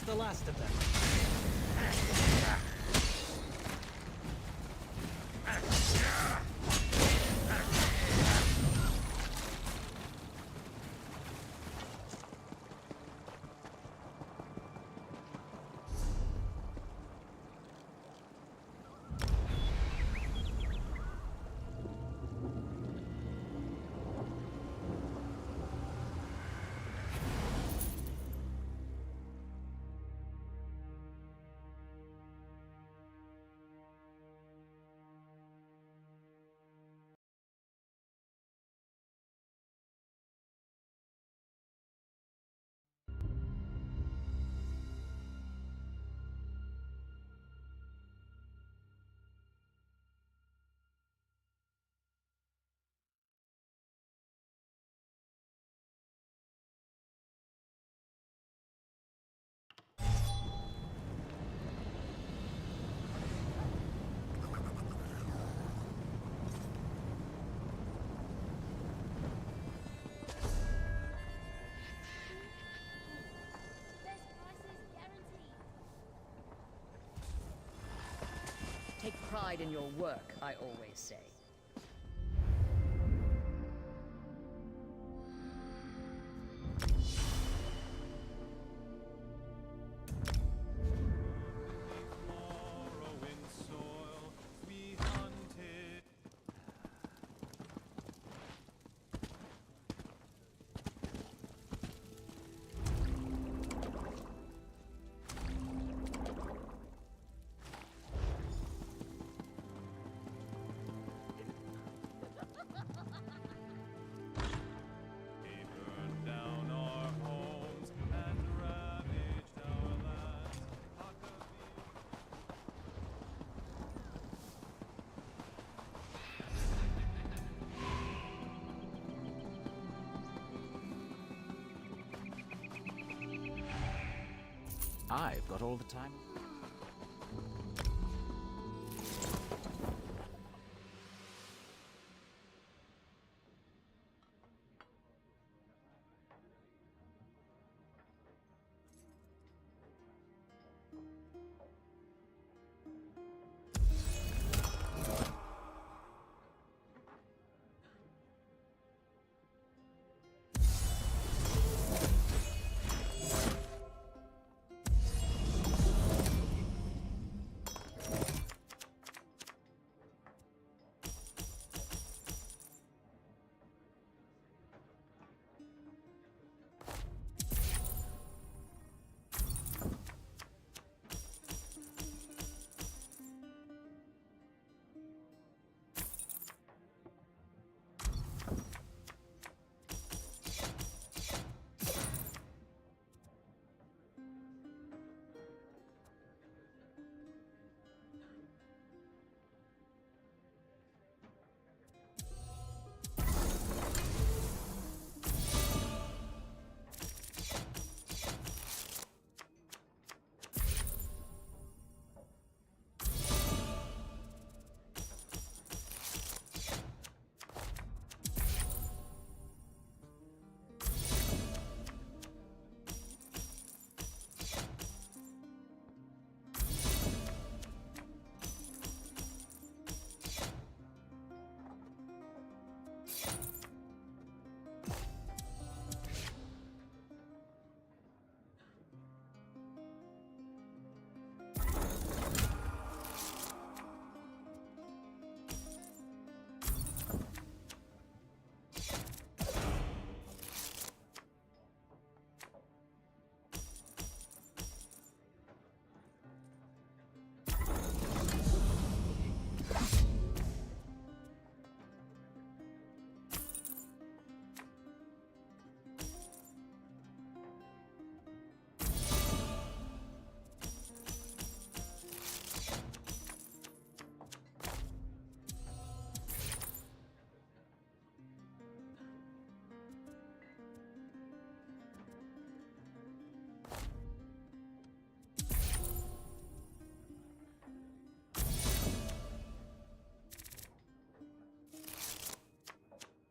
the last of them. Take pride in your work, I always say. I've got all the time.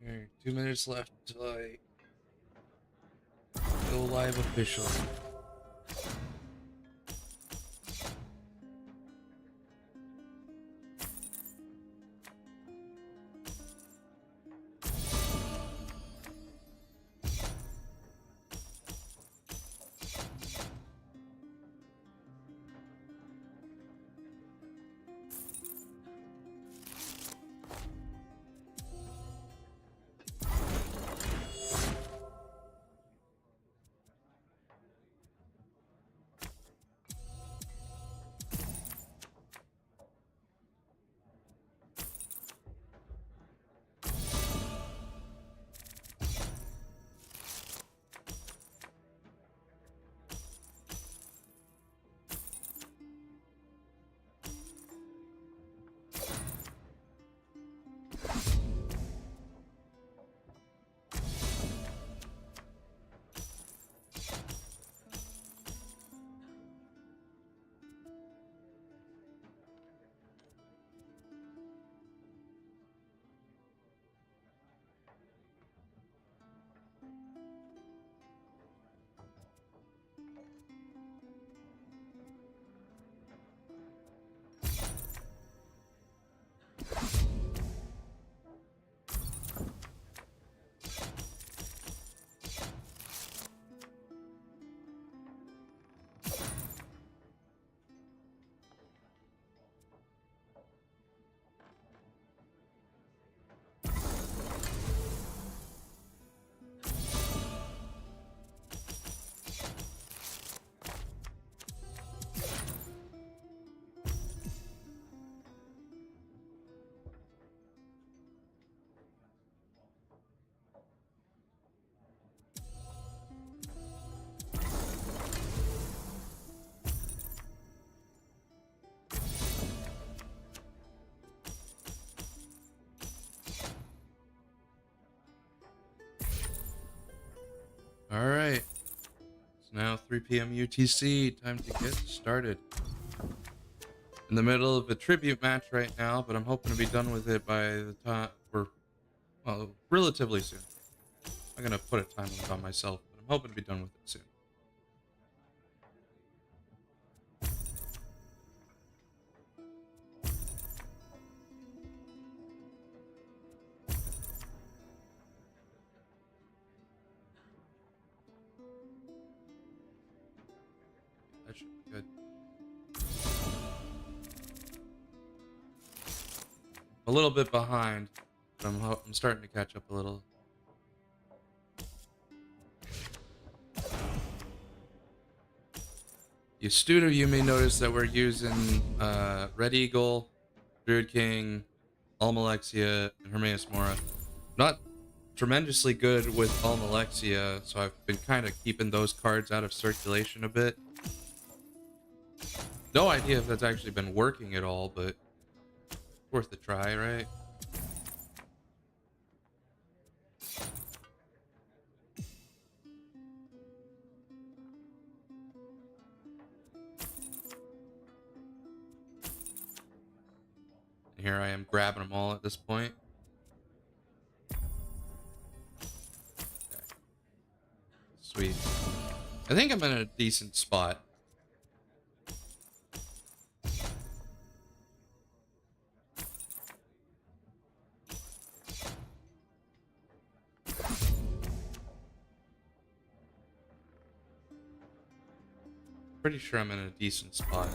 Alright, 2 minutes left until I go live officially. All right. It's now 3 p.m. UTC. Time to get started. In the middle of a tribute match right now, but I'm hoping to be done with it by the time well, relatively soon. I'm gonna put a time limit on myself, but I'm hoping to be done with it soon. That should be good. A little bit behind, but I'm starting to catch up a little. You astute of you may notice that we're using Red Eagle, Druid King, Almalexia, and Hermaeus Mora. Not tremendously good with Almalexia, so I've been kind of keeping those cards out of circulation a bit. No idea if that's actually been working at all, but worth a try, right? And here I am grabbing them all at this point. Okay. Sweet. I think I'm in a decent spot. Pretty sure I'm in a decent spot.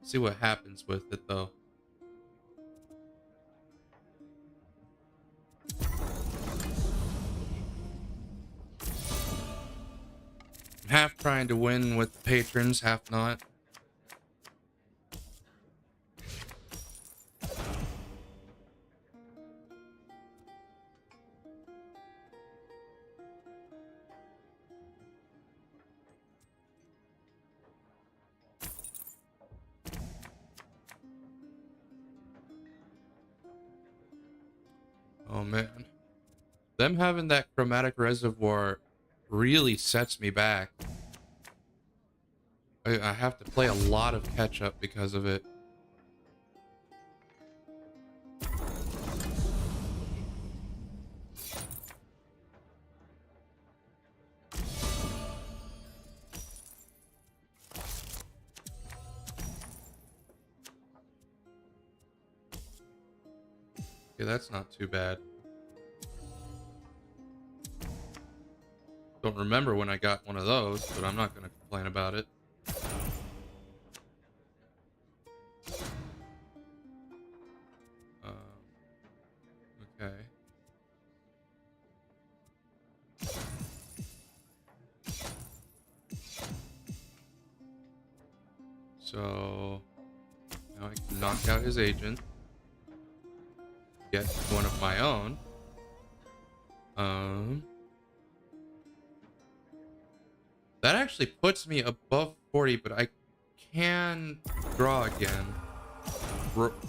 See what happens with it though. I'm half trying to win with the patrons, half not. Oh man. Them having that chromatic reservoir really sets me back. I have to play a lot of catch up because of it. Okay, that's not too bad. Don't remember when I got one of those, but I'm not going to complain about it. Okay. So now I can knock out his agent. Get one of my own. That actually puts me above 40, but I can draw again.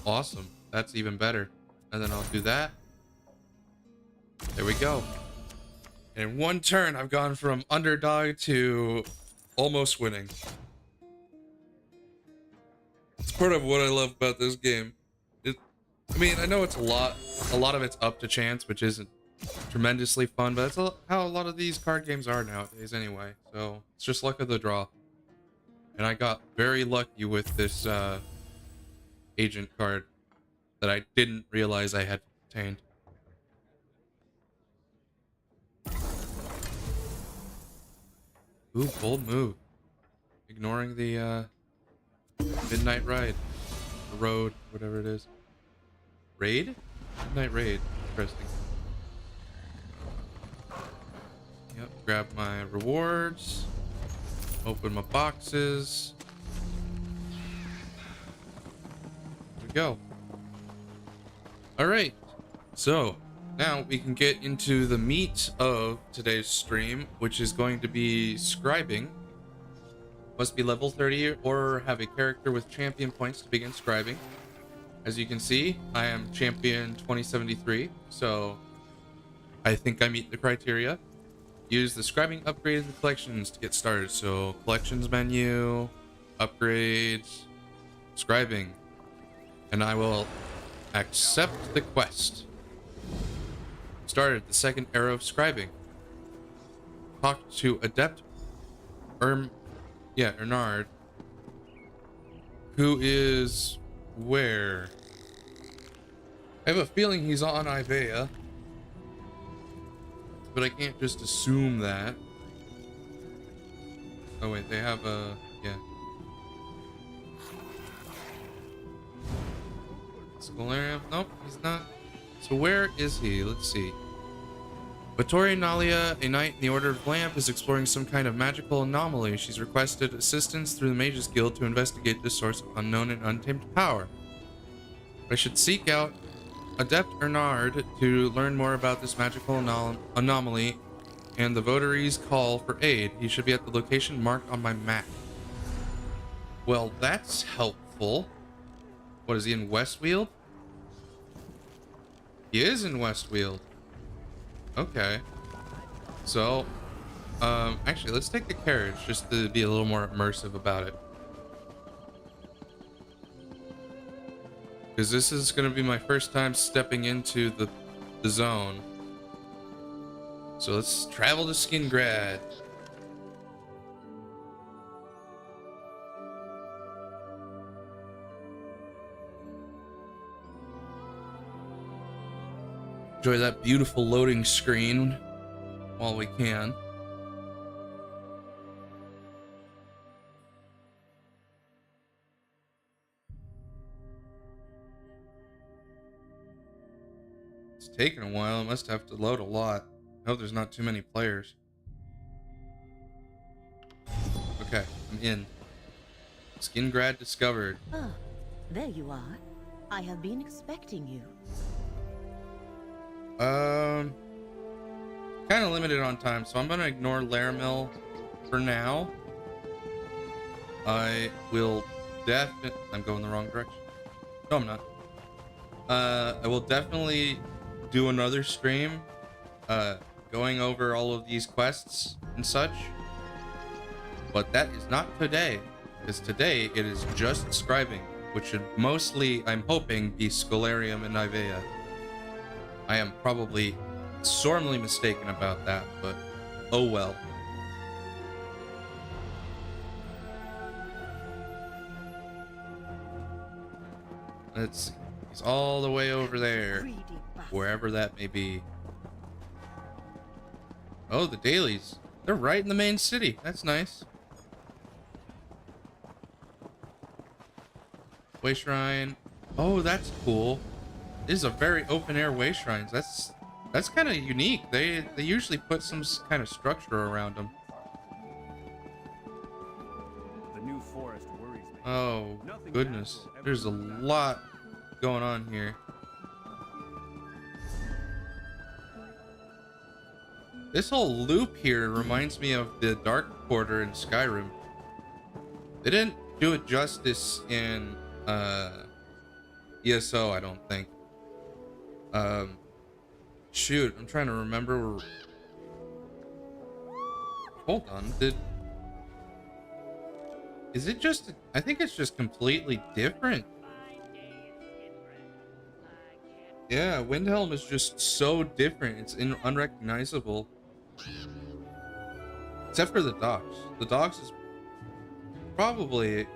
Awesome. That's even better. And then I'll do that. There we go. In one turn, I've gone from underdog to almost winning. It's part of what I love about this game. I mean, I know it's a lot of it's up to chance, which isn't tremendously fun, but that's how a lot of these card games are nowadays anyway. So it's just luck of the draw. And I got very lucky with this agent card that I didn't realize I had obtained. Ooh, bold move. Ignoring the midnight ride. The road, whatever it is. Raid? Midnight raid. Interesting. Yep, grab my rewards. Open my boxes. we go. Alright, so now we can get into the meat of today's stream, which is going to be scribing. Must be level 30 or have a character with champion points to begin scribing. As you can see, I am champion 2073, so I think I meet the criteria. Use the scribing upgrades and collections to get started. So collections menu, upgrades, scribing, and I will accept the quest. Started the second era of scribing. Talk to Adept Ernard, who is where? I have a feeling he's on Ivea, but I can't just assume that. Oh wait, they have a yeah. Scholarium? Nope, he's not. So where is he? Let's see. Vittoria Nalia, a knight in the Order of Lamp, is exploring some kind of magical anomaly. She's requested assistance through the Mages Guild to investigate this source of unknown and untamed power. I should seek out Adept Ernard to learn more about this magical anomaly and the votaries' call for aid. He should be at the location marked on my map. Well, that's helpful. What, is he in Westweald? He is in Westweald. Okay. So, actually, let's take the carriage just to be a little more immersive about it. Because this is going to be my first time stepping into the zone. So let's travel to Skingrad. Enjoy that beautiful loading screen while we can. It's taking a while. It must have to load a lot. I hope there's not too many players. Okay, I'm in. Skingrad discovered. Ah, there you are. I have been expecting you. Kind of limited on time, so I'm gonna ignore Laramil for now. I will I'm going the wrong direction. No, I'm not. I will definitely do another stream, going over all of these quests and such. But that is not today, because today it is just scribing, which should mostly, I'm hoping, be Scholarium and Ivea. I am probably sorely mistaken about that, but oh well. Let's see. He's all the way over there, wherever that may be. Oh, the dailies. They're right in the main city. That's nice. Way Shrine. Oh, that's cool. This is a very open air way shrines. That's kind of unique. They usually put some kind of structure around them. The new forest worries me. Oh goodness, there's a lot going on here. This whole loop here reminds me of the Dark Quarter in Skyrim. They didn't do it justice in ESO, I don't think. Shoot, I'm trying to remember. Hold on, is it just, I think it's just completely different. Yeah, Windhelm is just so different. It's unrecognizable. Except for the docks. The docks is probably...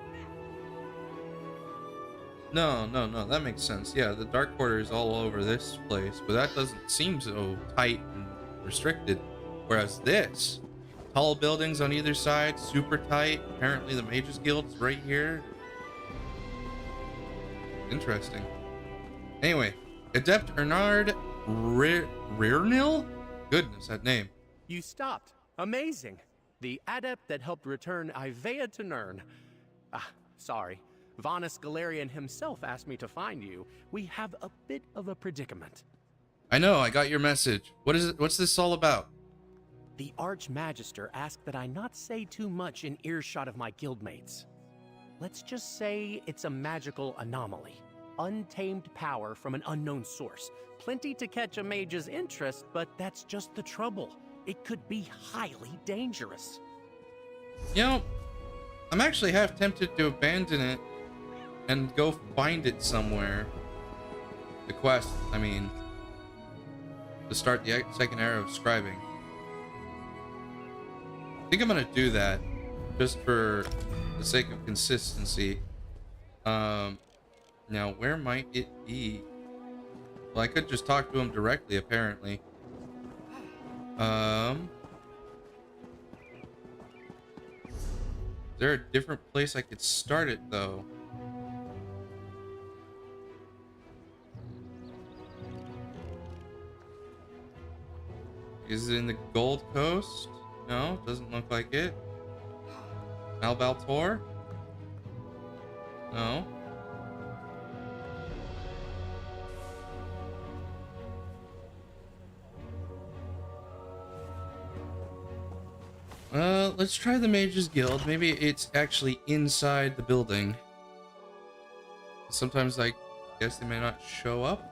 No, that makes sense. Yeah, the Dark Quarter is all over this place, but that doesn't seem so tight and restricted. Whereas this, tall buildings on either side, super tight. Apparently the Mages Guild is right here. Interesting. Anyway, Adept Ernard Rearnil? Goodness, that name. You stopped. Amazing. The adept that helped return Ivea to Nirn. Ah, sorry. Vanus Galarian himself asked me to find you. We have a bit of a predicament. I know, I got your message. What is it? What's this all about? The Archmagister asked that I not say too much in earshot of my guildmates. Let's just say it's a magical anomaly. Untamed power from an unknown source. Plenty to catch a mage's interest, but that's just the trouble. It could be highly dangerous. You know, I'm actually half tempted to abandon it and go find it somewhere. The quest, I mean, to start the second era of scribing. I think I'm gonna do that just for the sake of consistency. Now where might it be? Well, I could just talk to him directly, apparently. Is there a different place I could start it, though? Is it in the Gold Coast? No, doesn't look like it. Malbaltor? No. Let's try the Mages Guild. Maybe it's actually inside the building. Sometimes I guess they may not show up.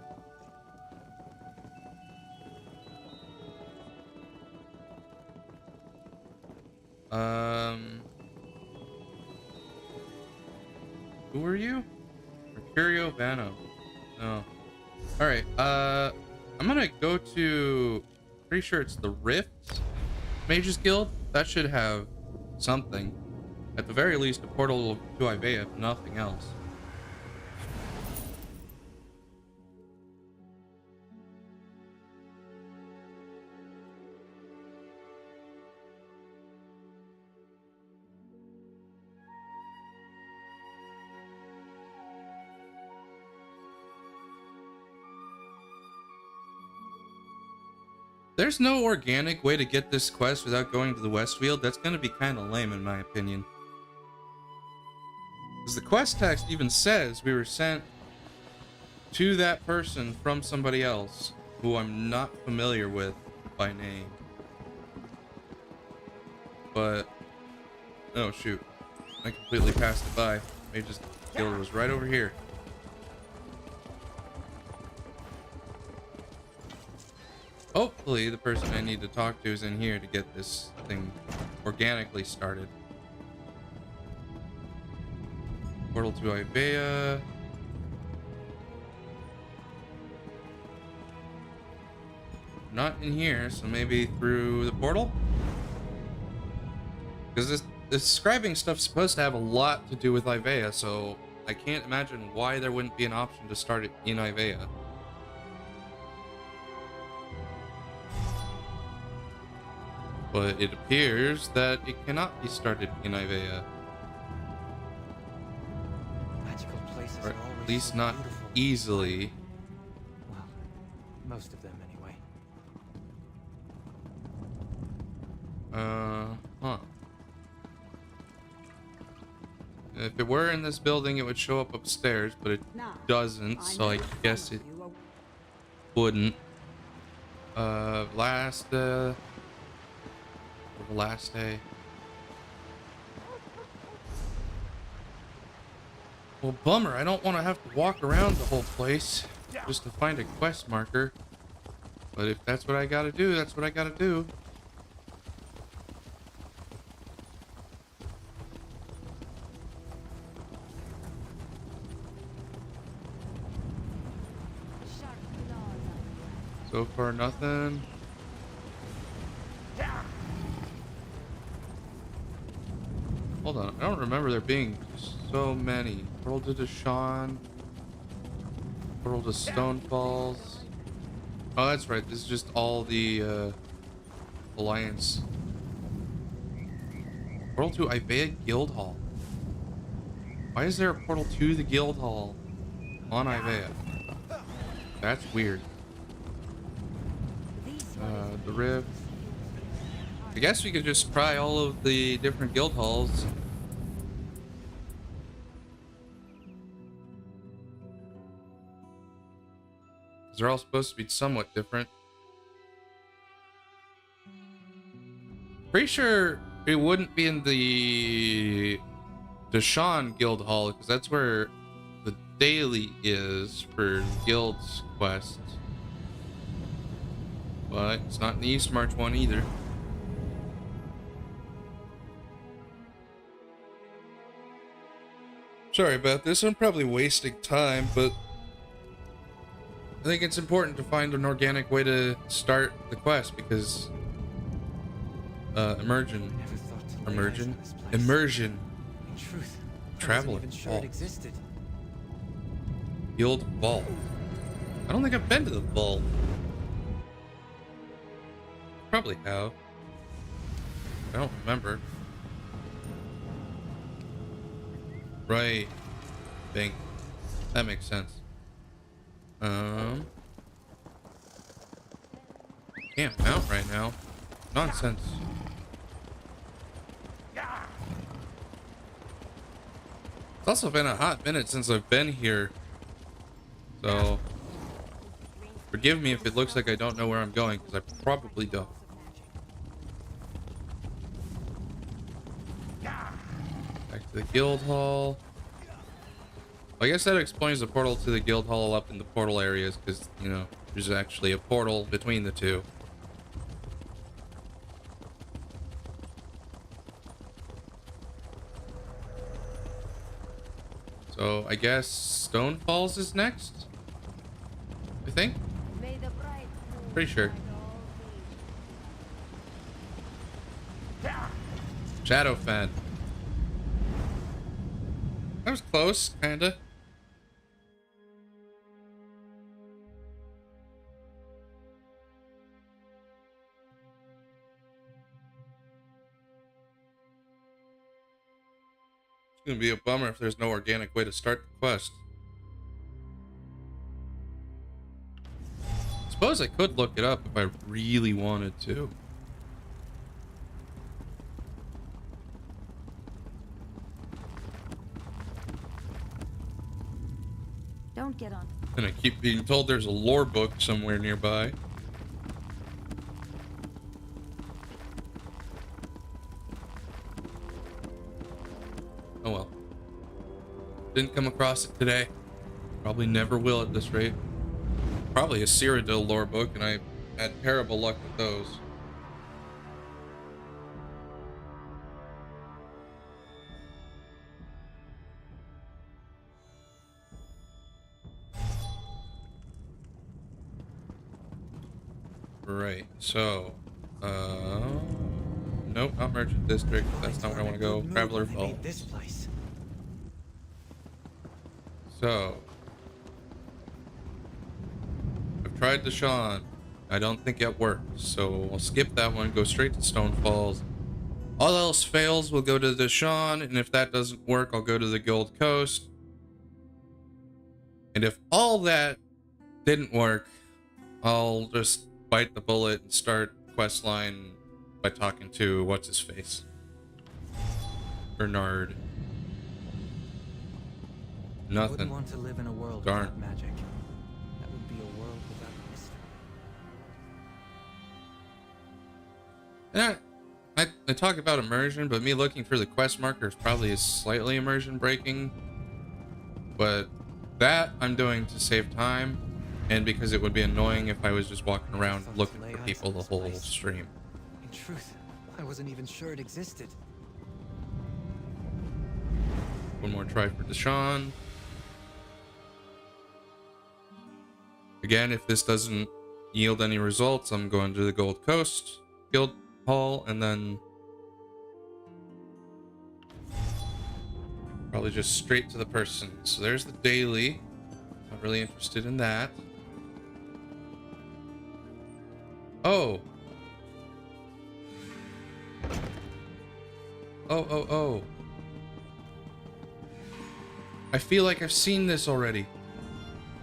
Who are you? Mercurio Vano. No. Alright, I'm gonna go to, pretty sure it's the Rift Mages Guild. That should have something. At the very least, a portal to Ivea, if nothing else. There's no organic way to get this quest without going to the Westfield. That's going to be kind of lame in my opinion. Because the quest text even says we were sent to that person from somebody else who I'm not familiar with by name. But, oh shoot, I completely passed it by. Mage's Guild was right over here. Hopefully the person I need to talk to is in here to get this thing organically started. Portal to Ivea. Not in here, so maybe through the portal? Because this scribing stuff's supposed to have a lot to do with Ivea, so I can't imagine why there wouldn't be an option to start it in Ivea. But it appears that it cannot be started in Ivea. Magical places Or are always at least so not beautiful. easily. Well, most of them anyway. Huh. If it were in this building, it would show up upstairs, but it doesn't, so I guess it wouldn't. The last day. Well, bummer. I don't want to have to walk around the whole place just to find a quest marker. But if that's what I gotta do, that's what I gotta do. So far, nothing. Hold on, I don't remember there being so many. Portal to Deshawn. Portal to Stone Falls. Oh, that's right. This is just all the Alliance. Portal to Ivea Guild Hall. Why is there a portal to the Guild Hall on Ivea? That's weird. The Rift. I guess we could just try all of the different guild halls. They're all supposed to be somewhat different. Pretty sure it wouldn't be in the Deshawn Guild Hall, because that's where the daily is for guild's quests. But it's not in the East March one either. Sorry about this. I'm probably wasting time, but I think it's important to find an organic way to start the quest, because immersion. In truth, travel even sure it existed. Guild Vault. I don't think I've been to the vault. Probably have. I don't remember. Right. Bing. That makes sense. Can't mount right now. Nonsense. It's also been a hot minute since I've been here. So forgive me if it looks like I don't know where I'm going, because I probably don't. Back to the guild hall. I guess that explains the portal to the guild hall up in the portal areas, because, you know, there's actually a portal between the two. So I guess Stone Falls is next, I think. Pretty sure. Shadowfen. That was close, kinda. It's gonna be a bummer if there's no organic way to start the quest. Suppose I could look it up if I really wanted to. Don't get on. And I keep being told there's a lore book somewhere nearby. Oh well. Didn't come across it today. Probably never will at this rate. Probably a Cyrodiil lore book, and I had terrible luck with those. Right, so nope, not Merchant District. That's not where I want to go. Traveler Falls. This place. So I've tried Deshawn. I don't think it worked, so I'll skip that one, go straight to Stone Falls. All else fails, we'll go to Deshawn, and if that doesn't work, I'll go to the Gold Coast. And if all that didn't work, I'll just bite the bullet and start quest line by talking to what's his face, Bernard. I wouldn't Nothing. want to live in a world Darn. without magic. That would be a world without mystery. And I talk about immersion, but me looking for the quest markers probably is slightly immersion breaking. But that I'm doing to save time, and because it would be annoying if I was just walking around looking for people the whole stream. In truth, I wasn't even sure it existed. One more try for Deshawn. Again, if this doesn't yield any results, I'm going to the Gold Coast Guild Hall, and then probably just straight to the person. So there's the daily. Not really interested in that. Oh. Oh. I feel like I've seen this already.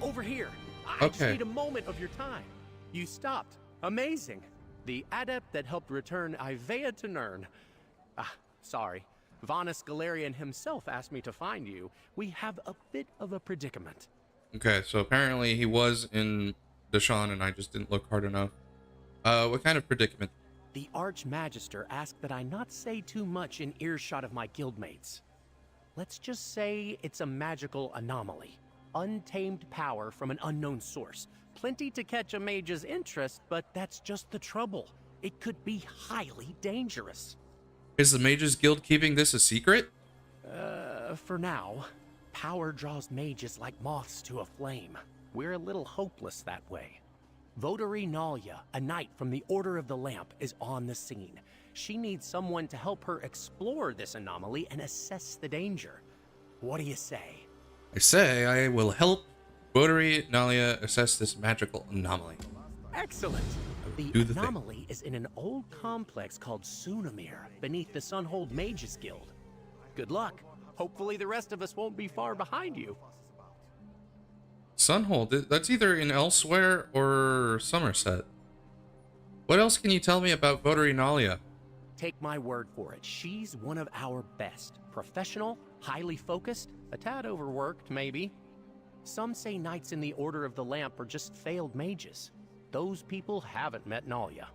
Over here. I just Okay. need a moment of your time. You stopped. Amazing. The adept that helped return Ivea to Nern. Ah, sorry. Vanus Galarian himself asked me to find you. We have a bit of a predicament. Okay, so apparently he was in Deshaun and I just didn't look hard enough. What kind of predicament? The Archmagister asked that I not say too much in earshot of my guildmates. Let's just say it's a magical anomaly. Untamed power from an unknown source. Plenty to catch a mage's interest, but that's just the trouble. It could be highly dangerous. Is the Mages Guild keeping this a secret? For now, power draws mages like moths to a flame. We're a little hopeless that way. Votary Nalia, a knight from the Order of the Lamp, is on the scene. She needs someone to help her explore this anomaly and assess the danger. What do you say? I say I will help Votary Nalia assess this magical anomaly. Excellent! The do the thing. anomaly is in an old complex called Sunamir, beneath the Sunhold Mages Guild. Good luck. Hopefully the rest of us won't be far behind you. Sunhold, that's either in Elsewhere or Somerset. What else can you tell me about Votary Nalia? Take my word for it, she's one of our best. Professional, highly focused, a tad overworked, maybe. Some say knights in the Order of the Lamp are just failed mages. Those people haven't met Nalia.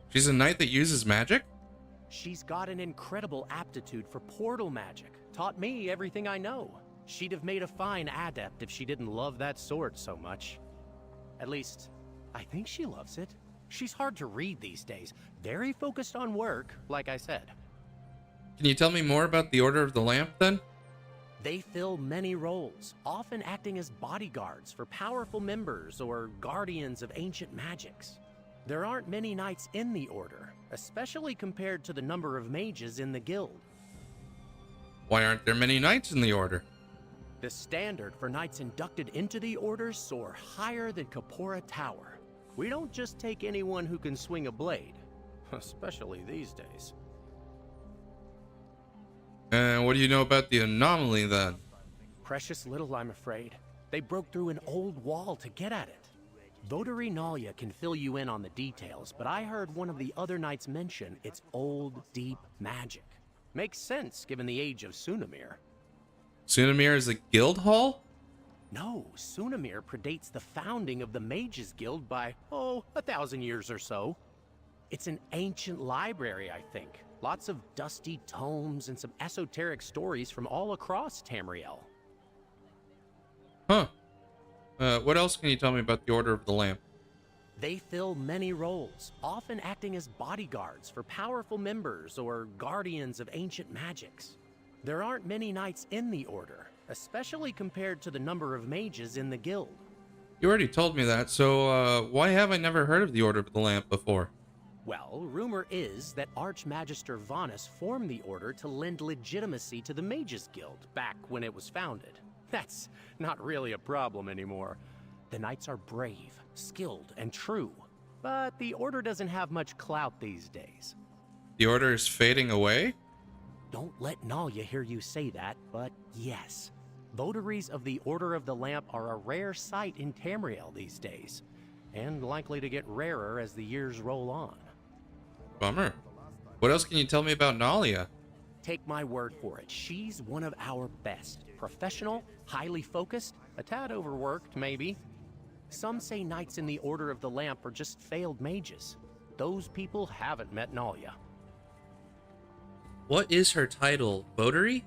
She's a knight that uses magic? She's got an incredible aptitude for portal magic. Taught me everything I know. She'd have made a fine adept if she didn't love that sword so much. At least, I think she loves it. She's hard to read these days. Very focused on work, like I said. Can you tell me more about the Order of the Lamp, then? They fill many roles, often acting as bodyguards for powerful members or guardians of ancient magics. There aren't many knights in the Order, especially compared to the number of mages in the guild. Why aren't there many knights in the Order? The standard for knights inducted into the Order soar higher than Kapora Tower. We don't just take anyone who can swing a blade, especially these days. And what do you know about the anomaly, then? Precious little, I'm afraid. They broke through an old wall to get at it. Votary Nalia can fill you in on the details, but I heard one of the other knights mention it's old, deep magic. Makes sense, given the age of Sunamir. Sunamir is a guild hall? No, Sunamir predates the founding of the Mages Guild by, 1,000 years or so. It's an ancient library, I think. Lots of dusty tomes and some esoteric stories from all across Tamriel. Huh. What else can you tell me about the Order of the Lamp? They fill many roles, often acting as bodyguards for powerful members or guardians of ancient magics. There aren't many knights in the Order, especially compared to the number of mages in the guild. You already told me that, so why have I never heard of the Order of the Lamp before? Well, rumor is that Archmagister Vanus formed the Order to lend legitimacy to the Mages Guild back when it was founded. That's not really a problem anymore. The knights are brave, skilled, and true. But the Order doesn't have much clout these days. The Order is fading away? Don't let Nalia hear you say that, but yes. Votaries of the Order of the Lamp are a rare sight in Tamriel these days, and likely to get rarer as the years roll on. Bummer. What else can you tell me about Nalia? Take my word for it, she's one of our best. Professional, highly focused, a tad overworked, maybe. Some say knights in the Order of the Lamp are just failed mages. Those people haven't met Nalia. What is her title? Votary?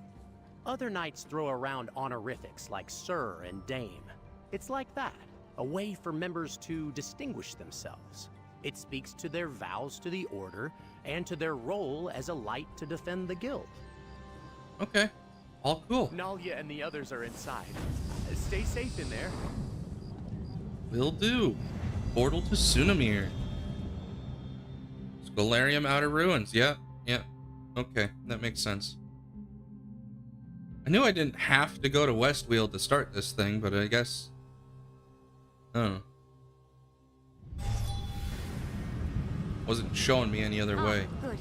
Other knights throw around honorifics like Sir and Dame. It's like that, a way for members to distinguish themselves. It speaks to their vows to the Order and to their role as a light to defend the guild. Okay. All cool. Nalia and the others are inside. Stay safe in there. Will do. Portal to Sunamir. Scholarium Outer Ruins. Yeah. Okay, that makes sense. I knew I didn't have to go to Westweald to start this thing, but I guess... I don't know. Wasn't showing me any other way. Good.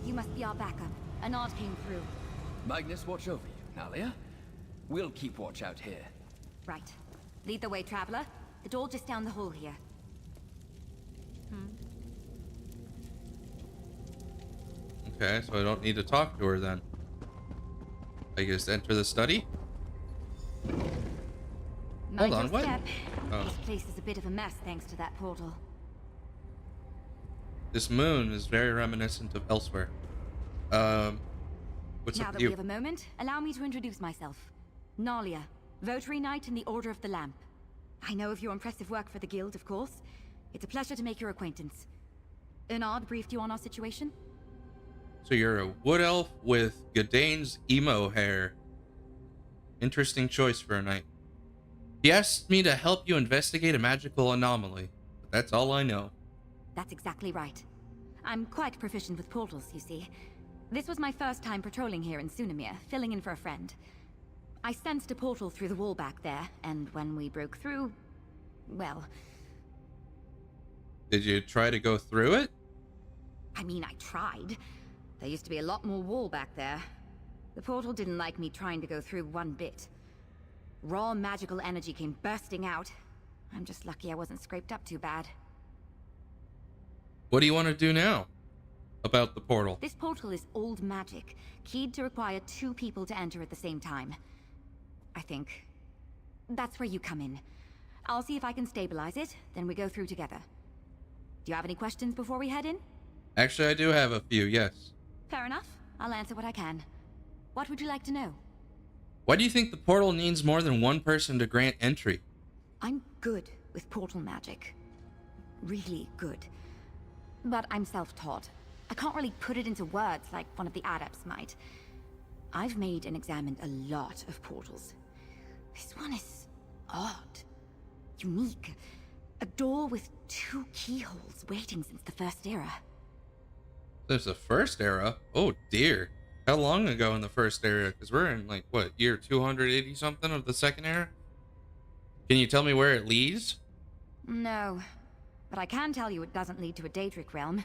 You must be our backup. A nod came through. Magnus, watch over you, Nalia. We'll keep watch out here. Right. Lead the way, traveler. The door just down the hall here. Okay, so I don't need to talk to her then. I just enter the study? Hold Mind on, your what? step. Oh. This place is a bit of a mess thanks to that portal. This moon is very reminiscent of elsewhere. What's Now up that with we you? have a moment, allow me to introduce myself. Nalia, Votary Knight in the Order of the Lamp. I know of your impressive work for the Guild, of course. It's a pleasure to make your acquaintance. Ernard briefed you on our situation? So you're a wood elf with Gadane's emo hair. Interesting choice for a knight. He asked me to help you investigate a magical anomaly, but that's all I know. That's exactly right. I'm quite proficient with portals, you see. This was my first time patrolling here in Sunamir, filling in for a friend. I sensed a portal through the wall back there, and when we broke through, well, Did you try to go through it? I mean, I tried. There used to be a lot more wall back there. The portal didn't like me trying to go through one bit. Raw magical energy came bursting out. I'm just lucky I wasn't scraped up too bad. What do you want to do now about the portal? This portal is old magic, keyed to require 2 people to enter at the same time. I think. That's where you come in. I'll see if I can stabilize it, then we go through together. Do you have any questions before we head in? Actually, I do have a few, yes. Fair enough. I'll answer what I can. What would you like to know? Why do you think the portal needs more than one person to grant entry? I'm good with portal magic. Really good. But I'm self-taught. I can't really put it into words like one of the adepts might. I've made and examined a lot of portals. This one is odd. Unique. A door with 2 keyholes waiting since the First Era. There's the first era? Oh dear. How long ago in the first era? Because we're in like, what, year 280 something of the second era? Can you tell me where it leads? No. But I can tell you it doesn't lead to a Daedric realm.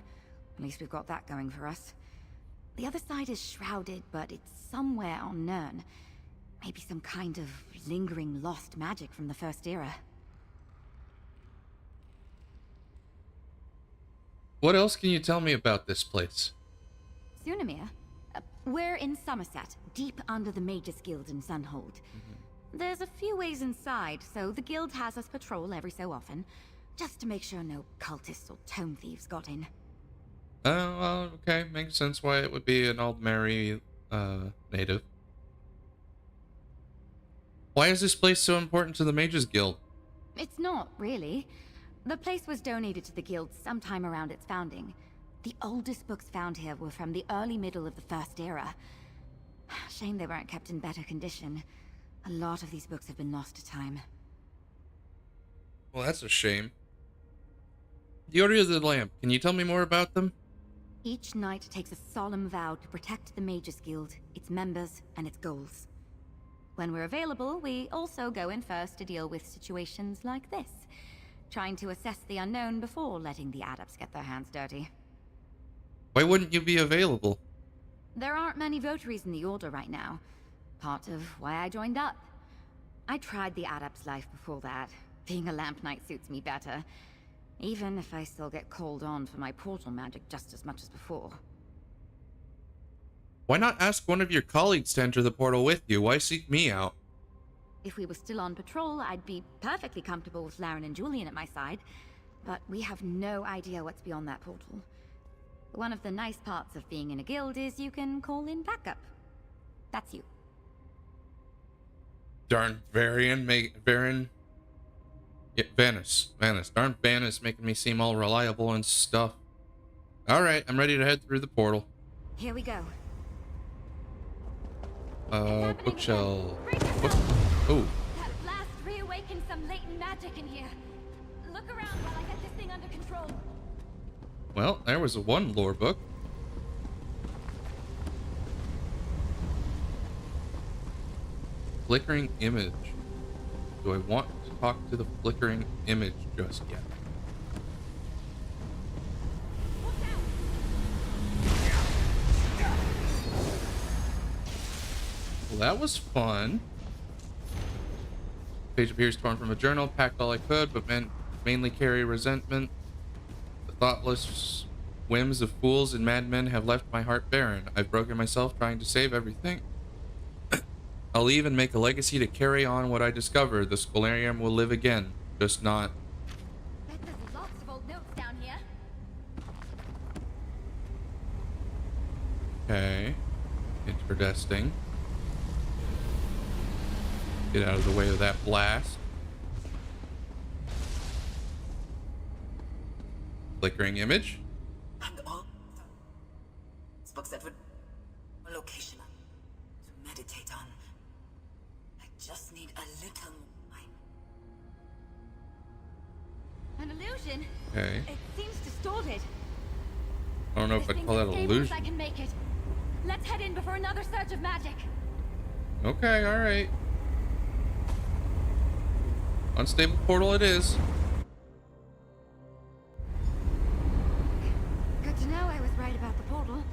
At least we've got that going for us. The other side is shrouded, but it's somewhere on Nirn. Maybe some kind of lingering lost magic from the First Era. What else can you tell me about this place? Sunamir? We're in Somerset, deep under the Mages Guild in Sunhold. There's a few ways inside, so the guild has us patrol every so often, just to make sure no cultists or tome thieves got in. Oh, well, okay. Makes sense why it would be an Aldmeri native. Why is this place so important to the Mages Guild? It's not, really. The place was donated to the guild sometime around its founding. The oldest books found here were from the early middle of the First Era. Shame they weren't kept in better condition. A lot of these books have been lost to time. Well, that's a shame. The Order of the Lamp. Can you tell me more about them? Each knight takes a solemn vow to protect the Mages Guild, its members, and its goals. When we're available, we also go in first to deal with situations like this, trying to assess the unknown before letting the adepts get their hands dirty. Why wouldn't you be available? There aren't many votaries in the Order right now. Part of why I joined up. I tried the adept's life before that. Being a lamp knight suits me better. Even if I still get called on for my portal magic just as much as before. Why not ask one of your colleagues to enter the portal with you? Why seek me out? If we were still on patrol, I'd be perfectly comfortable with Laren and Julian at my side. But we have no idea what's beyond that portal. One of the nice parts of being in a guild is you can call in backup. That's you. Darn Varian. Yeah, Vanis. Darn Vanis making me seem all reliable and stuff. Alright, I'm ready to head through the portal. Here we go. Bookshelf. Brace Book. yourself. Oh, That blast reawakened some latent magic in here. Look around while I get this thing under control. well, there was one lore book. Flickering image. Do I want to talk to the flickering image just yet? Watch out! Well, that was fun. Page appears torn from a journal. Packed all I could, but mainly carry resentment. The thoughtless whims of fools and madmen have left my heart barren. I've broken myself trying to save everything. I'll even make a legacy to carry on what I discovered. The Scholarium will live again, just not. Bet there's lots of old notes down here. Okay. Interesting. Get out of the way of that blast. Flickering image. And all books that would a location to meditate on. I just need a little time. An illusion? Okay. It seems distorted. I don't know if This I'd call that thing's an as stable as I illusion. can make it. Let's head in before another surge of magic. Okay, alright. Unstable portal it is. Good to know I was right about the portal.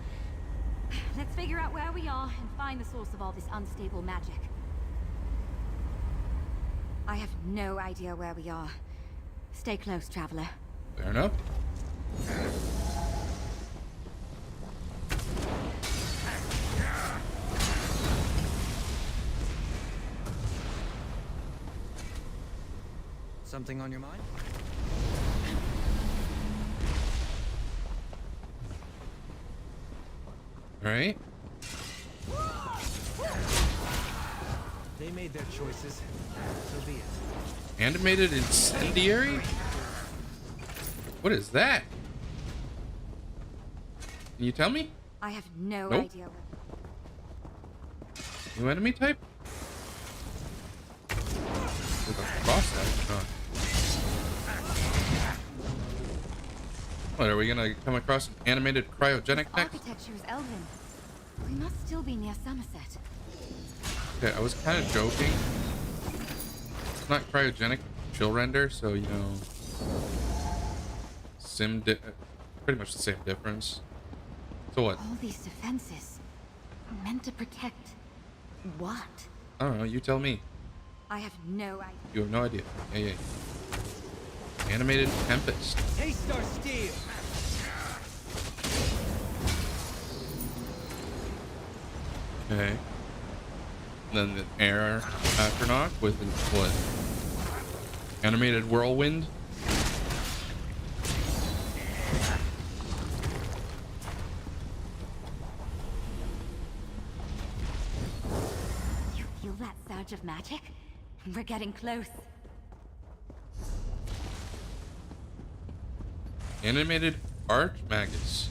Let's figure out where we are and find the source of all this unstable magic. I have no idea where we are. Stay close, traveler. Fair enough. Something on your mind? Alright. They made their choices. So be it. Animated incendiary? What is that? Can you tell me? I have no Nope. idea where. New enemy type? With a cross action on. What, are we gonna come across an animated cryogenic next? Architecture is elven. We must still be near Somerset. Okay, I was kind of joking. It's not cryogenic, chill render, so you know, pretty much the same difference. So what? All these defenses meant to protect what? I don't know. You tell me. I have no idea. You have no idea. Yeah. Animated tempest. Taste our steel! Okay. Then the air astronaut with what? Animated whirlwind. You feel that surge of magic? We're getting close. Animated archmagus.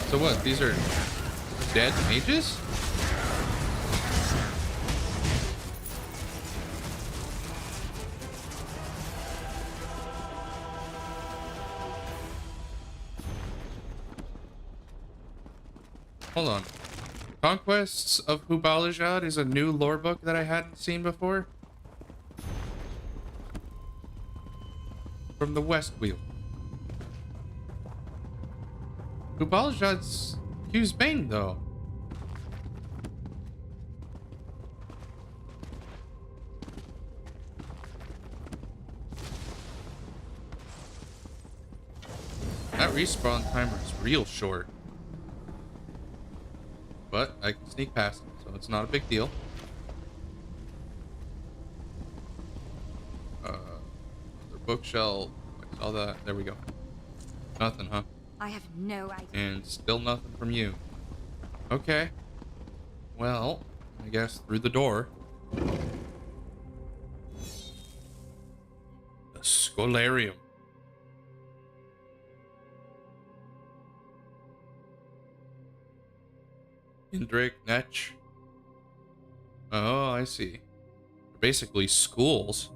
So what? These are dead mages? Hold on. Conquests of Hubalajad is a new lore book that I hadn't seen before. From the West Wheel. Hubalajad's Hughes Bane, though. That respawn timer is real short. But I can sneak past it, so it's not a big deal. The bookshelf. I saw that. There we go. Nothing, huh? I have no idea. And still nothing from you. Okay. Well, I guess through the door. The Scholarium. Indrik, Netch. Oh, I see. Basically schools.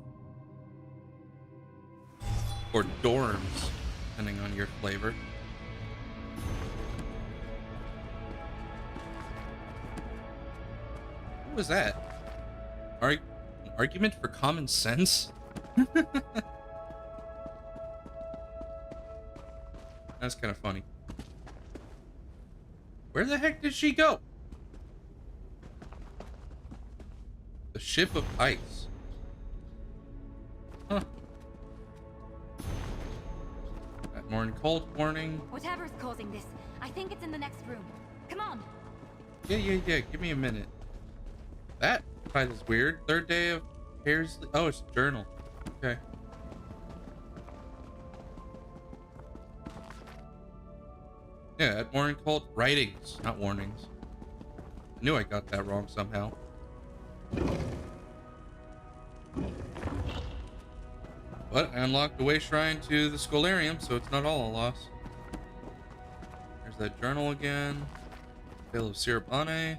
Or dorms, depending on your flavor. What was that? Argument for common sense? That's kind of funny. Where the heck did she go? The ship of ice. Huh. More cold warning. Whatever's causing this, I think it's in the next room. Come on. Yeah. Give me a minute. That fight is weird. Third day of Hare's. Oh, it's a journal. Okay. Yeah, at Warren Colt writings, not warnings. I knew I got that wrong somehow. But I unlocked the way shrine to the Scholarium, so it's not all a loss. There's that journal again. Tale of Sirabane.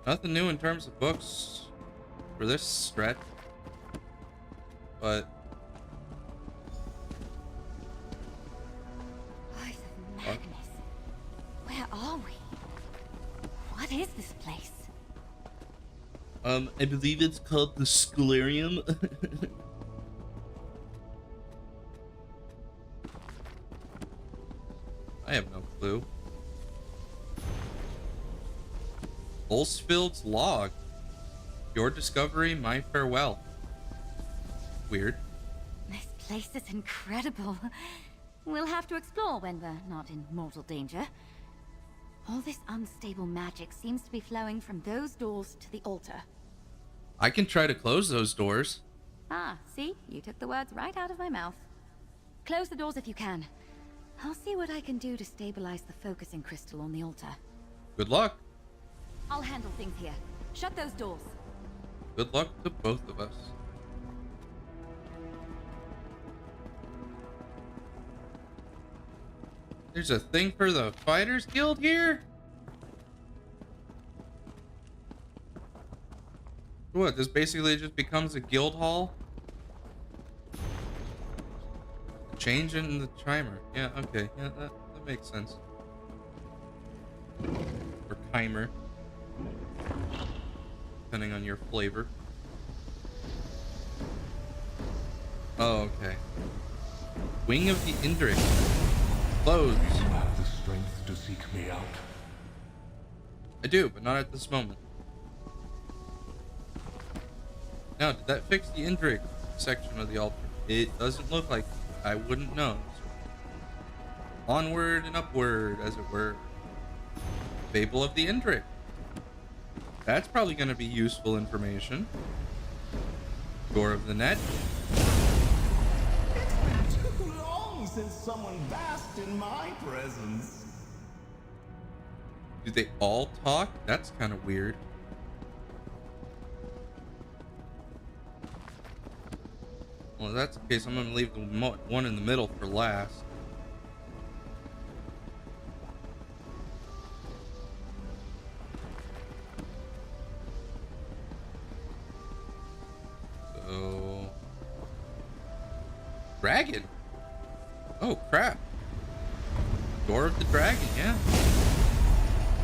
Nothing new in terms of books for this stretch. But Voice of madness. Where are we? What is this place? I believe it's called the Scholarium. I have no clue. Olsfield's log. Your discovery, my farewell. Weird. This place is incredible. We'll have to explore when we're not in mortal danger. All this unstable magic seems to be flowing from those doors to the altar. I can try to close those doors. Ah, see? You took the words right out of my mouth. Close the doors if you can. I'll see what I can do to stabilize the focusing crystal on the altar. Good luck. I'll handle things here. Shut those doors. Good luck to both of us. There's a thing for the Fighters Guild here? What, this basically just becomes a guild hall? Change in the timer. Yeah, okay. Yeah, that makes sense. Or timer. Depending on your flavor. Oh, okay. Wing of the Indric. Closed. You have the strength to seek me out. I do, but not at this moment. Now, did that fix the Indric section of the altar? It doesn't look like it. I wouldn't know. Onward and upward, as it were. Fable of the Indric. That's probably going to be useful information. Door of the Net. It's been too long since someone basked in my presence. Do they all talk? That's kind of weird. Well, if that's the case, I'm going to leave the one in the middle for last. So... Dragon! Oh, crap. Door of the Dragon, yeah.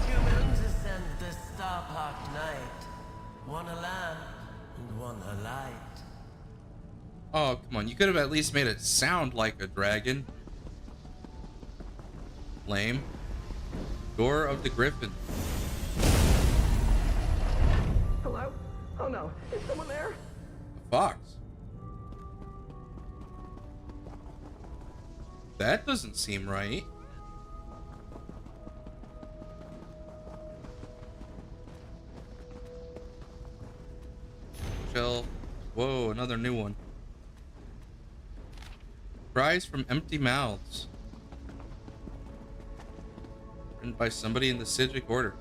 Humans ascend the star-parked night. One a lamp and one a light. Oh, come on. You could have at least made it sound like a dragon. Lame. Door of the Griffin. Hello? Oh no, is someone there? A fox. That doesn't seem right. Shelf. Whoa, another new one. Cries from Empty Mouths. Written by somebody in the Sigic Order.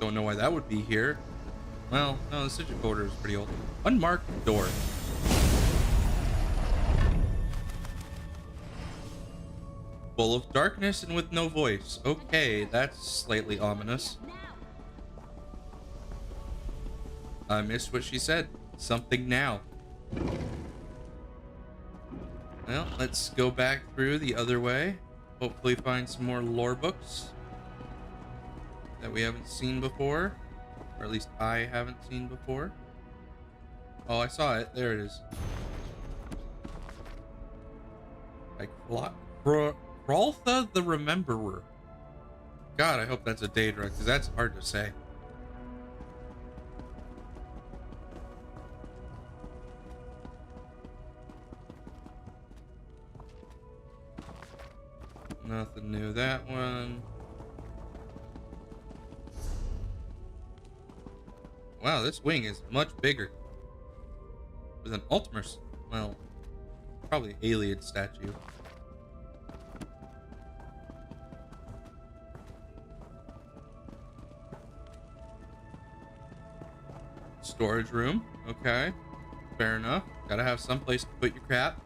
Don't know why that would be here. Well, no, the Sigic Order is pretty old. Unmarked door. Full of darkness and with no voice. Okay, that's slightly ominous. I missed what she said. Something now. Well, let's go back through the other way. Hopefully find some more lore books that we haven't seen before. Or at least I haven't seen before. Oh, I saw it. There it is. Like, Hroltha the Rememberer. God, I hope that's a Daedra, because that's hard to say. Nothing new. That one. Wow, this wing is much bigger. With an Ultimus, well, probably alien statue. Storage room. Okay. Fair enough. Gotta have some place to put your crap.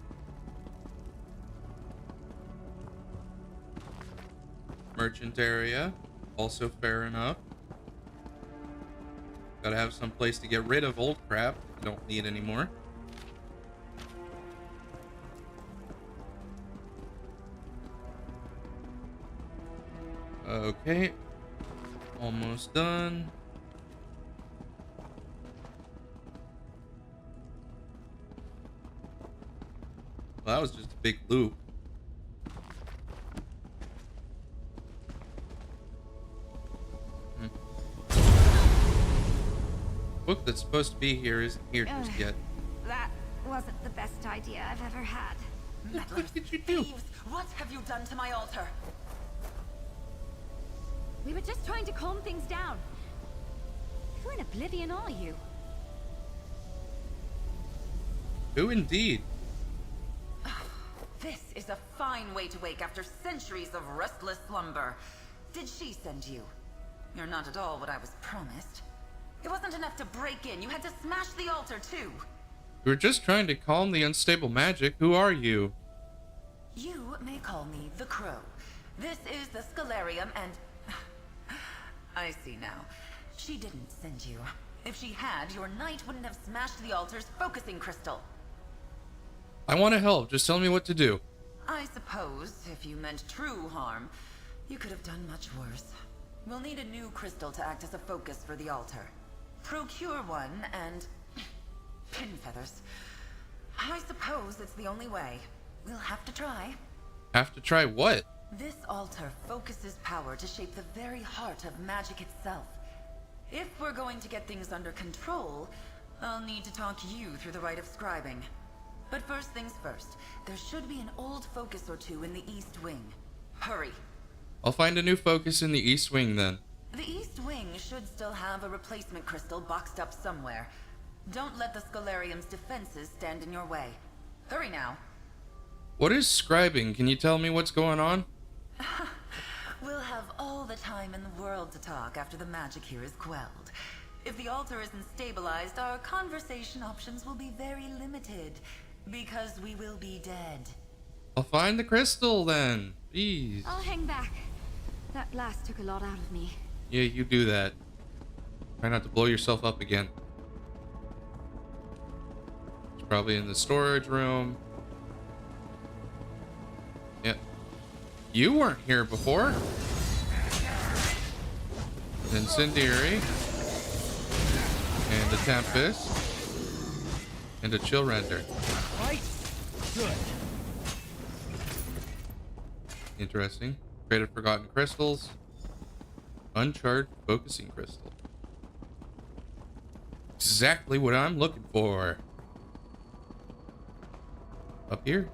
Merchant area. Also fair enough. Gotta have some place to get rid of old crap you don't need anymore. Okay. Almost done. Well, that was just a big loop. Book that's supposed to be here isn't here just yet. That wasn't the best idea I've ever had. What did you do? Thieves, what have you done to my altar? We were just trying to calm things down. Who in oblivion are you? Who indeed? This is a fine way to wake after centuries of restless slumber. Did she send you? You're not at all what I was promised. It wasn't enough to break in. You had to smash the altar, too. We were just trying to calm the unstable magic. Who are you? You may call me the Crow. This is the Scalarium, and... I see now. She didn't send you. If she had, your knight wouldn't have smashed the altar's focusing crystal. I want to help. Just tell me what to do. I suppose, if you meant true harm, you could have done much worse. We'll need a new crystal to act as a focus for the altar. Procure one, and... pin feathers. I suppose it's the only way. We'll have to try. Have to try what? This altar focuses power to shape the very heart of magic itself. If we're going to get things under control, I'll need to talk you through the rite of scribing. But first things first, there should be an old focus or two in the East Wing. Hurry. I'll find a new focus in the East Wing then. The East Wing should still have a replacement crystal boxed up somewhere. Don't let the Scalarium's defenses stand in your way. Hurry now. What is scribing? Can you tell me what's going on? We'll have all the time in the world to talk after the magic here is quelled. If the altar isn't stabilized, our conversation options will be very limited, because we will be dead. I'll find the crystal then. Jeez. I'll hang back. That blast took a lot out of me. Yeah, you do that. Try not to blow yourself up again. It's probably in the storage room. Yep. You weren't here before. Incendiary. And a Tempest. And a Chill Render. Right? Good. Interesting. Created Forgotten Crystals. Uncharged Focusing Crystal. Exactly what I'm looking for. Up here?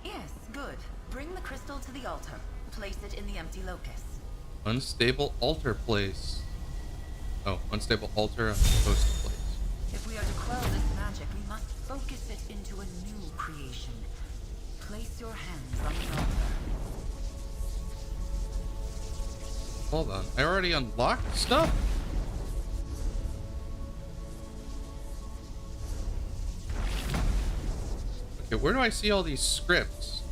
Yes, good. Bring the crystal to the altar. Place it in the empty locus. Unstable altar place. Oh, unstable altar I'm supposed to place. If we are to quell this magic, we must focus it into a new creation. Place your hands on the altar. Hold on. I already unlocked stuff? Okay, where do I see all these scripts?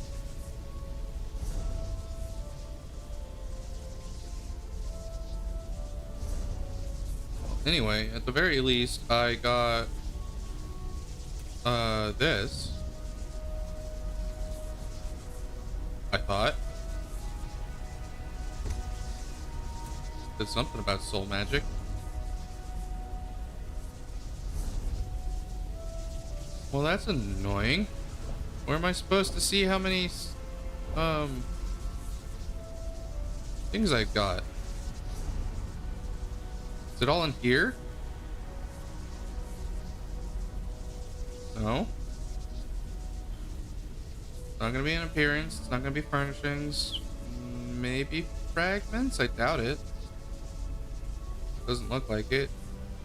Anyway, at the very least, I got this. I thought. Did something about soul magic. Well, that's annoying. Where am I supposed to see how many things I've got? Is it all in here? No. It's not gonna be an appearance. It's not gonna be furnishings. Maybe fragments? I doubt it. Doesn't look like it.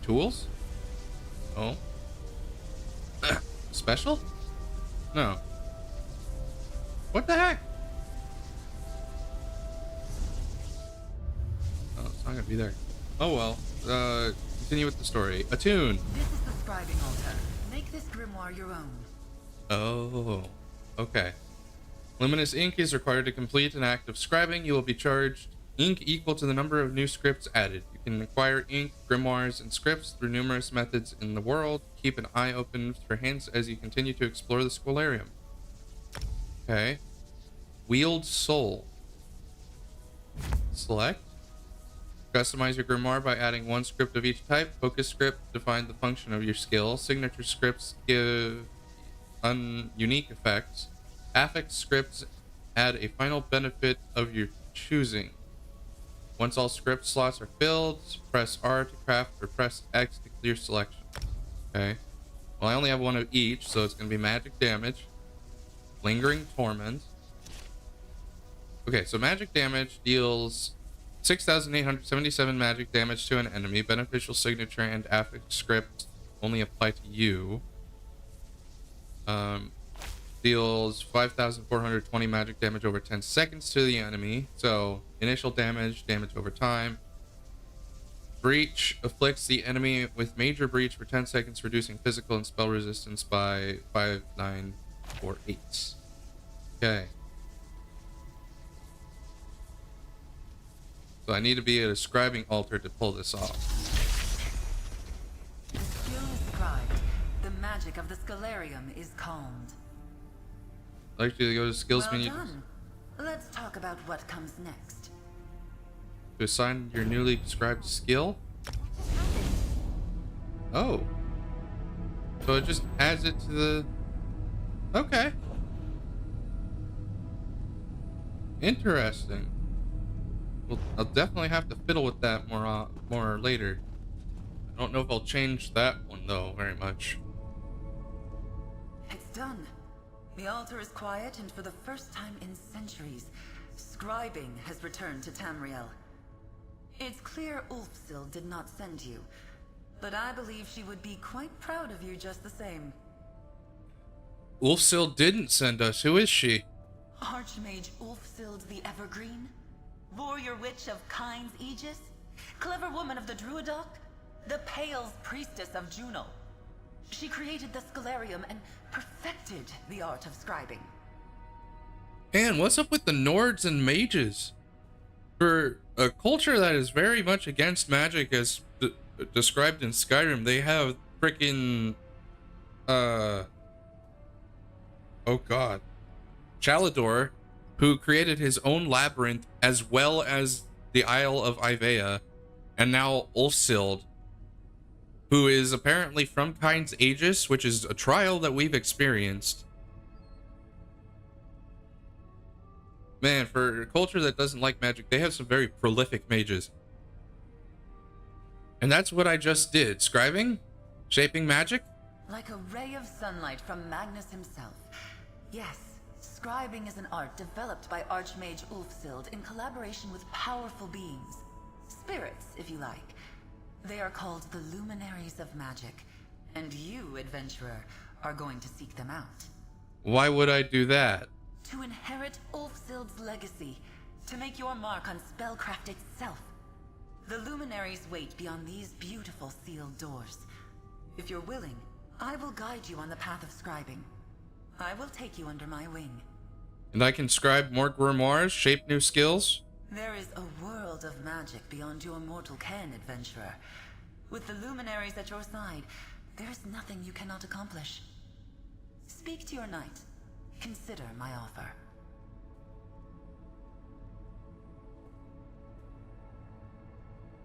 Tools? Oh. Special? No. What the heck? Oh, it's not gonna be there. Oh well. Continue with the story. Attune. This is the scribing altar. Make this grimoire your own. Oh. Okay. Luminous ink is required to complete an act of scribing. You will be charged ink equal to the number of new scripts added. You can acquire ink, grimoires, and scripts through numerous methods in the world. Keep an eye open for hints as you continue to explore the Scholarium. Okay. Wield Soul. Select. Customize your grimoire by adding one script of each type. Focus script define the function of your skill. Signature scripts give unique effects. Affix scripts add a final benefit of your choosing. Once all script slots are filled, press R to craft or press X to clear selection. Okay. Well, I only have one of each, so it's going to be magic damage. Lingering Torment. Okay, so magic damage deals 6,877 magic damage to an enemy. Beneficial signature and affix script only apply to you. Deals 5,420 magic damage over 10 seconds to the enemy. So initial damage, damage over time. Breach afflicts the enemy with major breach for 10 seconds, reducing physical and spell resistance by 5, 9, 4, 8. Okay. So I need to be at a scribing altar to pull this off. The skill is scribed. The magic of the Scholarium is calmed. I'd like you to go to skills Well menu done. Let's talk about what comes next. to assign your newly described skill. Oh. So it just adds it to the... Okay. Interesting. Well, I'll definitely have to fiddle with that more later. I don't know if I'll change that one though very much. It's done. The altar is quiet, and for the first time in centuries, scribing has returned to Tamriel. It's clear Ulfsil did not send you, but I believe she would be quite proud of you just the same. Ulfsil didn't send us. Who is she? Archmage Ulfsild the Evergreen? Warrior Witch of Kyne's Aegis? Clever woman of the Druidoc? The Pale's priestess of Juno? She created the Scholarium and perfected the art of scribing. Man, what's up with the Nords and mages? For a culture that is very much against magic as described in Skyrim, they have freaking oh god, Chalador, who created his own labyrinth as well as the Isle of Ivea, and now Ulfsild, who is apparently from Kyne's Aegis, which is a trial that we've experienced. Man, for a culture that doesn't like magic, they have some very prolific mages. And that's what I just did. Scribing? Shaping magic? Like a ray of sunlight from Magnus himself. Yes, scribing is an art developed by Archmage Ulfsild in collaboration with powerful beings. Spirits, if you like. They are called the Luminaries of Magic, and you, adventurer, are going to seek them out. Why would I do that? To inherit Ulfsild's legacy, to make your mark on spellcraft itself. The Luminaries wait beyond these beautiful sealed doors. If you're willing, I will guide you on the path of scribing. I will take you under my wing. And I can scribe more grimoires, shape new skills? There is a world of magic beyond your mortal ken, adventurer. With the Luminaries at your side, there is nothing you cannot accomplish. Speak to your knight. Consider my offer.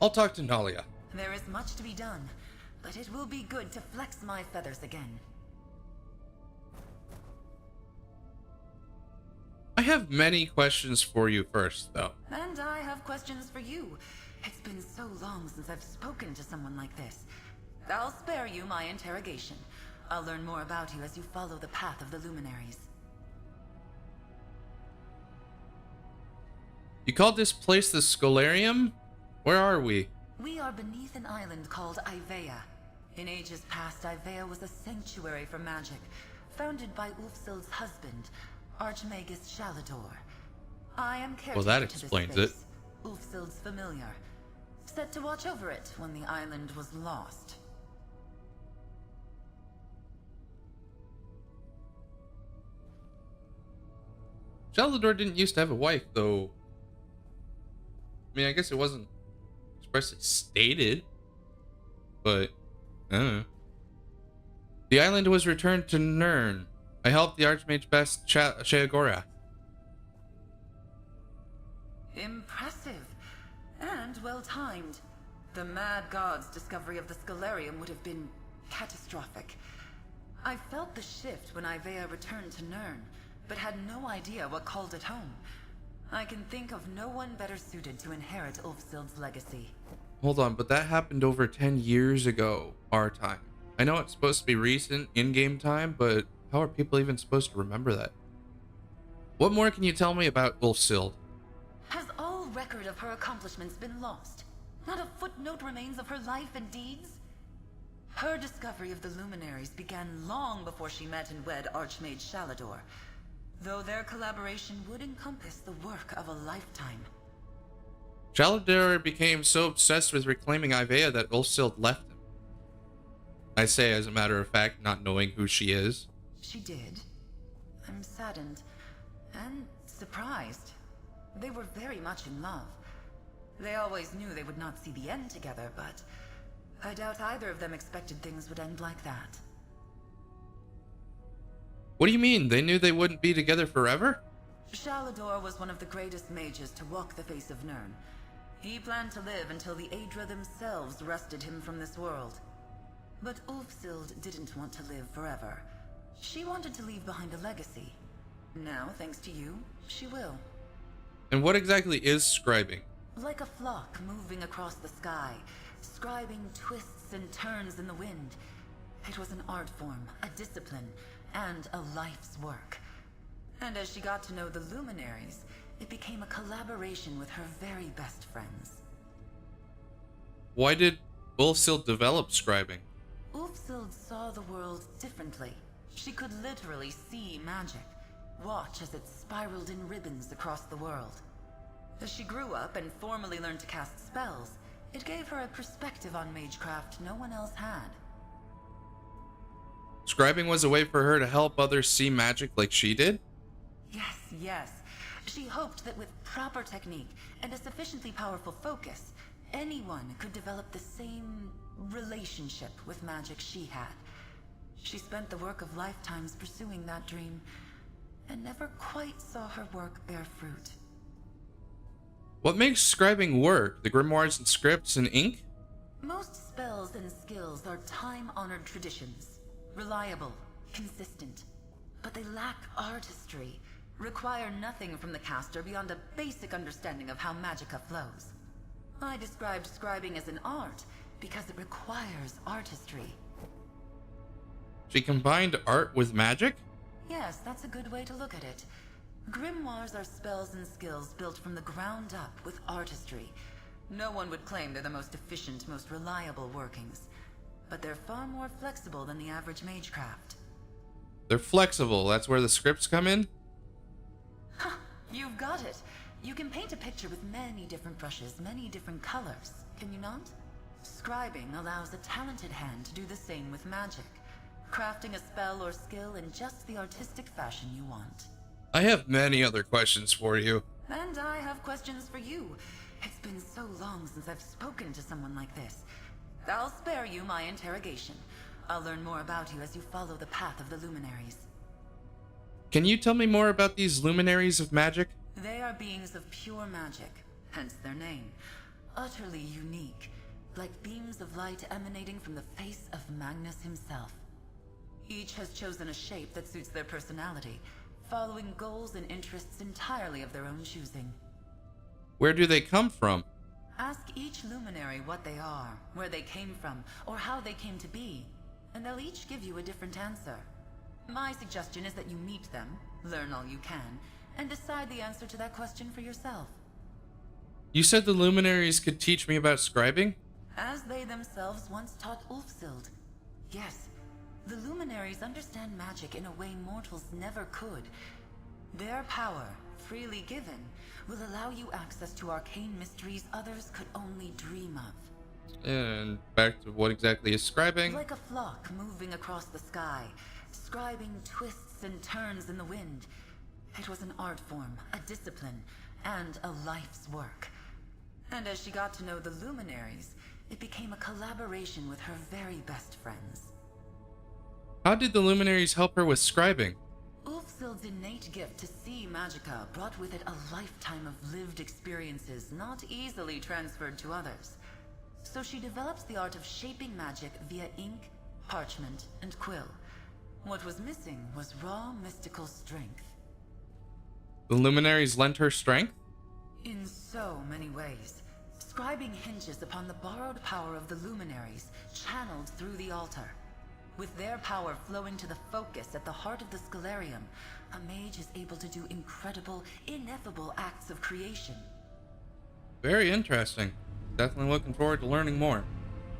I'll talk to Nalia. There is much to be done, but it will be good to flex my feathers again. I have many questions for you first, though. And I have questions for you. It's been so long since I've spoken to someone like this. I'll spare you my interrogation. I'll learn more about you as you follow the path of the Luminaries. You called this place the Scholarium? Where are we? We are beneath an island called Ivea. In ages past, Ivea was a sanctuary for magic, founded by Ulfsild's husband, Archmagus Shalador. I am caretaker Well, that to this explains it. space, Ulfsild's familiar, set to watch over it when the island was lost. Shalador didn't used to have a wife, though. I mean, I guess it wasn't expressly stated, but I don't know. The island was returned to Nirn. I helped the Archmage best Sheagora. Impressive. And well-timed. The Mad God's discovery of the Scholarium would have been catastrophic. I felt the shift when Ivea returned to Nirn, but had no idea what called it home. I can think of no one better suited to inherit Ulfsild's legacy. Hold on, but that happened over 10 years ago, our time. I know it's supposed to be recent in-game time, but how are people even supposed to remember that? What more can you tell me about Ulfsild? Has all record of her accomplishments been lost? Not a footnote remains of her life and deeds? Her discovery of the luminaries began long before she met and wed Archmage Shalador, though their collaboration would encompass the work of a lifetime. Shalador became so obsessed with reclaiming Ivea that Ulfsild left him. I say as a matter of fact, not knowing who she is. She did. I'm saddened and surprised. They were very much in love. They always knew they would not see the end together, but I doubt either of them expected things would end like that. What do you mean? They knew they wouldn't be together forever? Shalador was one of the greatest mages to walk the face of Nirn. He planned to live until the Aedra themselves wrested him from this world. But Ulfsild didn't want to live forever. She wanted to leave behind a legacy. Now, thanks to you, she will. And what exactly is scribing? Like a flock moving across the sky, scribing twists and turns in the wind. It was an art form, a discipline, and a life's work. And as she got to know the luminaries, it became a collaboration with her very best friends. Why did Ulfsild develop scribing? Ulfsild saw the world differently. She could literally see magic, watch as it spiraled in ribbons across the world. As she grew up and formally learned to cast spells, it gave her a perspective on magecraft no one else had. Scribing was a way for her to help others see magic like she did? Yes. She hoped that with proper technique and a sufficiently powerful focus, anyone could develop the same relationship with magic she had. She spent the work of lifetimes pursuing that dream, and never quite saw her work bear fruit. What makes scribing work? The grimoires and scripts and ink? Most spells and skills are time-honored traditions. Reliable, consistent. But they lack artistry, require nothing from the caster beyond a basic understanding of how magicka flows. I described scribing as an art because it requires artistry. She combined art with magic? Yes, that's a good way to look at it. Grimoires are spells and skills built from the ground up with artistry. No one would claim they're the most efficient, most reliable workings. But they're far more flexible than the average magecraft. They're flexible. That's where the scripts come in? You've got it. You can paint a picture with many different brushes, many different colors, can you not? Scribing allows a talented hand to do the same with magic, crafting a spell or skill in just the artistic fashion you want. I have many other questions for you. And I have questions for you. It's been so long since I've spoken to someone like this. I'll spare you my interrogation. I'll learn more about you as you follow the path of the luminaries. Can you tell me more about these luminaries of magic? They are beings of pure magic, hence their name. Utterly unique, like beams of light emanating from the face of Magnus himself. Each has chosen a shape that suits their personality, following goals and interests entirely of their own choosing. Where do they come from? Ask each luminary what they are, where they came from, or how they came to be, and they'll each give you a different answer. My suggestion is that you meet them, learn all you can, and decide the answer to that question for yourself. You said the luminaries could teach me about scribing? As they themselves once taught Ulfsild. Yes, the luminaries understand magic in a way mortals never could. Their power, freely given, will allow you access to arcane mysteries others could only dream of. And back to what exactly is scribing? Like a flock moving across the sky, scribing twists and turns in the wind. It was an art form, a discipline, and a life's work. And as she got to know the luminaries, it became a collaboration with her very best friends. How did the luminaries help her with scribing? Ulfsild's innate gift to see magicka brought with it a lifetime of lived experiences not easily transferred to others. So she develops the art of shaping magic via ink, parchment, and quill. What was missing was raw mystical strength. The luminaries lent her strength? In so many ways. Scribing hinges upon the borrowed power of the luminaries, channeled through the altar. With their power flowing to the focus at the heart of the Scholarium, a mage is able to do incredible, ineffable acts of creation. Very interesting. Definitely looking forward to learning more.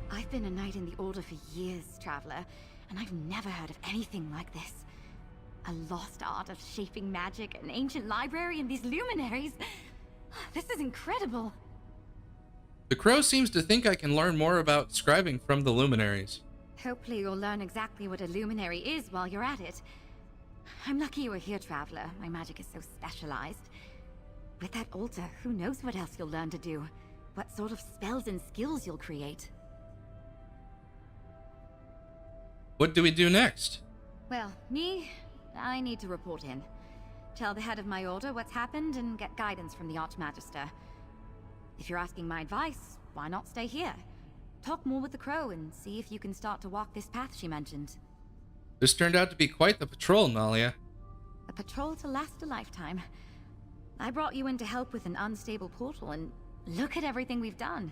I've been a knight in the Order for years, Traveler, and I've never heard of anything like this. A lost art of shaping magic, an ancient library, and these luminaries. This is incredible. The crow seems to think I can learn more about scribing from the luminaries. Hopefully you'll learn exactly what a luminary is while you're at it. I'm lucky you were here, Traveler. My magic is so specialized. With that altar, who knows what else you'll learn to do? What sort of spells and skills you'll create? What do we do next? Well, I need to report in. Tell the head of my order what's happened and get guidance from the Archmagister. If you're asking my advice, why not stay here? Talk more with the crow and see if you can start to walk this path she mentioned. This turned out to be quite the patrol, Nalia. A patrol to last a lifetime. I brought you in to help with an unstable portal, and look at everything we've done.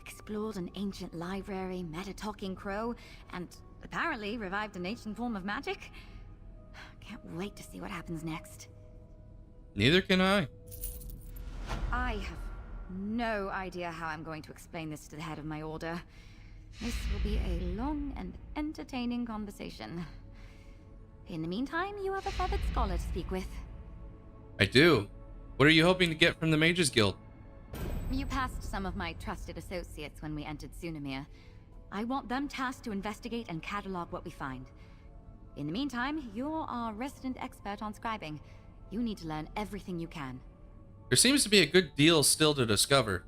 Explored an ancient library, met a talking crow, and apparently revived an ancient form of magic. Can't wait to see what happens next. Neither can I. I have no idea how I'm going to explain this to the head of my order. This will be a long and entertaining conversation. In the meantime, you have a feathered scholar to speak with. I do. What are you hoping to get from the Mages Guild? You passed some of my trusted associates when we entered Sunamir. I want them tasked to investigate and catalog what we find. In the meantime, you're our resident expert on scribing. You need to learn everything you can. There seems to be a good deal still to discover.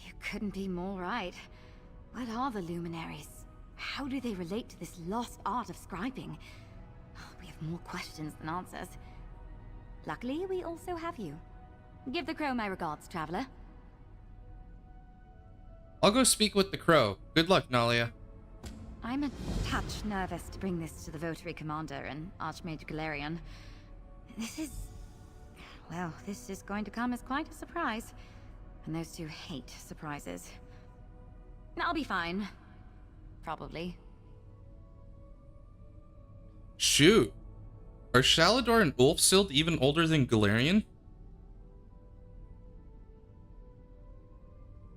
You couldn't be more right. What are the luminaries? How do they relate to this lost art of scribing? We have more questions than answers. Luckily, we also have you. Give the crow my regards, Traveler. I'll go speak with the crow. Good luck, Nalia. I'm a touch nervous to bring this to the Votary Commander and Archmage Galarian. This is going to come as quite a surprise. And those two hate surprises. I'll be fine. Probably. Shoot. Are Shalador and Ulfsild even older than Galarian?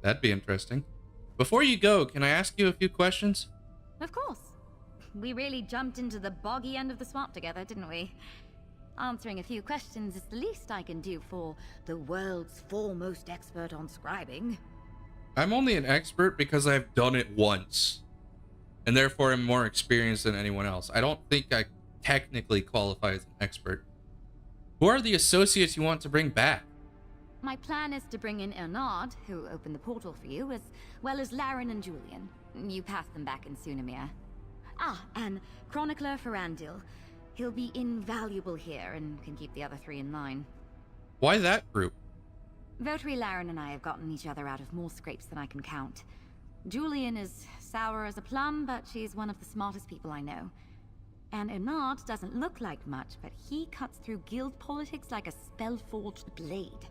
That'd be interesting. Before you go, can I ask you a few questions? Of course. We really jumped into the boggy end of the swamp together, didn't we? Answering a few questions is the least I can do for the world's foremost expert on scribing. I'm only an expert because I've done it once. And therefore I'm more experienced than anyone else. I don't think I technically qualify as an expert. Who are the associates you want to bring back? My plan is to bring in Ernard, who opened the portal for you, as well as Laren and Julian. You passed them back in Sunamir. And Chronicler Ferandil. He'll be invaluable here and can keep the other three in line. Why that group? Votary Laren and I have gotten each other out of more scrapes than I can count. Julian is sour as a plum, but she's one of the smartest people I know. And Ernard doesn't look like much, but he cuts through guild politics like a spell-forged blade.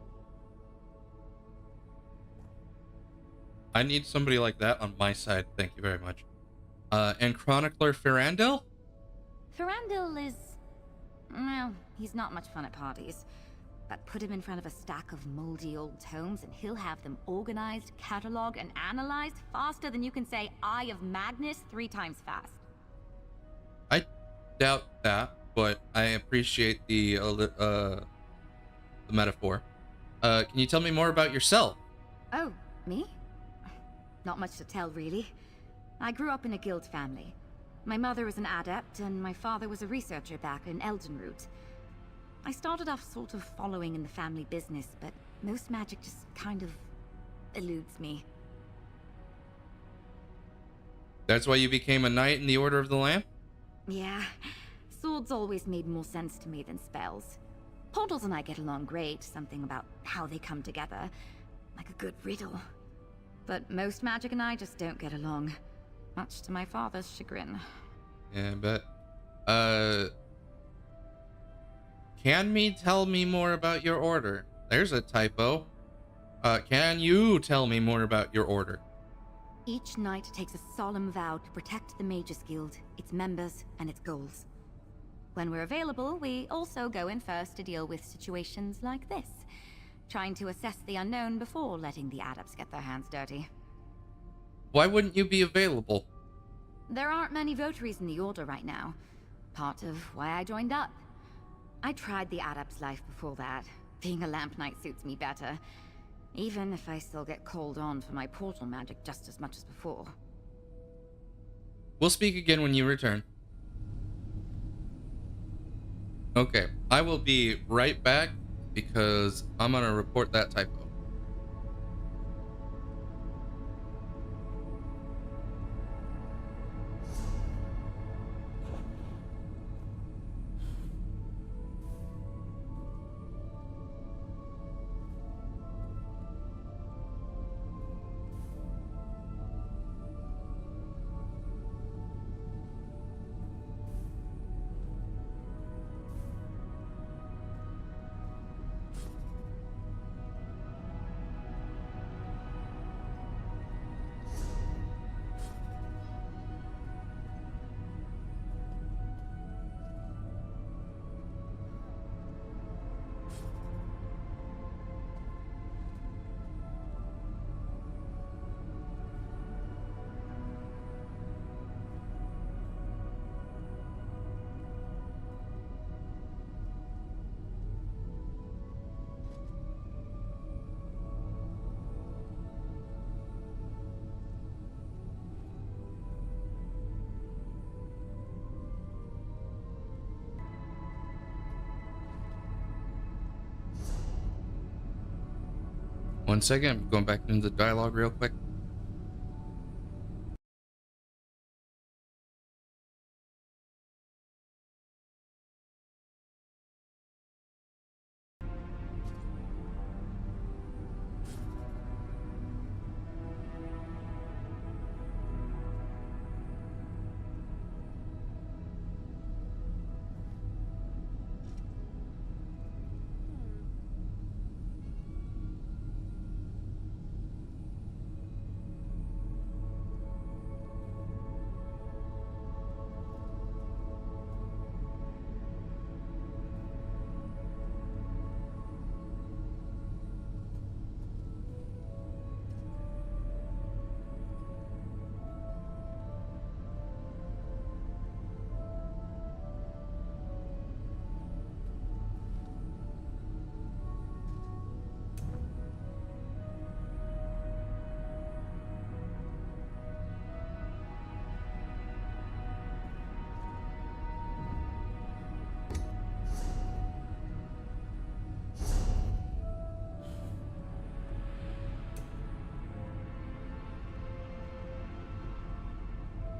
I need somebody like that on my side, thank you very much. And Chronicler Ferandil? Ferandil is... well, he's not much fun at parties. but put him in front of a stack of moldy old tomes and he'll have them organized, cataloged, and analyzed faster than you can say Eye of Magnus 3 times fast. I doubt that, but I appreciate the metaphor. Can you tell me more about yourself? Oh, me? Not much to tell, really. I grew up in a guild family. My mother was an adept, and my father was a researcher back in Eldenroot. I started off sort of following in the family business, but most magic just kind of eludes me. That's why you became a knight in the Order of the Lamp? Yeah, swords always made more sense to me than spells. Portals and I get along great, something about how they come together, like a good riddle. But most magic and I just don't get along, much to my father's chagrin. Yeah, but can me tell me more about your order? There's a typo. Can you tell me more about your order? Each knight takes a solemn vow to protect the Mages Guild, its members, and its goals. When we're available, we also go in first to deal with situations like this, trying to assess the unknown before letting the adepts get their hands dirty. Why wouldn't you be available? There aren't many votaries in the Order right now. Part of why I joined up. I tried the adept's life before that. Being a lamp knight suits me better, even if I still get called on for my portal magic just as much as before. We'll speak again when you return. Okay, I will be right back because I'm gonna report that typo. One second, I'm going back into the dialogue real quick.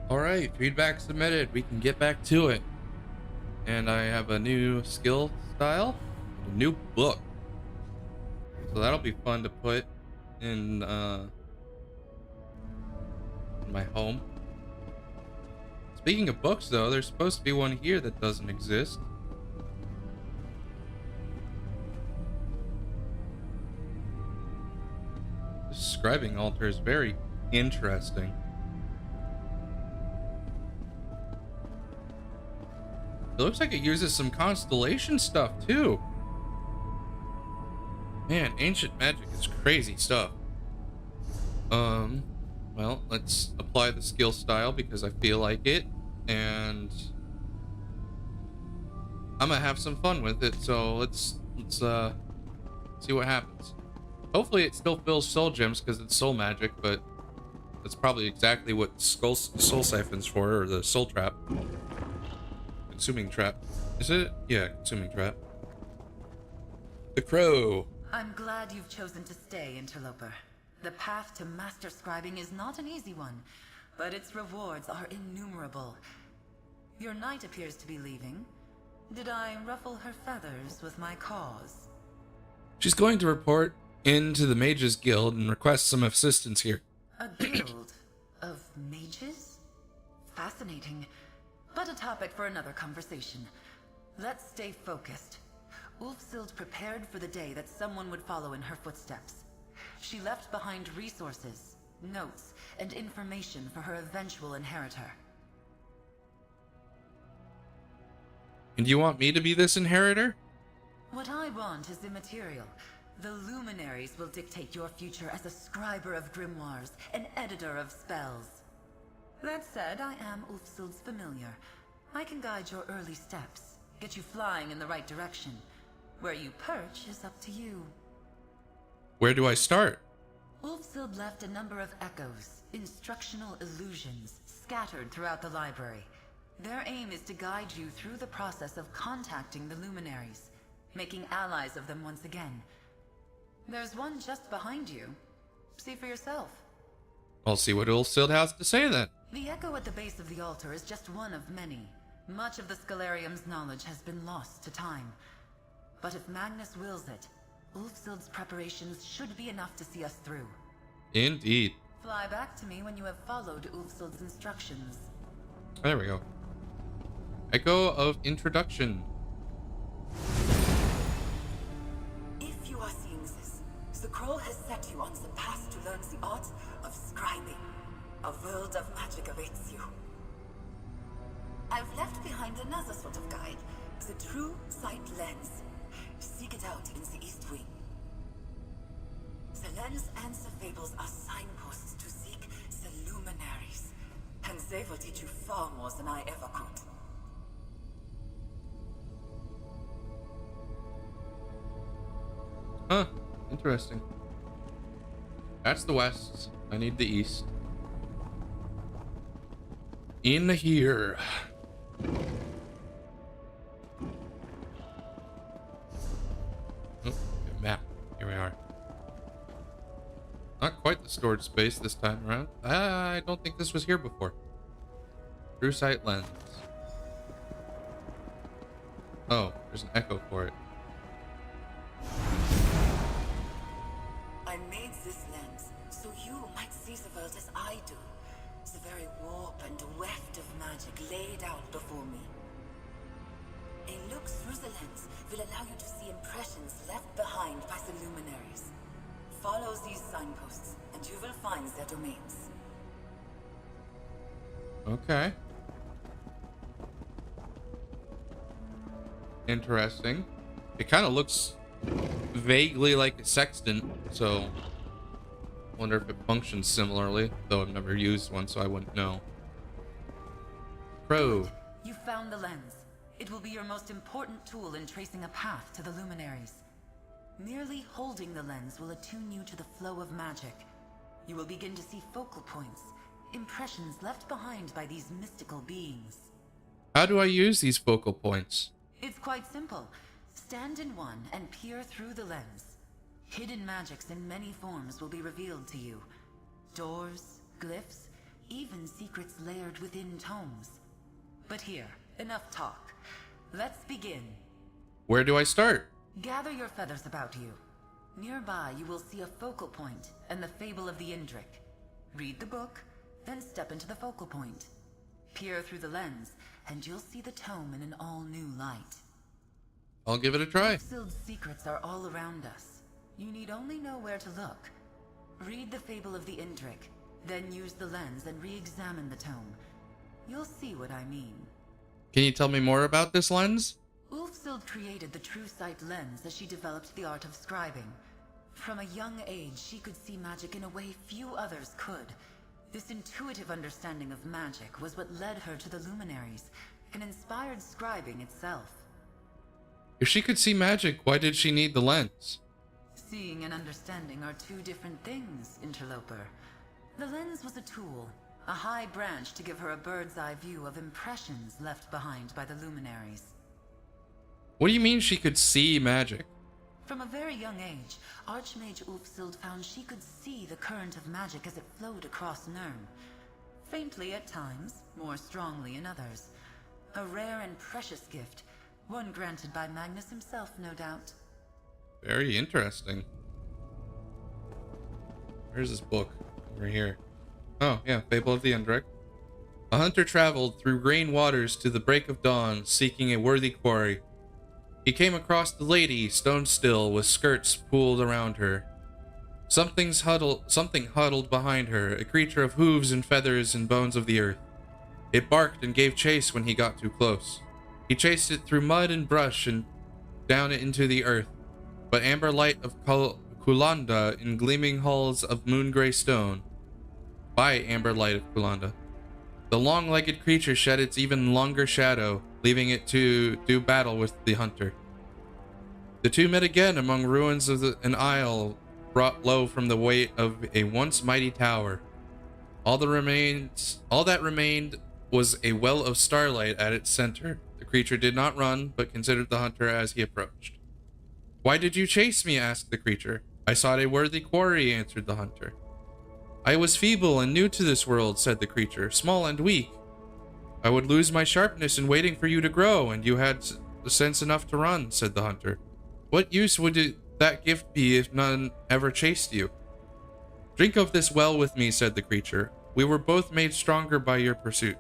All right, feedback submitted. We can get back to it. And I have a new skill style, a new book. So that'll be fun to put in my home. Speaking of books, though, there's supposed to be one here that doesn't exist. This scribing altar is very interesting. It looks like it uses some constellation stuff too. Man, ancient magic is crazy stuff. Well, let's apply the skill style because I feel like it, and I'm gonna have some fun with it. So let's see what happens. Hopefully, it still fills soul gems because it's soul magic, but that's probably exactly what soul siphon's for, or the soul trap, consuming trap. Is it? Yeah, consuming trap. The crow. I'm glad you've chosen to stay, Interloper. The path to master scribing is not an easy one, but its rewards are innumerable. Your knight appears to be leaving. Did I ruffle her feathers with my cause? She's going to report into the Mages Guild and request some assistance here. A guild of mages? Fascinating, but a topic for another conversation. Let's stay focused. Ulfsild prepared for the day that someone would follow in her footsteps. She left behind resources, notes, and information for her eventual inheritor. And you want me to be this inheritor? What I want is immaterial. The luminaries will dictate your future as a scriber of grimoires, an editor of spells. That said, I am Ulfsild's familiar. I can guide your early steps, get you flying in the right direction. Where you perch is up to you. Where do I start? Ulfsild left a number of echoes, instructional illusions, scattered throughout the library. Their aim is to guide you through the process of contacting the luminaries, making allies of them once again. There's one just behind you. See for yourself. I'll see what Ulfsild has to say then. The echo at the base of the altar is just one of many. Much of the Scalarium's knowledge has been lost to time. But if Magnus wills it, Ulfsild's preparations should be enough to see us through. Indeed. Fly back to me when you have followed Ulfsild's instructions. There we go. Echo of introduction. If you are seeing this, the Scroll has set you on the path to learn the art of scribing. A world of magic awaits you. I've left behind another sort of guide, the True Sight Lens. Seek it out in the East Wing. The lens and the fables are signposts to seek the luminaries, and they will teach you far more than I ever could. Huh. Interesting. That's the west. I need the east. In here. Oh, map. Here we are. Not quite the storage space this time around. I don't think this was here before. True sight lens. Oh, there's an echo for it. I made this lens so you might see the world as I do. The very warp and weft of magic laid out before me. A look through the lens will allow you to see impressions left behind by the luminaries. Follow these signposts, and you will find their domains. Okay. Interesting. It kind of looks vaguely like a sextant, so wonder if it functions similarly, though I've never used one, so I wouldn't know. Pro. You found the lens. It will be your most important tool in tracing a path to the luminaries. Merely holding the lens will attune you to the flow of magic. You will begin to see focal points, impressions left behind by these mystical beings. How do I use these focal points? It's quite simple. Stand in one and peer through the lens. Hidden magics in many forms will be revealed to you. Doors, glyphs, even secrets layered within tomes. But here, enough talk. Let's begin. Where do I start? Gather your feathers about you. Nearby, you will see a focal point and the Fable of the Indrik. Read the book, then step into the focal point. Peer through the lens, and you'll see the tome in an all-new light. I'll give it a try. Ulfsild's secrets are all around us. You need only know where to look. Read the Fable of the Indrik, then use the lens and re-examine the tome. You'll see what I mean. Can you tell me more about this lens? Ulfsild created the True Sight lens as she developed the art of scribing. From a young age, she could see magic in a way few others could. This intuitive understanding of magic was what led her to the luminaries, and inspired scribing itself. If she could see magic, why did she need the lens? Seeing and understanding are two different things, interloper. The lens was a tool, a high branch to give her a bird's eye view of impressions left behind by the luminaries. What do you mean she could see magic? From a very young age, Archmage Ulfsild found she could see the current of magic as it flowed across Nirn. Faintly at times, more strongly in others. A rare and precious gift, one granted by Magnus himself, no doubt. Very interesting. Where's this book? Over here. Oh, yeah, Fable of the Endrick. A hunter traveled through green waters to the break of dawn, seeking a worthy quarry. He came across the lady, stone still, with skirts pooled around her. Something huddled behind her, a creature of hooves and feathers and bones of the earth. It barked and gave chase when he got too close. He chased it through mud and brush and down it into the earth. But amber light of Kulanda in gleaming halls of moon-gray stone. By amber light of Kulanda. The long-legged creature shed its even longer shadow, leaving it to do battle with the hunter. The two met again among ruins of an isle brought low from the weight of a once mighty tower. All that remained was a well of starlight at its center. The creature did not run, but considered the hunter as he approached. "Why did you chase me?" asked the creature. "I sought a worthy quarry," answered the hunter. "I was feeble and new to this world," said the creature, "small and weak. I would lose my sharpness in waiting for you to grow, and you had sense enough to run," said the hunter. "What use would that gift be if none ever chased you?" "Drink of this well with me," said the creature. "We were both made stronger by your pursuit."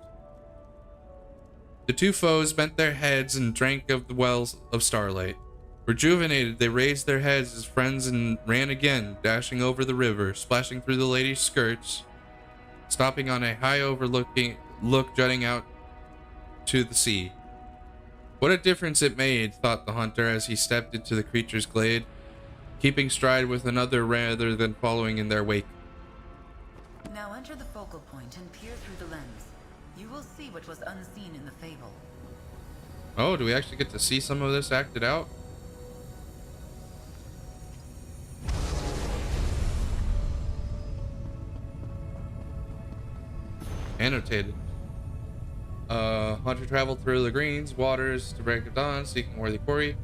The two foes bent their heads and drank of the wells of starlight. Rejuvenated, they raised their heads as friends and ran again, dashing over the river, splashing through the lady's skirts, stopping on a high look jutting out to the sea. What a difference it made, thought the hunter as he stepped into the creature's glade, keeping stride with another rather than following in their wake. Now enter the focal point and peer through the lens. You will see what was unseen in the fable. Oh, do we actually get to see some of this acted out? Annotated. Hunter traveled through the greens waters to break of dawn, seeking worthy quarry.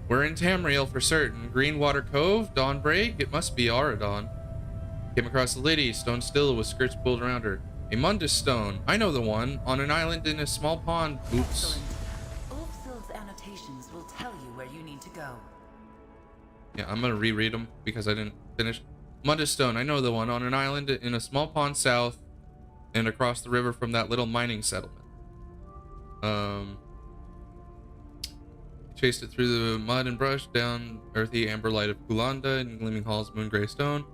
We're in Tamriel for certain. Greenwater Cove, Dawnbreak, it must be Auradon. Came across the lady, stone still with skirts pulled around her. A Mundus stone, I know the one, on an island in a small pond. Oops. Excellent. Ulfsild's annotations will tell you where you need to go. Yeah, I'm gonna reread them because I didn't finish. Mundus stone, I know the one, on an island in a small pond south and across the river from that little mining settlement. Chased it through the mud and brush, down earthy amber light of Kulanda and gleaming halls of moon-gray stone.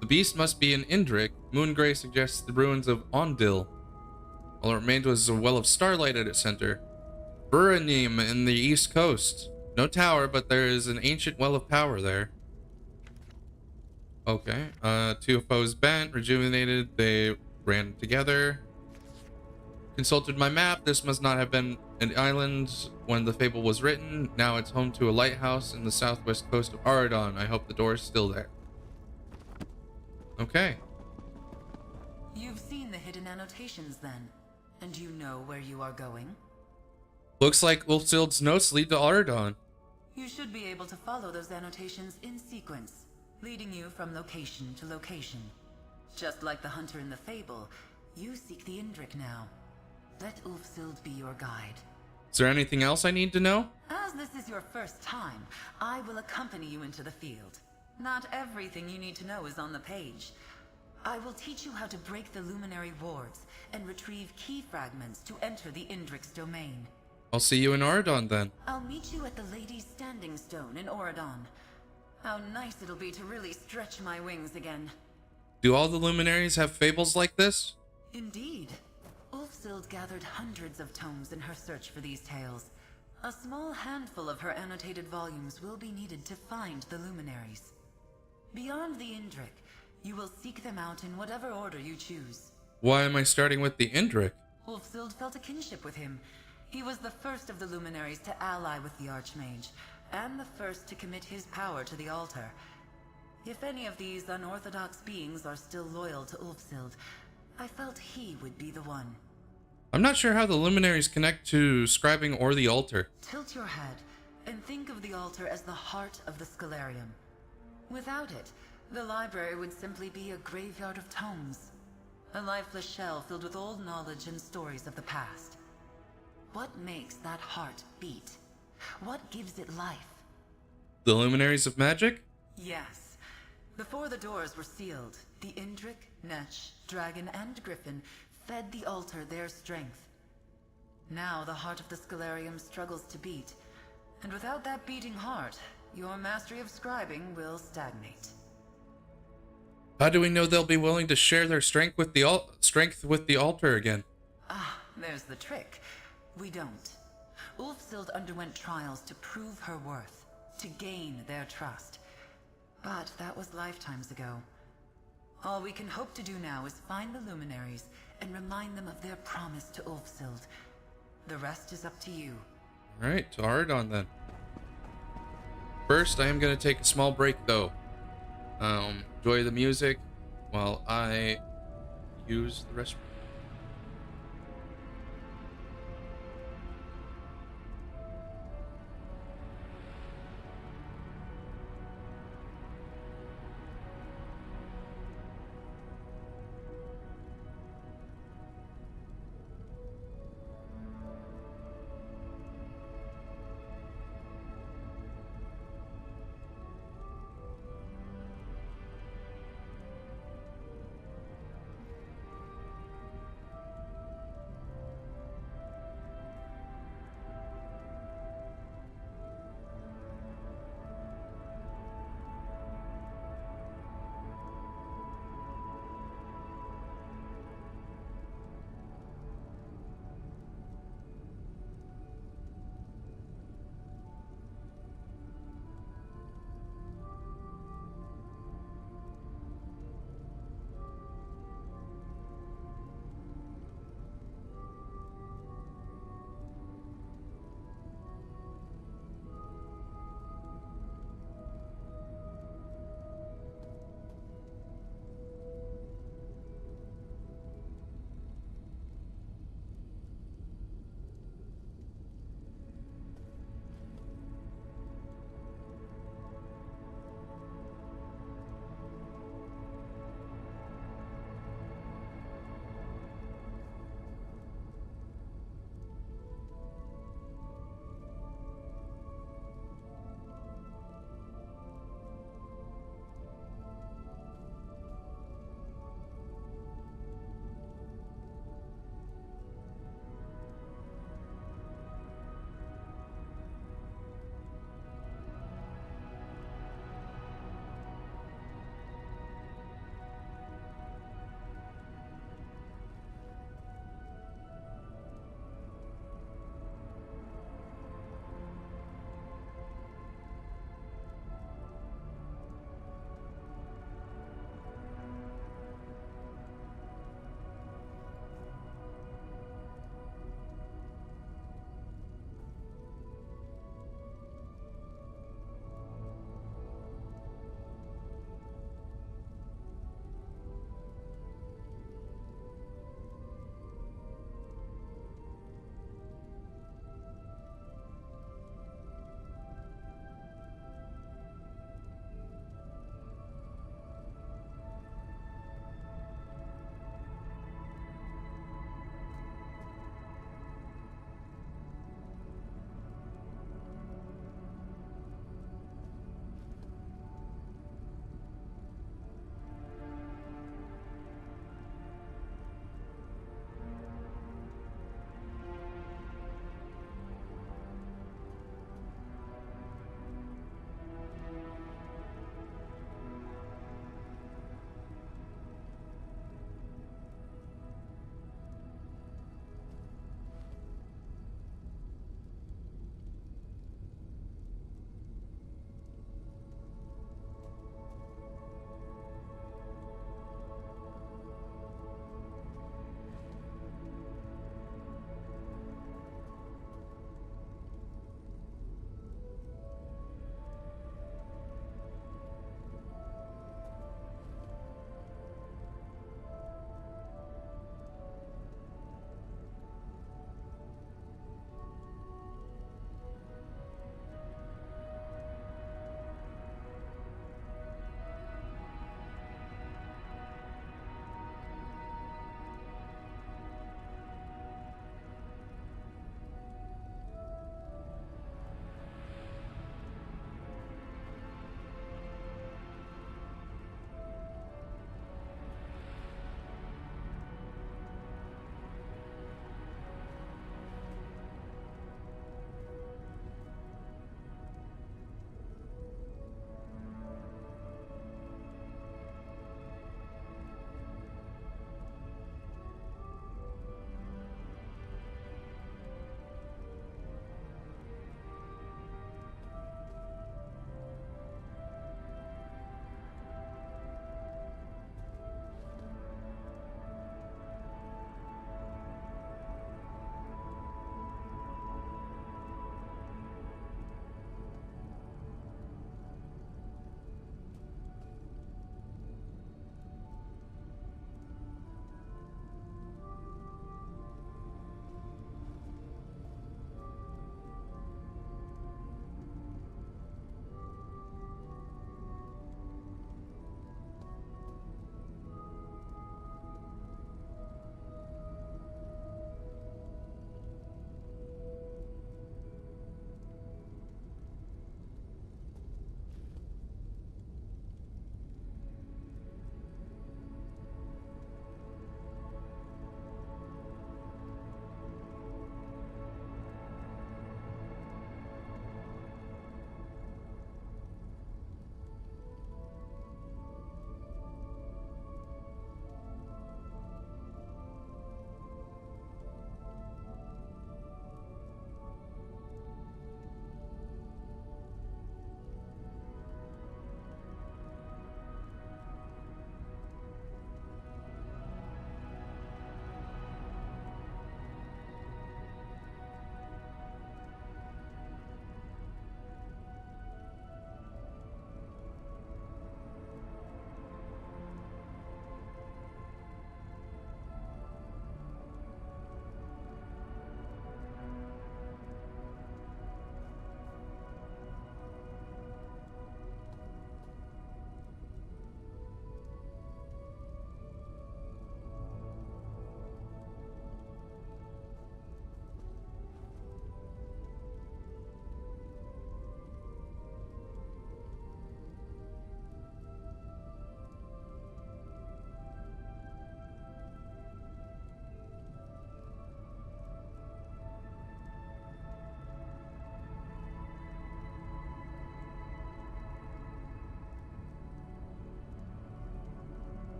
The beast must be an Indrik. Moon-gray suggests the ruins of Ondil. All that remained was a well of starlight at its center. Buranim in the east coast. No tower, but there is an ancient well of power there. Okay. Two foes bent, rejuvenated, they ran together. Consulted my map. This must not have been an island when the fable was written. Now it's home to a lighthouse in the southwest coast of Auradon. I hope the door is still there. Okay. You've seen the hidden annotations then, and you know where you are going. Looks like Ulfsild's notes lead to Auradon. You should be able to follow those annotations in sequence, leading you from location to location. Just like the hunter in the fable, you seek the Indrik now. Let Ulfsild be your guide. Is there anything else I need to know? As this is your first time, I will accompany you into the field. Not everything you need to know is on the page. I will teach you how to break the luminary wards and retrieve key fragments to enter the Indrik's domain. I'll see you in Auradon then. I'll meet you at the Lady's Standing Stone in Auradon. How nice it'll be to really stretch my wings again. Do all the luminaries have fables like this? Indeed. Ulfsild gathered hundreds of tomes in her search for these tales. A small handful of her annotated volumes will be needed to find the luminaries. Beyond the Indrik, you will seek them out in whatever order you choose. Why am I starting with the Indrik? Ulfsild felt a kinship with him. He was the first of the luminaries to ally with the Archmage, and the first to commit his power to the altar. If any of these unorthodox beings are still loyal to Ulfsild, I felt he would be the one. I'm not sure how the luminaries connect to scribing or the altar. Tilt your head and think of the altar as the heart of the Scholarium. Without it, the library would simply be a graveyard of tomes. A lifeless shell filled with old knowledge and stories of the past. What makes that heart beat? What gives it life? The luminaries of magic? Yes. Before the doors were sealed, the Indrik, Netch, Dragon, and Griffin fed the altar their strength. Now the heart of the Scholarium struggles to beat, and without that beating heart, your mastery of scribing will stagnate. How do we know they'll be willing to share their strength with the altar again? Ah, there's the trick. We don't. Ulfsild underwent trials to prove her worth, to gain their trust. But that was lifetimes ago. All we can hope to do now is find the luminaries and remind them of their promise to Ulfsild. The rest is up to you. Alright, to Ardon then. First, I am going to take a small break though. Enjoy the music while I use the restroom.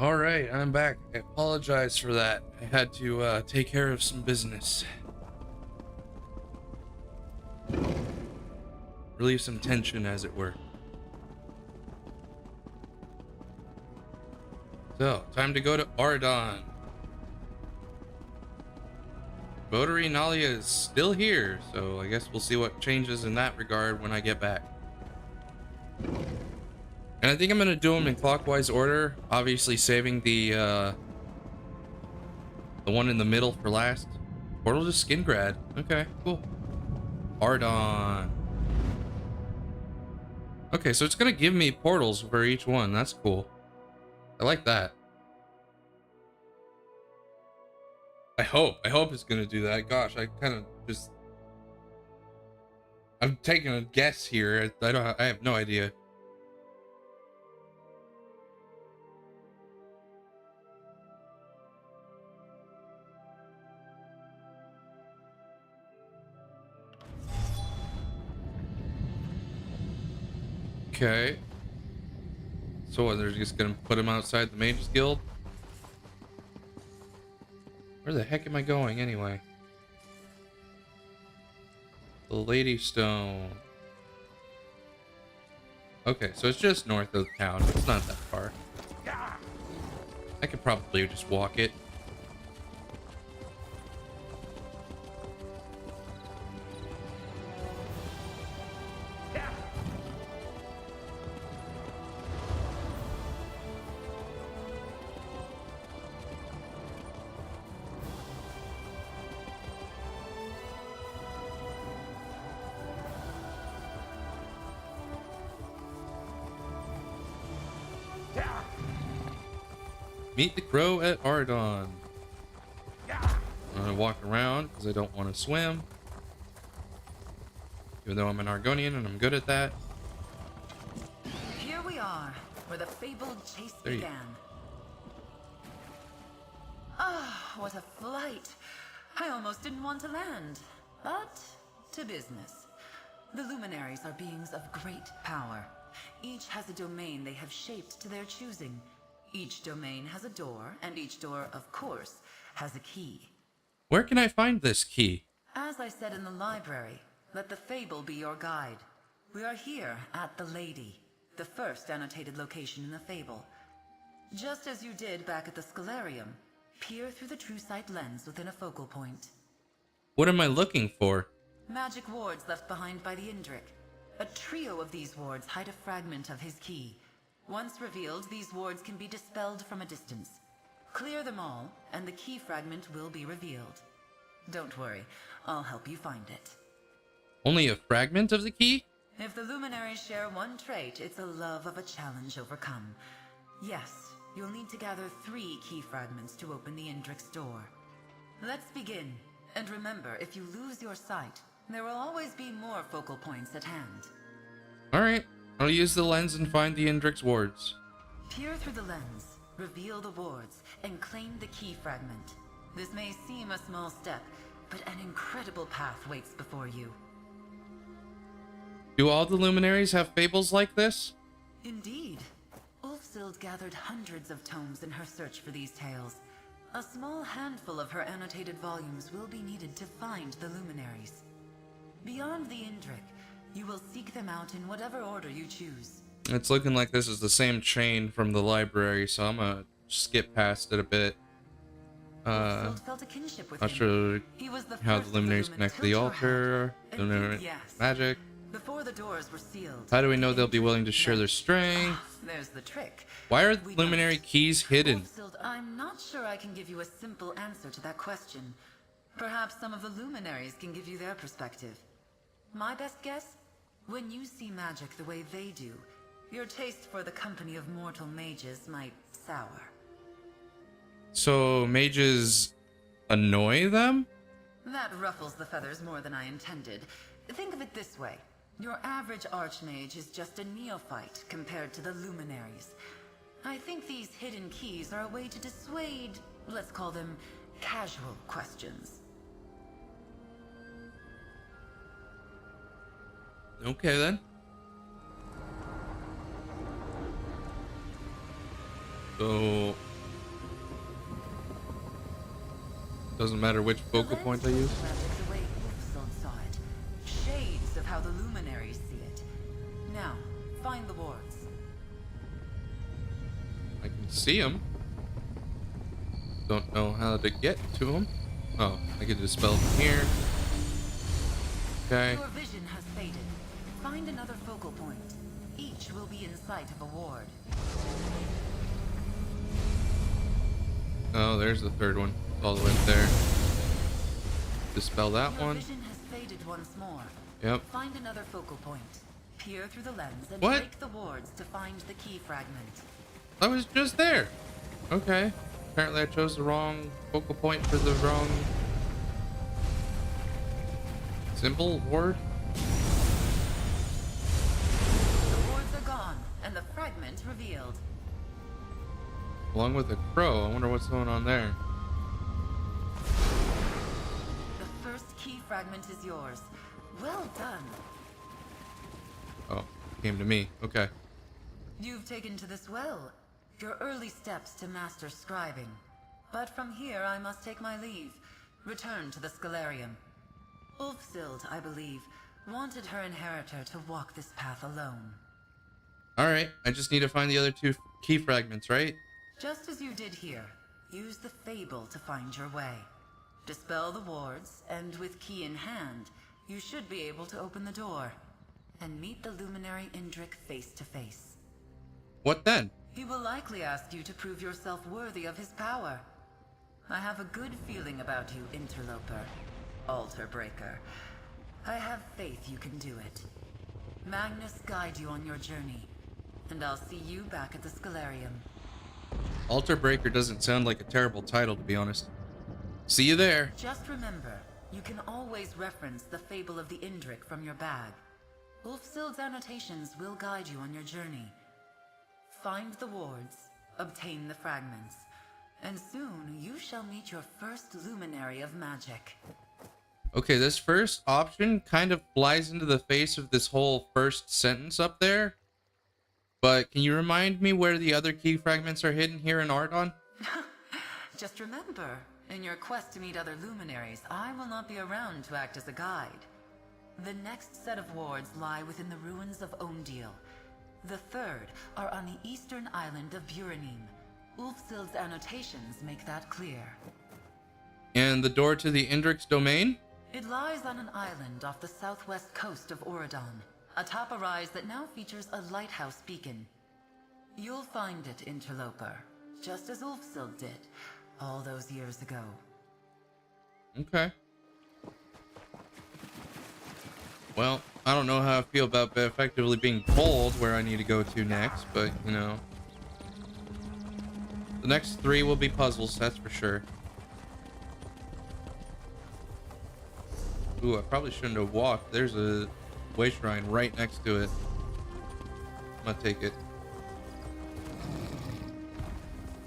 All right, I'm back. I apologize for that. I had to take care of some business. Relieve some tension, as it were. So, time to go to Ardon. Votary Nalia is still here, so I guess we'll see what changes in that regard when I get back. And I think I'm gonna do them in clockwise order, obviously saving the one in the middle for last. Portal to Skingrad. Okay, cool. Ardon. Okay, so it's gonna give me portals for each one. That's cool. I like that. I hope it's gonna do that. Gosh, I kind of just... I'm taking a guess here. I have no idea. Okay. So what, they're just gonna put him outside the Mages Guild? Where the heck am I going anyway? The Lady Stone. Okay, so it's just north of town. It's not that far. I could probably just walk it. Meet the crow at Ardon. I'm gonna walk around because I don't want to swim. Even though I'm an Argonian and I'm good at that. Here we are, where the fabled chase began. Ah, what a flight. I almost didn't want to land. But, to business. The Luminaries are beings of great power. Each has a domain they have shaped to their choosing. Each domain has a door, and each door, of course, has a key. Where can I find this key? As I said in the library, let the fable be your guide. We are here at the Lady, the first annotated location in the fable. Just as you did back at the Scholarium, peer through the true sight lens within a focal point. What am I looking for? Magic wards left behind by the Indrik. A trio of these wards hide a fragment of his key. Once revealed, these wards can be dispelled from a distance. Clear them all, and the key fragment will be revealed. Don't worry, I'll help you find it. Only a fragment of the key? If the Luminaries share one trait, it's a love of a challenge overcome. Yes, you'll need to gather 3 key fragments to open the Indrik's door. Let's begin, and remember, if you lose your sight, there will always be more focal points at hand. Alright, I'll use the lens and find the Indrik's wards. Peer through the lens, reveal the wards, and claim the key fragment. This may seem a small step, but an incredible path waits before you. Do all the Luminaries have fables like this? Indeed. Ulfsild gathered hundreds of tomes in her search for these tales. A small handful of her annotated volumes will be needed to find the Luminaries. Beyond the Indrik, you will seek them out in whatever order you choose. It's looking like this is the same chain from the library, so I'm gonna skip past it a bit. Not sure how the Luminaries connect to the altar, magic. Before the doors were sealed. How do we know they'll be willing to share their strength? There's the trick. Why are the Luminary keys hidden? I'm not sure I can give you a simple answer to that question. Perhaps some of the Luminaries can give you their perspective. My best guess? When you see magic the way they do, your taste for the company of mortal mages might sour. So mages annoy them? That ruffles the feathers more than I intended. Think of it this way. Your average archmage is just a neophyte compared to the Luminaries. I think these hidden keys are a way to dissuade, let's call them, casual questions. Okay then. So Doesn't matter which focal point I use. The way Wolfseld saw it. Shades of how the luminaries see it. Now, find the wards. I can see them. Don't know how to get to them. Oh, I can dispel from here. Okay. Your vision has faded. Find another focal point. Each will be in sight of a ward. Oh, there's the third one. It's all the way up there. Dispel that Your one. vision has faded once more. Yep. Find another focal point. Peer through the lens and What? break the wards to find the key fragment. I was just there. Okay. Apparently I chose the wrong focal point for the wrong symbol word. The wards are gone, and the fragment revealed. Along with a crow. I wonder what's going on there. The first key fragment is yours. Well done. Oh, came to me. Okay. You've taken to this well. Your early steps to master scribing. But from here I must take my leave. Return to the Scalarium. Ulfsild, I believe, wanted her inheritor to walk this path alone. Alright, I just need to find the other two key fragments, right? Just as you did here, use the fable to find your way. Dispel the wards, and with key in hand, you should be able to open the door. And meet the luminary Indrik face to face. What then? He will likely ask you to prove yourself worthy of his power. I have a good feeling about you, interloper. Altar breaker. I have faith you can do it. Magnus guide you on your journey, and I'll see you back at the Scalarium. Altar Breaker doesn't sound like a terrible title, to be honest. See you there. Just remember, you can always reference the fable of the Indrik from your bag. Ulfsild's annotations will guide you on your journey. Find the wards, obtain the fragments, and soon you shall meet your first luminary of magic. Okay, this first option kind of flies into the face of this whole first sentence up there. But can you remind me where the other key fragments are hidden here in Ardon? Just remember, in your quest to meet other luminaries, I will not be around to act as a guide. The next set of wards lie within the ruins of Ondil. The third are on the eastern island of Buranim. Ulfsild's annotations make that clear. And the door to the Indrik's domain? It lies on an island off the southwest coast of Oradon, atop a rise that now features a lighthouse beacon. You'll find it, interloper, just as Ulfsild did, all those years ago. Okay. Well, I don't know how I feel about effectively being told where I need to go to next, but, you know. The next three will be puzzles, that's for sure. Ooh, I probably shouldn't have walked. There's a way shrine right next to it. I'm gonna take it.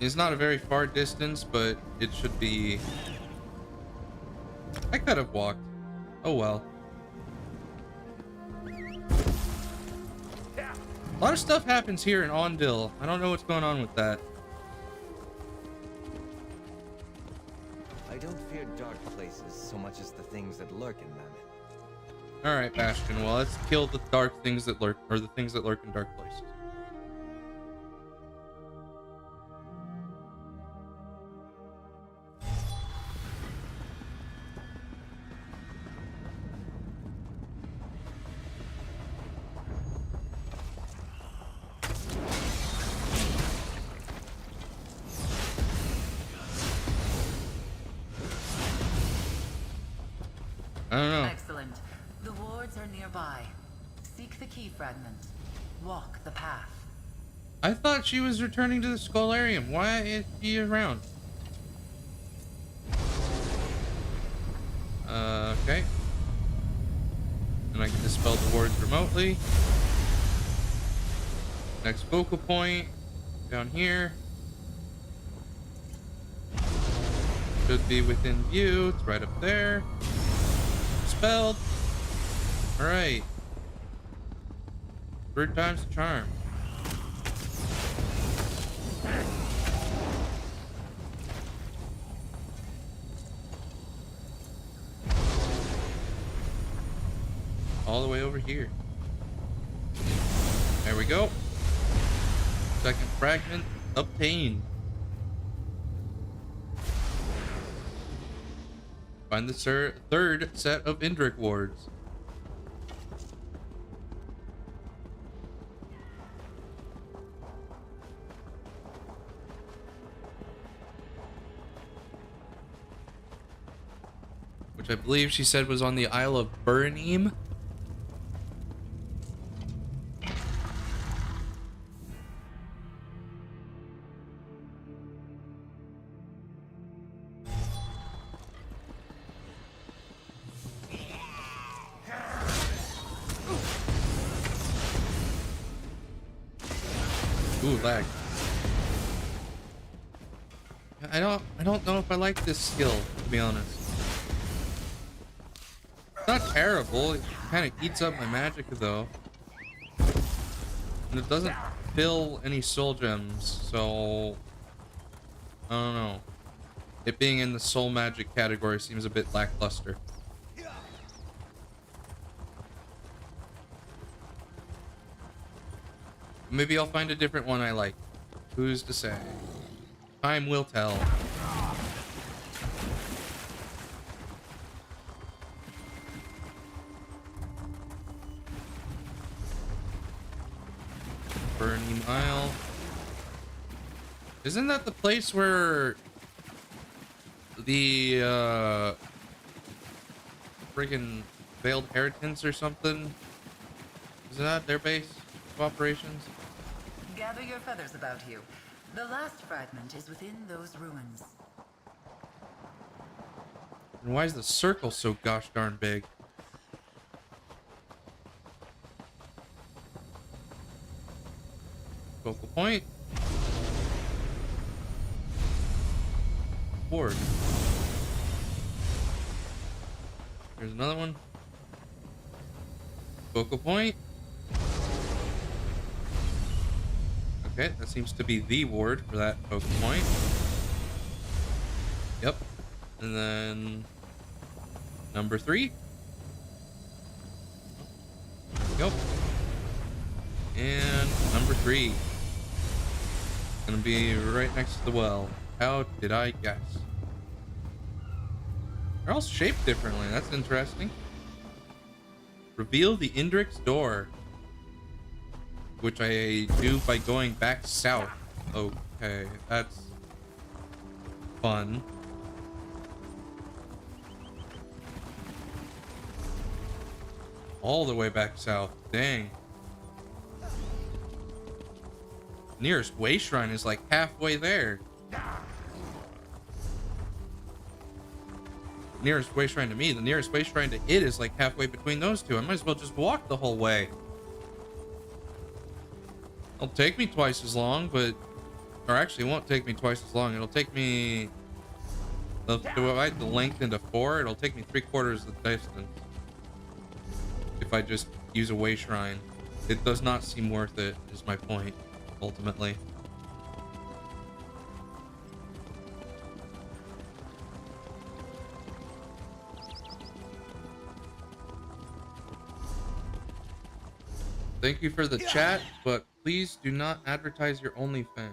It's not a very far distance, but it should be... I could have walked. Oh well. A lot of stuff happens here in Ondil. I don't know what's going on with that. I don't fear dark places so much as the things that lurk in them. Alright, Bastion. Well, let's kill the dark things that lurk, or the things that lurk in dark places. I don't know. Excellent. The wards are nearby. Seek the key fragment. Walk the path. I thought she was returning to the Scholarium. Why is she around? Okay. And I can dispel the wards remotely. Next focal point. Down here. Should be within view. It's right up there. Spelled. Alright. 3 times the charm. all the way over here. There we go. Second fragment obtained. Find the third set of Indrik wards. Which I believe she said was on the Isle of Burnham. Ooh, lag. I don't know if I like this skill, to be honest. It's not terrible. It kind of eats up my magic though. And it doesn't fill any soul gems, so I don't know. It being in the soul magic category seems a bit lackluster. Maybe I'll find a different one I like. Who's to say? Time will tell. Burning Isle. Isn't that the place where the friggin' Veiled Inheritance or something? Is that their base of operations? Gather your feathers about you. The last fragment is within those ruins. And why is the circle so gosh darn big? Focal point. Board. Here's another one. Focal point. Okay, that seems to be the ward for that focal point. Yep. And then number 3. There we go. And number 3. Gonna be right next to the well. How did I guess? They're all shaped differently. That's interesting. Reveal the Indrik's door, which I do by going back south. Okay, that's fun. All the way back south. Dang. Nearest way shrine is like halfway there. Nearest way shrine to me, the nearest way shrine to it is like halfway between those two. I might as well just walk the whole way. It'll take me twice as long, but... Or actually, it won't take me twice as long. It'll take me... Divide the length into 4, it'll take me 3/4 the distance. If I just use a way shrine. It does not seem worth it, is my point, ultimately. Thank you for the chat, but please do not advertise your OnlyFans.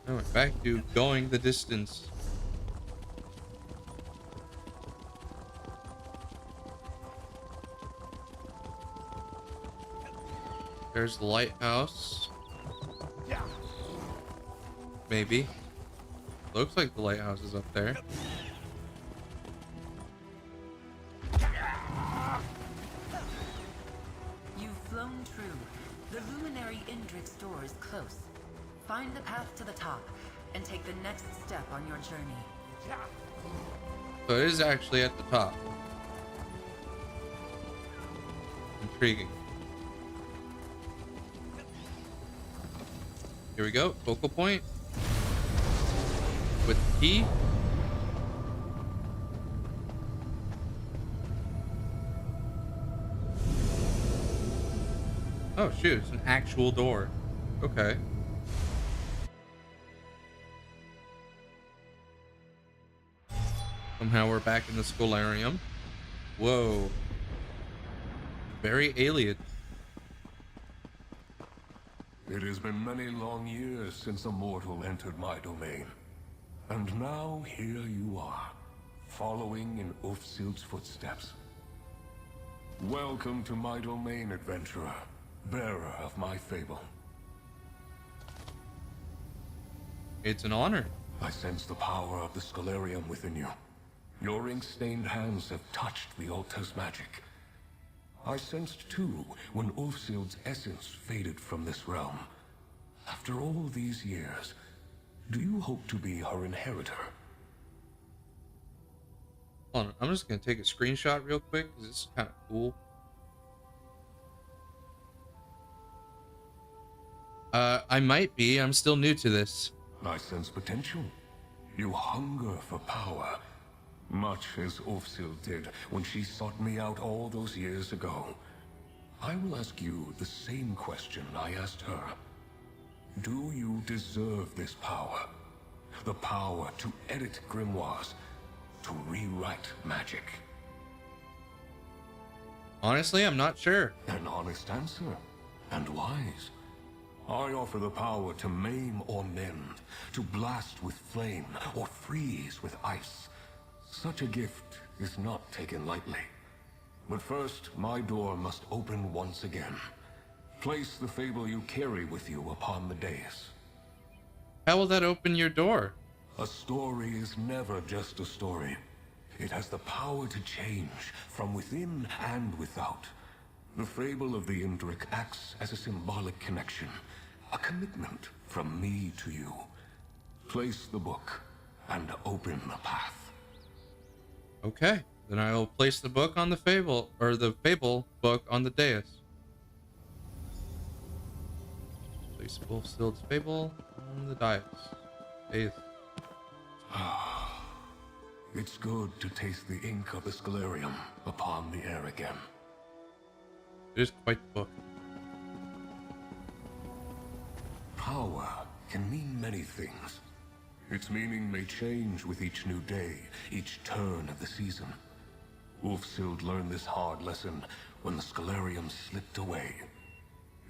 Alright, back to going the distance. There's the lighthouse. Maybe. Looks like the lighthouse is up there. door is close. Find the path to the top and take the next step on your journey. So it is actually at the top. Intriguing. Here we go. Focal point. With the key. Oh shoot, it's an actual door. Okay. Somehow we're back in the Scholarium. Whoa. Very alien. It has been many long years since a mortal entered my domain. And now here you are, following in Ulfsild's footsteps. Welcome to my domain, adventurer, bearer of my fable. It's an honor. I sense the power of the Scholarium within you. Your ink-stained hands have touched the altar's magic. I sensed too when Ulfsild's essence faded from this realm. After all these years, do you hope to be her inheritor? Hold on, I'm just gonna take a screenshot real quick because this is kind of cool. I might be. I'm still new to this. I sense potential. You hunger for power, much as Ulfsild did when she sought me out all those years ago. I will ask you the same question I asked her. Do you deserve this power? The power to edit grimoires, to rewrite magic? Honestly, I'm not sure. An honest answer, and wise. I offer the power to maim or mend, to blast with flame or freeze with ice. Such a gift is not taken lightly. But first, my door must open once again. Place the fable you carry with you upon the dais. How will that open your door? A story is never just a story. It has the power to change from within and without. The fable of the Indrik acts as a symbolic connection, a commitment from me to you. Place the book and open the path. Okay, then I'll place the book on the fable, or the fable book on the dais. Place Ulfsild's fable on the dais. It's good to taste the ink of the Scholarium upon the air again. It is quite the book. Power can mean many things. Its meaning may change with each new day, each turn of the season. Ulfsild learned this hard lesson when the Scholarium slipped away.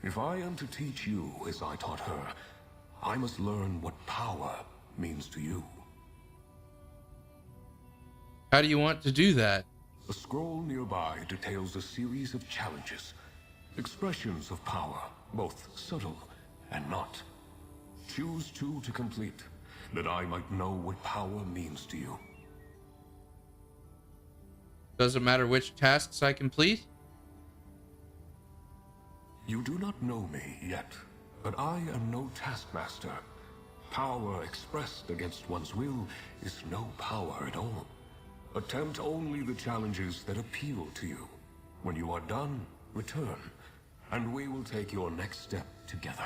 If I am to teach you as I taught her, I must learn what power means to you. How do you want to do that? A scroll nearby details a series of challenges, expressions of power, both subtle and not. Choose two to complete, that I might know what power means to you. Does it matter which tasks I complete? You do not know me yet, but I am no taskmaster. Power expressed against one's will is no power at all. Attempt only the challenges that appeal to you. When you are done, return, and we will take your next step together.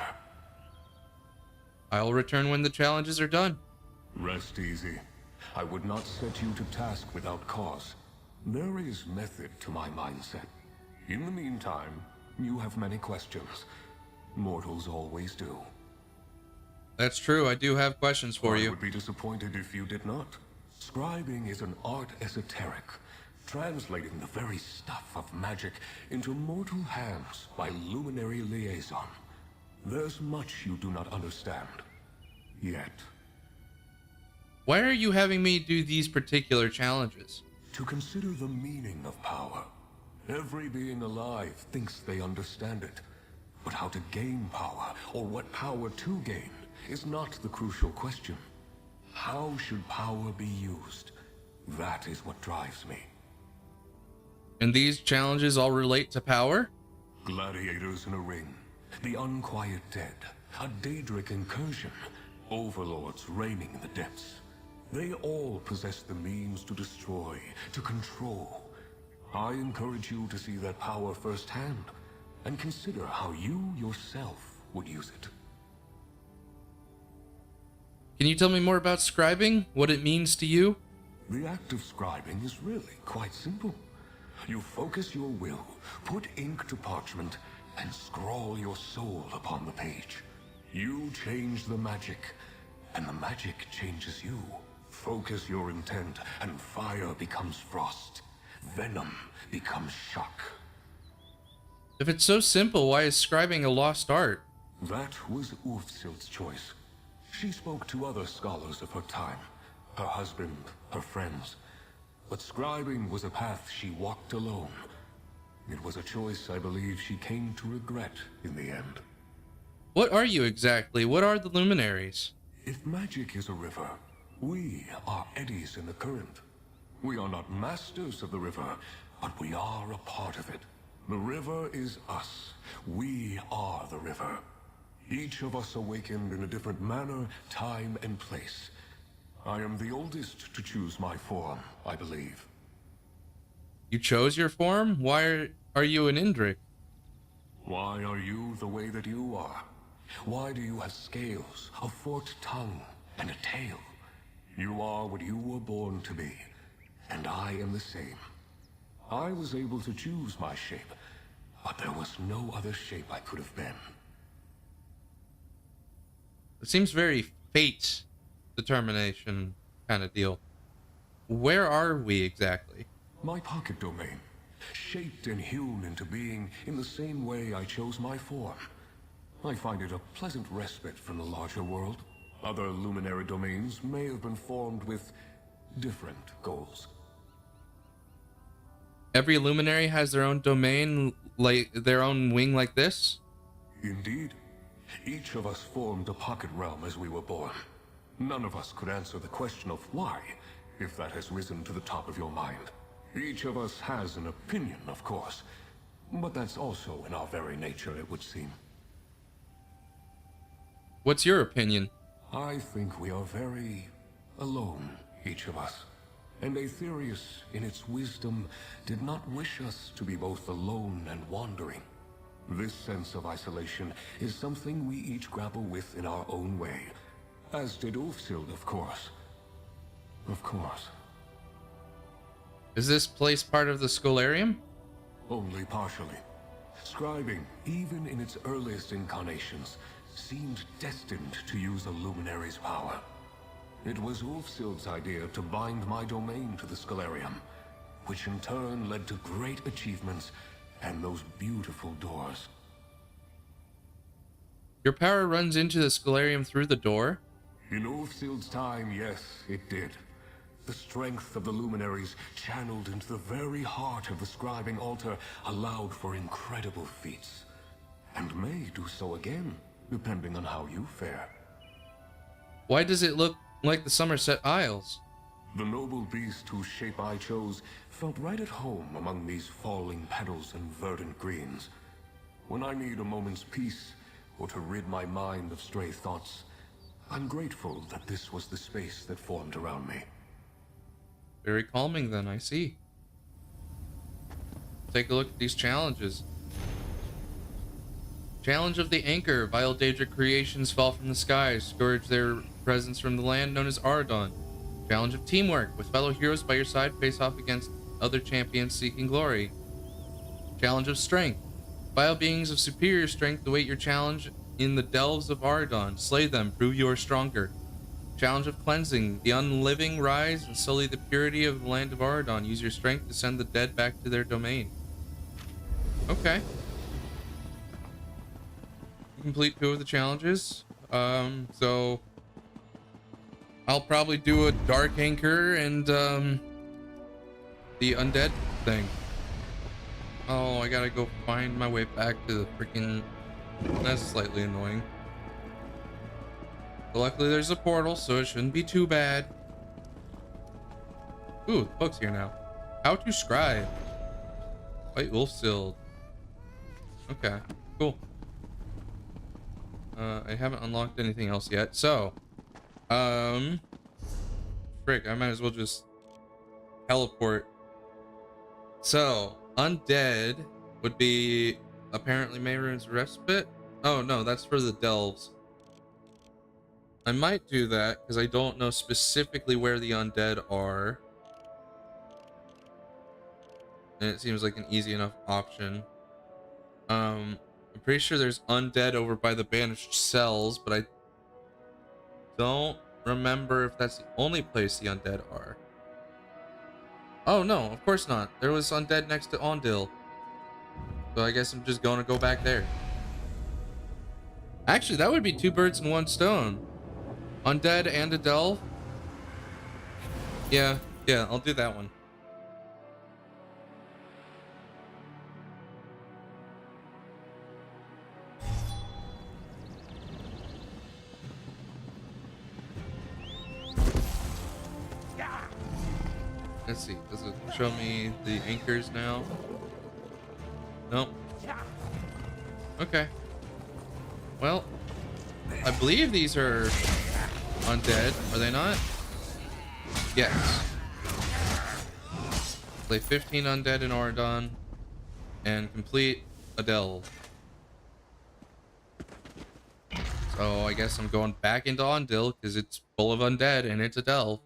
I'll return when the challenges are done. Rest easy. I would not set you to task without cause. There is method to my mindset. In the meantime, you have many questions. Mortals always do. That's true. I do have questions for you. I would be disappointed if you did not. Scribing is an art esoteric, translating the very stuff of magic into mortal hands by luminary liaison. There's much you do not understand. Yet. Why are you having me do these particular challenges? To consider the meaning of power. Every being alive thinks they understand it. But how to gain power, or what power to gain, is not the crucial question. How should power be used? That is what drives me. And these challenges all relate to power? Gladiators in a ring, the unquiet dead, a Daedric incursion, overlords reigning in the depths. They all possess the means to destroy, to control. I encourage you to see that power firsthand, and consider how you yourself would use it. Can you tell me more about scribing? What it means to you? The act of scribing is really quite simple. You focus your will, put ink to parchment, and scrawl your soul upon the page. You change the magic, and the magic changes you. Focus your intent, and fire becomes frost. Venom becomes shock. If it's so simple, why is scribing a lost art? That was Ulfsild's choice. She spoke to other scholars of her time, her husband, her friends. But scribing was a path she walked alone. It was a choice I believe she came to regret in the end. What are you exactly? What are the luminaries? If magic is a river, we are eddies in the current. We are not masters of the river, but we are a part of it. The river is us. We are the river. Each of us awakened in a different manner, time, and place. I am the oldest to choose my form, I believe. You chose your form? Why are you an Indrik? Why are you the way that you are? Why do you have scales, a forked tongue, and a tail? You are what you were born to be, and I am the same. I was able to choose my shape, but there was no other shape I could have been. It seems very fate determination kind of deal. Where are we exactly? My pocket domain, shaped and hewn into being in the same way I chose my form. I find it a pleasant respite from the larger world. Other luminary domains may have been formed with different goals. Every luminary has their own domain, like their own wing like this? Indeed. Each of us formed a pocket realm as we were born. None of us could answer the question of why, if that has risen to the top of your mind. Each of us has an opinion, of course, but that's also in our very nature, it would seem. What's your opinion? I think we are very alone, each of us. And Aetherius, in its wisdom, did not wish us to be both alone and wandering. This sense of isolation is something we each grapple with in our own way. As did Ulfsild, of course. Of course. Is this place part of the Scholarium? Only partially. Scribing, even in its earliest incarnations, seemed destined to use a luminary's power. It was Ulfsild's idea to bind my domain to the Scholarium, which in turn led to great achievements and those beautiful doors. Your power runs into the Scholarium through the door? In Ulfsild's time, yes, it did. The strength of the luminaries, channeled into the very heart of the scribing altar, allowed for incredible feats. And may do so again, depending on how you fare. Why does it look like the Somerset Isles? The noble beast whose shape I chose felt right at home among these falling petals and verdant greens. When I need a moment's peace, or to rid my mind of stray thoughts, I'm grateful that this was the space that formed around me. Very calming then, I see. Take a look at these challenges. Challenge of the Anchor. Vile Daedric creations fall from the skies. Scourge their presence from the land known as Ardon. Challenge of Teamwork. With fellow heroes by your side, face off against other champions seeking glory. Challenge of Strength. Vile beings of superior strength await your challenge in the delves of Ardon. Slay them, prove you are stronger. Challenge of Cleansing. The unliving rise and sully the purity of the land of Ardon. Use your strength to send the dead back to their domain. Okay. Complete 2 of the challenges. So I'll probably do a Dark Anchor and the undead thing. Oh, I gotta go find my way back to the freaking... That's slightly annoying. But luckily there's a portal, so it shouldn't be too bad. Ooh, the book's here now. How to scribe. White Wolf Sild. Okay, cool. I haven't unlocked anything else yet, so frick, I might as well just teleport. So undead would be apparently Mehrunes Respite. Oh no, that's for the delves. I might do that because I don't know specifically where the undead are, and it seems like an easy enough option. I'm pretty sure there's undead over by the banished cells, but I don't remember if that's the only place the undead are. Oh no, of course not. There was undead next to Ondil, so I guess I'm just gonna go back there. Actually, that would be 2 birds in 1 stone. Undead and a delve. Yeah, I'll do that one. Let's see, does it show me the anchors now? Nope. Okay. Well, I believe these are undead, are they not? Yes. Play 15 undead in Oradon and complete a delve. So I guess I'm going back into Ondil because it's full of undead and it's a delve.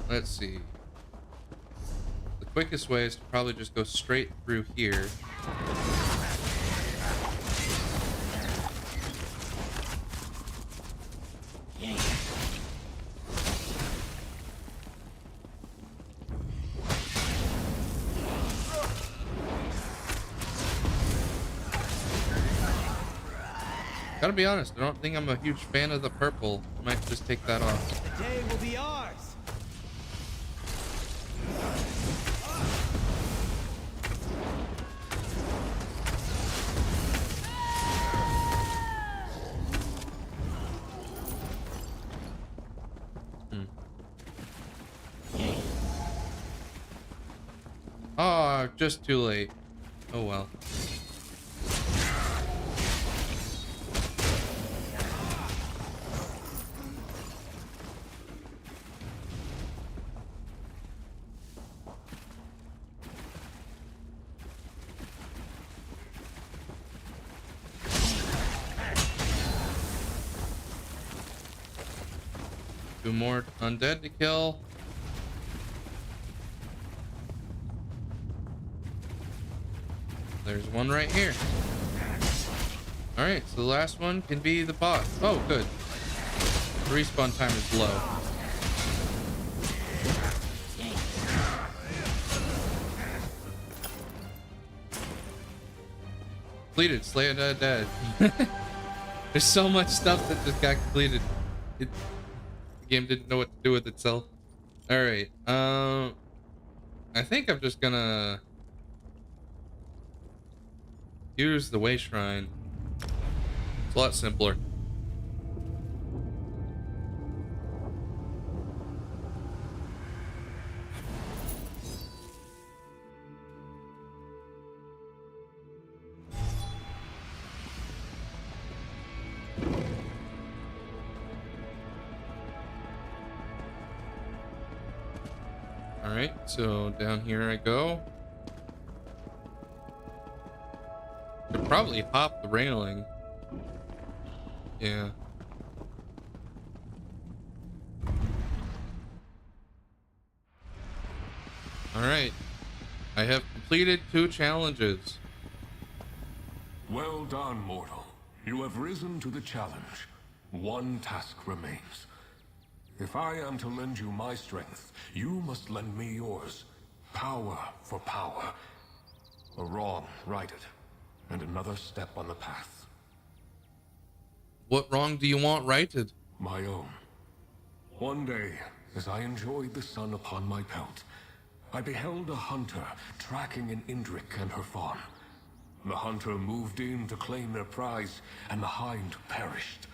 Let's see. The quickest way is to probably just go straight through here. Gotta be honest, I don't think I'm a huge fan of the purple. I might just take that off. The day will be ours. Oh, just too late. Oh well. Two more undead to kill. There's one right here. Alright, so the last one can be the boss. Oh, good. The respawn time is low. Completed, slay a dead. There's so much stuff that just got completed. The game didn't know what to do with itself. Alright, I think I'm just gonna use the way shrine. It's a lot simpler. Alright, so down here I go. Could probably hop the railing. Yeah. Alright. I have completed 2 challenges. Well done, mortal. You have risen to the challenge. One task remains. If I am to lend you my strength, you must lend me yours. Power for power. A wrong righted, and another step on the path. What wrong do you want righted? My own. One day, as I enjoyed the sun upon my pelt, I beheld a hunter tracking an Indrik and her fawn. The hunter moved in to claim their prize, and the hind perished.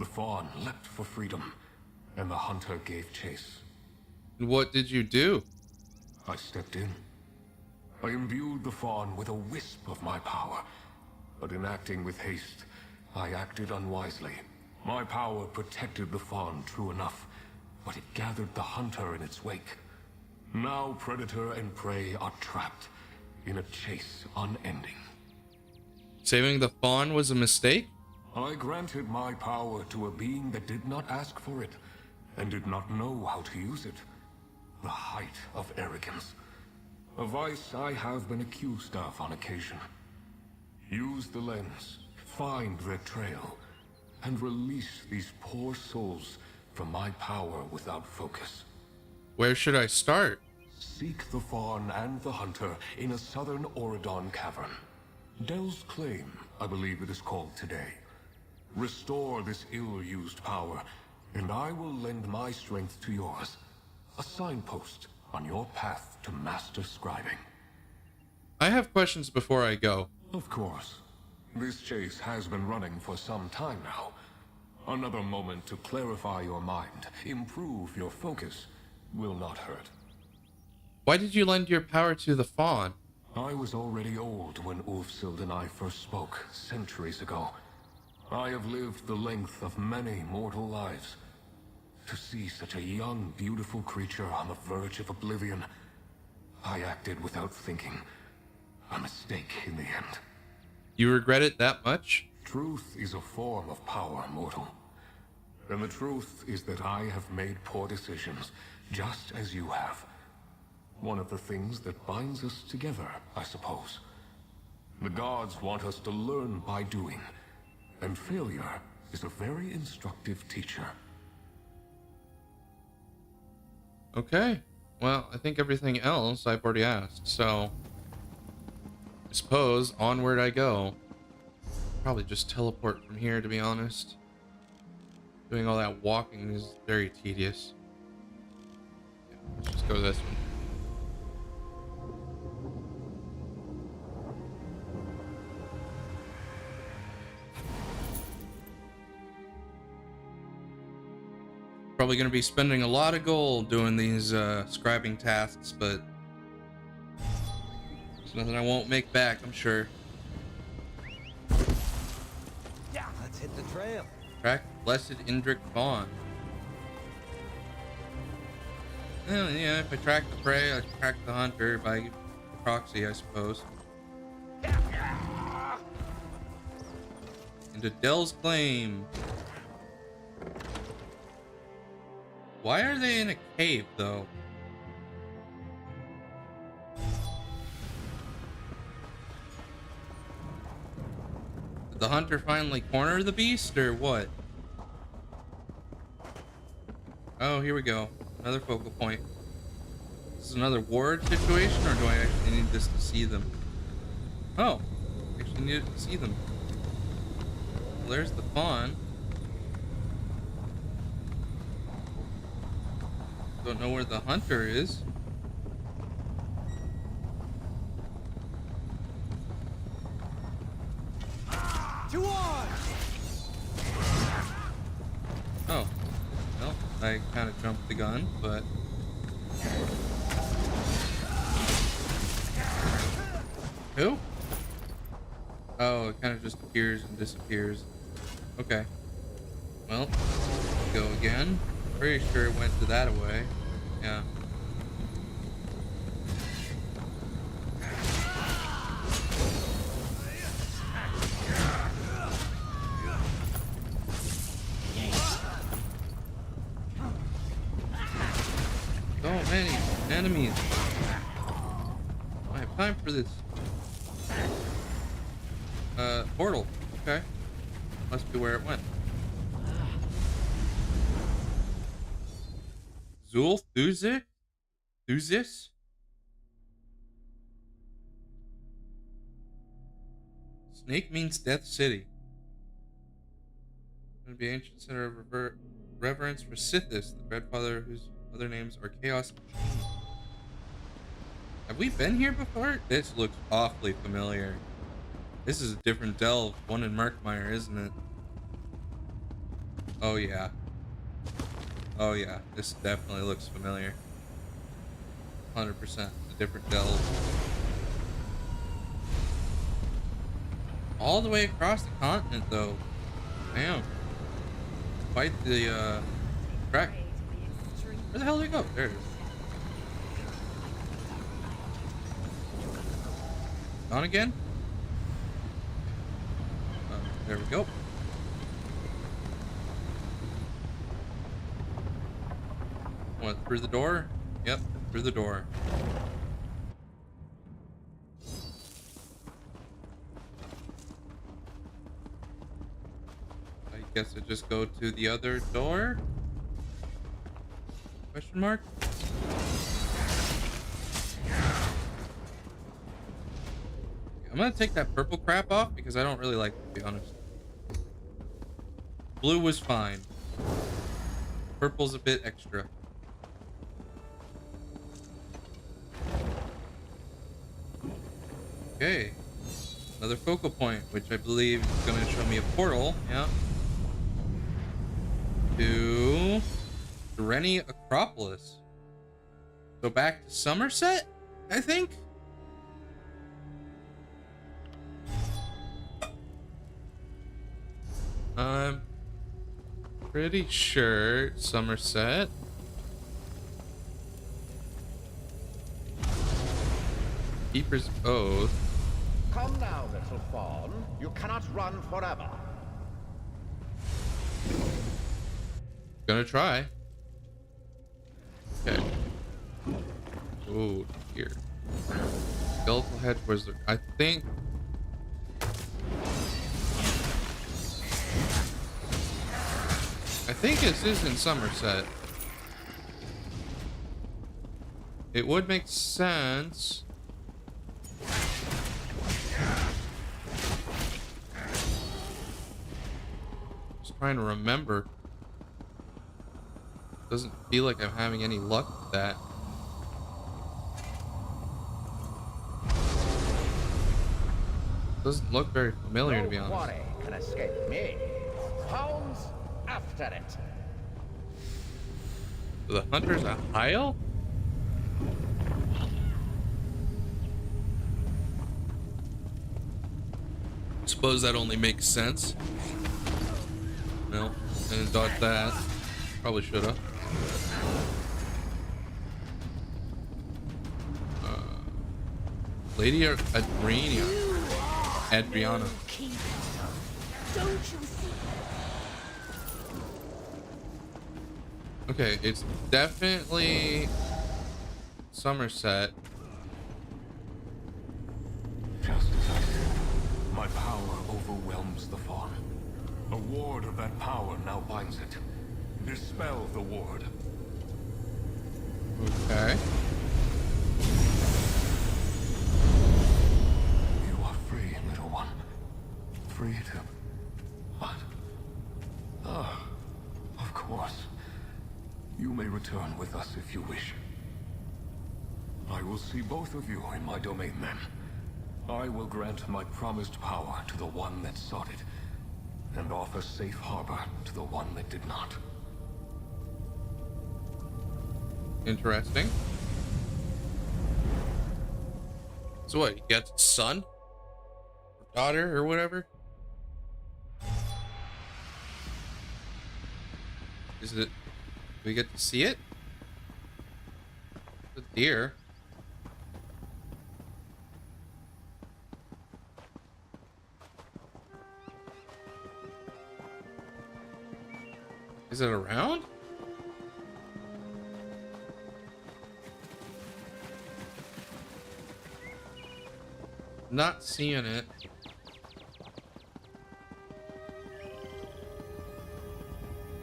The fawn leapt for freedom, and the hunter gave chase. What did you do? I stepped in. I imbued the fawn with a wisp of my power, but in acting with haste, I acted unwisely. My power protected the fawn, true enough, but it gathered the hunter in its wake. Now predator and prey are trapped in a chase unending. Saving the fawn was a mistake? I granted my power to a being that did not ask for it, and did not know how to use it. The height of arrogance. A vice I have been accused of on occasion. Use the lens, find their trail, and release these poor souls from my power without focus. Where should I start? Seek the fawn and the hunter in a southern Auridon cavern. Del's Claim, I believe it is called today. Restore this ill-used power, and I will lend my strength to yours. A signpost on your path to master scribing. I have questions before I go. Of course. This chase has been running for some time now. Another moment to clarify your mind, improve your focus, will not hurt. Why did you lend your power to the fawn? I was already old when Ulfsild and I first spoke, centuries ago. I have lived the length of many mortal lives. To see such a young, beautiful creature on the verge of oblivion, I acted without thinking. A mistake in the end. You regret it that much? Truth is a form of power, mortal. And the truth is that I have made poor decisions, just as you have. One of the things that binds us together, I suppose. The gods want us to learn by doing, and failure is a very instructive teacher. Okay. Well, I think everything else I've already asked, so I suppose onward I go. Probably just teleport from here, to be honest. Doing all that walking is very tedious. Yeah, let's just go this one. Probably going to be spending a lot of gold doing these scribing tasks, but there's nothing I won't make back, I'm sure. Yeah, let's hit the trail. Track Blessed Indrik Fawn. Well, yeah, if I track the prey, I track the hunter by proxy, I suppose. Into Del's Claim. Why are they in a cave, though? Did the hunter finally corner the beast, or what? Oh, here we go. Another focal point. This is another ward situation, or do I actually need this to see them? Oh, I actually need it to see them. Well, there's the fawn. Don't know where the hunter is. Oh, well, I kind of jumped the gun, but who? Oh, it kind of just appears and disappears. Okay. Well, go again. Pretty sure it went to that away. Yeah. So many enemies. I have time for this. Portal. Okay. Must be where it went. Zul Thuzis? Snake means Death City. It would be ancient center of reverence for Sithis, the grandfather whose other names are Chaos and Change. Have we been here before? This looks awfully familiar. This is a different delve, one in Murkmire, isn't it? Oh yeah. Oh yeah, this definitely looks familiar. 100% a different delve. All the way across the continent though. Damn. Quite the track. Where the hell did it go? There it is. On again? There we go. Went through the door? Yep, through the door. I guess I just go to the other door? Question mark? I'm gonna take that purple crap off because I don't really like it, to be honest. Blue was fine. Purple's a bit extra. Okay. Another focal point, which I believe is going to show me a portal. Yeah. To Rennie Acropolis. So back to Somerset, I think? I'm pretty sure Somerset. Keeper's Oath. Come now, little fawn. You cannot run forever. Gonna try. Okay. Oh, here. Skeletal Hedge was there. I think. I think this is in Somerset. It would make sense. Just trying to remember. Doesn't feel like I'm having any luck with that. Doesn't look very familiar, to be honest. No quarry can escape me. Hounds after it. The hunter's a Heil? Suppose that only makes sense. No, I didn't dodge that. Probably should have. Lady Adriana. Don't you see? Okay, it's definitely Somerset. Just as I said, my power overwhelms the fawn. A ward of that power now binds it. Dispel the ward. Okay. You are free, little one. Free to... What? Ah, of course. You may return with us if you wish. I will see both of you in my domain then. I will grant my promised power to the one that sought it, and offer safe harbor to the one that did not. Interesting. So what, you got a son? Or daughter or whatever? Is it... Do we get to see it? The deer. Is it around? Not seeing it.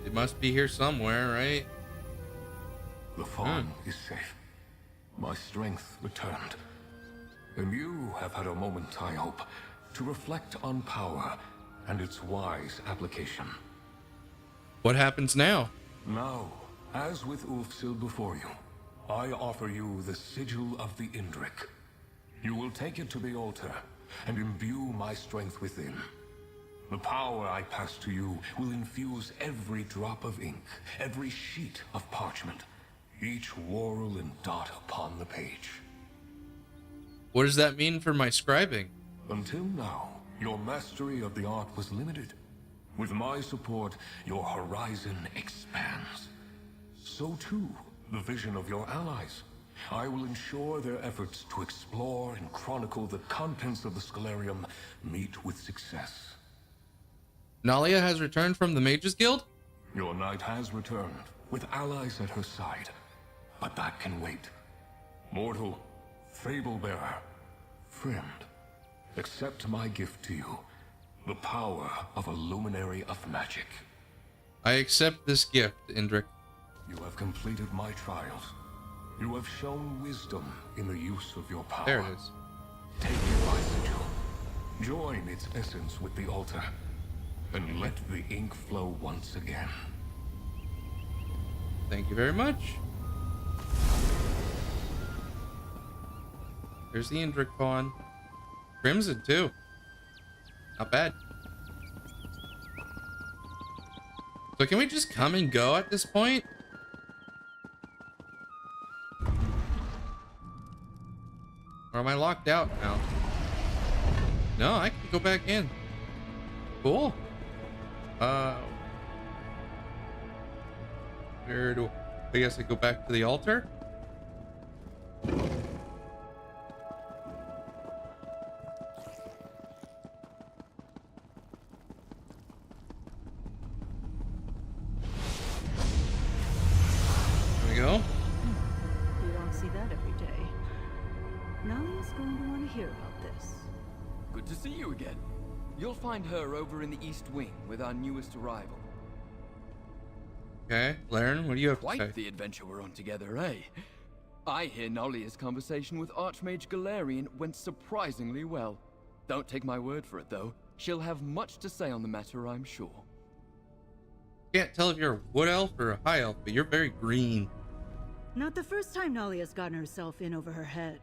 It must be here somewhere, right? The fawn is safe. My strength returned. And you have had a moment, I hope, to reflect on power and its wise application. What happens now? Now, as with Ulfsil before you, I offer you the sigil of the Indrik. You will take it to the altar and imbue my strength within. The power I pass to you will infuse every drop of ink, every sheet of parchment, each whorl and dot upon the page. What does that mean for my scribing? Until now, your mastery of the art was limited. With my support, your horizon expands. So too, the vision of your allies. I will ensure their efforts to explore and chronicle the contents of the Scholarium meet with success. Nalia has returned from the Mages Guild? Your knight has returned, with allies at her side. But that can wait. Mortal, fable-bearer, friend, accept my gift to you, the power of a luminary of magic. I accept this gift, Indrik. You have completed my trials. You have shown wisdom in the use of your power. There it is. Take it by sigil. Join its essence with the altar, and let the ink flow once again. Thank you very much. There's the Indrik pawn. Crimson, too. Not bad. So can we just come and go at this point? Or am I locked out now? No, I can go back in. Cool. Where do I guess I go back to the altar? There we go. You don't see that every day. Nalia's going to want to hear about this. Good to see you again. You'll find her over in the East Wing with our newest arrival. Okay, Laren, what do you have to say? Quite the adventure we're on together, eh? I hear Nalia's conversation with Archmage Galarian went surprisingly well. Don't take my word for it, though. She'll have much to say on the matter, I'm sure. Can't tell if you're a wood elf or a high elf, but you're very green. Not the first time Nalia's gotten herself in over her head.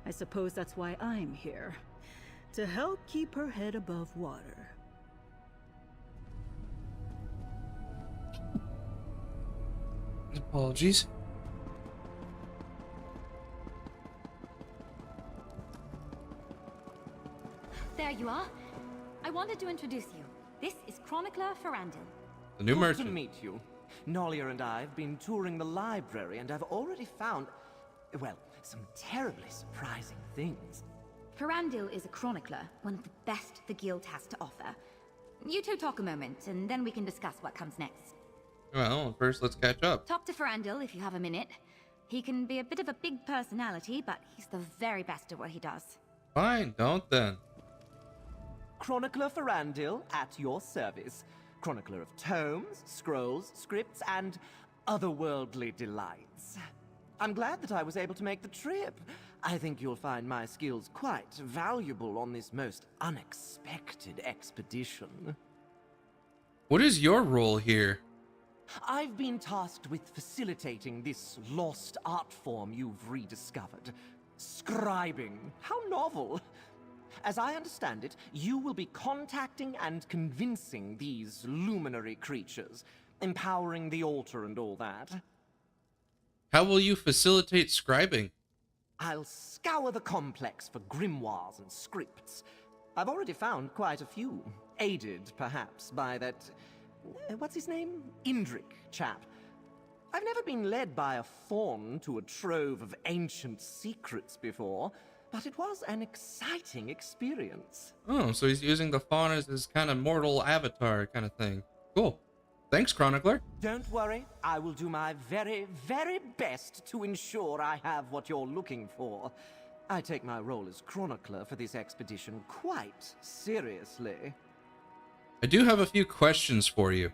I suppose that's why I'm here. To help keep her head above water. Apologies. There you are. I wanted to introduce you. This is Chronicler Ferrandil. The new Good merchant. to meet you. Nalia and I have been touring the library, and I've already found, well, some terribly surprising things. Ferrandil is a chronicler, one of the best the guild has to offer. You two talk a moment, and then we can discuss what comes next. Well, first let's catch up. Talk to Ferrandil if you have a minute. He can be a bit of a big personality, but he's the very best at what he does. Fine, don't then. Chronicler Ferrandil at your service. Chronicler of tomes, scrolls, scripts, and otherworldly delights. I'm glad that I was able to make the trip. I think you'll find my skills quite valuable on this most unexpected expedition. What is your role here? I've been tasked with facilitating this lost art form you've rediscovered. Scribing. How novel. As I understand it, you will be contacting and convincing these luminary creatures, empowering the altar and all that. How will you facilitate scribing? I'll scour the complex for grimoires and scripts. I've already found quite a few, aided, perhaps, by that... what's his name? Indrik chap. I've never been led by a faun to a trove of ancient secrets before, but it was an exciting experience. Oh, so he's using the faun as his kind of mortal avatar kind of thing. Cool. Thanks, Chronicler. Don't worry, I will do my very, very best to ensure I have what you're looking for. I take my role as chronicler for this expedition quite seriously. I do have a few questions for you.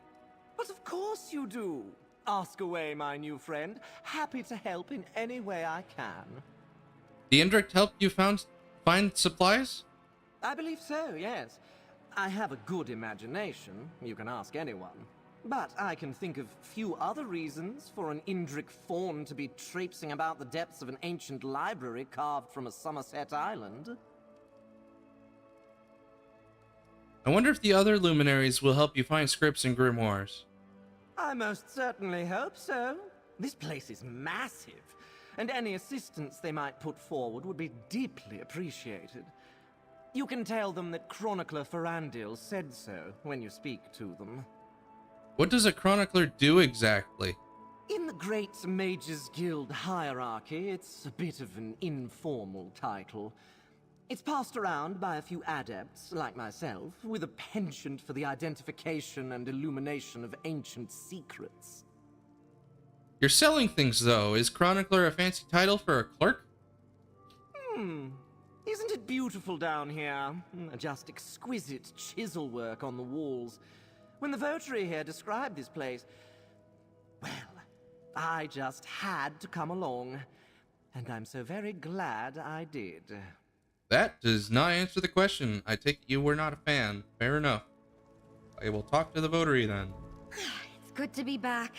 But of course you do. Ask away, my new friend. Happy to help in any way I can. The Indrik helped you find supplies? I believe so, yes. I have a good imagination. You can ask anyone. But I can think of few other reasons for an Indrik faun to be traipsing about the depths of an ancient library carved from a Somerset island. I wonder if the other luminaries will help you find scripts and grimoires. I most certainly hope so. This place is massive, and any assistance they might put forward would be deeply appreciated. You can tell them that Chronicler Ferandil said so when you speak to them. What does a chronicler do exactly? In the Great Mages Guild hierarchy, it's a bit of an informal title. It's passed around by a few adepts, like myself, with a penchant for the identification and illumination of ancient secrets. You're selling things, though. Is chronicler a fancy title for a clerk? Isn't it beautiful down here? Just exquisite chisel work on the walls. When the votary here described this place, well, I just had to come along. And I'm so very glad I did. That does not answer the question. I take it you were not a fan. Fair enough. I will talk to the votary then. It's good to be back.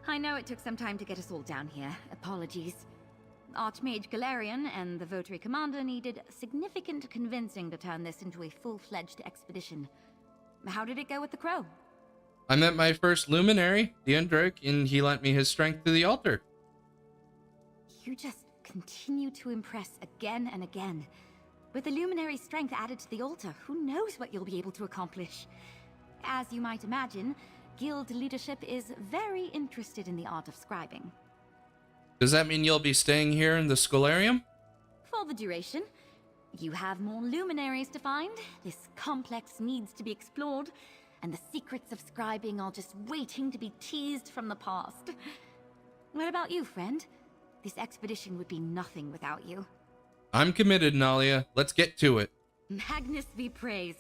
I know it took some time to get us all down here. Apologies. Archmage Galarian and the Votary Commander needed significant convincing to turn this into a full-fledged expedition. How did it go with the Crow? I met my first luminary, the Indrik, and he lent me his strength to the altar. You just continue to impress again and again. With the luminary strength added to the altar, who knows what you'll be able to accomplish? As you might imagine, Guild leadership is very interested in the art of scribing. Does that mean you'll be staying here in the Scholarium? For the duration. You have more luminaries to find, this complex needs to be explored, and the secrets of scribing are just waiting to be teased from the past. What about you, friend? This expedition would be nothing without you. I'm committed, Nalia. Let's get to it. Magnus be praised.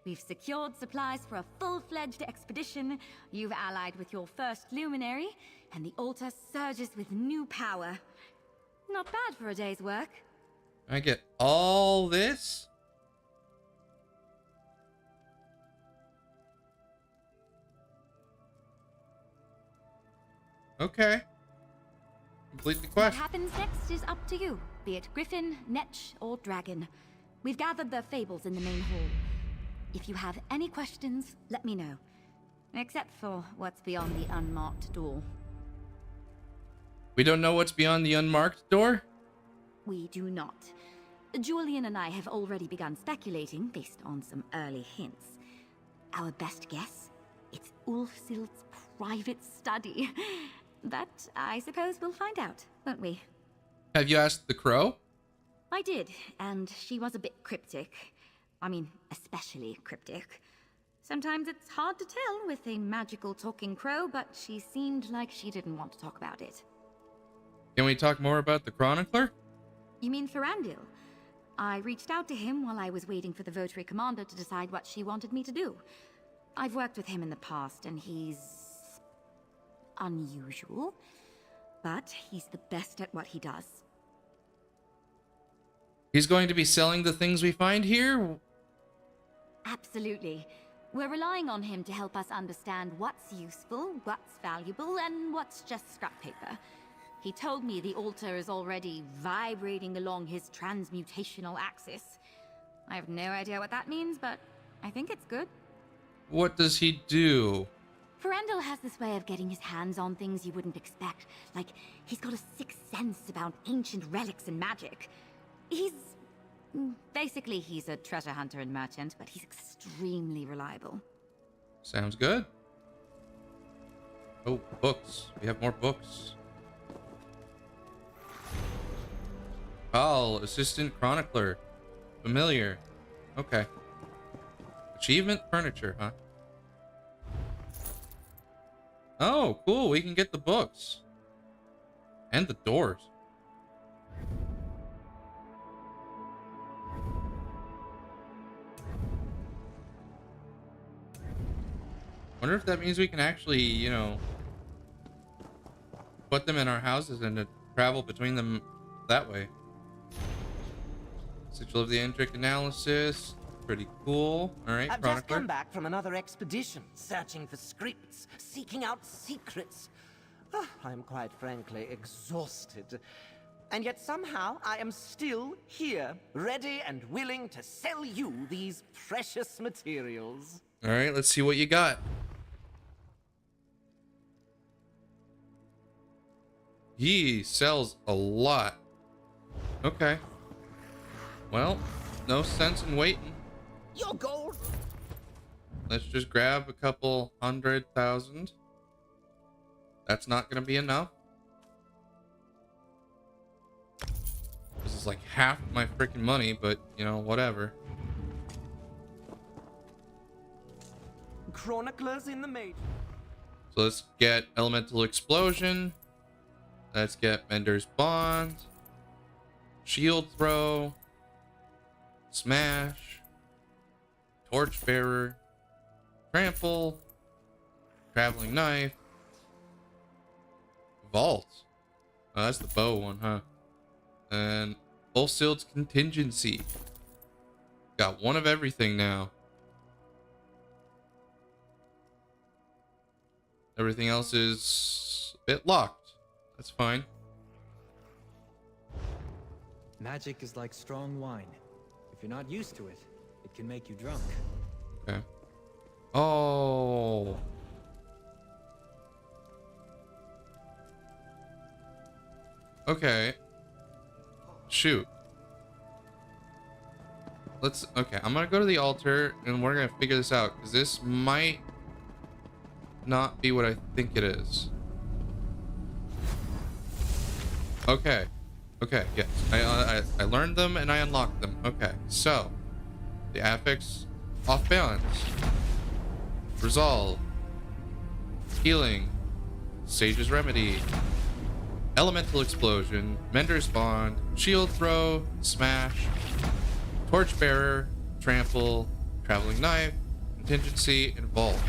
We've secured supplies for a full-fledged expedition, you've allied with your first luminary, and the altar surges with new power. Not bad for a day's work. I get all this? Okay. Complete the What quest. happens next is up to you, be it Griffin, Netch, or Dragon. We've gathered their fables in the main hall. If you have any questions, let me know. Except for what's beyond the unmarked door. We don't know what's beyond the unmarked door? We do not. Julian and I have already begun speculating based on some early hints. Our best guess? It's Ulfsild's private study. But I suppose we'll find out, won't we? Have you asked the crow? I did, and she was a bit cryptic. I mean, especially cryptic. Sometimes it's hard to tell with a magical talking crow, but she seemed like she didn't want to talk about it. Can we talk more about the chronicler? You mean Ferandil? I reached out to him while I was waiting for the Votary Commander to decide what she wanted me to do. I've worked with him in the past, and he's unusual, but he's the best at what he does. He's going to be selling the things we find here? Absolutely. We're relying on him to help us understand what's useful, what's valuable, and what's just scrap paper. He told me the altar is already vibrating along his transmutational axis. I have no idea what that means, but I think it's good. What does he do? Ferandil has this way of getting his hands on things you wouldn't expect. Like, he's got a sixth sense about ancient relics and magic. Basically, he's a treasure hunter and merchant, but he's extremely reliable. Sounds good. Oh, books. We have more books. Call, assistant chronicler. Familiar. Okay. Achievement furniture, huh? Oh, cool. We can get the books. And the doors. Wonder if that means we can actually, you know, put them in our houses and travel between them that way. Sigil of the Indrik analysis. Pretty cool. Alright, I've chronicler. just come back from another expedition, searching for scripts, seeking out secrets. I'm quite frankly exhausted. And yet somehow I am still here, ready and willing to sell you these precious materials. All right, let's see what you got. He sells a lot. Okay. Well, no sense in waiting. Your gold. Let's just grab a couple 100,000. That's not going to be enough. This is like half of my freaking money, but you know, whatever. Chroniclers in the Major. So let's get Elemental Explosion. Let's get Mender's Bond. Shield Throw. Smash. Torchbearer. Trample. Traveling Knife. Vault. Oh, that's the bow one, huh? And Ulfsild's Contingency. Got one of everything now. Everything else is a bit locked. That's fine. Magic is like strong wine. If you're not used to it, it can make you drunk. Okay. Oh. Okay. Shoot. Okay, I'm gonna go to the altar and we're gonna figure this out, because this might not be what I think it is. Okay. Okay, yes. I learned them and I unlocked them. Okay, so the affix off balance. Resolve. Healing. Sage's Remedy. Elemental Explosion. Mender's Bond. Shield Throw. Smash. Torchbearer. Trample. Traveling Knife. Contingency. And Vault.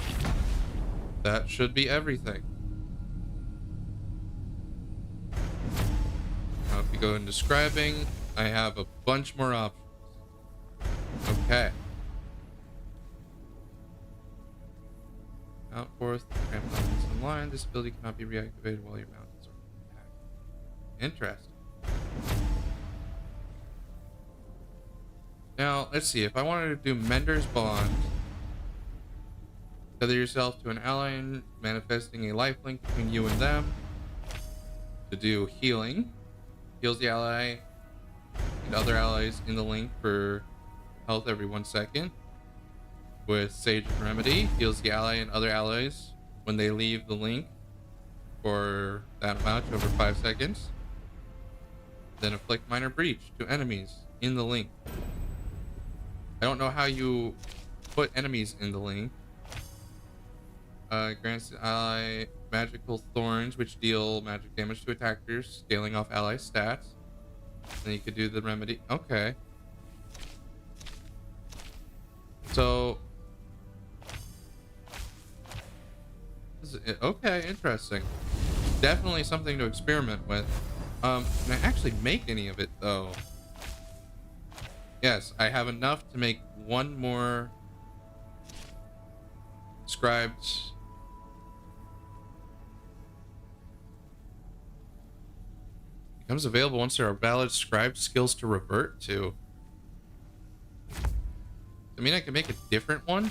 That should be everything. Now if you go into Scibing, I have a bunch more options. Okay. Mount forth, trample mountains online. This ability cannot be reactivated while your mountains are attacked. Interesting. Now, let's see. If I wanted to do Mender's Bond, tether yourself to an ally, manifesting a life link between you and them. To do healing. Heals the ally and other allies in the link for health every 1 second. With Sage's Remedy, heals the ally and other allies when they leave the link for that amount over 5 seconds. Then inflict minor breach to enemies in the link. I don't know how you put enemies in the link. Grants the ally magical thorns, which deal magic damage to attackers, scaling off ally stats. Then you could do the remedy. Okay. So, okay, interesting. Definitely something to experiment with. Can I actually make any of it though? Yes, I have enough to make one more scribed. Becomes available once there are valid scribed skills to revert to. I mean, I can make a different one.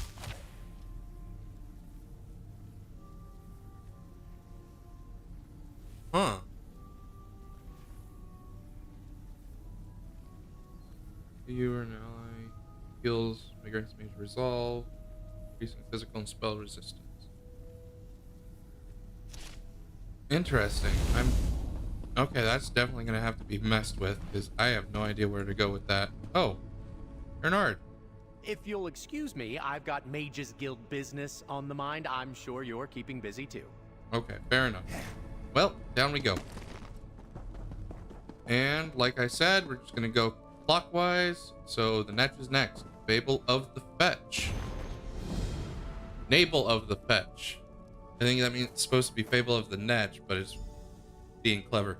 Huh. You are an ally. Heals, grants major resolve, increasing physical and spell resistance. Interesting. Okay, that's definitely gonna have to be messed with, because I have no idea where to go with that. Oh, Bernard. If you'll excuse me, I've got Mages Guild business on the mind. I'm sure you're keeping busy too. Okay, fair enough. Well, down we go. And like I said, we're just gonna go clockwise. So the Netch is next. Fable of the Fetch. Nabel of the Fetch. I think that means it's supposed to be Fable of the Netch, but it's being clever.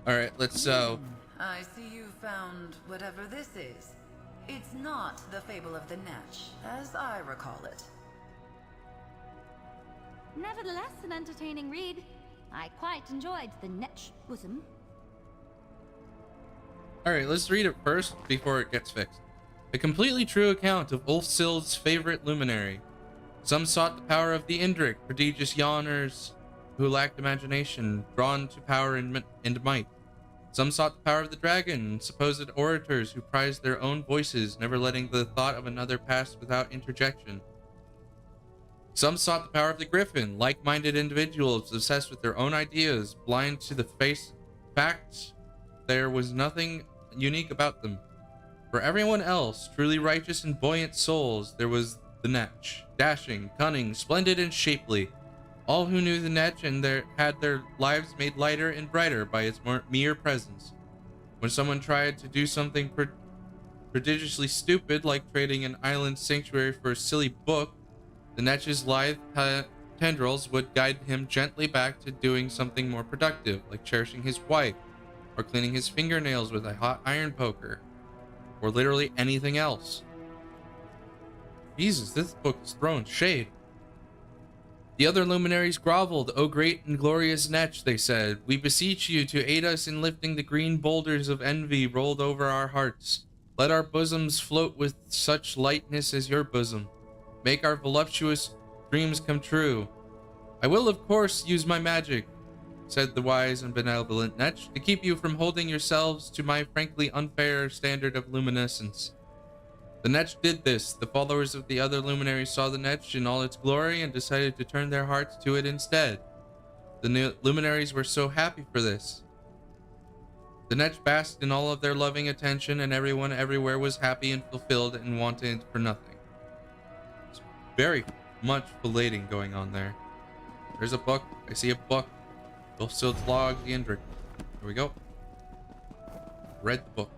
Alright, let's I see you found whatever this is. It's not the Fable of the Netch, as I recall it. Nevertheless, an entertaining read. I quite enjoyed the Netch bosom. Alright, let's read it first before it gets fixed. A completely true account of Ulfsild's favorite luminary. Some sought the power of the Indrik, prodigious yawners who lacked imagination, drawn to power and might. Some sought the power of the dragon, supposed orators who prized their own voices, never letting the thought of another pass without interjection. Some sought the power of the griffin, like-minded individuals obsessed with their own ideas, blind to the fact there was nothing unique about them. For everyone else, truly righteous and buoyant souls, there was the Netch, dashing, cunning, splendid and shapely. All who knew the Netch and had their lives made lighter and brighter by its mere presence. When someone tried to do something prodigiously stupid, like trading an island sanctuary for a silly book, the Netch's lithe tendrils would guide him gently back to doing something more productive, like cherishing his wife, or cleaning his fingernails with a hot iron poker, or literally anything else. Jesus, this book is throwing shade. The other luminaries groveled. "O great and glorious Netch," they said, "we beseech you to aid us in lifting the green boulders of envy rolled over our hearts. Let our bosoms float with such lightness as your bosom. Make our voluptuous dreams come true. I will, of course, use my magic," said the wise and benevolent Netch, "to keep you from holding yourselves to my frankly unfair standard of luminescence." The Netch did this. The followers of the other luminaries saw the Netch in all its glory and decided to turn their hearts to it instead. The luminaries were so happy for this. The Netch basked in all of their loving attention, and everyone everywhere was happy and fulfilled and wanted for nothing. It's very much filleting going on there. There's a book. I see a book. Ulfsild's log, the Indrik. Here we go. Read the book.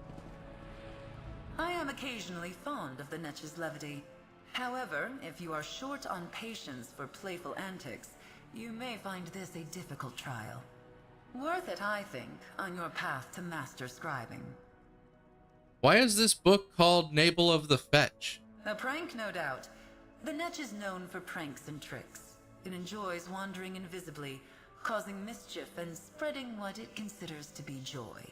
I am occasionally fond of the Netch's levity. However, if you are short on patience for playful antics, you may find this a difficult trial. Worth it, I think, on your path to master scribing. Why is this book called Nabal of the Fetch? A prank, no doubt. The Netch is known for pranks and tricks. It enjoys wandering invisibly, causing mischief and spreading what it considers to be joy.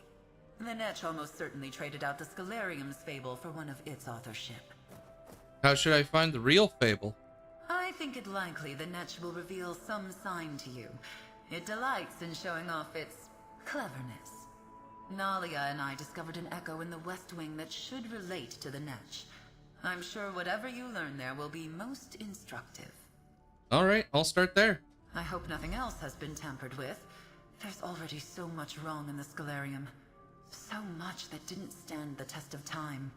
The Netch almost certainly traded out the Scalarium's fable for one of its authorship. How should I find the real fable? I think it likely the Netch will reveal some sign to you. It delights in showing off its cleverness. Nalia and I discovered an echo in the West Wing that should relate to the Netch. I'm sure whatever you learn there will be most instructive. Alright, I'll start there. I hope nothing else has been tampered with. There's already so much wrong in the Scalarium. So much that didn't stand the test of time.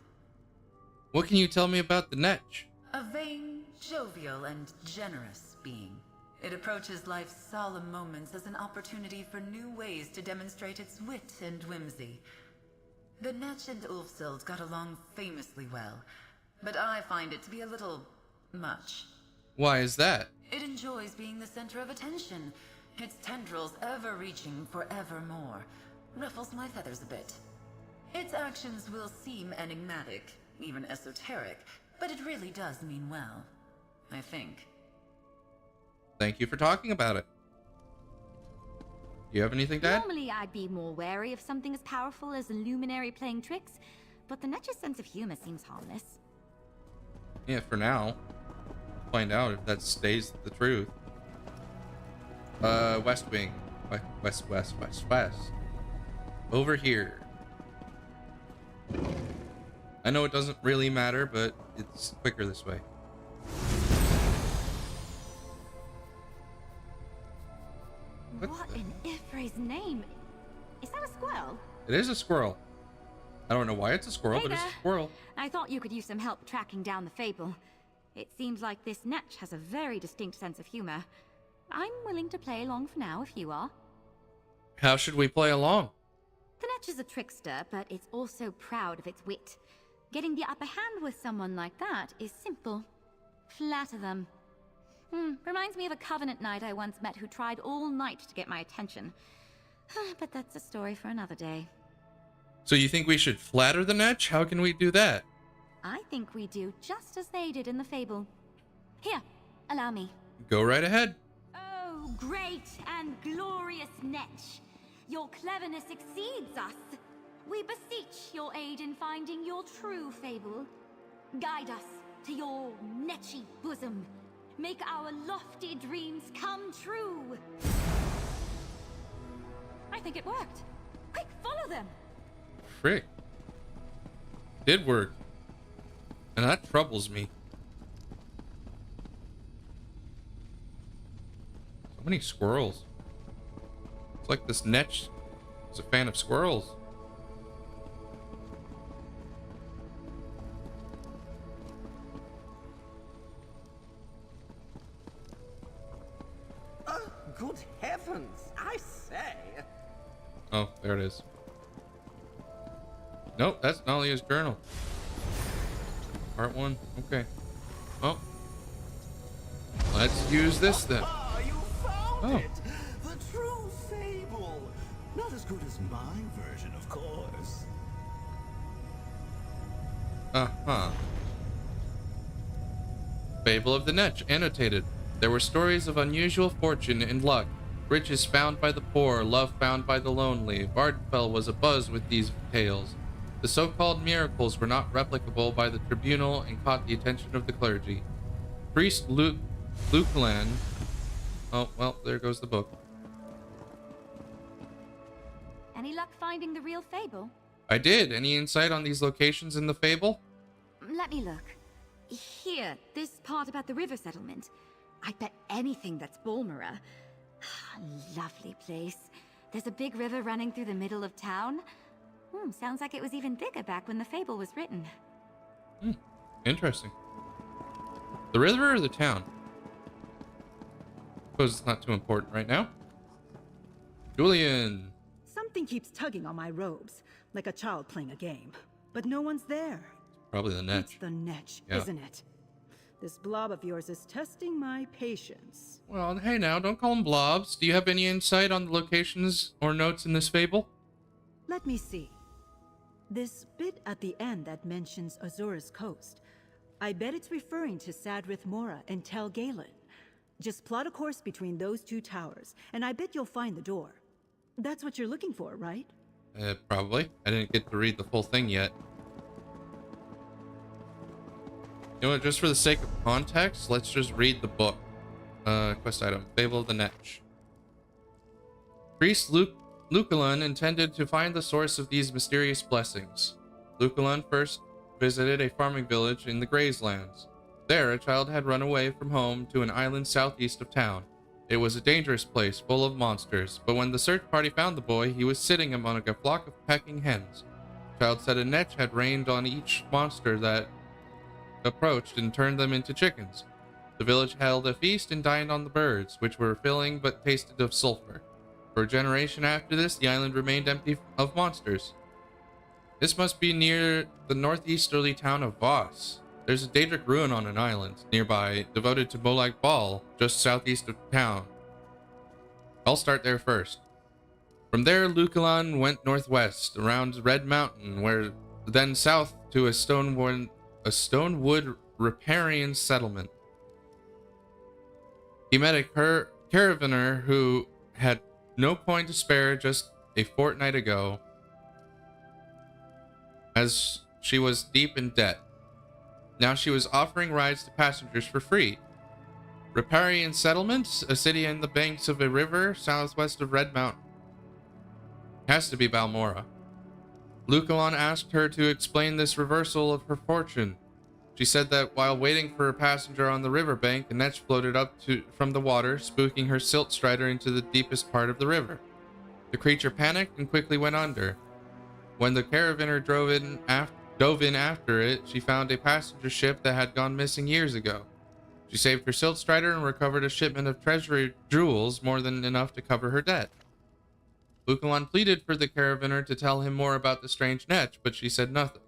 What can you tell me about the Netch? A vain, jovial, and generous being. It approaches life's solemn moments as an opportunity for new ways to demonstrate its wit and whimsy. The Netch and Ulfsild got along famously well, but I find it to be a little much. Why is that? It enjoys being the center of attention, its tendrils ever reaching for evermore. Ruffles my feathers a bit. Its actions will seem enigmatic, even esoteric, but it really does mean well, I think. Thank you for talking about it. You have anything to add? Normally I'd be more wary of something as powerful as a luminary playing tricks, but the Netch's sense of humor seems harmless. Yeah, for now. Find out if that stays the truth. West Wing. West. Over here. I know it doesn't really matter, but it's quicker this way. What in Ifre's name? Is that a squirrel? It is a squirrel. I don't know why it's a squirrel, Hey but it's there. a squirrel. I thought you could use some help tracking down the fable. It seems like this Netch has a very distinct sense of humor. I'm willing to play along for now if you are. How should we play along? The Netch is a trickster, but it's also proud of its wit. Getting the upper hand with someone like that is simple. Flatter them. Reminds me of a Covenant knight I once met who tried all night to get my attention. But that's a story for another day. So you think we should flatter the Netch? How can we do that? I think we do just as they did in the fable. Here, allow me. Go right ahead. Oh, great and glorious Netch! Your cleverness exceeds us. we beseech your aid in finding your true fable. Guide us to your netchy bosom. Make our lofty dreams come true. I think it worked. Quick, follow them. Frick. Did work. And that troubles me. So many squirrels. It's like this Netch is a fan of squirrels. Oh, good heavens, I say. Oh, there it is. Nope, that's Nalia's journal. Part 1. Okay. Well, let's use this then. Ah, you found Oh. it! The true fable! Not as good as my version, of course. Uh-huh. Fable of the Netch, annotated. There were stories of unusual fortune and luck, riches found by the poor, love found by the lonely. Vardfell was abuzz with these tales. The so-called miracles were not replicable by the tribunal and caught the attention of the clergy. Priest Lukelan... Oh, well, there goes the book. Any luck finding the real fable? I did. Any insight on these locations in the fable? Let me look. Here, this part about the river settlement. I bet anything that's Bulmera. Lovely place. There's a big river running through the middle of town. Sounds like it was even bigger back when the fable was written. Interesting. The river or the town? Suppose it's not too important right now. Julian. Something keeps tugging on my robes, like a child playing a game. But no one's there. Probably the Netch. It's the Netch, Yeah. isn't it? This blob of yours is testing my patience. Well, hey now, don't call them blobs. Do you have any insight on the locations or notes in this fable? Let me see. This bit at the end that mentions Azura's coast. I bet it's referring to Sadrith Mora and Tel Galen. Just plot a course between those two towers, and I bet you'll find the door. That's what you're looking for, right? Probably. I didn't get to read the full thing yet. You know what, just for the sake of context, let's just read the book. Quest item, Fable of the Netch. Priest Luculun intended to find the source of these mysterious blessings. Luculun first visited a farming village in the Grayslands. There, a child had run away from home to an island southeast of town. It was a dangerous place, full of monsters, but when the search party found the boy, he was sitting among a flock of pecking hens. The child said a Netch had rained on each monster that approached and turned them into chickens. The village held a feast and dined on the birds, which were filling but tasted of sulfur. For a generation after this, the island remained empty of monsters. This must be near the northeasterly town of Voss. There's a Daedric ruin on an island nearby, devoted to Molag Bal, just southeast of town. I'll start there first. From there, Lucullan went northwest, around Red Mountain, then south to a Stonewood riparian settlement. He met a caravaner who had no coin to spare just a fortnight ago, as she was deep in debt. Now she was offering rides to passengers for free. Riparian Settlement, a city in the banks of a river southwest of Red Mountain. Has to be Balmora. Lucullan asked her to explain this reversal of her fortune. She said that while waiting for a passenger on the riverbank, a Netch floated up from the water, spooking her silt strider into the deepest part of the river. The creature panicked and quickly went under. When the caravaner dove in after it, she found a passenger ship that had gone missing years ago. She saved her silt strider and recovered a shipment of treasury jewels, more than enough to cover her debt. Lucullan pleaded for the caravaner to tell him more about the strange Netch, but she said nothing.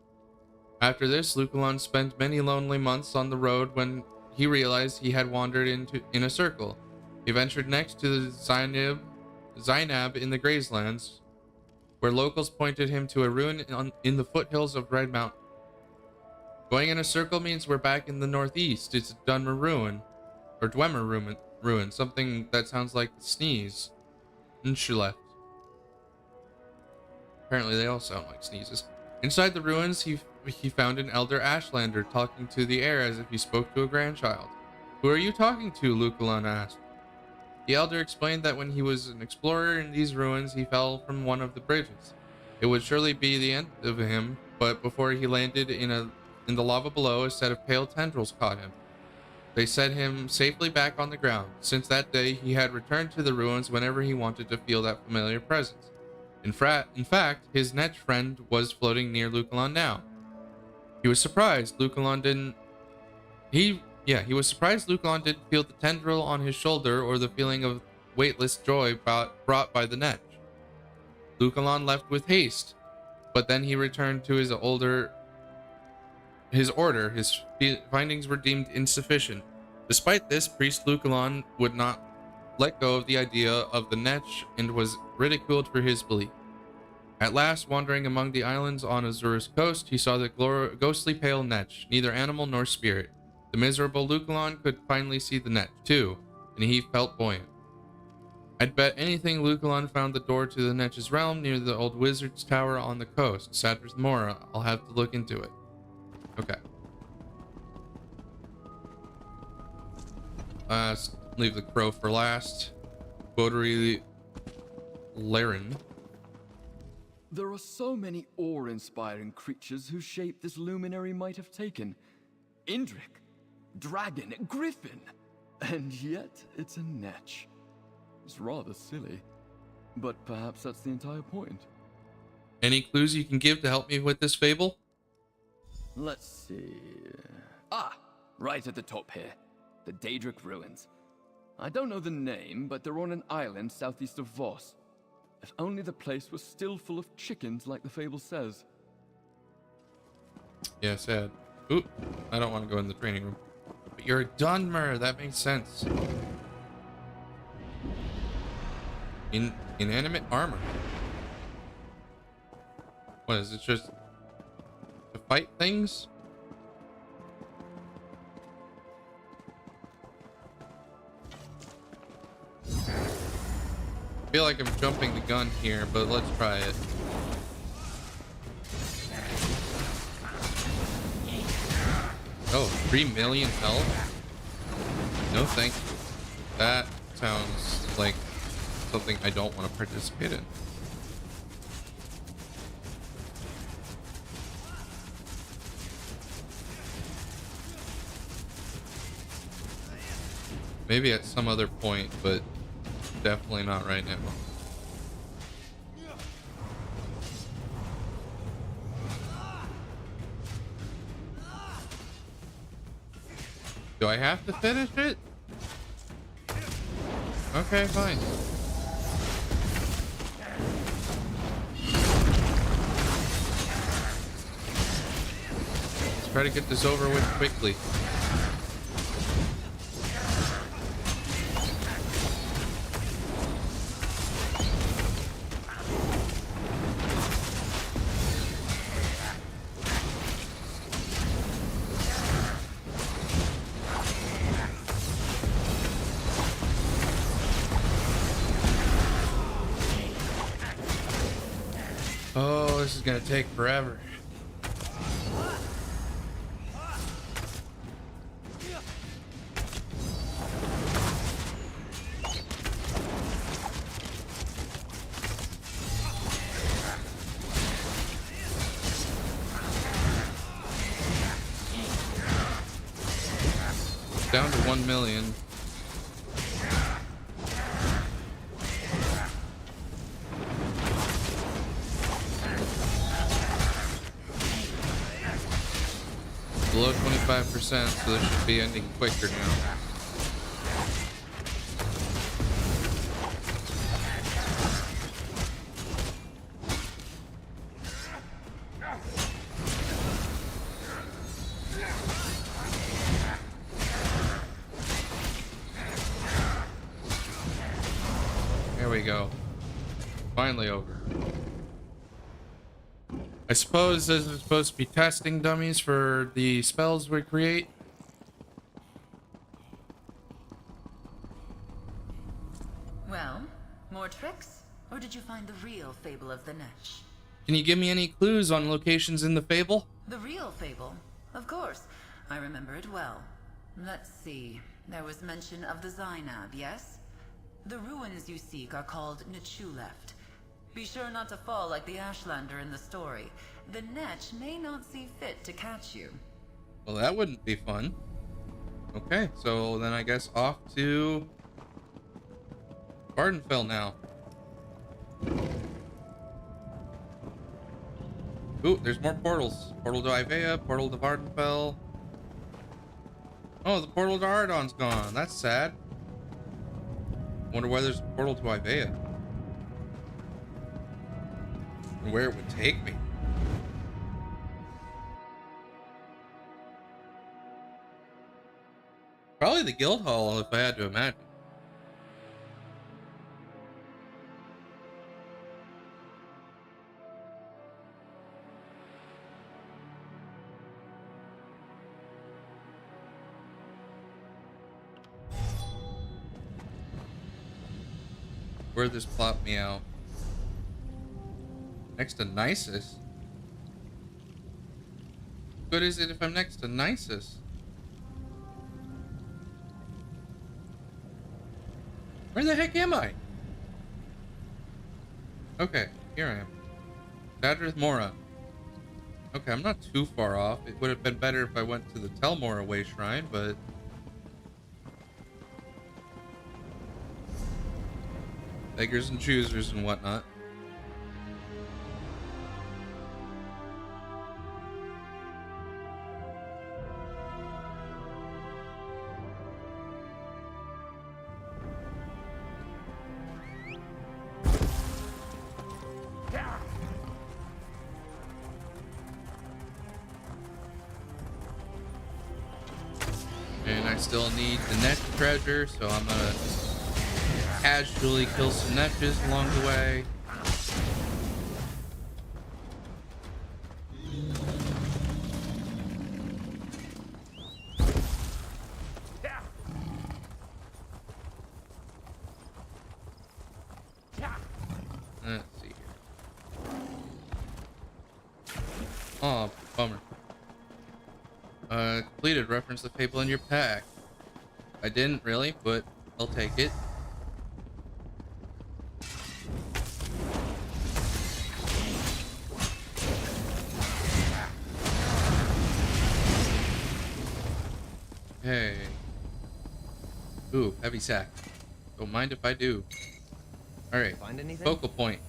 After this, Lucullan spent many lonely months on the road when he realized he had wandered in a circle. He ventured next to the Zainab in the Grayslands, where locals pointed him to a ruin in the foothills of Red Mountain. Going in a circle means we're back in the northeast. It's Dunmer Ruin, or Dwemer Ruin, something that sounds like sneeze. And she left. Apparently they all sound like sneezes. Inside the ruins, he found an elder Ashlander talking to the air as if he spoke to a grandchild. Who are you talking to? Luculon asked. The elder explained that when he was an explorer in these ruins, he fell from one of the bridges. It would surely be the end of him, but before he landed in the lava below, a set of pale tendrils caught him. They set him safely back on the ground. Since that day, he had returned to the ruins whenever he wanted to feel that familiar presence. In fact, his Netch friend was floating near Luculon now. He was surprised Luculon didn't feel the tendril on his shoulder or the feeling of weightless joy brought by the Netch. Luculon left with haste, but then he returned to his order. His findings were deemed insufficient. Despite this, Priest Luculon would not let go of the idea of the Netch and was ridiculed for his belief. At last, wandering among the islands on Azura's coast, he saw the ghostly pale Netch, neither animal nor spirit. The miserable Luculon could finally see the Netch, too, and he felt buoyant. I'd bet anything Luculon found the door to the Netch's realm near the old wizard's tower on the coast, Sadrith Mora. I'll have to look into it. Okay. Leave the crow for last. Bodri Laren. There are so many awe-inspiring creatures whose shape this luminary might have taken. Indrik, dragon, griffin, and yet it's a Netch. It's rather silly, but perhaps that's the entire point. Any clues you can give to help me with this fable? Let's see. Right at the top here. The Daedric Ruins. I don't know the name, but they're on an island southeast of Voss. If only the place was still full of chickens like the fable says. Yeah, sad. Oop, I don't want to go in the training room. But you're a Dunmer, that makes sense. Inanimate armor. What is it, just to fight things? I feel like I'm jumping the gun here, but let's try it. Oh, 3 million health? No thank you. That sounds like something I don't want to participate in. Maybe at some other point, but definitely not right now. Do I have to finish it? Okay, fine. Let's try to get this over with quickly. Oh, this is gonna take forever. Down to 1 million. Below 25%, so this should be ending quicker now. There we go. Finally over. I suppose this is supposed to be testing dummies for the spells we create. Well, more tricks? Or did you find the real fable of the Netch? Can you give me any clues on locations in the fable? The real fable? Of course. I remember it well. Let's see. There was mention of the Zainab, yes? The ruins you seek are called Nechuleft. Be sure not to fall like the Ashlander in the story. The Netch may not see fit to catch you. Well, that wouldn't be fun. Okay, so then I guess off to Vardenfell now. Ooh, there's more portals. Portal to Ivea, portal to Vardenfell. Oh, the portal to Ardon's gone. That's sad. Wonder why there's a portal to Ivea. And where it would take me. Probably the guild hall, if I had to imagine. Where'd this plop me out? Next to Nisus? What good is it if I'm next to Nisus? Where the heck am I? Okay, here I am. Sadrith Mora. Okay, I'm not too far off. It would have been better if I went to the Telmora Way Shrine, but... beggars and choosers and whatnot. And I still need the net treasure, so I'm gonna casually kill some netches along the way. Let's see here. Oh, bummer. Completed. Reference the fable in your pack. I didn't really, but I'll take it. Hey. Ooh, heavy sack. Don't mind if I do. Alright. Find anything? Focal point.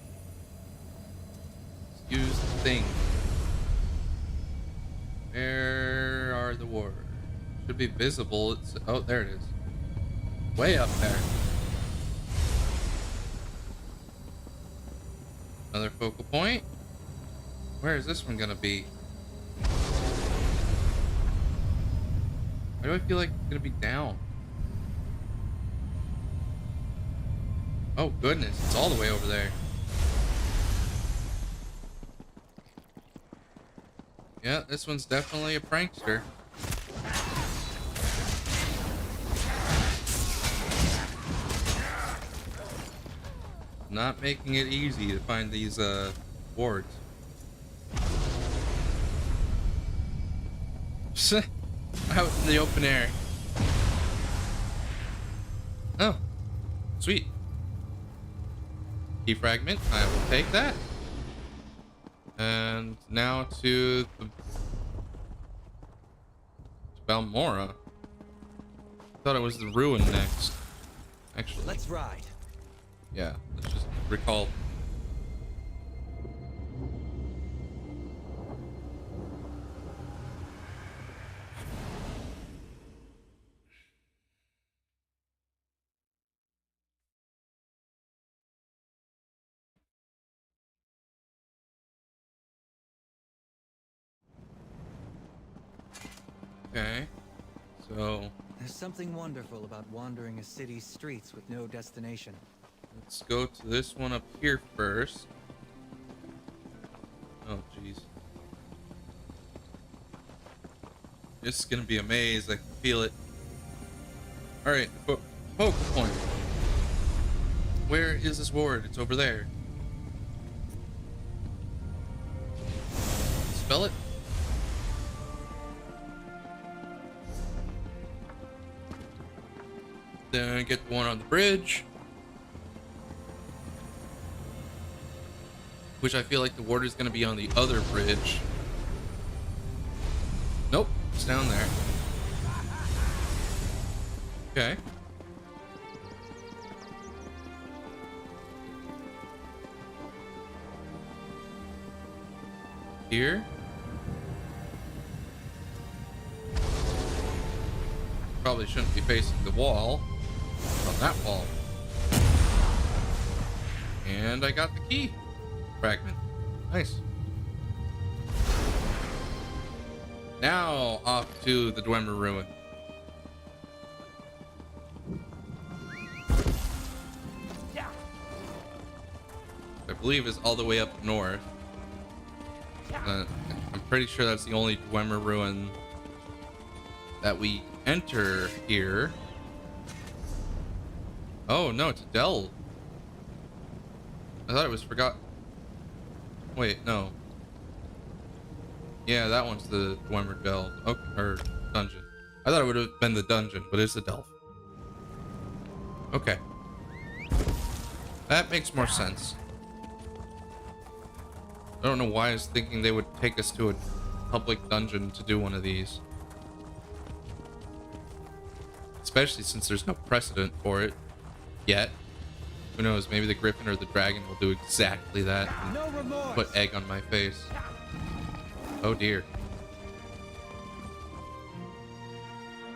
Let's use the thing. Where are the wards? Should be visible. It's, oh, there it is. Way up there. Another focal point. Where is this one gonna be? Why do I feel like it's gonna be down? Oh goodness, it's all the way over there. Yeah, this one's definitely a prankster. Not making it easy to find these wards. Out in the open air. Oh, sweet. Key fragment, I will take that. And now to the Balmora. Thought it was the ruin next. Actually, let's ride. Yeah, let's just recall. Okay, so there's something wonderful about wandering a city's streets with no destination. Let's go to this one up here first. Oh, jeez. This is gonna be a maze. I can feel it. All right, focal point. Where is this ward? It's over there. dispel it. Then get the one on the bridge. Which I feel like the warder's gonna be on the other bridge. Nope, it's down there. Okay. Here. Probably shouldn't be facing the wall. On that wall. And I got the key fragment. Nice. Now off to the Dwemer ruin. I believe is all the way up north. I'm pretty sure that's the only Dwemer ruin that we enter here. Oh no, it's a delve. I thought it was forgot. Wait, no. Yeah, that one's the Dwemer delve. Okay, or dungeon. I thought it would have been the dungeon, but it's the delve. Okay. That makes more sense. I don't know why I was thinking they would take us to a public dungeon to do one of these. Especially since there's no precedent for it yet. Who knows, maybe the griffin or the dragon will do exactly that and put egg on my face. Oh dear.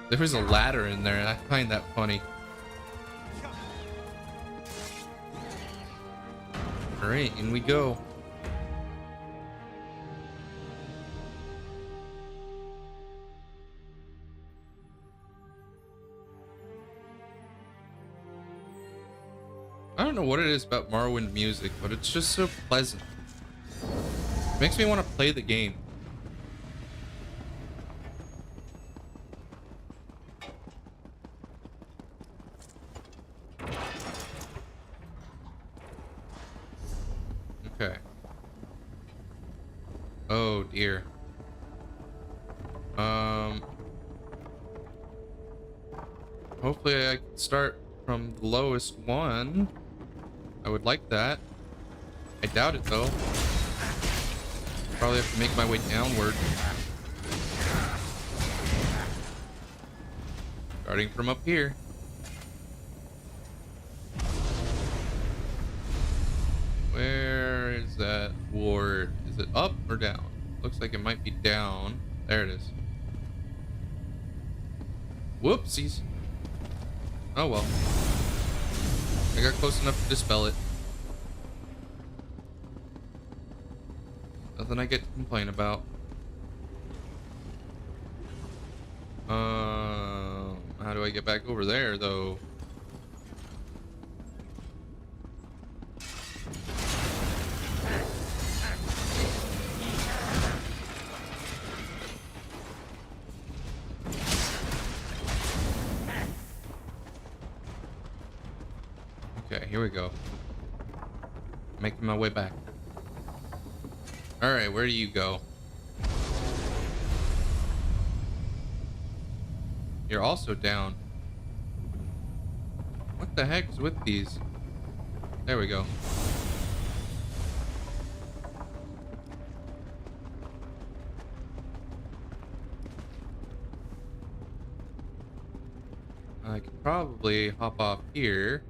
There was a ladder in there and I find that funny. Alright, in we go. I don't know what it is about Morrowind music, but it's just so pleasant. It makes me want to play the game. Okay. Oh dear. Hopefully I can start from the lowest one. I would like that. I doubt it though. Probably have to make my way downward. Starting from up here. Where is that ward? Is it up or down? Looks like it might be down. There it is. Whoopsies. Oh well. I got close enough to dispel it. Nothing I get to complain about. How do I get back over there though? Okay, here we go. Making my way back. Alright, where do you go? You're also down. What the heck is with these? There we go. I could probably hop off here.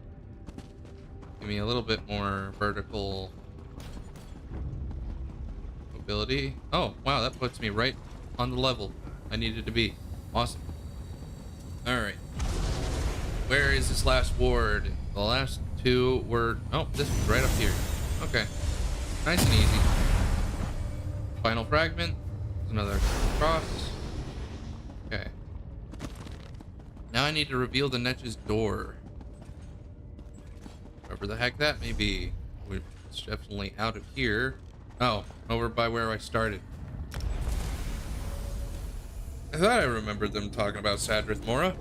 Give me a little bit more vertical mobility. Oh, wow, that puts me right on the level I needed to be. Awesome. Alright. Where is this last ward? The last two were... Oh, this one's right up here. Okay. Nice and easy. Final fragment. Another cross. Okay. Now I need to reveal the Netch's door. Whatever the heck that may be. It's definitely out of here. Oh, over by where I started. I thought I remembered them talking about Sadrith Mora.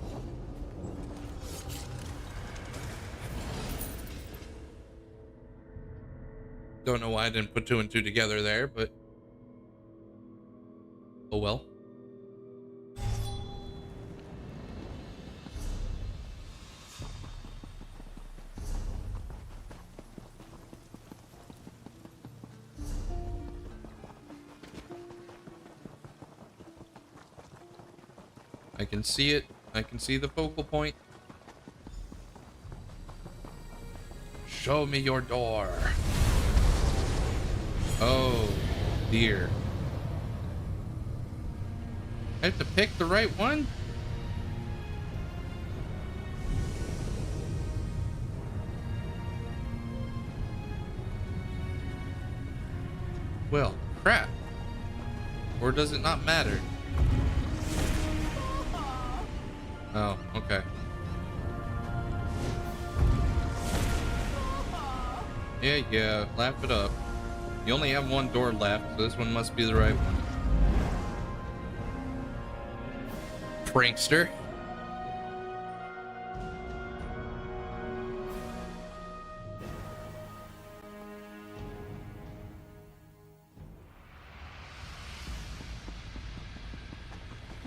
Don't know why I didn't put two and two together there, but Oh well. I can see it. I can see the focal point. Show me your door. Oh, dear. I have to pick the right one? Well, crap. Or does it not matter? Oh, okay. Yeah, laugh it up. You only have one door left, so this one must be the right one. Prankster.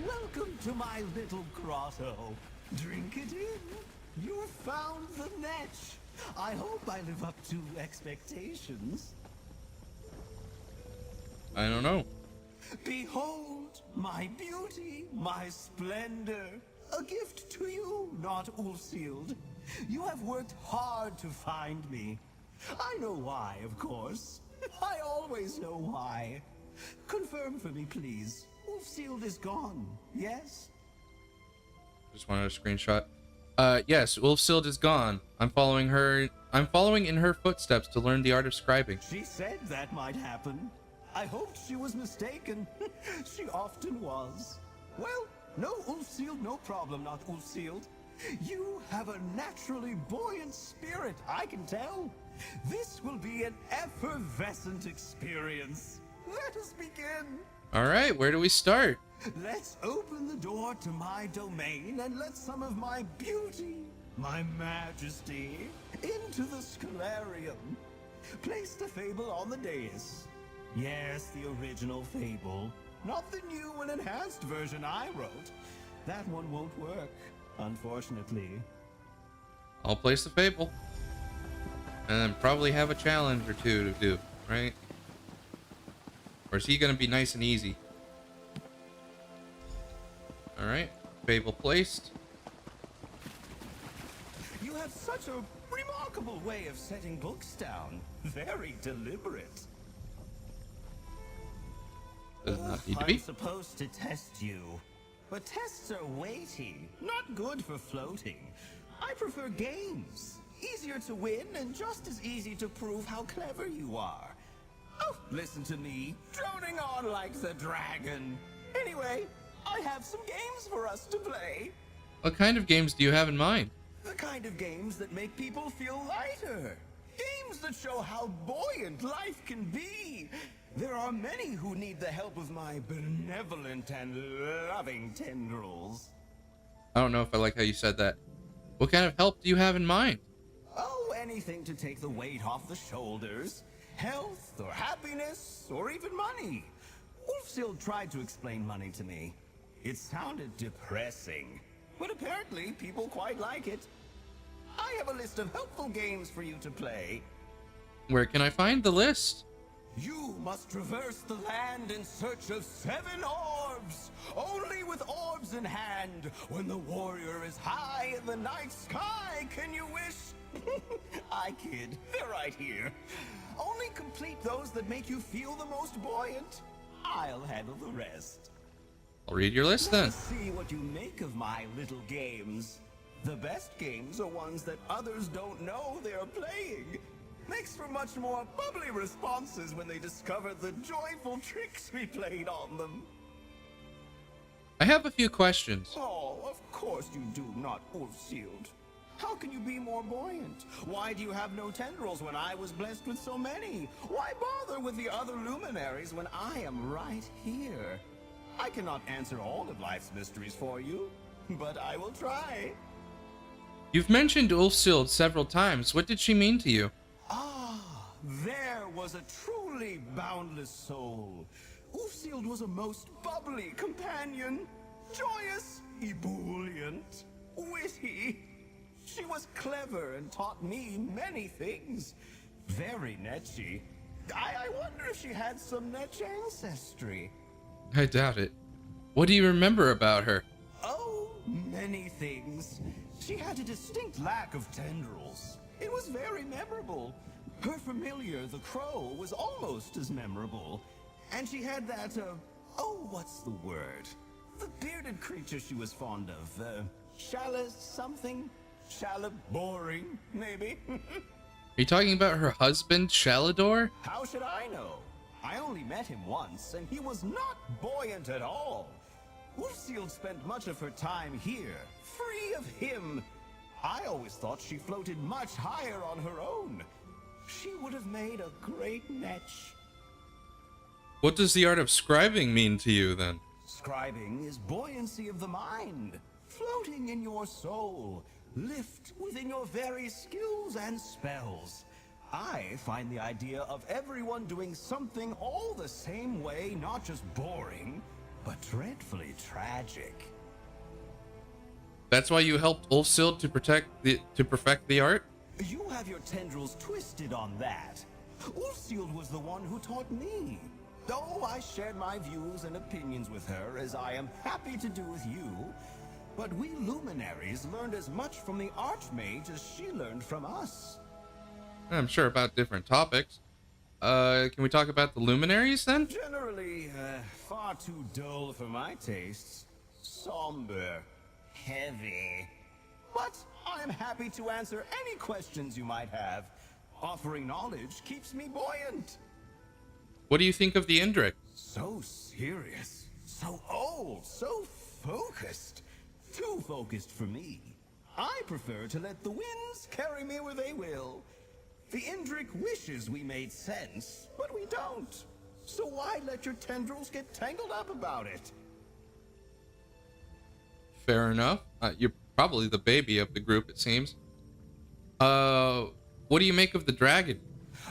Welcome to my little grotto. Drink it in. You found the netch. I hope I live up to expectations. I don't know. Behold, my beauty, my splendor. A gift to you, not Ulfsild. You have worked hard to find me. I know why, of course. I always know why. Confirm for me, please. Ulfsild is gone, yes? Just wanted a screenshot. Yes, Ulfsild is gone. I'm following in her footsteps to learn the art of scribing. She said that might happen. I hoped she was mistaken. She often was. Well, no Ulfsild, no problem, not Ulfsild. You have a naturally buoyant spirit, I can tell. This will be an effervescent experience. Let us begin. All right, where do we start? Let's open the door to my domain and let some of my beauty, my majesty, into the Scholarium. Place the fable on the dais. Yes, the original fable. Not the new and enhanced version I wrote. That one won't work, unfortunately. I'll place the fable. And then probably have a challenge or two to do, right? Or is he gonna be nice and easy? Alright, fable placed. You have such a remarkable way of setting books down. Very deliberate. Does not need to be. I'm supposed to test you. But tests are weighty, not good for floating. I prefer games. Easier to win and just as easy to prove how clever you are. Oh, listen to me, droning on like the dragon. Anyway, I have some games for us to play. What kind of games do you have in mind? The kind of games that make people feel lighter. Games that show how buoyant life can be. There are many who need the help of my benevolent and loving tendrils. I don't know if I like how you said that. What kind of help do you have in mind? Oh, anything to take the weight off the shoulders. Health, or happiness, or even money. Ulfsild tried to explain money to me. It sounded depressing, but apparently people quite like it. I have a list of helpful games for you to play. Where can I find the list? You must traverse the land in search of 7 orbs. Only with orbs in hand, when the warrior is high in the night sky, can you wish? I kid, they're right here. Only complete those that make you feel the most buoyant. I'll handle the rest. I'll read your list then. Let's see what you make of my little games. The best games are ones that others don't know they're playing. Makes for much more bubbly responses when they discover the joyful tricks we played on them. I have a few questions. Oh, of course you do, not Ulfsild. How can you be more buoyant? Why do you have no tendrils when I was blessed with so many? Why bother with the other luminaries when I am right here? I cannot answer all of life's mysteries for you, but I will try. You've mentioned Ulfsild several times. What did she mean to you? Ah, there was a truly boundless soul. Ulfsild was a most bubbly companion. Joyous, ebullient, witty. She was clever and taught me many things. Very netchy. I wonder if she had some netch ancestry. I doubt it. What do you remember about her? Oh, many things. She had a distinct lack of tendrils. It was very memorable. Her familiar, the crow, was almost as memorable. And she had that, oh, what's the word? The bearded creature she was fond of. Shala something? Shala boring, maybe? Are you talking about her husband, Shalador? How should I know? I only met him once, and he was not buoyant at all. Ulfsild spent much of her time here, free of him. I always thought she floated much higher on her own. She would have made a great netch. What does the art of scribing mean to you, then? Scribing is buoyancy of the mind, floating in your soul, lift within your very skills and spells. I find the idea of everyone doing something all the same way not just boring, but dreadfully tragic. That's why you helped Ulfsild to perfect the art? You have your tendrils twisted on that. Ulfsild was the one who taught me. Though I shared my views and opinions with her, as I am happy to do with you, but we luminaries learned as much from the Archmage as she learned from us. I'm sure about different topics. Can we talk about the luminaries then? Generally, far too dull for my tastes. Somber. Heavy. But I'm happy to answer any questions you might have. Offering knowledge keeps me buoyant. What do you think of the Indrik? So serious. So old. So focused. Too focused for me. I prefer to let the winds carry me where they will. The Indrik wishes we made sense, but we don't. So why let your tendrils get tangled up about it? Fair enough. You're probably the baby of the group, it seems. What do you make of the dragon?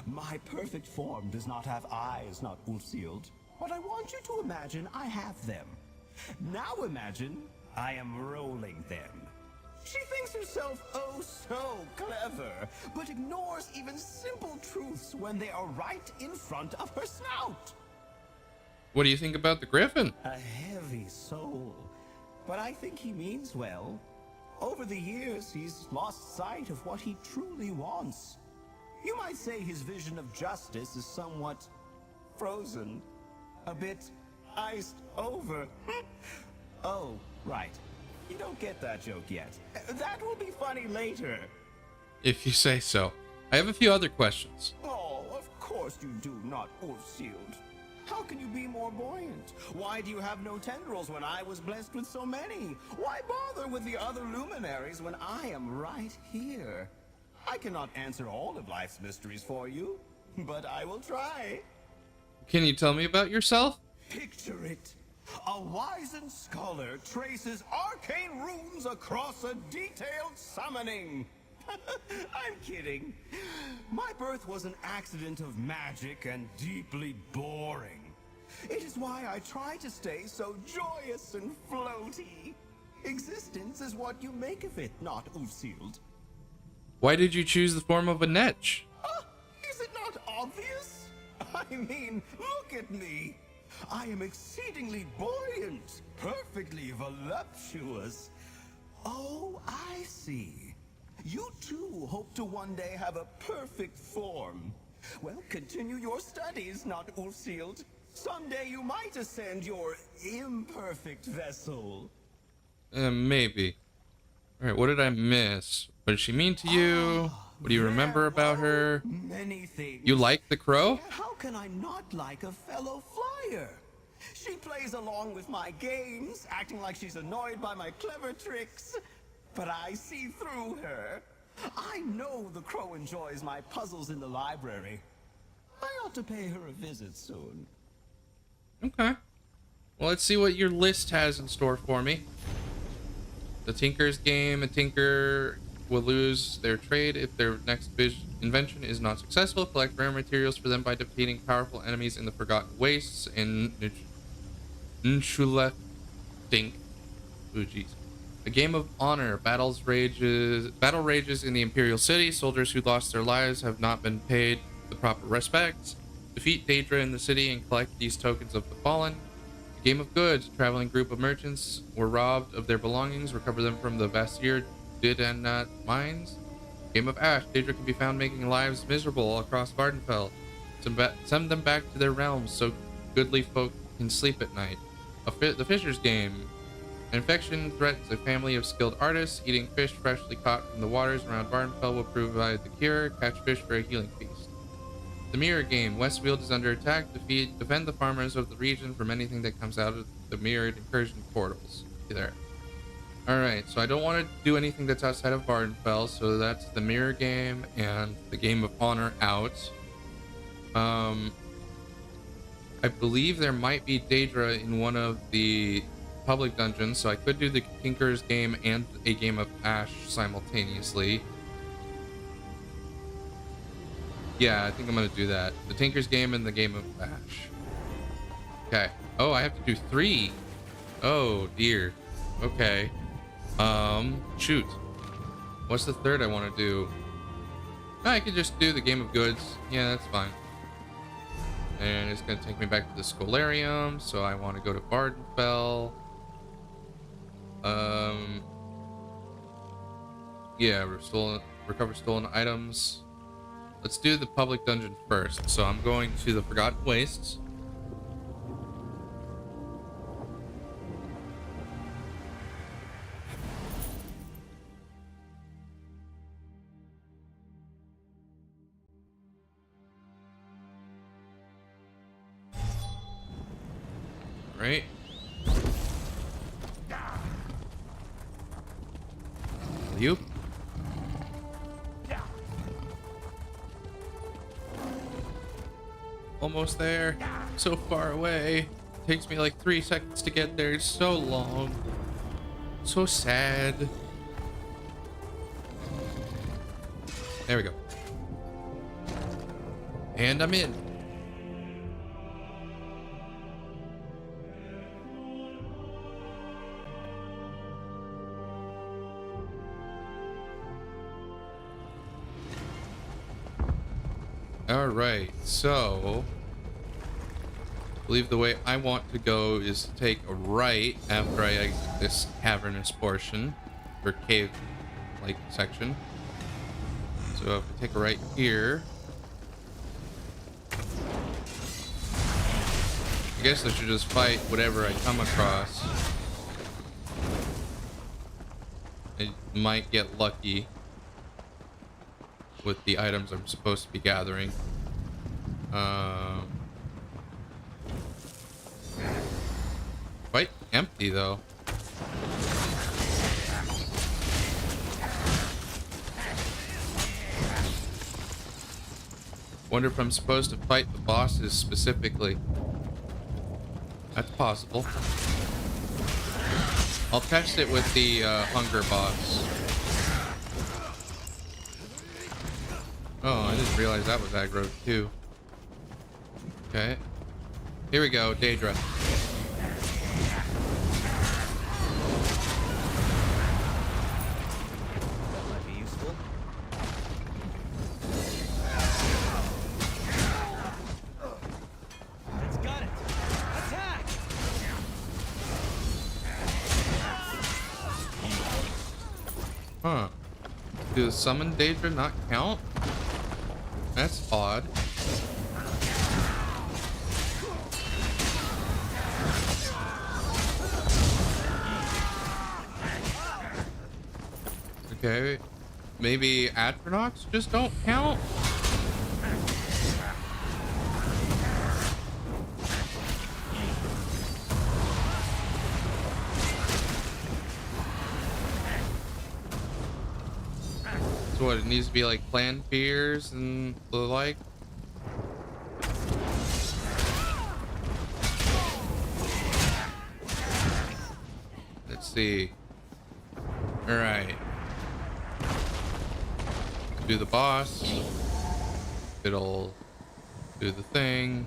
My perfect form does not have eyes, not Ulfsild. But I want you to imagine I have them. Now imagine I am rolling them. She thinks herself oh so clever, but ignores even simple truths when they are right in front of her snout. What do you think about the griffin? A heavy soul, but I think he means well. Over the years, he's lost sight of what he truly wants. You might say his vision of justice is somewhat frozen, a bit iced over. Oh, right. You don't get that joke yet. That will be funny later. If you say so. I have a few other questions. Oh, of course you do, not Ulfsild. How can you be more buoyant? Why do you have no tendrils when I was blessed with so many? Why bother with the other luminaries when I am right here? I cannot answer all of life's mysteries for you, but I will try. Can you tell me about yourself? Picture it. A wizened scholar traces arcane runes across a detailed summoning. I'm kidding. My birth was an accident of magic and deeply boring. It is why I try to stay so joyous and floaty. Existence is what you make of it, not Ulfsild. Why did you choose the form of a netch? Is it not obvious? I mean, look at me. I am exceedingly buoyant, perfectly voluptuous. Oh, I see. You too hope to one day have a perfect form. Well, continue your studies, not Ulfsild. Someday you might ascend your imperfect vessel. Maybe. Alright, what did I miss? What did she mean to you? What do you remember about her? Many things. You like the crow? How can I not like a fellow flyer? She plays along with my games, acting like she's annoyed by my clever tricks. But I see through her. I know the crow enjoys my puzzles in the library. I ought to pay her a visit soon. Okay. Well, let's see what your list has in store for me. The Tinker's game, a Tinker will lose their trade if their next invention is not successful. Collect rare materials for them by defeating powerful enemies in the Forgotten Wastes and Nchulef Dink. Ooh, jeez. A game of honor. Battle rages in the Imperial City. Soldiers who lost their lives have not been paid the proper respects. Defeat Daedra in the city and collect these tokens of the fallen. A game of goods. A traveling group of merchants were robbed of their belongings. Recover them from the Vasir Didanat mines. Game of ash. Daedra can be found making lives miserable across Vardenfell. Send them back to their realms so goodly folk can sleep at night. The Fisher's Game. An infection threatens a family of skilled artists. Eating fish freshly caught from the waters around Vardenfell will provide the cure. Catch fish for a healing feast. The Mirror Game. Westfield is under attack. Defend the farmers of the region from anything that comes out of the mirrored incursion portals. See there. Alright, so I don't want to do anything that's outside of Vardenfell, so that's the Mirror Game and the Game of Honor out. I believe there might be Daedra in one of the public dungeons, so I could do the Tinker's Game and a Game of Ash simultaneously. Yeah, I think I'm gonna do that. The Tinker's Game and the Game of Ash. Okay. Oh, I have to do 3. Oh dear. Okay. Shoot. What's the third I want to do? I could just do the Game of Goods. Yeah, that's fine. And it's gonna take me back to the Scholarium, so I want to go to Vardenfell. Yeah, recover stolen items. Let's do the public dungeon first. So I'm going to the Forgotten Wastes. Right. You. Almost there. So far away. Takes me like 3 seconds to get there. It's so long. So sad. There we go. And I'm in. All right, so I believe the way I want to go is to take a right after I exit this cavernous portion or cave like section. So if I take a right here, I guess I should just fight whatever I come across. I might get lucky with the items I'm supposed to be gathering. Quite empty though. Wonder if I'm supposed to fight the bosses specifically. That's possible. I'll test it with the hunger boss. Oh, I didn't realize that was aggro too. Okay. Here we go, Daedra. That might be useful. It's got it. Attack! Huh. Do the summon Daedra not count? That's odd. Okay, maybe Atronachs just don't count? So what, it needs to be like clan fears and the like? Let's see. All right. do the boss. It'll do the thing.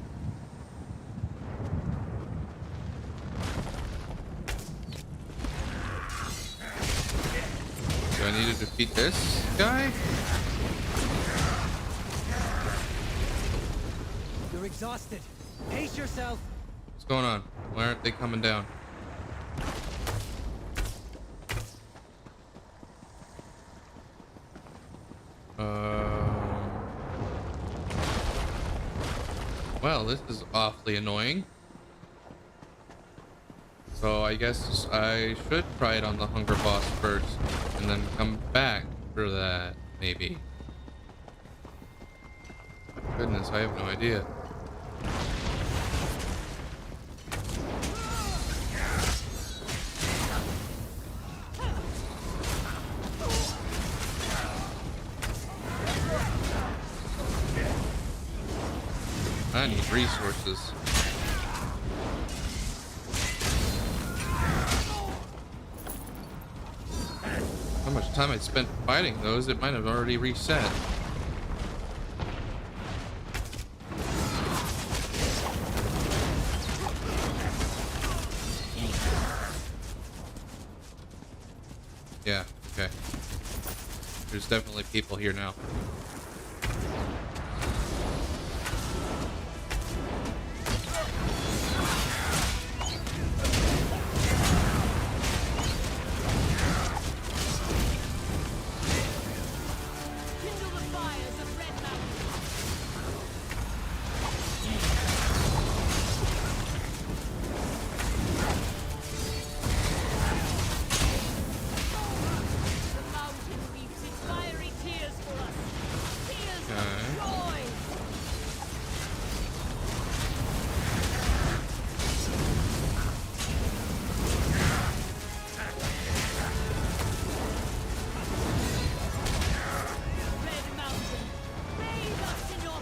Do I need to defeat this guy? You're exhausted. Pace yourself. What's going on? Why aren't they coming down? Well, this is awfully annoying. So I guess I should try it on the hunger boss first and then come back for that, maybe. Goodness, I have no idea. I need resources. How much time I spent fighting those, it might have already reset. Yeah, okay. There's definitely people here now.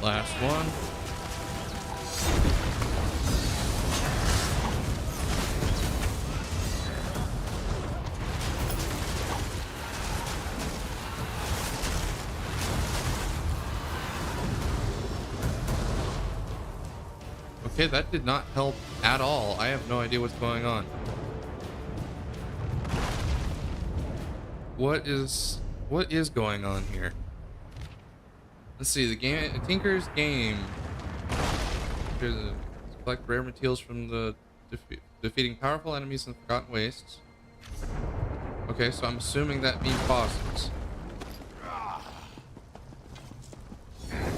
Last one. Okay, that did not help at all. I have no idea what's going on. What is going on here? Let's see, the game, Tinker's game. Collect rare materials from the defeating powerful enemies in Forgotten Wastes. Okay, so I'm assuming that means bosses. And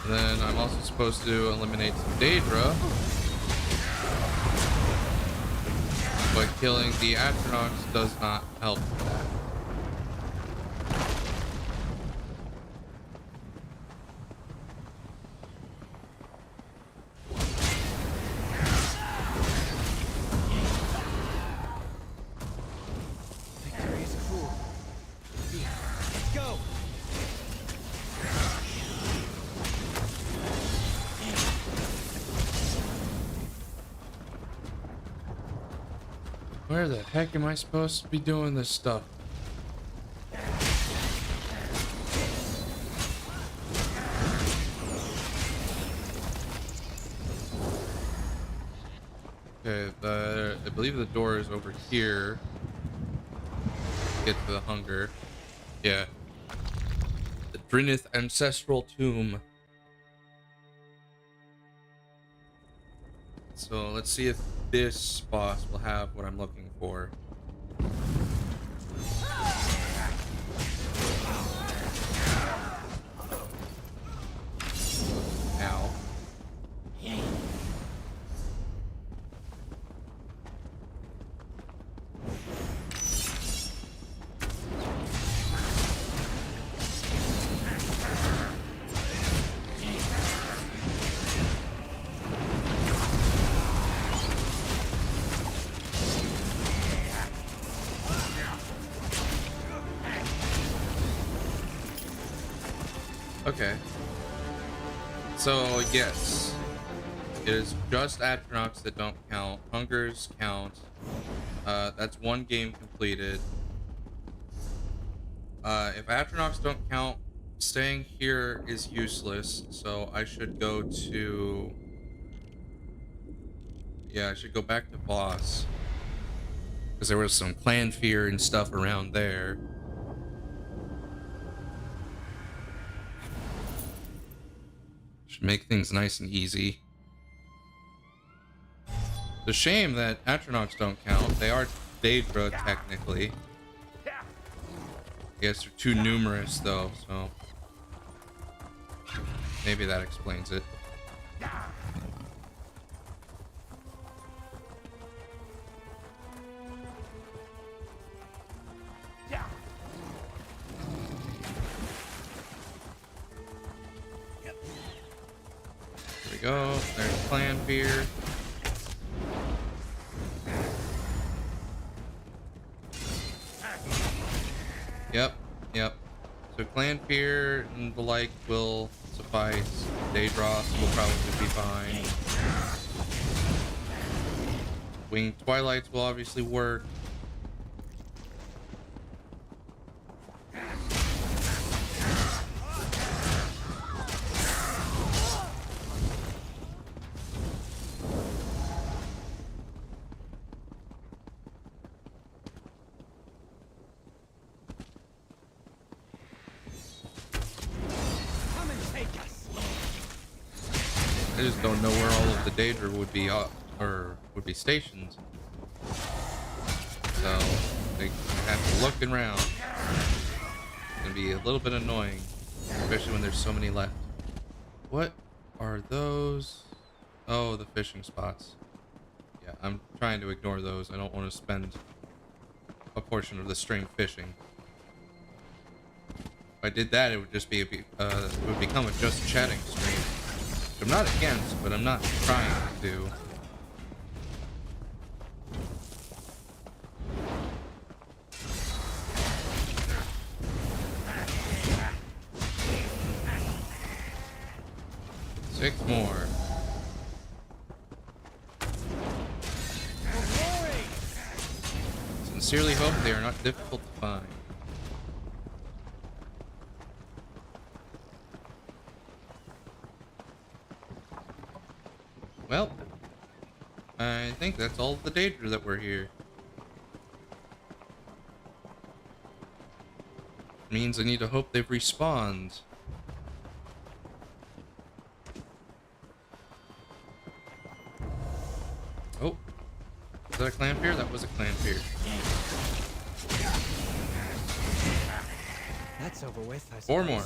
then I'm also supposed to eliminate some Daedra. But killing the Atronachs does not help with that. Where the heck am I supposed to be doing this stuff? Okay, I believe the door is over here. Get to the hunger. Yeah. The Drinith Ancestral Tomb. So let's see if this boss will have what I'm looking for. Ow. Okay. So, yes. It is just Atronachs that don't count. Hungers count. That's one game completed. If Atronachs don't count, staying here is useless, so I should go to... Yeah, I should go back to Voss. Because there was some clan fear and stuff around there. Should make things nice and easy. It's a shame that Atronachs don't count. They are Daedra, technically. I guess they're too numerous, though, so... maybe that explains it. There we go. There's clan fear. Yep. So clan fear and the like will suffice. Daedros will probably be fine. Winged Twilights will obviously work. I just don't know where all of the Daedra would be or would be stationed. So they have to look around. It's gonna be a little bit annoying, especially when there's so many left. What are those? Oh, the fishing spots. Yeah, I'm trying to ignore those. I don't want to spend a portion of the stream fishing. If I did that, it would just be it would become a just chatting stream. I'm not against, but I'm not trying to. Six more. Sincerely hope they are not difficult to find. Well, I think that's all the Daedra that were here. Means I need to hope they've respawned. Oh, is that a clan fear? That was a clan fear. That's over with, I suppose. Four more.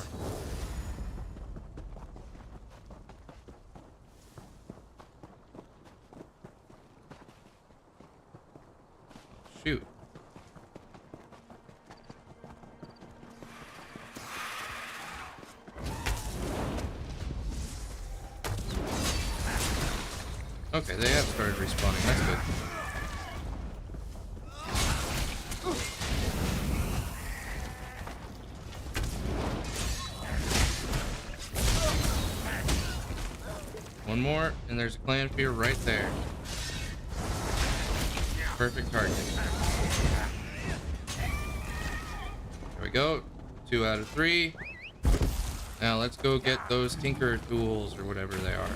Shoot. Okay, they have started respawning. That's good. One more, and there's a clan fear right there. Perfect target. There we go. 2 out of 3. Now let's go get those tinker tools or whatever they are.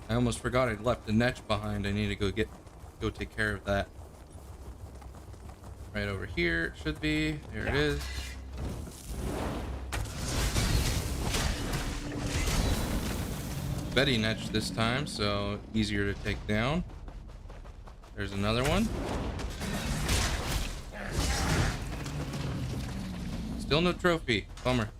I almost forgot I'd left the netch behind. I need to go take care of that. Right over here it should be. There it is. Betty netch this time, so easier to take down. There's another one. Still no trophy. Bummer.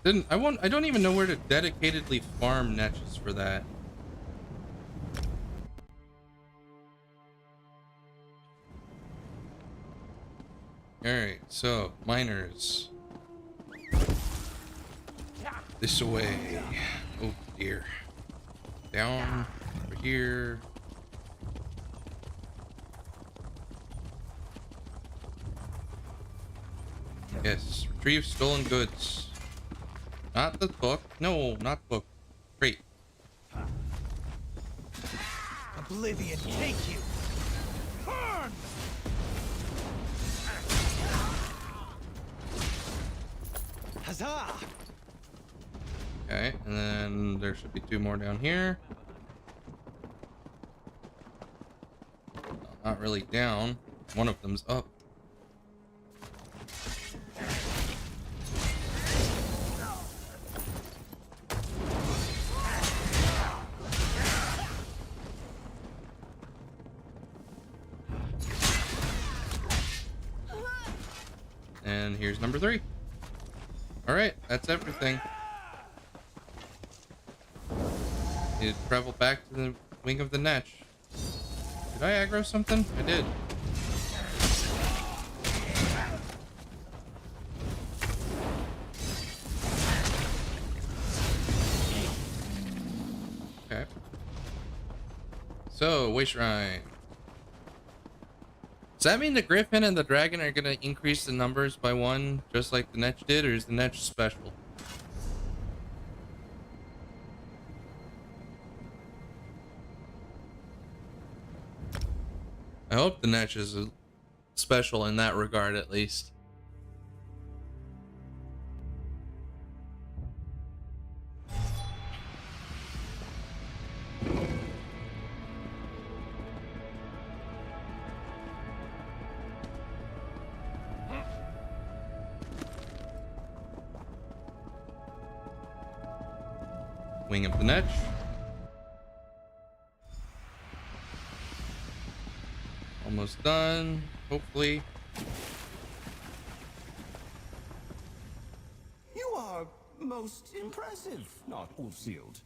I don't even know where to dedicatedly farm netches for that. Alright, so miners. This way. Oh dear. Down over here. Yes, retrieve stolen goods. Not the book. No, not book. Great. Oblivion, take you! Burn! Huzzah! Okay, and then there should be 2 more down here. Not really down. One of them's up. And here's number 3. All right, that's everything. Need to travel back to the wing of the Netch. Did I aggro something? I did. Okay. So, way shrine. Does that mean the Griffin and the Dragon are gonna increase the numbers by 1, just like the Netch did, or is the Netch special? I hope the Netch is special in that regard, at least. Wing of the Netch. Almost done, hopefully. You are most impressive, not Ulfsealed.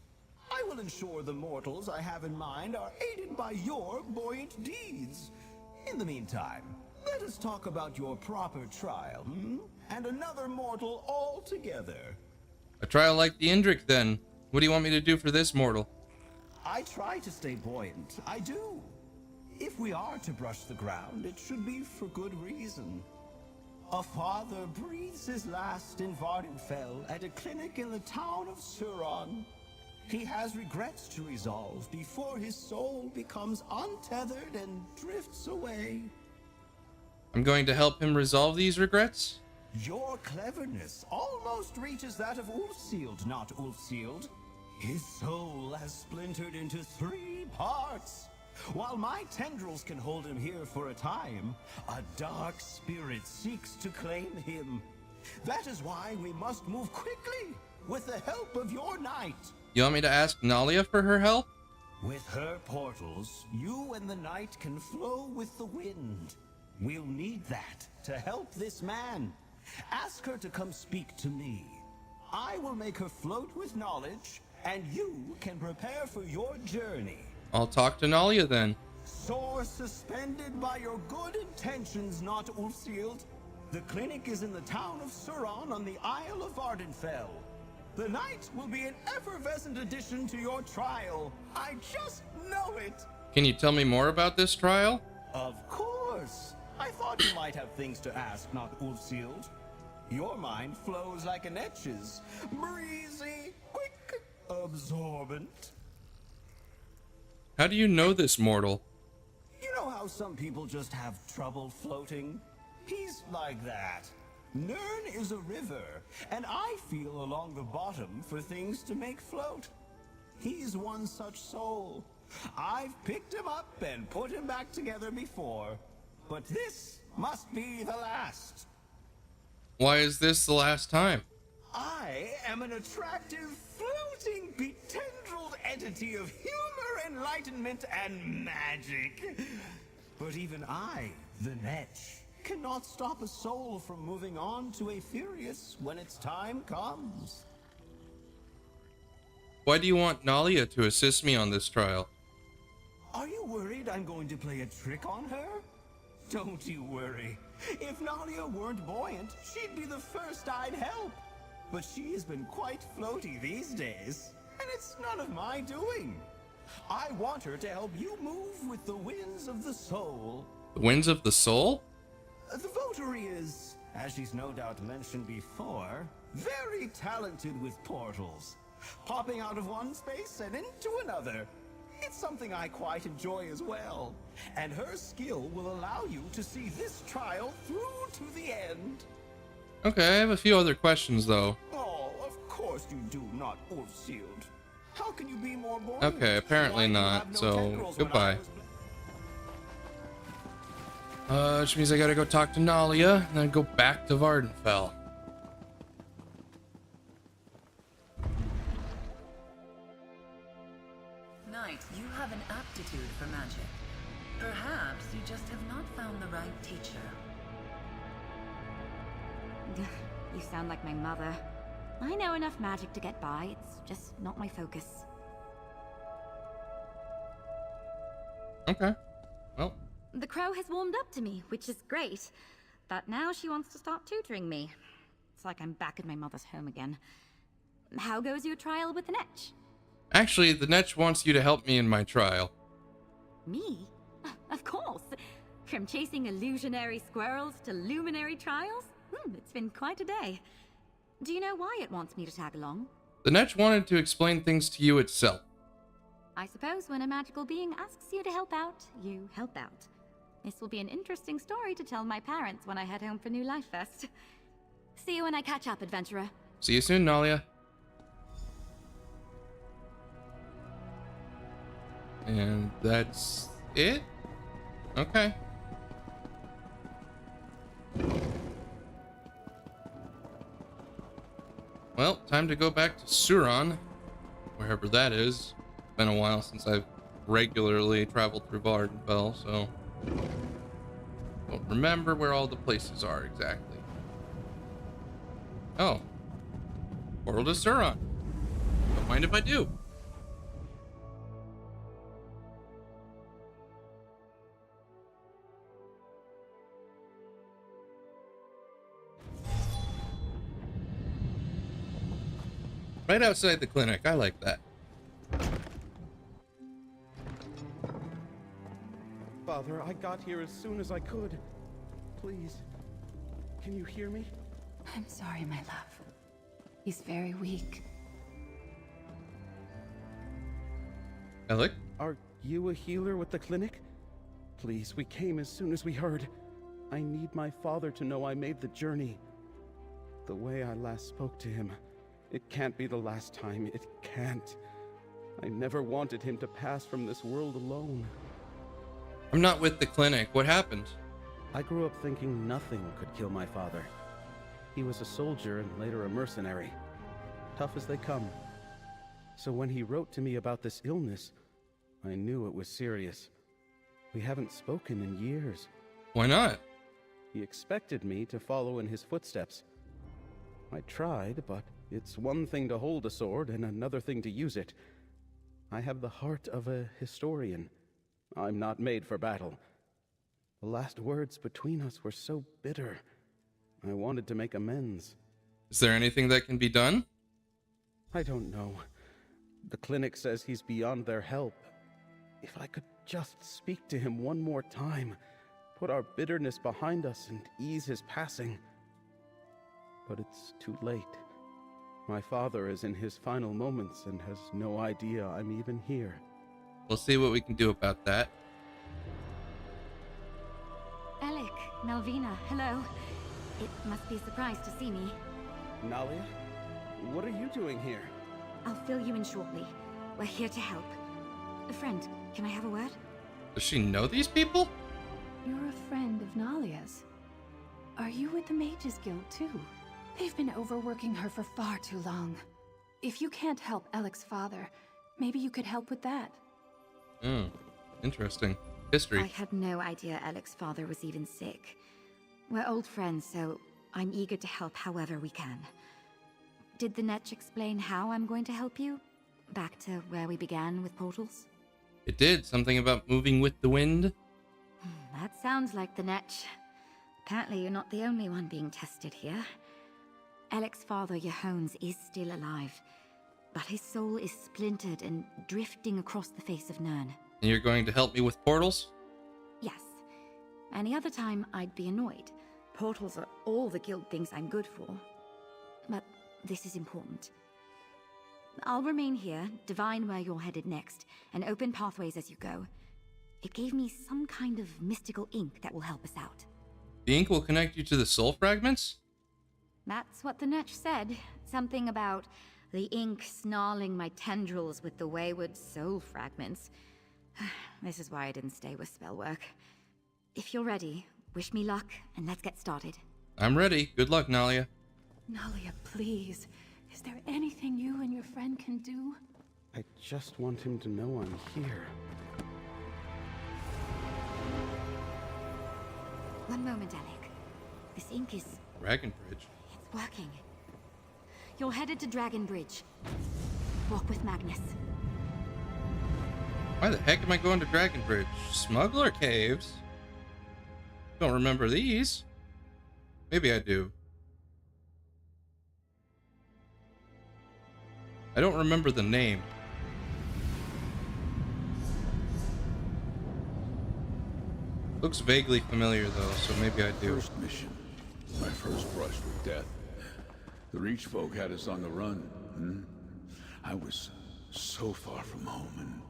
I will ensure the mortals I have in mind are aided by your buoyant deeds. In the meantime, let us talk about your proper trial, and another mortal altogether. A trial like the Indrik, then. What do you want me to do for this mortal? I try to stay buoyant, I do. If we are to brush the ground, it should be for good reason. A father breathes his last in Vardenfell at a clinic in the town of Suron. He has regrets to resolve before his soul becomes untethered and drifts away. I'm going to help him resolve these regrets? Your cleverness almost reaches that of Ulfsealed, not Ulfsealed. His soul has splintered into 3 parts. While my tendrils can hold him here for a time, a dark spirit seeks to claim him. That is why we must move quickly, with the help of your knight. You want me to ask Nalia for her help? With her portals, you and the knight can flow with the wind. We'll need that to help this man. Ask her to come speak to me. I will make her float with knowledge, and you can prepare for your journey. I'll talk to Nalia then. Soar suspended by your good intentions, not Ulfsealed. The clinic is in the town of Suron on the Isle of Vardenfell. The night will be an effervescent addition to your trial. I just know it. Can you tell me more about this trial? Of course. I thought you might have things to ask, not Ulfsealed. Your mind flows like an etch's. Breezy, quick, absorbent. How do you know this mortal? You know how some people just have trouble floating? He's like that. Nirn is a river, and I feel along the bottom for things to make float. He's one such soul. I've picked him up and put him back together before, but this must be the last. Why is this the last time? I am an attractive, floating, betendrilled entity of humor, enlightenment, and magic. But even I, the Netch, cannot stop a soul from moving on to Aetherius when its time comes. Why do you want Nalia to assist me on this trial? Are you worried I'm going to play a trick on her? Don't you worry. If Nalia weren't buoyant, she'd be the first I'd help. But she has been quite floaty these days, and it's none of my doing. I want her to help you move with the winds of the soul. The winds of the soul? The votary is, as she's no doubt mentioned before, very talented with portals. popping out of one space and into another. It's something I quite enjoy as well. And her skill will allow you to see this trial through to the end. Okay, I have a few other questions though. Oh, of course you do, not Ulfsealed. How can you be more boring? Okay, apparently not, so goodbye. Which means I gotta go talk to Nalia and then go back to Vardenfell. Knight, you have an aptitude for magic. Perhaps you just have not found the right teacher. You sound like my mother. I know enough magic to get by, it's just not my focus. Okay, well. The crow has warmed up to me, which is great. But now she wants to start tutoring me. It's like I'm back at my mother's home again. How goes your trial with the Netch? Actually, the Netch wants you to help me in my trial. Me? Of course. From chasing illusionary squirrels to luminary trials? It's been quite a day. Do you know why it wants me to tag along? The Netch wanted to explain things to you itself. I suppose when a magical being asks you to help out, you help out. This will be an interesting story to tell my parents when I head home for New Life Fest. See you when I catch up, adventurer. See you soon, Nalia. And that's it? Okay. Well, time to go back to Suron, wherever that is. It's been a while since I've regularly traveled through Vardenfell, so don't remember where all the places are exactly. Oh, portal to Suron. Don't mind if I do. Right outside the clinic. I like that. Father, I got here as soon as I could. Please, can you hear me? I'm sorry, my love. He's very weak. Alec? Are you a healer with the clinic? Please, we came as soon as we heard. I need my father to know I made the journey. The way I last spoke to him. It can't be the last time. It can't. I never wanted him to pass from this world alone. I'm not with the clinic. What happened? I grew up thinking nothing could kill my father. He was a soldier and later a mercenary. Tough as they come. So when he wrote to me about this illness, I knew it was serious. We haven't spoken in years. Why not? He expected me to follow in his footsteps. I tried, but it's one thing to hold a sword and another thing to use it. I have the heart of a historian. I'm not made for battle. The last words between us were so bitter. I wanted to make amends. Is there anything that can be done? I don't know. The clinic says he's beyond their help. If I could just speak to him one more time, put our bitterness behind us and ease his passing. But it's too late. My father is in his final moments and has no idea I'm even here. We'll see what we can do about that. Alec, Malvina, hello. It must be a surprise to see me. Nalia? What are you doing here? I'll fill you in shortly. We're here to help. A friend, can I have a word? Does she know these people? You're a friend of Nalia's. Are you with the Mages Guild too? They've been overworking her for far too long. If you can't help Alec's father, maybe you could help with that. Oh, interesting. History. I had no idea Alec's father was even sick. We're old friends, so I'm eager to help however we can. Did the Netch explain how I'm going to help you? Back to where we began with portals? It did. Something about moving with the wind? That sounds like the Netch. Apparently you're not the only one being tested here. Alec's father, Johones, is still alive, but his soul is splintered and drifting across the face of Nirn. And you're going to help me with portals? Yes. Any other time, I'd be annoyed. Portals are all the guild things I'm good for. But this is important. I'll remain here, divine where you're headed next, and open pathways as you go. It gave me some kind of mystical ink that will help us out. The ink will connect you to the soul fragments? That's what the Netch said. Something about the ink snarling my tendrils with the wayward soul fragments. This is why I didn't stay with spellwork. If you're ready, wish me luck, and let's get started. I'm ready. Good luck, Nalia. Nalia, please. Is there anything you and your friend can do? I just want him to know I'm here. One moment, Alec. This ink is... Dragon Bridge. It's working. You're headed to Dragon Bridge. Walk with Magnus. Why the heck am I going to Dragon Bridge? Smuggler Caves? Don't remember these. Maybe I do. I don't remember the name. Looks vaguely familiar though, so maybe I do. First mission. My first brush with death. The Reach folk had us on the run. I was so far from home and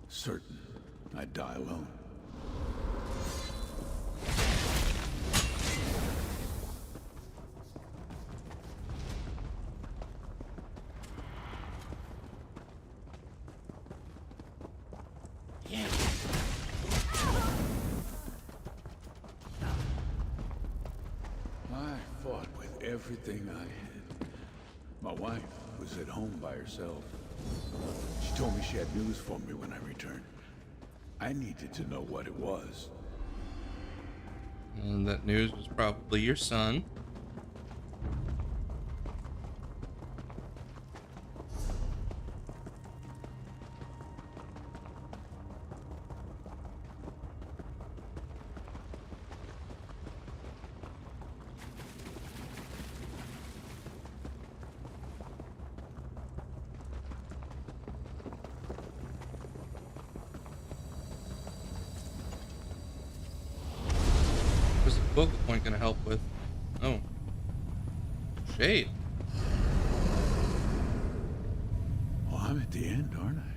certain I'd die alone. I fought with everything I had. My wife was at home by herself. She told me she had news for me when I returned. I needed to know what it was. And that news was probably your son. What's the focal point gonna help with? Oh. Shade. Well, I'm at the end, aren't I?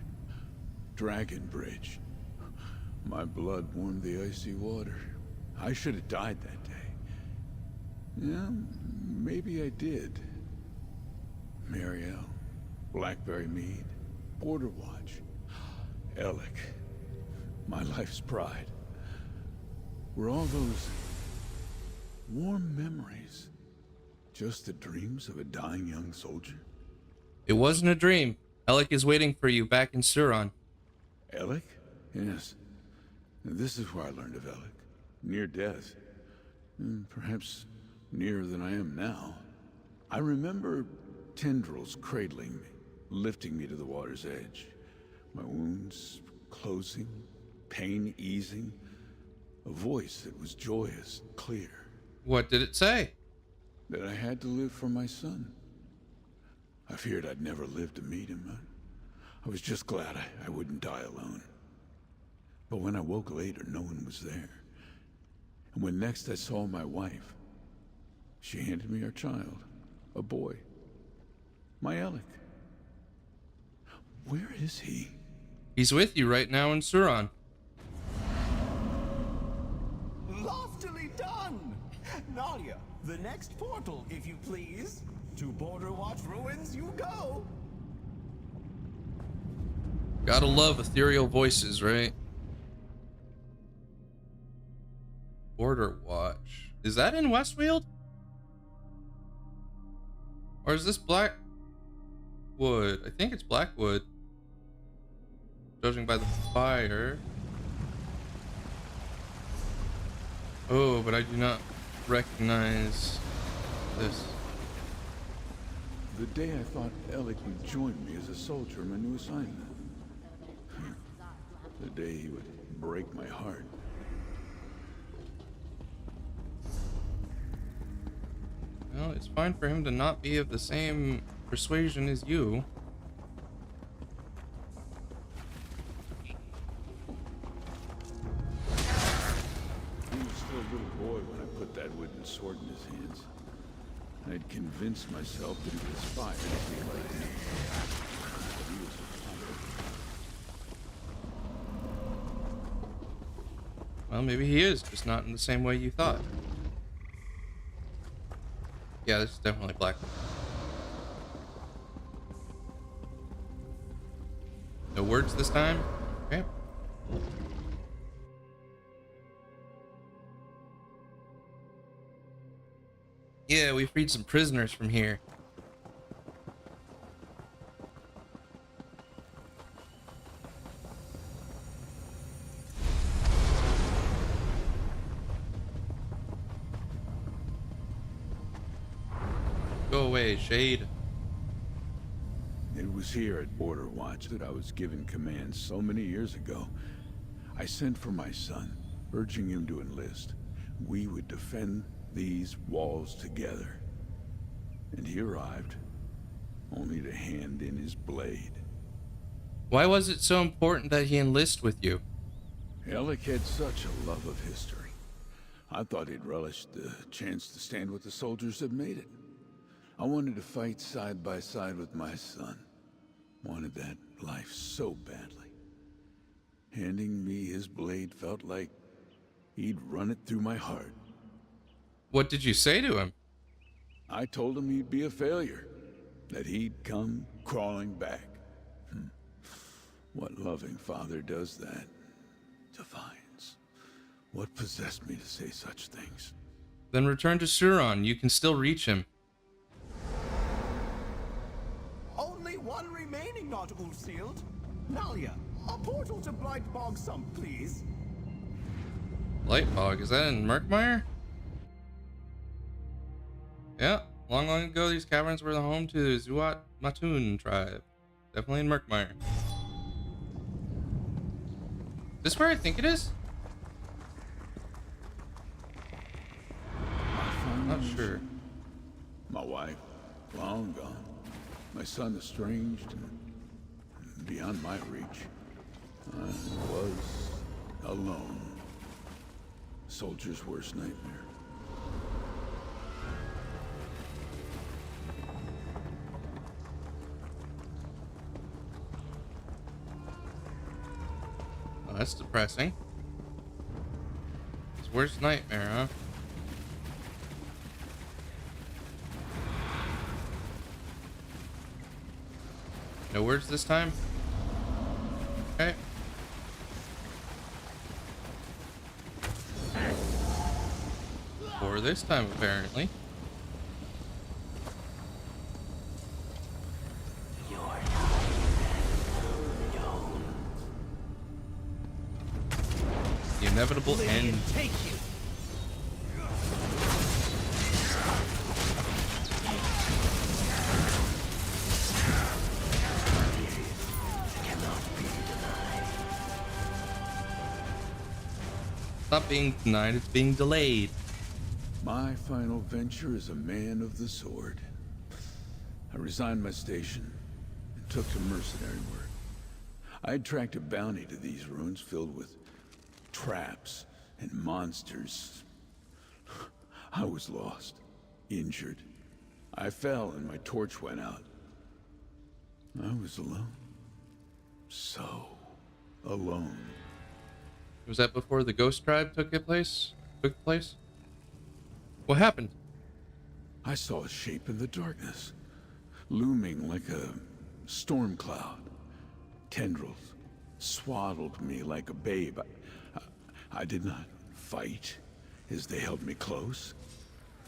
Dragon Bridge. My blood warmed the icy water. I should have died that day. Yeah, maybe I did. Mariel, Blackberry Mead, Border Watch, Alec, my life's pride. Were all those warm memories just the dreams of a dying young soldier? It wasn't a dream. Alec is waiting for you back in Suron. Alec? Yes. This is where I learned of Alec. Near death. Perhaps nearer than I am now. I remember tendrils cradling me, lifting me to the water's edge. My wounds closing, pain easing. A voice that was joyous, clear. What did it say? That I had to live for my son. I feared I'd never live to meet him. I was just glad I wouldn't die alone. But when I woke later, no one was there. And when next I saw my wife, she handed me our child, a boy. My Alec. Where is he? He's with you right now in Suron. Loftily done! Nalia, the next portal, if you please. To Border Watch Ruins you go! Gotta love ethereal voices, right? Border Watch. Is that in Westfield? Or is this Blackwood? I think it's Blackwood. Judging by the fire. Oh, but I do not recognize this. The day I thought Alec would join me as a soldier in my new assignment. The day he would break my heart. Well, it's fine for him to not be of the same persuasion as you. He was still a little boy when I put that wooden sword in his hands. I'd convinced convinced myself that he was fired to be like me. But he was a pirate. Well, maybe he is, just not in the same way you thought. Yeah, this is definitely black. No words this time? Okay. Yeah, we freed some prisoners from here. Go away, Shade. It was here at Border Watch that I was given commands so many years ago. I sent for my son, urging him to enlist. We would defend these walls together. And he arrived, only to hand in his blade. Why was it so important that he enlist with you? Alec had such a love of history. I thought he'd relish the chance to stand with the soldiers that made it. I wanted to fight side by side with my son. Wanted that life so badly. Handing me his blade felt like he'd run it through my heart. What did you say to him? I told him he'd be a failure, that he'd come crawling back. What loving father does that? Defiance. What possessed me to say such things? Then return to Suron. You can still reach him. Only one remaining, not all sealed. Nalia, a portal to Blightbog Sump, please. Blightbog, is that in Murkmire? Yeah, long ago these caverns were the home to the Zuat Matun tribe. Definitely in Murkmire. Is this where I think it is? Not sure. My wife, long gone. My son estranged and beyond my reach. I was alone. Soldier's worst nightmare. Oh, that's depressing. His worst nightmare, huh? No words this time? Okay. Or this time, apparently. The inevitable end. Take you. Not being denied, it's being delayed. My final venture is a man of the sword. I resigned my station and took to mercenary work. I had tracked a bounty to these ruins filled with traps and monsters. I was lost, injured. I fell and my torch went out. I was alone. So alone. Was that before the Ghost Tribe took place? What happened? I saw a shape in the darkness, looming like a storm cloud. Tendrils swaddled me like a babe. I did not fight as they held me close,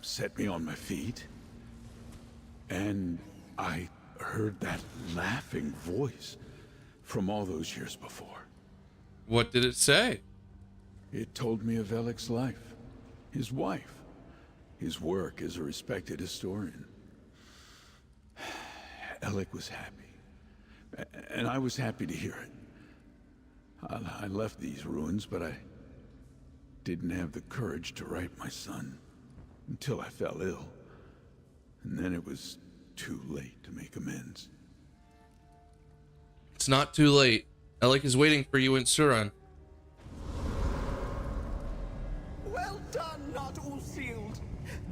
set me on my feet. And I heard that laughing voice from all those years before. What did it say? It told me of Alec's life, his wife, his work as a respected historian. Alec was happy, and I was happy to hear it. I left these ruins, but I didn't have the courage to write my son until I fell ill. And then it was too late to make amends. It's not too late. Alec is waiting for you in Suron. Well done, not all sealed.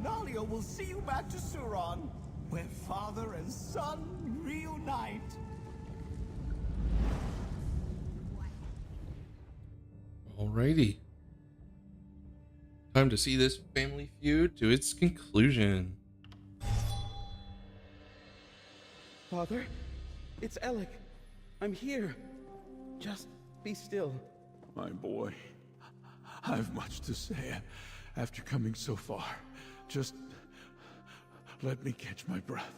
Nalia will see you back to Suron. where father and son reunite. Alrighty. Time to see this family feud to its conclusion. Father, it's Alec. I'm here. Just be still. My boy, I've much to say after coming so far. Just let me catch my breath.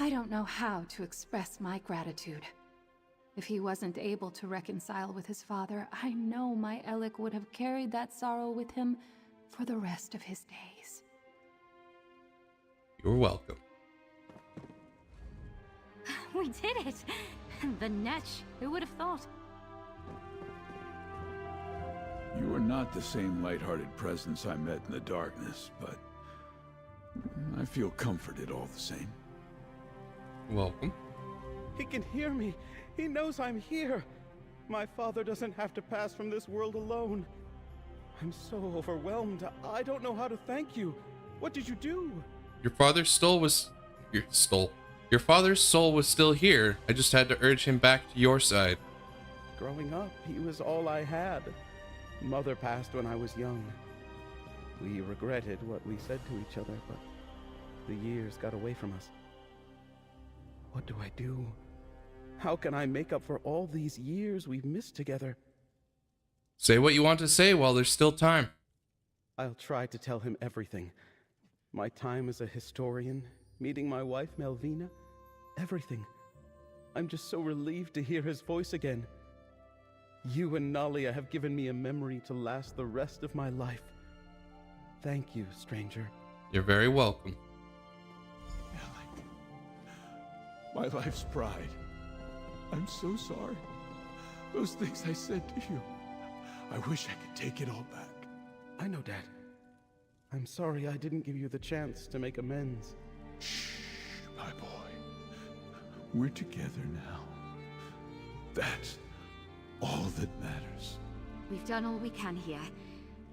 I don't know how to express my gratitude. If he wasn't able to reconcile with his father, I know my Alec would have carried that sorrow with him for the rest of his days. You're welcome. We did it! The Netch, who would have thought? You are not the same light-hearted presence I met in the darkness, but I feel comforted all the same. Welcome. He can hear me. He knows I'm here. My father doesn't have to pass from this world alone. I'm so overwhelmed. I don't know how to thank you. What did you do? Your father's soul was... Your father's soul was still here. I just had to urge him back to your side. Growing up, he was all I had. Mother passed when I was young. We regretted what we said to each other, but the years got away from us. What do I do? How can I make up for all these years we've missed together? Say what you want to say while there's still time. I'll try to tell him everything. My time as a historian, meeting my wife Melvina, everything. I'm just so relieved to hear his voice again. You and Nalia have given me a memory to last the rest of my life. Thank you, stranger. You're very welcome. My life's pride. I'm so sorry. Those things I said to you. I wish I could take it all back. I know, Dad. I'm sorry I didn't give you the chance to make amends. Shh, my boy. We're together now. That's all that matters. We've done all we can here.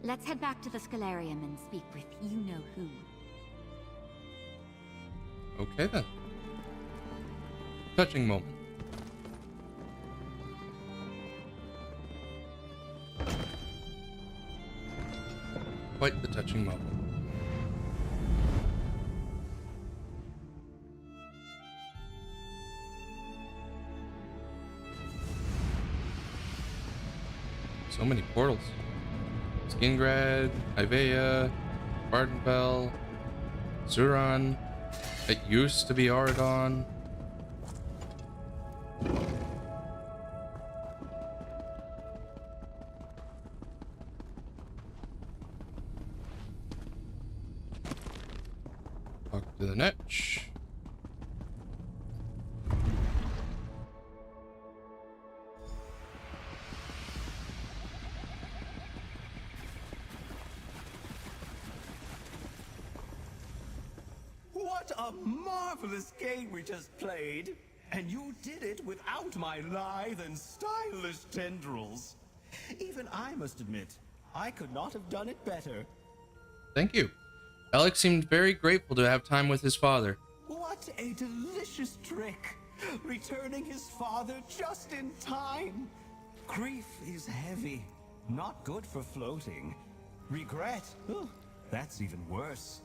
Let's head back to the Scholarium and speak with you-know-who. Okay then. Touching moment. Quite the touching moment. So many portals. Skingrad, Ivea, Bardenfell, Zuran. It used to be Auradon. Talk to the Netch. What a marvelous game we just played! And you did it without my lithe and stylish tendrils. Even I must admit, I could not have done it better. Thank you. Alex seemed very grateful to have time with his father. What a delicious trick! Returning his father just in time. Grief is heavy, not good for floating. Regret, that's even worse.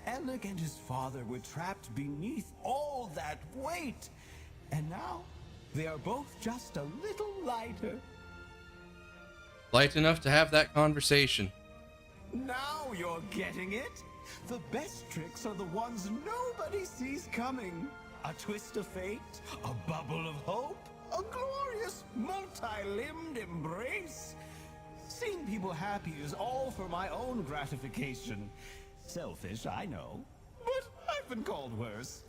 Alec and his father were trapped beneath all that weight. And now, they are both just a little lighter. Light enough to have that conversation. Now you're getting it. The best tricks are the ones nobody sees coming. A twist of fate, a bubble of hope, a glorious multi-limbed embrace. Seeing people happy is all for my own gratification. Selfish, I know, but I've been called worse.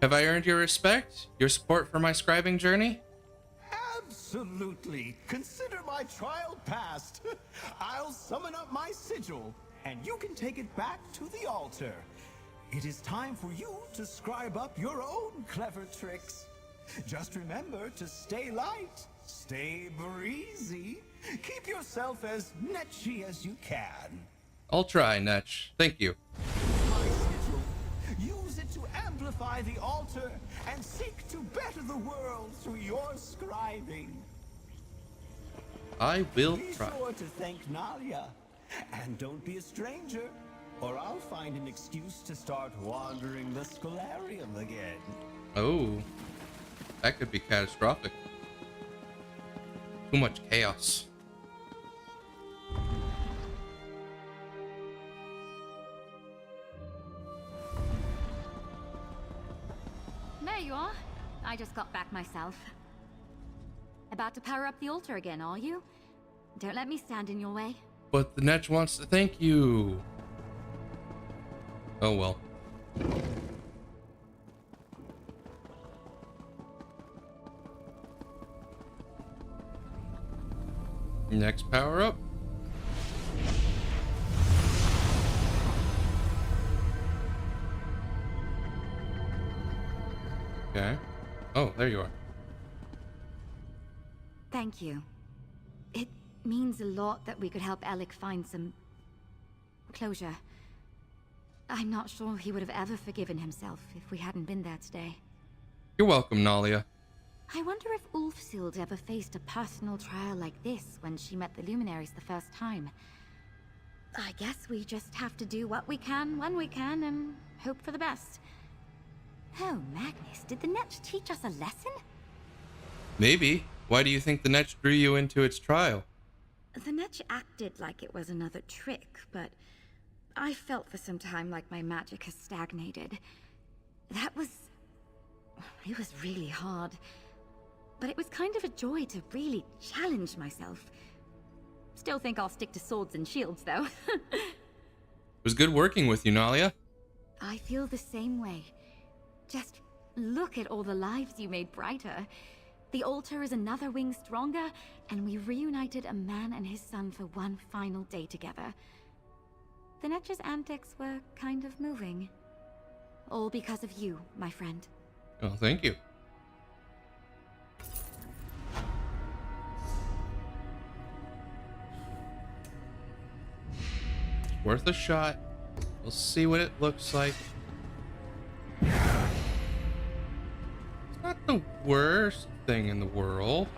Have I earned your respect? Your support for my scribing journey? Absolutely. Consider my trial passed. I'll summon up my sigil, and you can take it back to the altar. It is time for you to scribe up your own clever tricks. Just remember to stay light, stay breezy, keep yourself as netchy as you can. I'll try, Netch. Thank you. My sigil. Use it to amplify the altar and seek to better the world through your scribing. I will try. Be sure to thank Nalia. And don't be a stranger, or I'll find an excuse to start wandering the Scholarium again. Oh, that could be catastrophic. Too much chaos. There you are. I just got back myself. About to power up the altar again, are you? Don't let me stand in your way. But the Netch wants to thank you. Oh well. Next power up. Okay. Oh, there you are. Thank you. It means a lot that we could help Alec find some closure. I'm not sure he would have ever forgiven himself if we hadn't been there today. You're welcome, Nalia. I wonder if Ulfsild ever faced a personal trial like this when she met the Luminaries the first time. I guess we just have to do what we can when we can and hope for the best. Oh, Magnus, did the Netch teach us a lesson? Maybe. Why do you think the Netch drew you into its trial? The Netch acted like it was another trick, but I felt for some time like my magic has stagnated. It was really hard. But it was kind of a joy to really challenge myself. Still think I'll stick to swords and shields, though. It was good working with you, Nalia. I feel the same way. Just look at all the lives you made brighter. The altar is another wing stronger, and we reunited a man and his son for one final day together. The Netch's antics were kind of moving. All because of you, my friend. Oh, thank you. Worth a shot. We'll see what it looks like. It's not the worst thing in the world.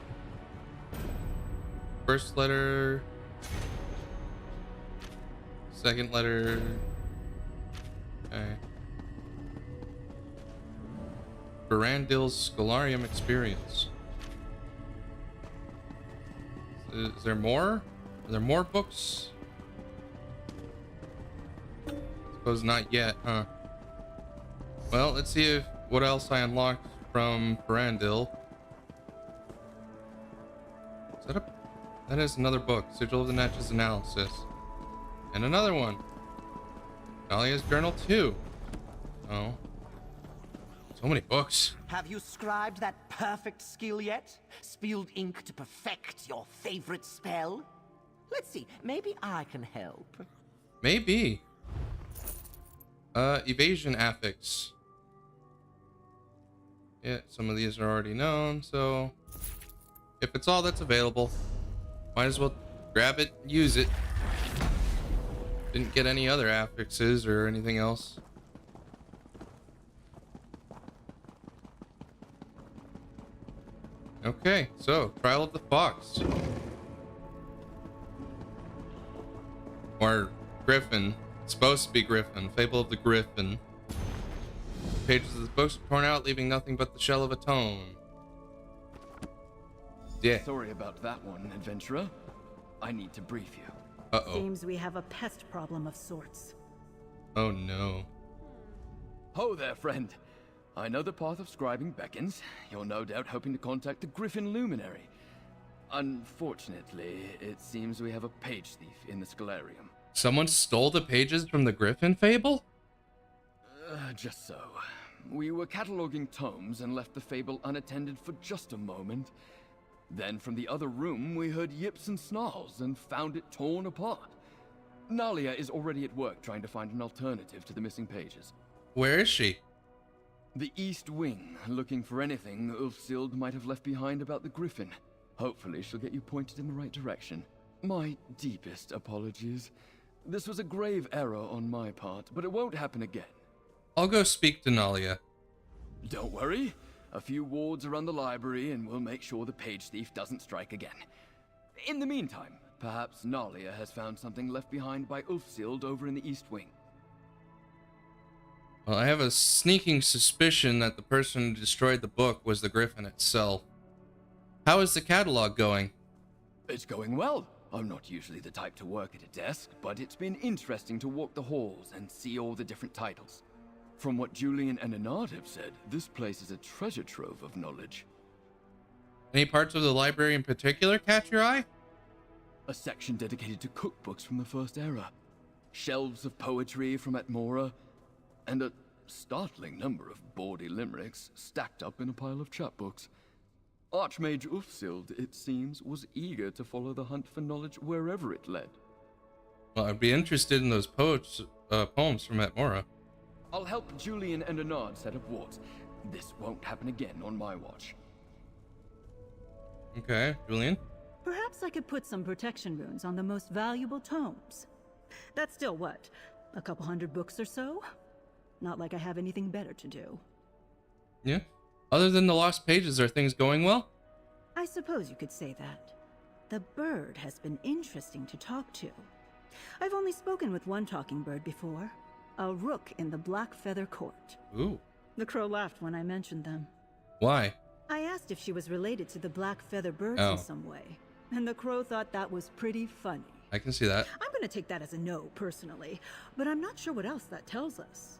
First letter. Second letter. Okay. Barandil's Scholarium experience. Is there more? Are there more books? Suppose not yet, huh? Well, let's see if what else I unlocked from Barandil. Is that that is another book, Sigil of the Netch's Analysis. And another one. Nalia's Journal 2. Oh. So many books. Have you scribed that perfect skill yet? Spilled ink to perfect your favorite spell? Let's see, maybe I can help. Maybe. Evasion affix. Yeah, some of these are already known, so if it's all that's available, might as well grab it and use it. Didn't get any other affixes or anything else. Okay, so Trial of the Fox. Or Griffin. It's supposed to be Griffin. Fable of the Griffin. Pages of the books are torn out, leaving nothing but the shell of a tome. Yeah. Sorry about that one, adventurer. I need to brief you. Uh-oh. Seems we have a pest problem of sorts. Oh no. Ho there, friend. I know the path of scribing beckons. You're no doubt hoping to contact the Griffin Luminary. Unfortunately, it seems we have a page thief in the Scholarium. Someone stole the pages from the Griffin fable? Just so. We were cataloging tomes and left the fable unattended for just a moment. Then from the other room, we heard yips and snarls and found it torn apart. Nalia is already at work trying to find an alternative to the missing pages. Where is she? The East Wing, looking for anything Ulfsild might have left behind about the Griffin. Hopefully she'll get you pointed in the right direction. My deepest apologies. This was a grave error on my part, but it won't happen again. I'll go speak to Nalia. Don't worry. A few wards around the library and we'll make sure the page thief doesn't strike again. In the meantime, perhaps Nalia has found something left behind by Ulfsild over in the East Wing. Well, I have a sneaking suspicion that the person who destroyed the book was the Griffin itself. How is the catalog going? It's going well. I'm not usually the type to work at a desk, but it's been interesting to walk the halls and see all the different titles. From what Julian and Anand have said, this place is a treasure trove of knowledge. Any parts of the library in particular catch your eye? A section dedicated to cookbooks from the First Era, shelves of poetry from Atmora, and a startling number of bawdy limericks stacked up in a pile of chapbooks. Archmage Ulfsild, it seems, was eager to follow the hunt for knowledge wherever it led. Well, I'd be interested in those poems from Atmora. I'll help Julian and Anand set up wards. This won't happen again on my watch. Okay, Julian? Perhaps I could put some protection runes on the most valuable tomes. That's still what? A couple hundred books or so? Not like I have anything better to do. Yeah. Other than the lost pages, are things going well? I suppose you could say that. The bird has been interesting to talk to. I've only spoken with one talking bird before. A rook in the Black Feather Court. Ooh. The crow laughed when I mentioned them. Why? I asked if she was related to the Black Feather birds in some way, and the crow thought that was pretty funny. I can see that. I'm gonna take that as a no, personally, but I'm not sure what else that tells us.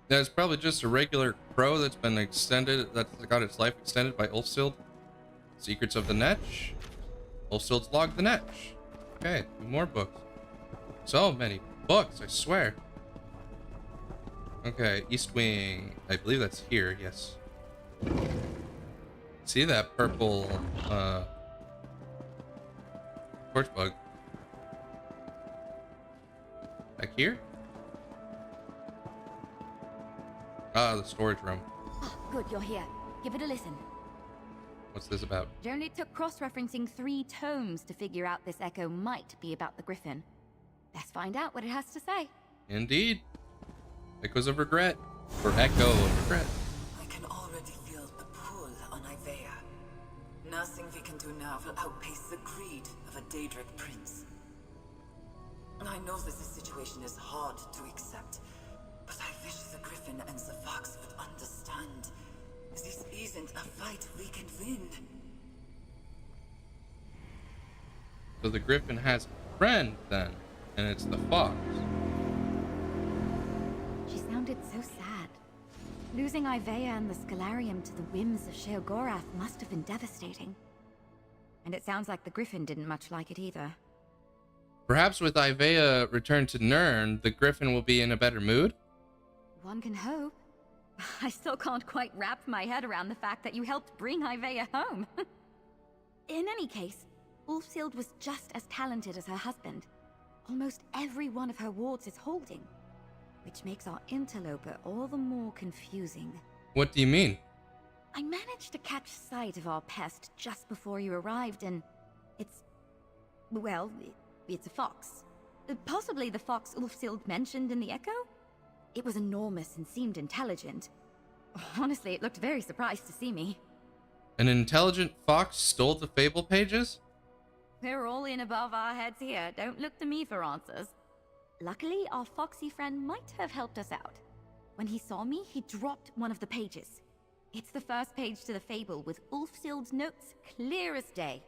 That's probably just a regular crow that's been extended, that's got its life extended by Ulfsild. Secrets of the Netch. Ulfsild's Log the Netch. Okay, more books. So many books, I swear. Okay, East Wing. I believe that's here, yes. See that purple, torch bug? Back here? Ah, the storage room. Oh, good, you're here. Give it a listen. What's this about? It only took cross-referencing 3 tomes to figure out this echo might be about the Griffin. Let's find out what it has to say. Indeed. Echoes of regret. Or echo of regret. I can already feel the pull on Ivea. Nothing we can do now will outpace the greed of a Daedric prince. I know that this situation is hard to accept, but I wish the Griffin and the Fox would understand. This isn't a fight we can win. So the Griffin has a friend then, and it's the Fox. She sounded so sad. Losing Ivea and the Scalarium to the whims of Sheogorath must have been devastating. And it sounds like the Griffin didn't much like it either. Perhaps with Ivea returned to Nirn, the Griffin will be in a better mood? One can hope. I still can't quite wrap my head around the fact that you helped bring Ivea home. In any case, Ulfsild was just as talented as her husband. Almost every one of her wards is holding, which makes our interloper all the more confusing. What do you mean? I managed to catch sight of our pest just before you arrived, and it's... well, it's a fox. Possibly the fox Ulfsild mentioned in the Echo? It was enormous and seemed intelligent. Honestly, it looked very surprised to see me. An intelligent fox stole the fable pages? We're all in above our heads here. Don't look to me for answers. Luckily, our foxy friend might have helped us out. When he saw me, he dropped one of the pages. It's the first page to the fable with Ulfsild's notes clear as day.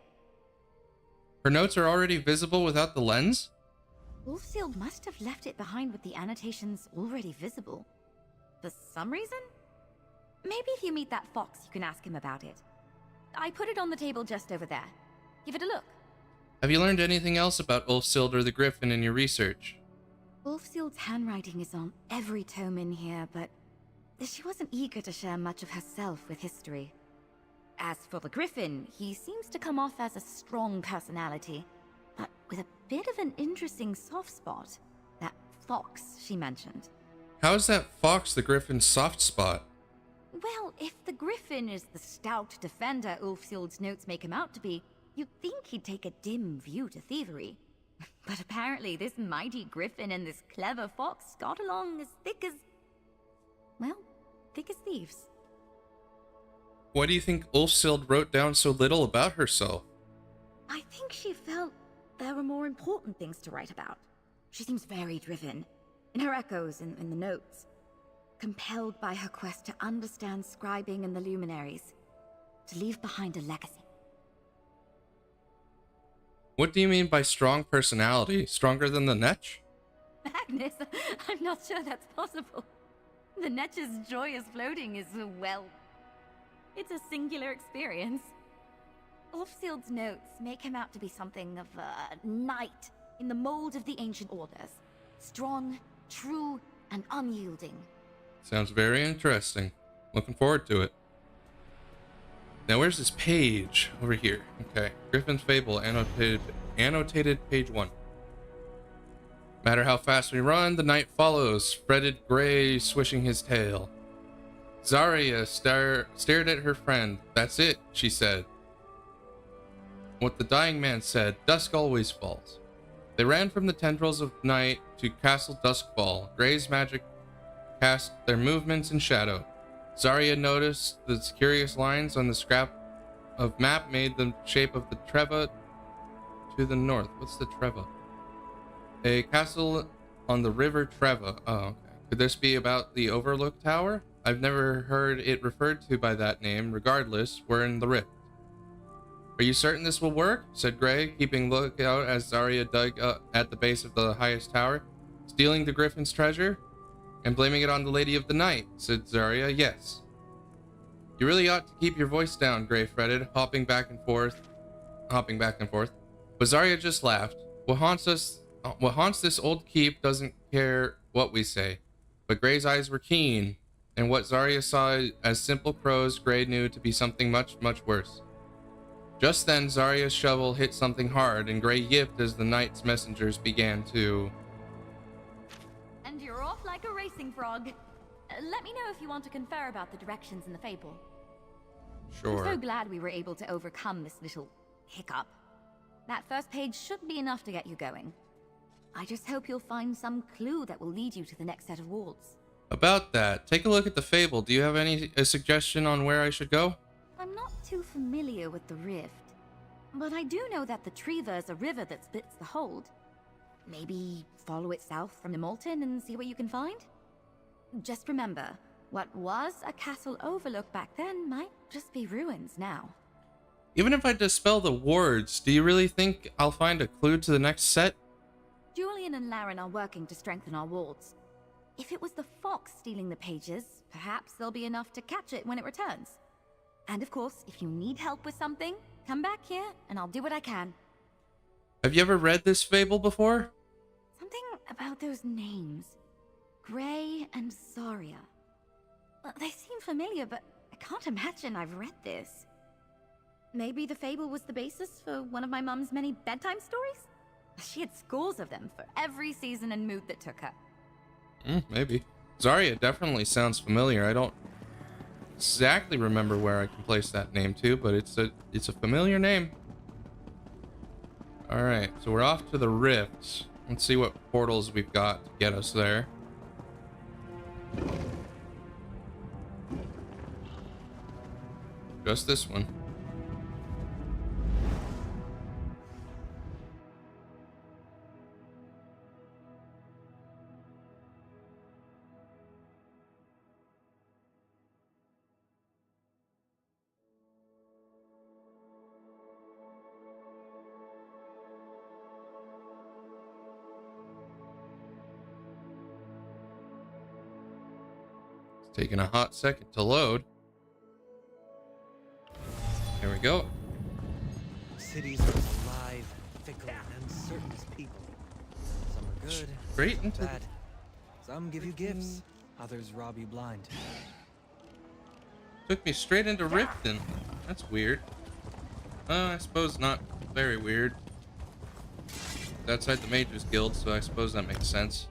Her notes are already visible without the lens? Ulfsild must have left it behind with the annotations already visible. For some reason? Maybe if you meet that fox, you can ask him about it. I put it on the table just over there. Give it a look. Have you learned anything else about Ulfsild or the Griffin in your research? Ulfsild's handwriting is on every tome in here, but she wasn't eager to share much of herself with history. As for the Griffin, he seems to come off as a strong personality, but with a bit of an interesting soft spot. That fox she mentioned. How is that fox the Griffin's soft spot? Well, if the Griffin is the stout defender Ulfsild's notes make him out to be, you'd think he'd take a dim view to thievery. But apparently this mighty griffin and this clever fox got along as thick as... well, thick as thieves. Why do you think Ulfsild wrote down so little about herself? I think she felt there were more important things to write about. She seems very driven, in her echoes and in the notes. Compelled by her quest to understand scribing and the luminaries. To leave behind a legacy. What do you mean by strong personality? Stronger than the Netch? Agnes, I'm not sure that's possible. The Netch's joyous floating is, well... it's a singular experience. Ulfsild's notes make him out to be something of a knight in the mold of the ancient orders. Strong, true, and unyielding. Sounds very interesting. Looking forward to it. Now where's this page? Over here. Okay. Griffin's Fable, annotated page 1. Matter how fast we run, the night follows, fretted gray, swishing his tail. Zarya stared at her friend. That's it, she said. What the dying man said, dusk always falls. They ran from the tendrils of night to Castle Duskfall. Gray's magic cast their movements in shadow. Zarya noticed the curious lines on the scrap of map made the shape of the Treva to the north. What's the Treva? A castle on the river Treva. Oh, okay. Could this be about the Overlook Tower? I've never heard it referred to by that name. Regardless, we're in the rift. Are you certain this will work? Said Gray, keeping lookout as Zarya dug at the base of the highest tower. Stealing the Griffin's treasure? And blaming it on the Lady of the Night, said Zarya. Yes. You really ought to keep your voice down, Gray fretted, hopping back and forth. But Zarya just laughed. What haunts this old keep doesn't care what we say. But Gray's eyes were keen, and what Zarya saw as simple crows, Gray knew to be something much, much worse. Just then, Zarya's shovel hit something hard, and Gray yipped as the Knight's messengers began to... And you're off like a racing frog. Let me know if you want to confer about the directions in the fable. Sure. I'm so glad we were able to overcome this little hiccup. That first page should be enough to get you going. I just hope you'll find some clue that will lead you to the next set of walls. About that, take a look at the fable. Do you have a suggestion on where I should go? I'm not too familiar with the rift, but I do know that the Treva is a river that splits the hold. Maybe follow it south from the Molten and see what you can find? Just remember, what was a castle overlook back then might just be ruins now. Even if I dispel the wards, do you really think I'll find a clue to the next set? Julian and Laren are working to strengthen our wards. If it was the fox stealing the pages, perhaps there'll be enough to catch it when it returns. And of course, if you need help with something, come back here and I'll do what I can. Have you ever read this fable before? Something about those names. Gray and Zarya. They seem familiar, but I can't imagine I've read this. Maybe the fable was the basis for one of my mum's many bedtime stories? She had scores of them for every season and mood that took her. Maybe. Zarya definitely sounds familiar. I don't exactly remember where I can place that name to, but it's a familiar name. All right, so we're off to the rifts. Let's see what portals we've got to get us there. Just this one. Taking a hot second to load. Here we go. Cities are alive, fickle, and uncertain as people. Some are good, Straight some into bad. Some give you gifts, others rob you blind. Took me straight into Riften. That's weird. I suppose not very weird. It's outside the Mages Guild, so I suppose that makes sense.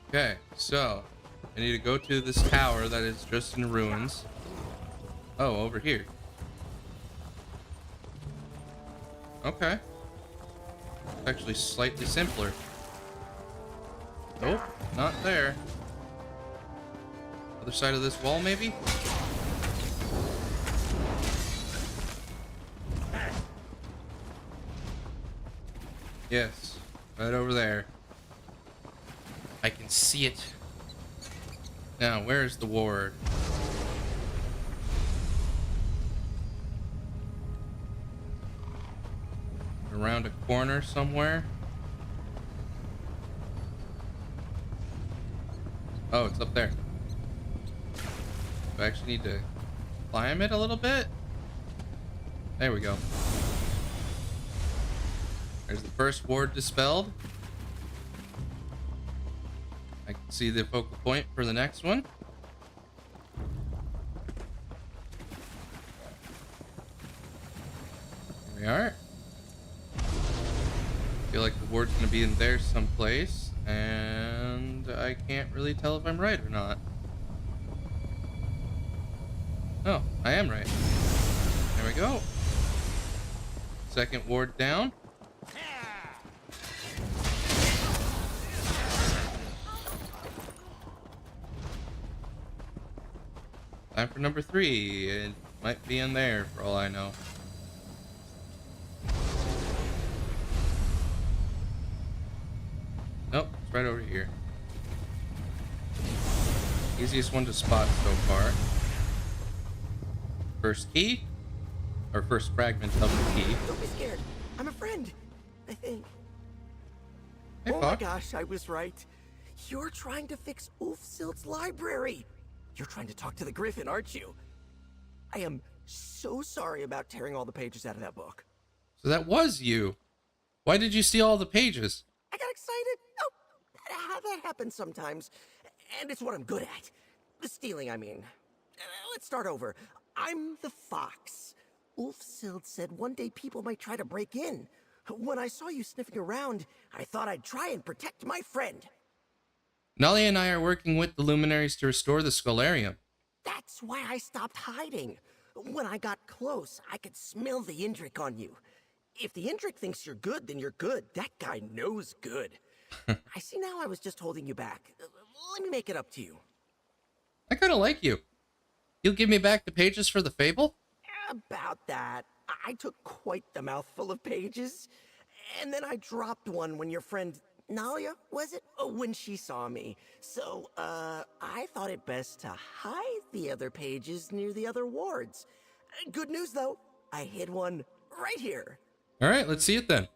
Okay, so I need to go to this tower that is just in ruins. Oh, over here. Okay. Actually slightly simpler. Nope, not there. Other side of this wall, maybe? Yes, right over there. I can see it. Now, where's the ward? Around a corner somewhere. Oh, it's up there. Do I actually need to climb it a little bit? There we go. There's the first ward dispelled. I can see the focal point for the next one. Here we are. I feel like the ward's gonna be in there someplace, and I can't really tell if I'm right or not. Oh, I am right. There we go. Second ward down. Time for number 3. It might be in there for all I know. Nope, it's right over here. Easiest one to spot so far. First key, or first fragment of the key. Don't be scared. I'm a friend, I think. Hey, oh Fox. my gosh, I was right. You're trying to fix Ulfsild's library. You're trying to talk to the Griffin, aren't you? I am so sorry about tearing all the pages out of that book. So that was you. Why did you steal all the pages? I got excited. Oh, that happens sometimes. And it's what I'm good at. The stealing, I mean. Let's start over. I'm the fox. Ulfsild said one day people might try to break in. When I saw you sniffing around, I thought I'd try and protect my friend. Nali and I are working with the luminaries to restore the Scholarium. That's why I stopped hiding. When I got close, I could smell the Indrik on you. If the Indrik thinks you're good, then you're good. That guy knows good. I see now I was just holding you back. Let me make it up to you. I kind of like you. You'll give me back the pages for the fable? About that. I took quite the mouthful of pages. And then I dropped one when your friend Nalia, was it? When she saw me. So, I thought it best to hide the other pages near the other wards. Good news, though. I hid one right here. All right, let's see it then.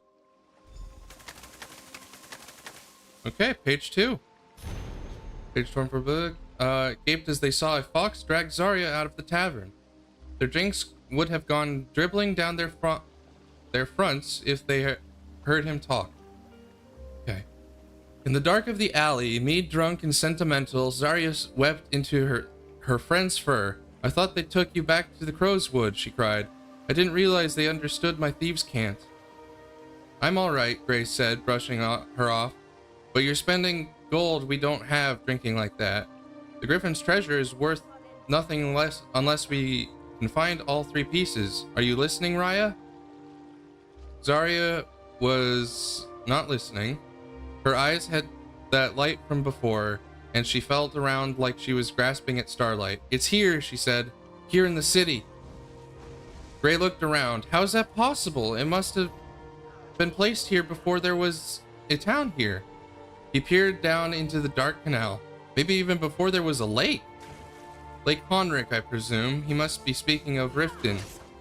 Okay, page 2. Page 1 for book. Gaped as they saw a fox drag Zarya out of the tavern. Their drinks would have gone dribbling down their fronts if they heard him talk. Okay. In the dark of the alley, mead drunk and sentimental, Zarya wept into her friend's fur. I thought they took you back to the Crow's Wood, she cried. I didn't realize they understood my thieves' cant. I'm all right, Grace said, brushing her off. But you're spending gold we don't have drinking like that. The Griffin's treasure is worth nothing less unless we can find all 3 pieces. Are you listening, Raya? Zarya was not listening. Her eyes had that light from before, and she felt around like she was grasping at starlight. It's here, she said. Here in the city. Gray looked around. How's that possible? It must have been placed here before there was a town here. He peered down into the dark canal. Maybe even before there was a lake. Lake Honric, I presume. He must be speaking of Riften.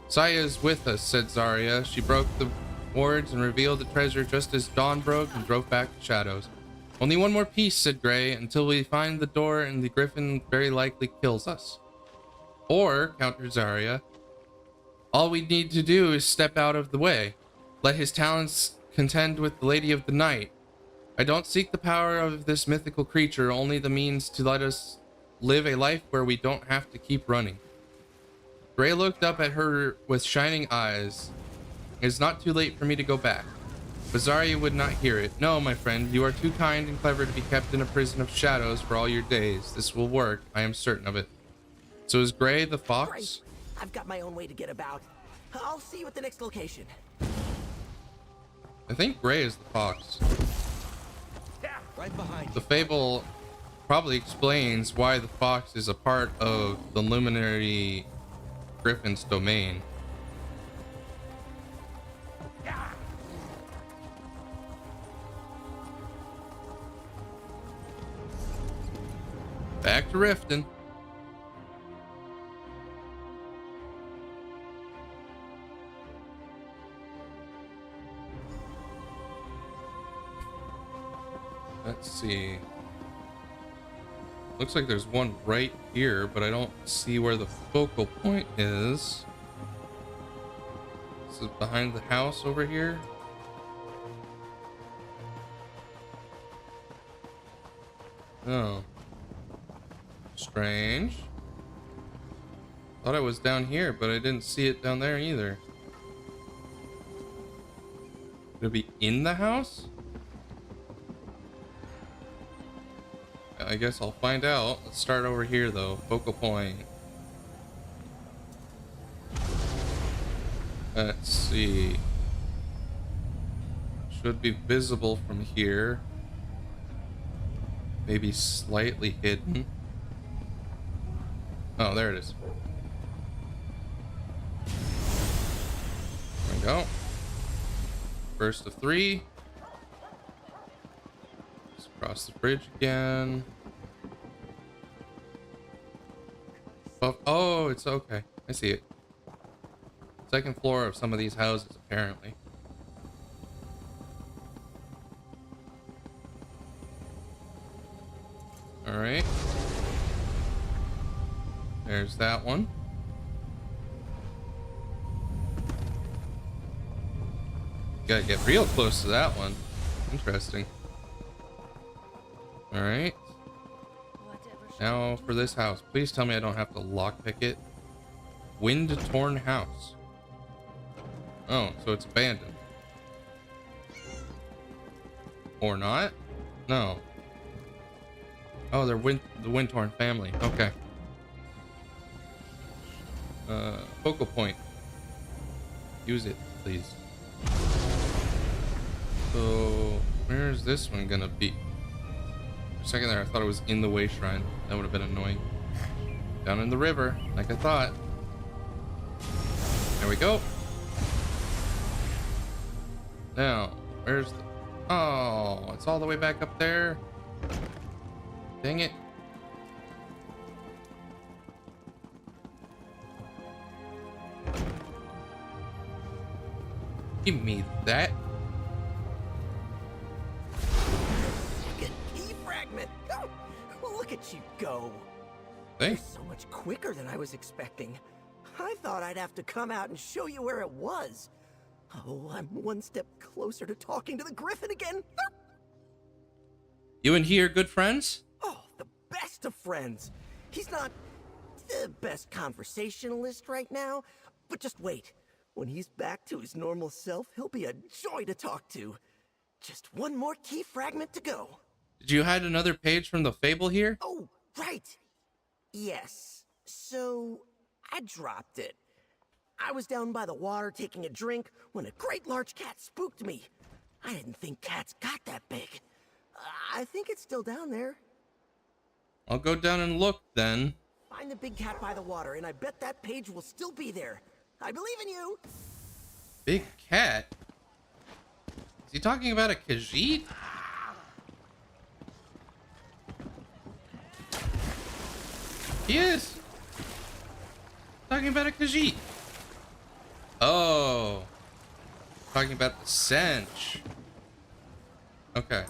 Saya is with us, said Zarya. She broke the wards and revealed the treasure just as dawn broke and drove back the shadows. Only one more piece, said Gray, until we find the door and the Griffin very likely kills us. Or, countered Zarya, all we need to do is step out of the way. Let his talents contend with the Lady of the Night. I don't seek the power of this mythical creature, only the means to let us live a life where we don't have to keep running. Gray looked up at her with shining eyes. It's not too late for me to go back. But Zarya would not hear it. No, my friend, you are too kind and clever to be kept in a prison of shadows for all your days. This will work. I am certain of it. So is Gray the fox? Great. I've got my own way to get about. I'll see you at the next location. I think Gray is the fox. Right behind you. The fable probably explains why the fox is a part of the luminary Griffin's domain. Back to Riften. Let's see. Looks like there's one right here, but I don't see where the focal point is. This is behind the house over here. Oh. Strange. Thought I was down here, but I didn't see it down there either. Could it be in the house? I guess I'll find out. Let's start over here though. Focal point. Let's see. Should be visible from here. Maybe slightly hidden. Oh, there it is. There we go. First of 3. Let's cross the bridge again. Oh, it's okay. I see it. Second floor of some of these houses, apparently. All right. There's that one. Gotta get real close to that one. Interesting. All right. Now for this house. Please tell me I don't have to lockpick it. Wind-torn house. Oh, so it's abandoned. Or not? No. Oh, they're the wind-torn family. Okay. Focal point. Use it, please. So, where's this one gonna be? For a second there, I thought it was in the way shrine. That would have been annoying. Down in the river, like I thought. There we go. Now, where's the... Oh, it's all the way back up there. Dang it. Give me that. Key fragment. Oh, look at you go. Thanks. You're so much quicker than I was expecting. I thought I'd have to come out and show you where it was. Oh, I'm one step closer to talking to the Griffin again. You and he are good friends? Oh, the best of friends. He's not the best conversationalist right now, but just wait. When he's back to his normal self, he'll be a joy to talk to. Just one more key fragment to go. Did you hide another page from the fable here? Oh, right. Yes. So, I dropped it. I was down by the water taking a drink when a great large cat spooked me. I didn't think cats got that big. I think it's still down there. I'll go down and look then. Find the big cat by the water, and I bet that page will still be there. I believe in you. Big cat? Is he talking about a Khajiit? He is. Talking about a Khajiit. Oh. Talking about the Sench. Okay.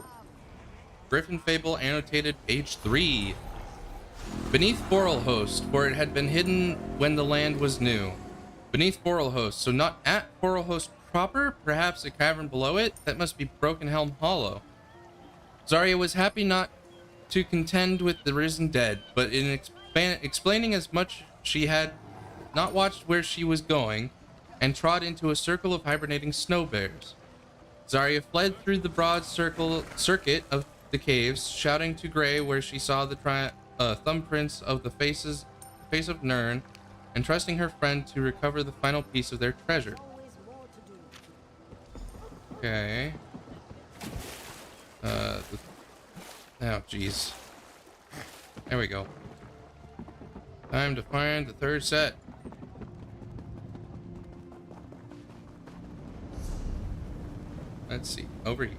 Griffin Fable annotated page 3. Beneath Boralhost, for it had been hidden when the land was new. Beneath Boralhost, so not at Boralhost proper, perhaps a cavern below it? That must be Broken Helm Hollow. Zarya was happy not to contend with the risen dead, but in explaining as much she had not watched where she was going, and trod into a circle of hibernating snow bears. Zarya fled through the broad circuit of the caves, shouting to Gray where she saw the thumbprints of the face of Nern, and trusting her friend to recover the final piece of their treasure. Okay. Oh, jeez. There we go. Time to find the third set. Let's see. Over here.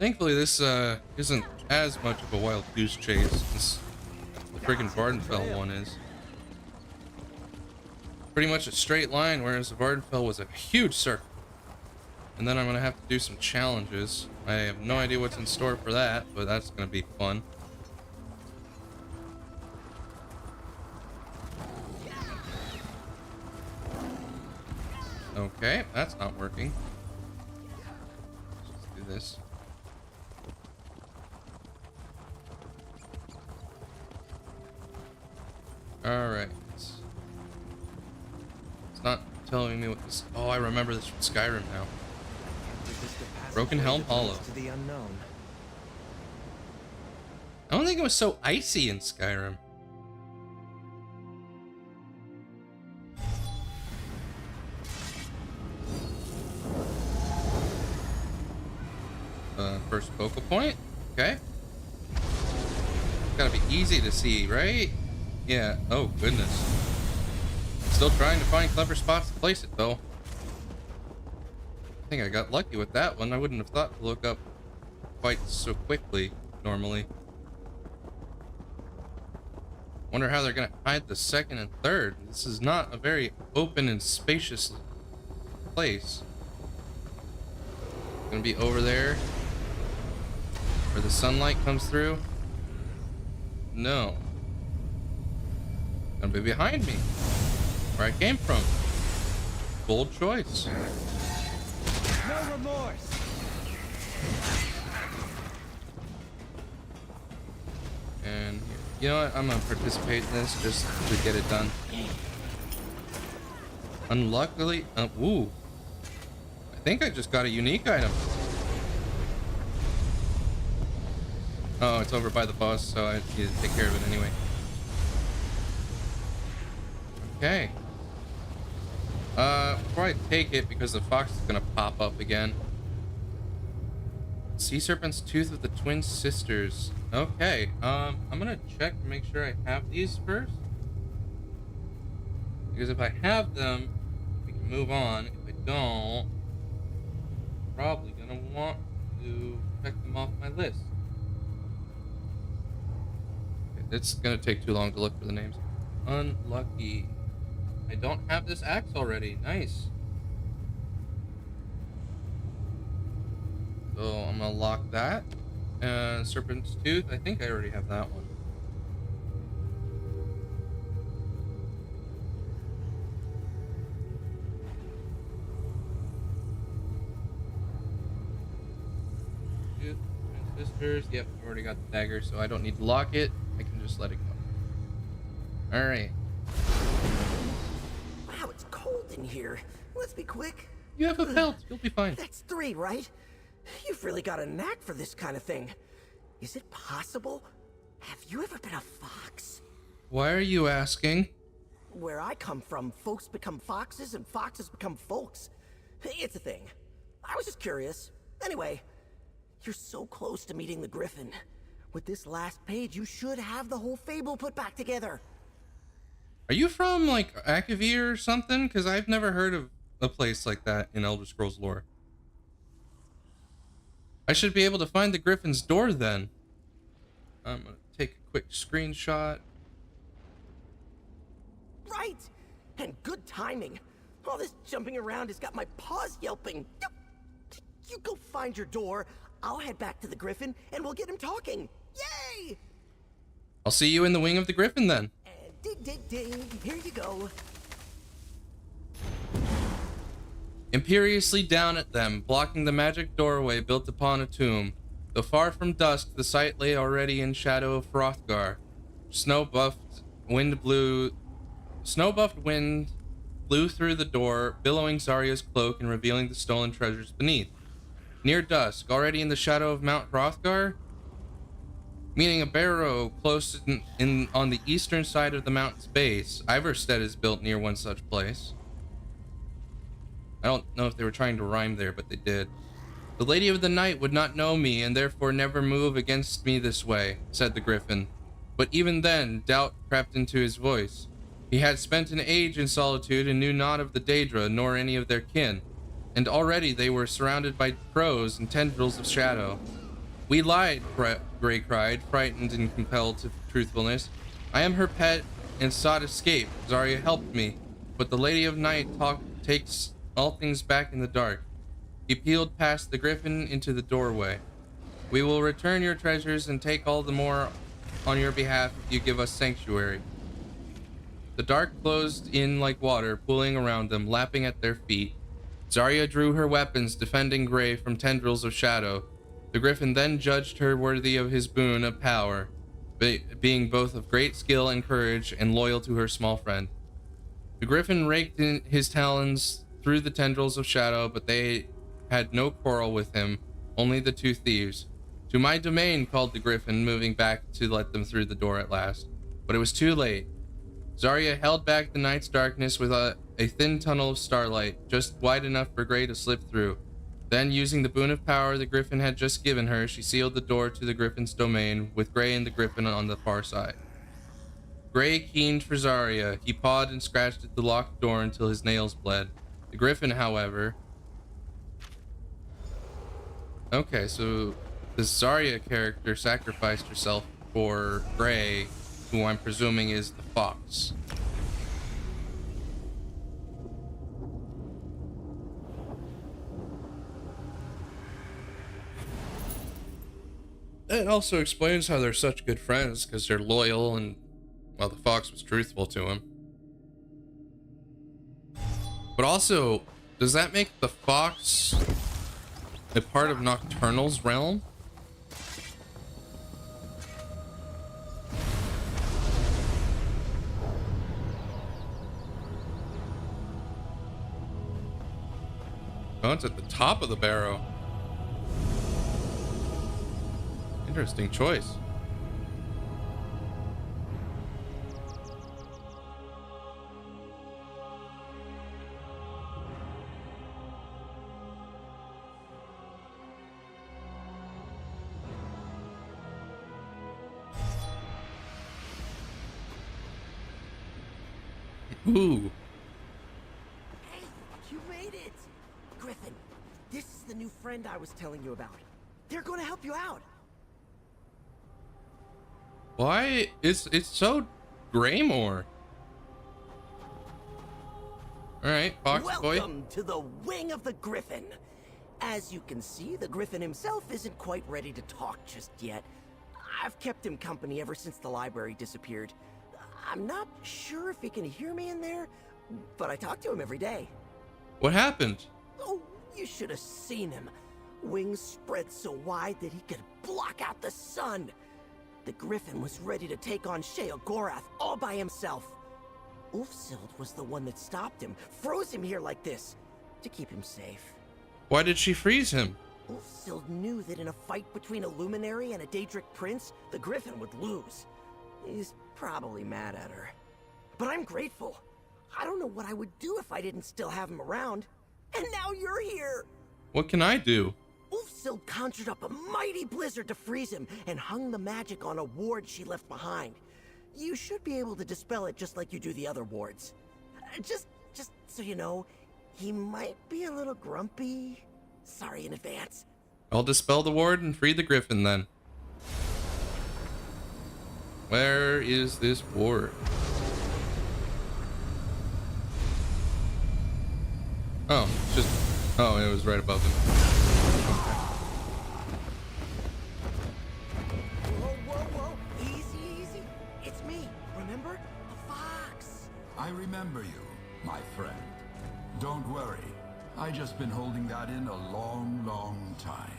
Thankfully, this isn't as much of a wild goose chase as the friggin' Vardenfell one is. Pretty much a straight line, whereas the Vardenfell was a huge circle. And then I'm gonna have to do some challenges. I have no idea what's in store for that, but that's gonna be fun. Okay, that's not working. Let's do this. Alright. It's not telling me what this... Oh, I remember this from Skyrim now. Broken Helm Hollow. To the unknown. I don't think it was so icy in Skyrim. First focal point. Okay. Gotta be easy to see, right? Yeah. Oh, goodness. Still trying to find clever spots to place it, though. I think I got lucky with that one. I wouldn't have thought to look up quite so quickly, normally. Wonder how they're gonna hide the second and third. This is not a very open and spacious place. Gonna be over there where the sunlight comes through. No. Gonna be behind me, where I came from. Bold choice. No remorse. And you know what? I'm gonna participate in this just to get it done. Unluckily, ooh. I think I just got a unique item. Oh, it's over by the boss, so I need to take care of it anyway. Okay. Before I take it, because the fox is gonna pop up again. Sea Serpent's Tooth of the Twin Sisters. Okay, I'm gonna check to make sure I have these first. Because if I have them, we can move on. If I don't, I'm probably gonna want to check them off my list. Okay, it's gonna take too long to look for the names. Unlucky. I don't have this axe already. Nice. So I'm gonna lock that. And Serpent's Tooth, I think I already have that one. Tooth, Twin Sisters. Yep, I've already got the dagger, so I don't need to lock it. I can just let it go. Alright. Wow, it's cold in here. Let's be quick. You have a belt. You'll be fine. That's 3, right? You've really got a knack for this kind of thing. Is it possible? Have you ever been a fox? Why are you asking? Where I come from, folks become foxes and foxes become folks. It's a thing. I was just curious. Anyway, you're so close to meeting the Griffin. With this last page, you should have the whole fable put back together. Are you from, like, Akavir or something? Because I've never heard of a place like that in Elder Scrolls lore. I should be able to find the Griffin's door then. I'm gonna take a quick screenshot. Right! And good timing. All this jumping around has got my paws yelping. You go find your door, I'll head back to the Griffin, and we'll get him talking. Yay! I'll see you in the wing of the Griffin then. Dig, dig, dig. Here you go. Imperiously down at them, blocking the magic doorway built upon a tomb. Though far from dusk, the site lay already in shadow of Hrothgar. Snow-buffed wind blew flew through the door, billowing Zarya's cloak and revealing the stolen treasures beneath. Near dusk, already in the shadow of Mount Hrothgar, meaning a barrow close in on the eastern side of the mountain's base. Iverstead is built near one such place. I don't know if they were trying to rhyme there, but they did. The Lady of the Night would not know me and therefore never move against me this way, said the Griffin. But even then, doubt crept into his voice. He had spent an age in solitude and knew not of the Daedra nor any of their kin, and already they were surrounded by crows and tendrils of shadow. We lied, Grey cried, frightened and compelled to truthfulness. I am her pet and sought escape. Zarya helped me, but the Lady of Night takes all things back in the dark. He peeled past the Griffin into the doorway. We will return your treasures and take all the more on your behalf if you give us sanctuary. The dark closed in like water, pooling around them, lapping at their feet. Zarya drew her weapons, defending Grey from tendrils of shadow. The Griffin then judged her worthy of his boon of power, being both of great skill and courage and loyal to her small friend. The Griffin raked in his talons through the tendrils of shadow, but they had no quarrel with him, only the two thieves. To my domain, called the Griffin, moving back to let them through the door at last. But it was too late. Zarya held back the night's darkness with a thin tunnel of starlight, just wide enough for Grey to slip through. Then, using the boon of power the Griffin had just given her, she sealed the door to the Griffin's domain, with Grey and the Griffin on the far side. Grey keened for Zarya. He pawed and scratched at the locked door until his nails bled. The Griffin, however... Okay, so the Zarya character sacrificed herself for Grey, who I'm presuming is the fox. It also explains how they're such good friends, because they're loyal and, well, the fox was truthful to him. But also, does that make the fox a part of Nocturnal's realm? Oh, it's at the top of the barrow. Interesting choice. Ooh. Hey, you made it! Griffin, this is the new friend I was telling you about. They're going to help you out. Why it's so Greymore? All right, fox boy. Welcome to the wing of the Griffin. As you can see, the Griffin himself isn't quite ready to talk just yet. I've kept him company ever since the library disappeared. I'm not sure if he can hear me in there, but I talk to him every day. What happened? Oh, you should have seen him. Wings spread so wide that he could block out the sun. The Griffin was ready to take on Sheogorath all by himself. Ulfsild was the one that stopped him, froze him here like this, to keep him safe. Why did she freeze him? Ulfsild knew that in a fight between a Luminary and a Daedric Prince, the Griffin would lose. He's probably mad at her. But I'm grateful. I don't know what I would do if I didn't still have him around. And now you're here! What can I do? Ulfsild conjured up a mighty blizzard to freeze him and hung the magic on a ward she left behind. You should be able to dispel it just like you do the other wards. Just so you know, he might be a little grumpy. Sorry in advance. I'll dispel the ward and free the Griffin then. Where is this ward? Oh, oh, it was right above him. Whoa, easy. It's me, remember? The fox. I remember you, my friend. Don't worry. I just been holding that in a long time.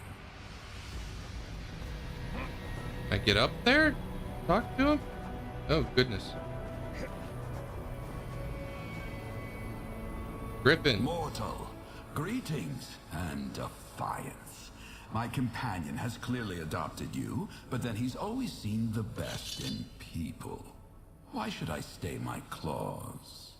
Can I get up there? Talk to him? Oh, goodness. Griffin. Mortal, greetings and defiance. My companion has clearly adopted you, but then he's always seen the best in people. Why should I stay my claws?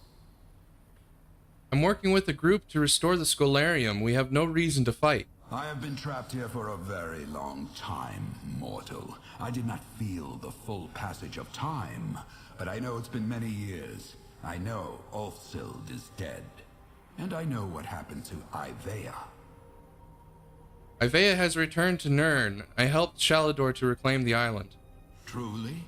I'm working with a group to restore the Scholarium. We have no reason to fight. I have been trapped here for a very long time, mortal. I did not feel the full passage of time, but I know it's been many years. I know Ulfsild is dead, and I know what happened to Ivea. Ivea has returned to Nirn. I helped Shalador to reclaim the island. Truly?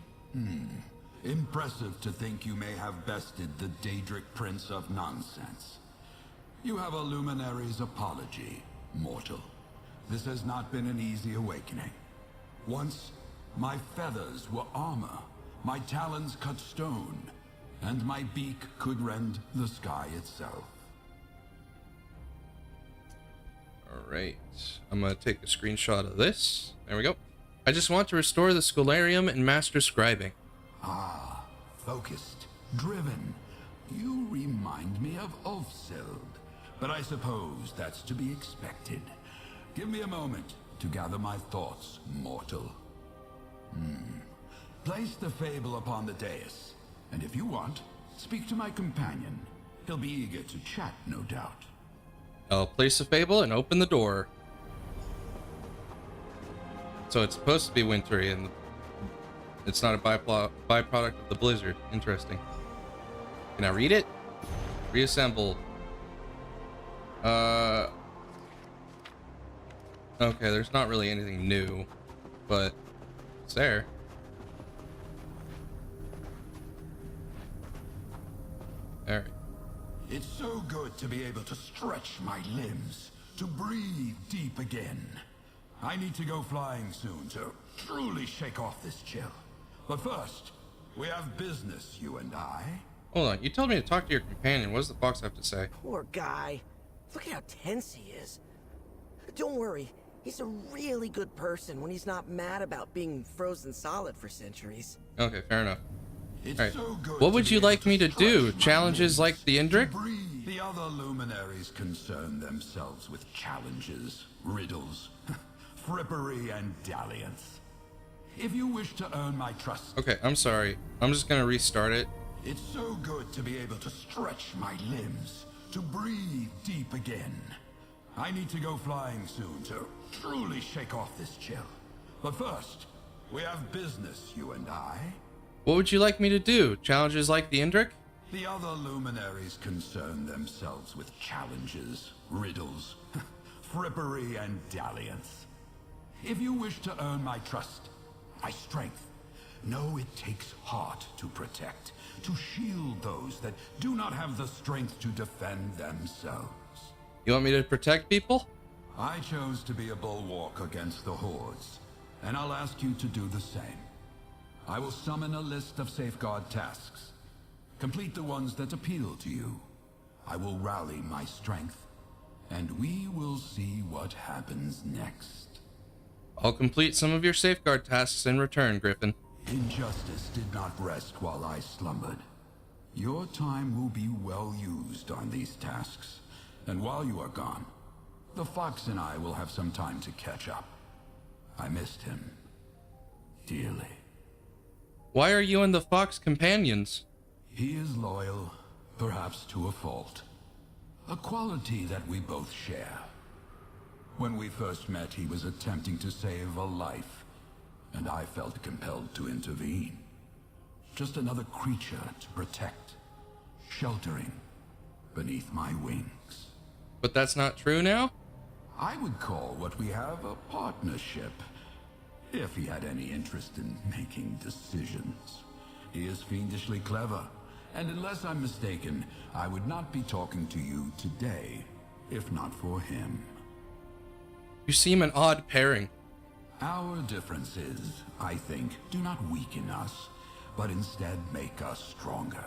Impressive to think you may have bested the Daedric Prince of Nonsense. You have a luminary's apology, mortal. This has not been an easy awakening. Once, my feathers were armor, my talons cut stone, and my beak could rend the sky itself. Alright, I'm gonna take a screenshot of this. There we go. I just want to restore the Scholarium and master scribing. Ah, focused, driven. You remind me of Ulfsild, but I suppose that's to be expected. Give me a moment to gather my thoughts, mortal. Place the fable upon the dais, and if you want, speak to my companion. He'll be eager to chat, no doubt. I'll place a fable and open the door. So it's supposed to be wintry, and it's not a byproduct of the blizzard. Interesting. Can I read it? Reassemble. Okay, there's not really anything new, but it's there. Alright. It's so good to be able to stretch my limbs, to breathe deep again. I need to go flying soon to truly shake off this chill. But first, we have business, you and I. Hold on, you told me to talk to your companion. What does the fox have to say? Poor guy. Look at how tense he is. Don't worry, he's a really good person when he's not mad about being frozen solid for centuries. Okay, fair enough. It's Alright. so good What to would be you able like to me to do? stretch my Challenges like the Indrik? The other luminaries concern themselves with challenges, riddles, frippery, and dalliance. If you wish to earn my trust... Okay, I'm sorry. I'm just gonna restart it. It's so good to be able to stretch my limbs, to breathe deep again. I need to go flying soon to truly shake off this chill. But first, we have business, you and I. What would you like me to do? Challenges like the Indrik? The other luminaries concern themselves with challenges, riddles, frippery, and dalliance. If you wish to earn my trust, my strength, know it takes heart to protect, to shield those that do not have the strength to defend themselves. You want me to protect people? I chose to be a bulwark against the hordes, and I'll ask you to do the same. I will summon a list of safeguard tasks. Complete the ones that appeal to you. I will rally my strength, and we will see what happens next. I'll complete some of your safeguard tasks in return, Griffin. Injustice did not rest while I slumbered. Your time will be well used on these tasks, and while you are gone, the fox and I will have some time to catch up. I missed him dearly. Why are you and the fox companions? He is loyal, perhaps to a fault. A quality that we both share. When we first met, he was attempting to save a life, and I felt compelled to intervene. Just another creature to protect, sheltering beneath my wings. But that's not true now? I would call what we have a partnership, if he had any interest in making decisions. He is fiendishly clever, and unless I'm mistaken, I would not be talking to you today, if not for him. You seem an odd pairing. Our differences, I think, do not weaken us, but instead make us stronger.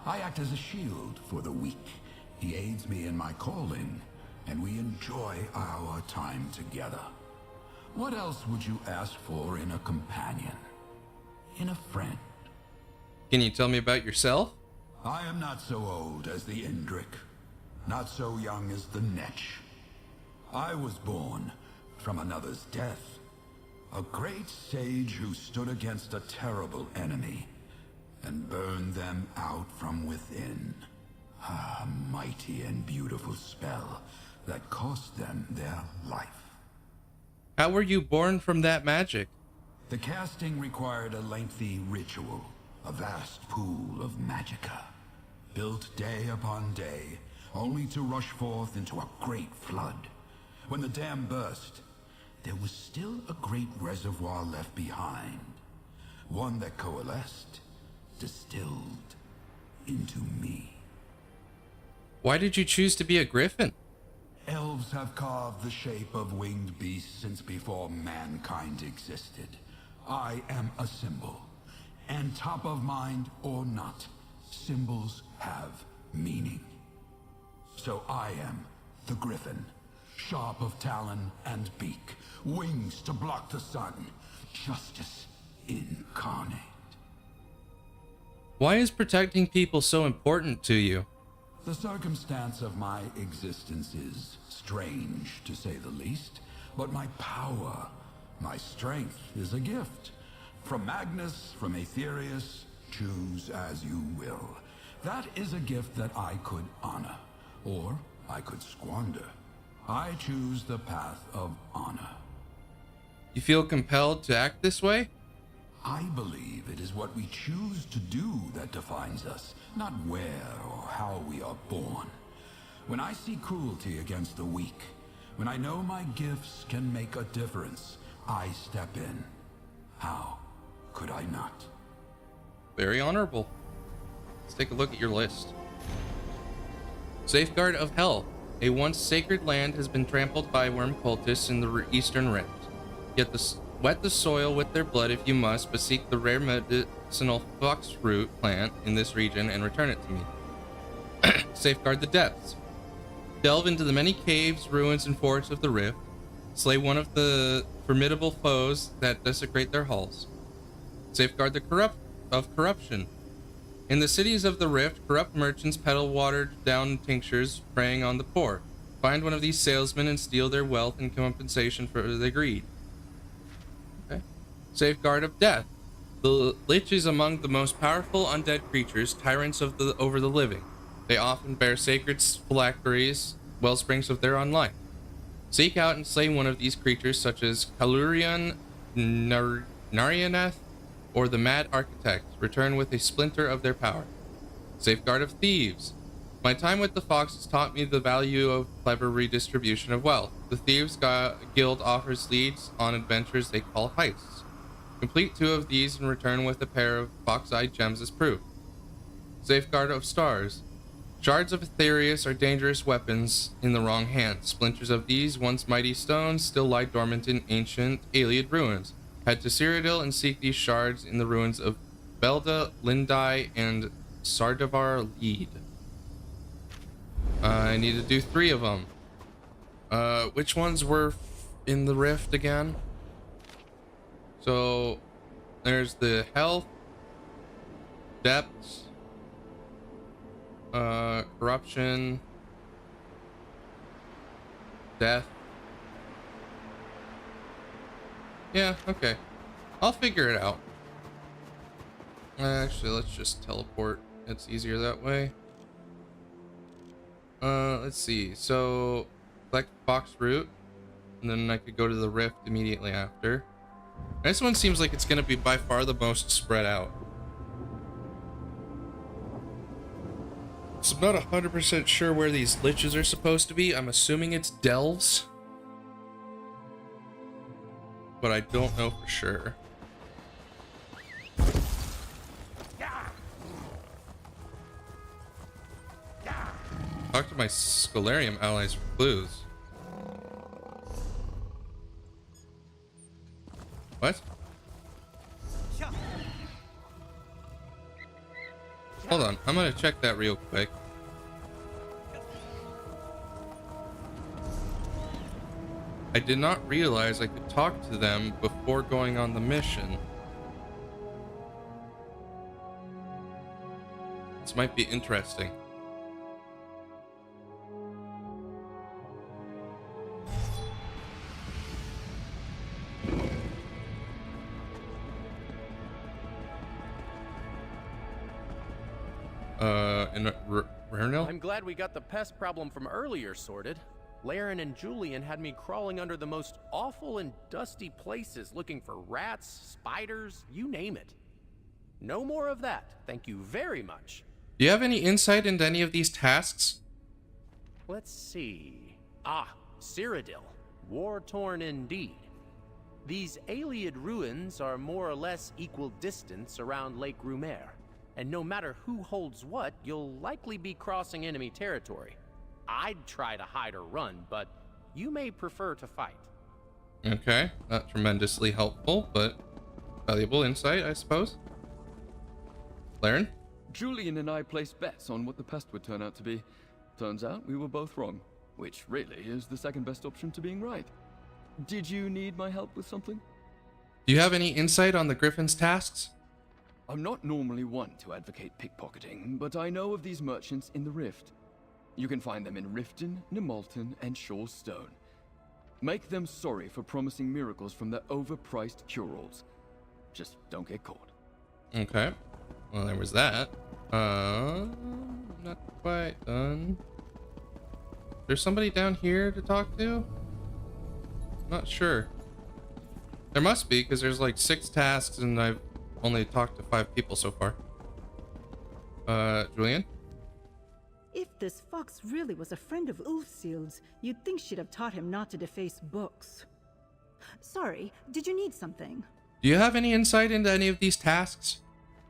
I act as a shield for the weak. He aids me in my calling, and we enjoy our time together. What else would you ask for in a companion? In a friend? Can you tell me about yourself? I am not so old as the Indrik. not so young as the Netch. I was born from another's death. A great sage who stood against a terrible enemy and burned them out from within. A mighty and beautiful spell that cost them their life. How were you born from that magic? The casting required a lengthy ritual, a vast pool of magicka, built day upon day, only to rush forth into a great flood. When the dam burst, there was still a great reservoir left behind, one that coalesced, distilled into me. Why did you choose to be a griffin? Elves have carved the shape of winged beasts since before mankind existed. I am a symbol, and top of mind or not, symbols have meaning. So I am the griffin, sharp of talon and beak, wings to block the sun, justice incarnate. Why is protecting people so important to you? The circumstance of my existence is strange, to say the least, but my power, my strength is a gift. From Magnus, from Aetherius, choose as you will. That is a gift that I could honor, or I could squander. I choose the path of honor. You feel compelled to act this way? I believe it is what we choose to do that defines us, not where or how we are born. When I see cruelty against the weak, when I know my gifts can make a difference, I step in. How could I not? Very honorable. Let's take a look at your list. Safeguard of Hell. A once sacred land has been trampled by worm cultists in the Eastern Rift. Wet the soil with their blood if you must, but seek the rare medicinal foxroot plant in this region and return it to me. Safeguard the Depths. Delve into the many caves, ruins, and forts of the Rift. Slay one of the formidable foes that desecrate their halls. Safeguard the corruption. In the cities of the Rift, corrupt merchants peddle watered-down tinctures, preying on the poor. Find one of these salesmen and steal their wealth in compensation for their greed. Okay. Safeguard of Death. The Lich is among the most powerful undead creatures, tyrants over the living. They often bear sacred phylacteries, wellsprings of their own life. Seek out and slay one of these creatures, such as Kalurian, Narianath, or the Mad Architect. Return with a splinter of their power. Safeguard of Thieves. My time with the Foxes taught me the value of clever redistribution of wealth. The Thieves Guild offers leads on adventures they call heists. Complete 2 of these and return with a pair of fox-eye gems as proof. Safeguard of Stars. Shards of Aetherius are dangerous weapons in the wrong hands. Splinters of these once mighty stones still lie dormant in ancient Ayleid ruins. Head to Cyrodiil and seek these shards in the ruins of Belda, Lindai, and Sardavar Lead. I need to do 3 of them. Which ones were in the Rift again? So there's the Health, Depths, Corruption, Death. Yeah, okay. I'll figure it out. Actually, let's just teleport. It's easier that way. Let's see. So, select Fox route, and then I could go to the Rift immediately after. This one seems like it's going to be by far the most spread out. So I'm not 100% sure where these liches are supposed to be. I'm assuming it's delves, but I don't know for sure. Talk to my Scholarium allies for clues. What? Hold on, I'm gonna check that real quick. I did not realize I could talk to them before going on the mission. This might be interesting. in Rernil? I'm glad we got the pest problem from earlier sorted. Laren and Julian had me crawling under the most awful and dusty places looking for rats, spiders, you name it. No more of that, thank you very much. Do you have any insight into any of these tasks? Let's see. Cyrodiil. War-torn indeed. These Ayleid ruins are more or less equal distance around Lake Rumer, and no matter who holds what, you'll likely be crossing enemy territory. I'd try to hide or run, but you may prefer to fight. Okay, not tremendously helpful, but valuable insight, I suppose. Laren? Julian and I placed bets on what the pest would turn out to be. Turns out we were both wrong, which really is the second best option to being right. Did you need my help with something? Do you have any insight on the Griffin's tasks? I'm not normally one to advocate pickpocketing, but I know of these merchants in the Rift. You can find them in Riften, Nimalton, and Shaw's Stone. Make them sorry for promising miracles from their overpriced cure-alls. Just don't get caught. Okay. Well, there was that. Not quite done. There's somebody down here to talk to? Not sure. There must be, because there's like 6 tasks and I've only talked to 5 people so far. Julian? If this fox really was a friend of Ulfsild's, you'd think she'd have taught him not to deface books. Sorry, did you need something? Do you have any insight into any of these tasks?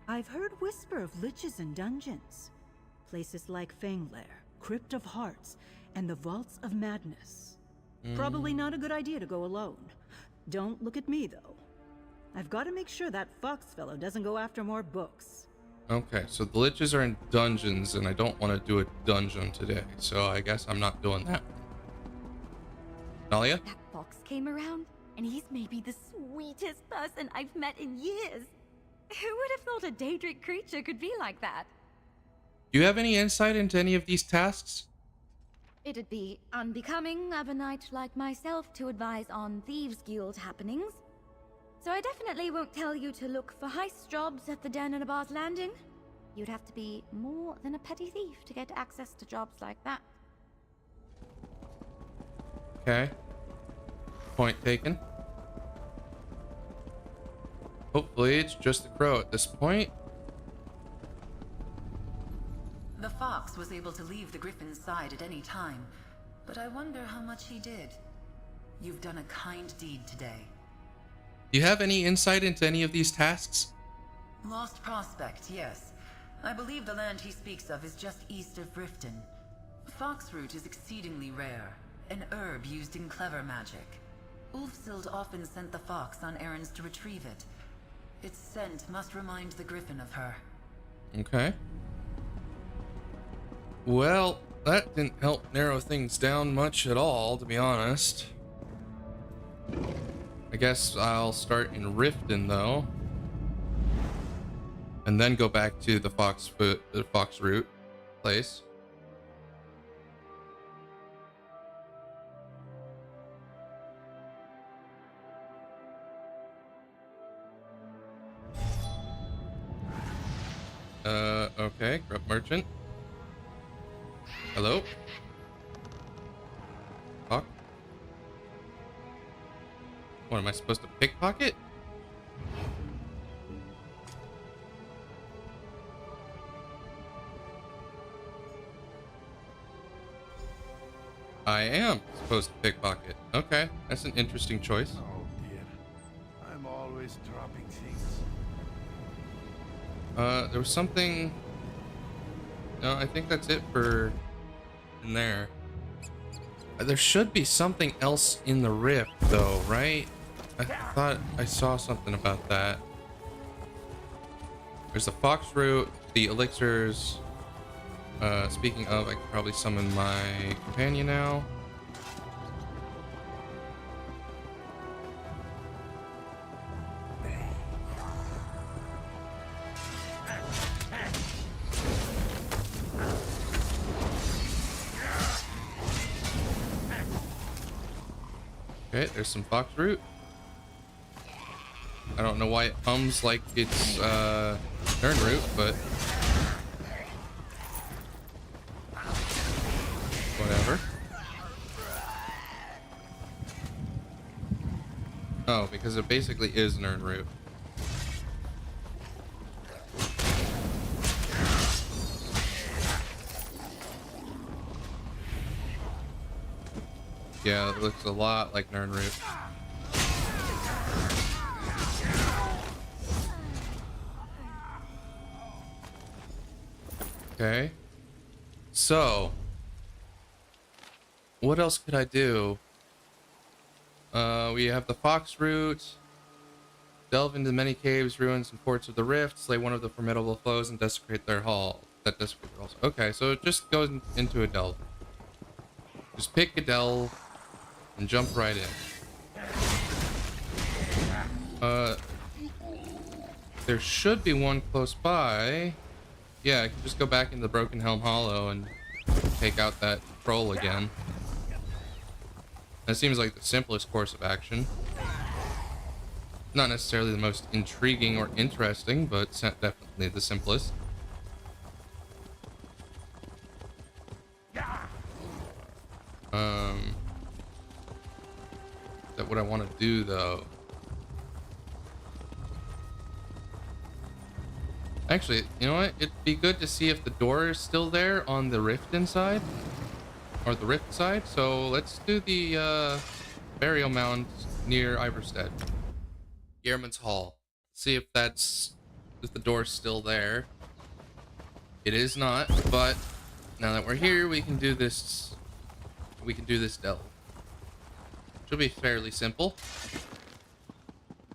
I've heard whisper of liches and dungeons. Places like Fanglair, Crypt of Hearts, and the Vaults of Madness. Probably not a good idea to go alone. Don't look at me, though. I've got to make sure that fox fellow doesn't go after more books. Okay, so the liches are in dungeons, and I don't want to do a dungeon today, so I guess I'm not doing that. Nalia? That fox came around, and he's maybe the sweetest person I've met in years. Who would have thought a Daedric creature could be like that? Do you have any insight into any of these tasks? It'd be unbecoming of a knight like myself to advise on Thieves' Guild happenings. So I definitely won't tell you to look for heist jobs at the Den and a Bar's Landing. You'd have to be more than a petty thief to get access to jobs like that. Okay. Point taken. Hopefully it's just the crow at this point. The fox was able to leave the Griffin's side at any time, but I wonder how much he did. You've done a kind deed today. Do you have any insight into any of these tasks? Lost Prospect, yes. I believe the land he speaks of is just east of Riften. Foxroot is exceedingly rare, an herb used in clever magic. Ulfsild often sent the fox on errands to retrieve it. Its scent must remind the Griffin of her. Okay. Well, that didn't help narrow things down much at all, to be honest. I guess I'll start in Riften, though. And then go back to the Foxroot place. Okay, corrupt merchant. Hello? Talk? What, am I supposed to pickpocket? I am supposed to pickpocket. Okay, that's an interesting choice. Oh dear. I'm always dropping things. There was something... No, I think that's it for in there. There should be something else in the rift, though, right? I thought I saw something about that. There's the Foxroot, the elixirs. Speaking of, I could probably summon my companion now. Okay, there's some Foxroot. I don't know why it hums like it's Nernroot, but Oh, because it basically is Nern Root. Yeah, it looks a lot like Nern Root. Okay. So, what else could I do? We have the Fox Route. Delve into many caves, ruins, and ports of the rift. Slay one of the formidable foes and desecrate their hall. That desecrate their halls. Okay, so it just goes into a delve. Just pick a delve and jump right in. There should be one close by. Yeah, I can just go back into the Broken Helm Hollow and take out that troll again. That seems like the simplest course of action. Not necessarily the most intriguing or interesting, but definitely the simplest. Is that what I want to do, though? Actually, you know what? It'd be good to see if the door is still there on the rift inside. Or the rift side. So let's do the burial mound near Iverstead. Gehrman's Hall. See if the door's still there. It is not, but now that we're here, we can do this. We can do this delve. Should be fairly simple.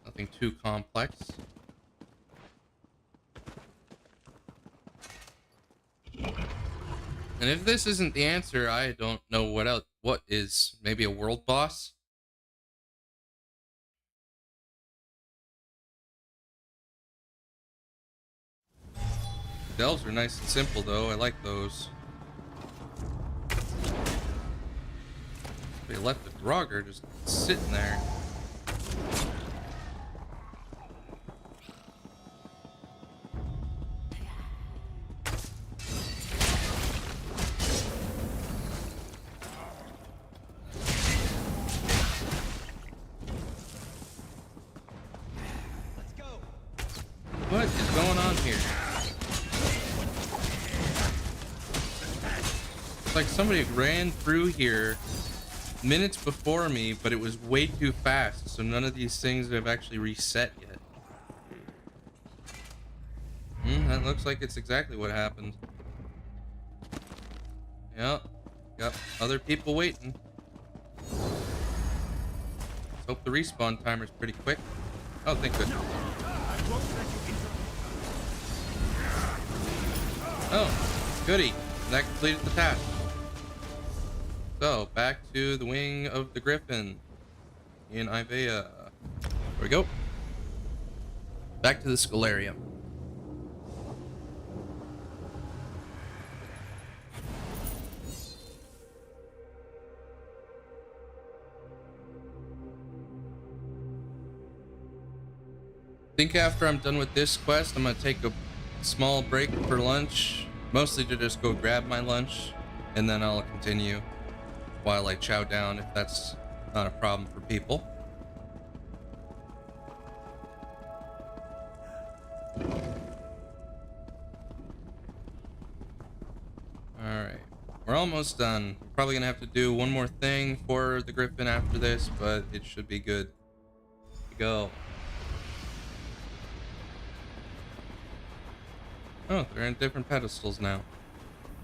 Nothing too complex. And if this isn't the answer, I don't know what else. What is? Maybe a world boss? Delves are nice and simple, though. I like those. They left the Draugr just sitting there. What is going on here? It's like somebody ran through here minutes before me, but it was way too fast, so none of these things have actually reset yet. That looks like it's exactly what happened. Yep. Got other people waiting. Let's hope the respawn timer's pretty quick. Oh, thank goodness. Oh, goody. That completed the task. So, back to the wing of the Griffin in Ivea. There we go. Back to the Scholarium. I think after I'm done with this quest, I'm going to take a small break for lunch. Mostly to just go grab my lunch, and then I'll continue while I chow down, if that's not a problem for people. Alright, we're almost done. We're probably gonna have to do one more thing for the Griffin after this, but it should be good to go. Oh, they're in different pedestals now.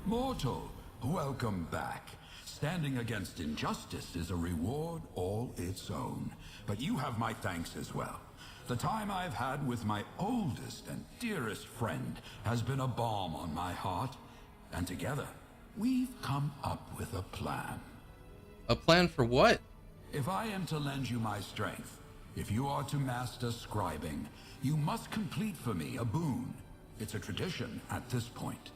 Mortal, welcome back. Standing against injustice is a reward all its own. But you have my thanks as well. The time I've had with my oldest and dearest friend has been a balm on my heart. And together, we've come up with a plan. A plan for what? If I am to lend you my strength, if you are to master scribing, you must complete for me a boon. It's a tradition at this point.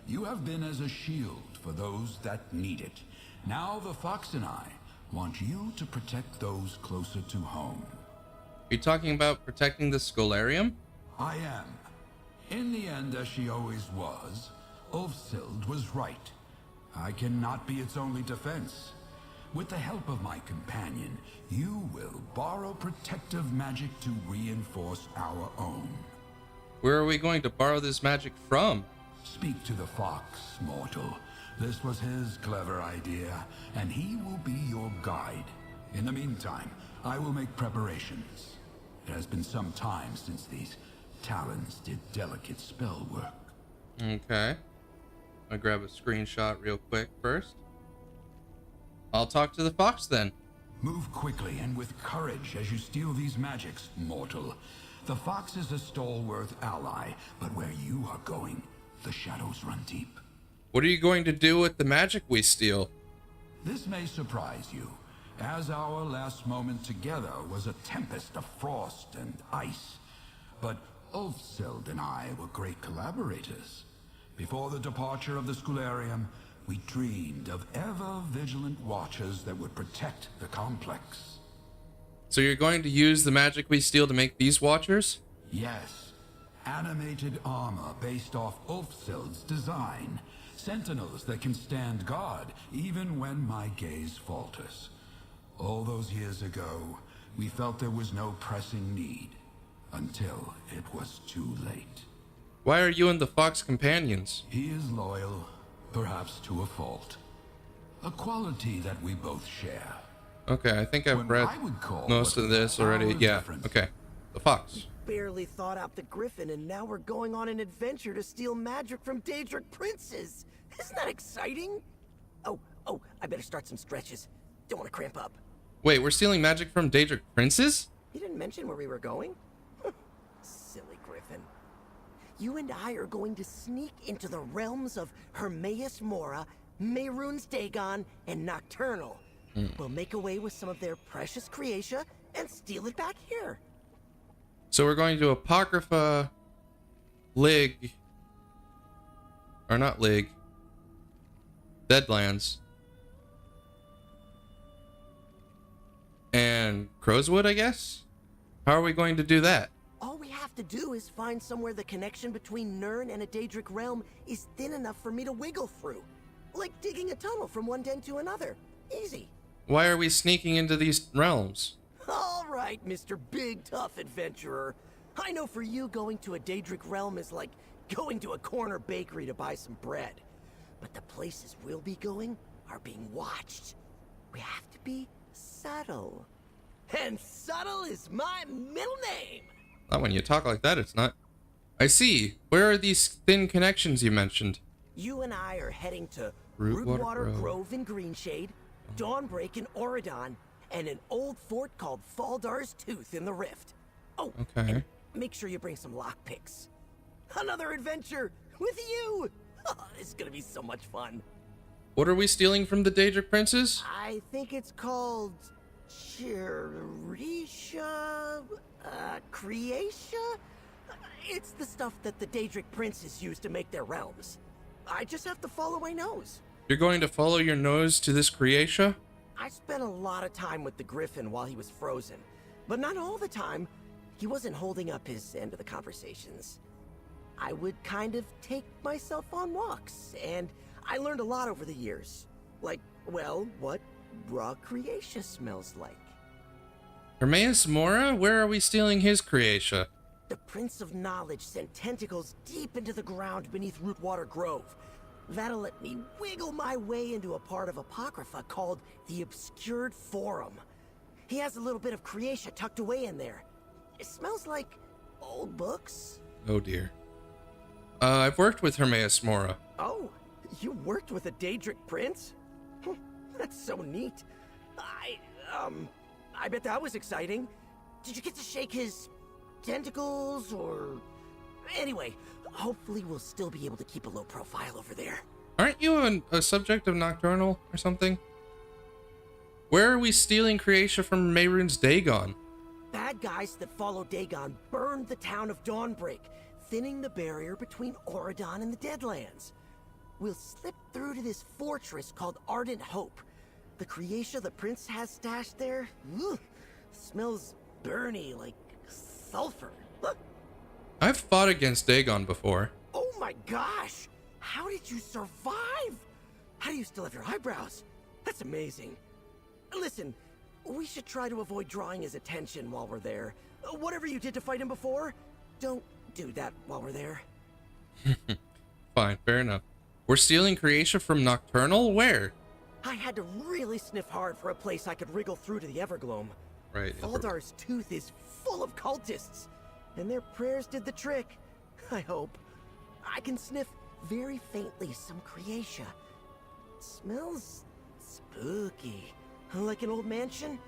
You have been as a shield for those that need it. Now the Fox and I want you to protect those closer to home. Are you talking about protecting the Scholarium? I am. In the end, as she always was, Ulfsild was right. I cannot be its only defense. With the help of my companion, you will borrow protective magic to reinforce our own. Where are we going to borrow this magic from? Speak to the fox, mortal. This was his clever idea, and he will be your guide. In the meantime, I will make preparations. It has been some time since these talons did delicate spell work. Okay. I'll grab a screenshot real quick first. I'll talk to the fox then. Move quickly and with courage as you steal these magics, mortal. The fox is a stalwart ally, but where you are going, the shadows run deep. What are you going to do with the magic we steal? This may surprise you, as our last moment together was a tempest of frost and ice. But Ulfsild and I were great collaborators. Before the departure of the Scholarium, we dreamed of ever-vigilant watchers that would protect the complex. So you're going to use the magic we steal to make these watchers? Yes. Animated armor based off Ulfsild's design. Sentinels that can stand guard even when my gaze falters. All those years ago, we felt there was no pressing need. Until it was too late. Why are you and the fox companions? He is loyal, perhaps to a fault. A quality that we both share. Okay, I think I've read most of this already. Yeah, okay. The fox. Barely thought out the griffin, and now we're going on an adventure to steal magic from Daedric princes. Isn't that exciting? Oh, I better start some stretches. Don't want to cramp up. Wait, we're stealing magic from Daedric princes? You didn't mention where we were going? Silly griffin. You and I are going to sneak into the realms of Hermaeus Mora, Mehrunes Dagon, and Nocturnal. We'll make away with some of their precious creatia and steal it back here. So we're going to Apocrypha, Lig, or not Lig, Deadlands, and Crowswood, I guess? How are we going to do that? All we have to do is find somewhere the connection between Nirn and a Daedric realm is thin enough for me to wiggle through. Like digging a tunnel from one den to another. Easy. Why are we sneaking into these realms? All right, Mr. Big Tough Adventurer. I know for you going to a Daedric realm is like going to a corner bakery to buy some bread. But the places we'll be going are being watched. We have to be subtle. And subtle is my middle name. Not when you talk like that, it's not. I see. Where are these thin connections you mentioned? You and I are heading to Rootwater Grove in Greenshade, Dawnbreak in Oridon, and an old fort called Faldar's Tooth in the Rift. Oh, okay. And make sure you bring some lockpicks. Another adventure with you! Oh, it's gonna be so much fun. What are we stealing from the Daedric princes? I think it's called Chirisha, Creatia? It's the stuff that the Daedric princes use to make their realms. I just have to follow my nose. You're going to follow your nose to this Creatia? I spent a lot of time with the Griffin while he was frozen, but not all the time. He wasn't holding up his end of the conversations. I would kind of take myself on walks, and I learned a lot over the years. Like, well, what raw Creatia smells like. Hermaeus Mora? Where are we stealing his Creatia? The Prince of Knowledge sent tentacles deep into the ground beneath Rootwater Grove. That'll let me wiggle my way into a part of Apocrypha called the Obscured Forum. He has a little bit of Creatia tucked away in there. It smells like old books. Oh dear. I've worked with Hermaeus Mora. Oh, you worked with a Daedric prince? That's so neat. I bet that was exciting. Did you get to shake his tentacles or... Anyway, hopefully we'll still be able to keep a low profile over there. Aren't you a subject of Nocturnal or something? Where are we stealing Creatia from Mehrunes Dagon? Bad guys that follow Dagon burned the town of Dawnbreak, thinning the barrier between Oridon and the Deadlands. We'll slip through to this fortress called Ardent Hope. The Creatia the prince has stashed there, smells burny like sulfur. I've fought against Dagon before. Oh my gosh! How did you survive? How do you still have your eyebrows? That's amazing. Listen, we should try to avoid drawing his attention while we're there. Whatever you did to fight him before, don't do that while we're there. Fine, fair enough. We're stealing creation from Nocturnal? Where? I had to really sniff hard for a place I could wriggle through to the Evergloam. Right. Faldar's tooth is full of cultists, and their prayers did the trick. I hope. I can sniff very faintly some creatia. It smells spooky. Like an old mansion?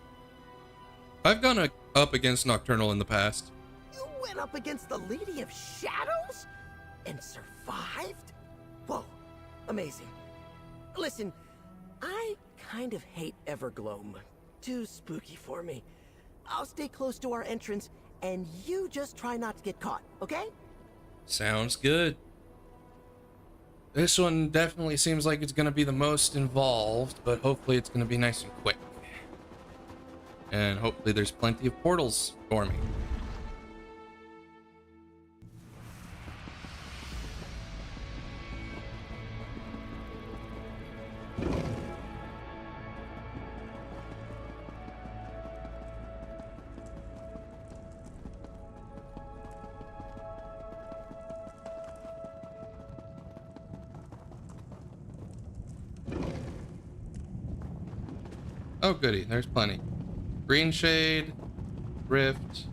I've gone up against Nocturnal in the past. You went up against the Lady of Shadows? And survived? Whoa, amazing. Listen, I kind of hate Evergloam. Too spooky for me. I'll stay close to our entrance, and you just try not to get caught, okay? Sounds good. This one definitely seems like it's going to be the most involved, but hopefully it's going to be nice and quick. And hopefully there's plenty of portals for me. Oh goody, there's plenty. Green Shade, Rift,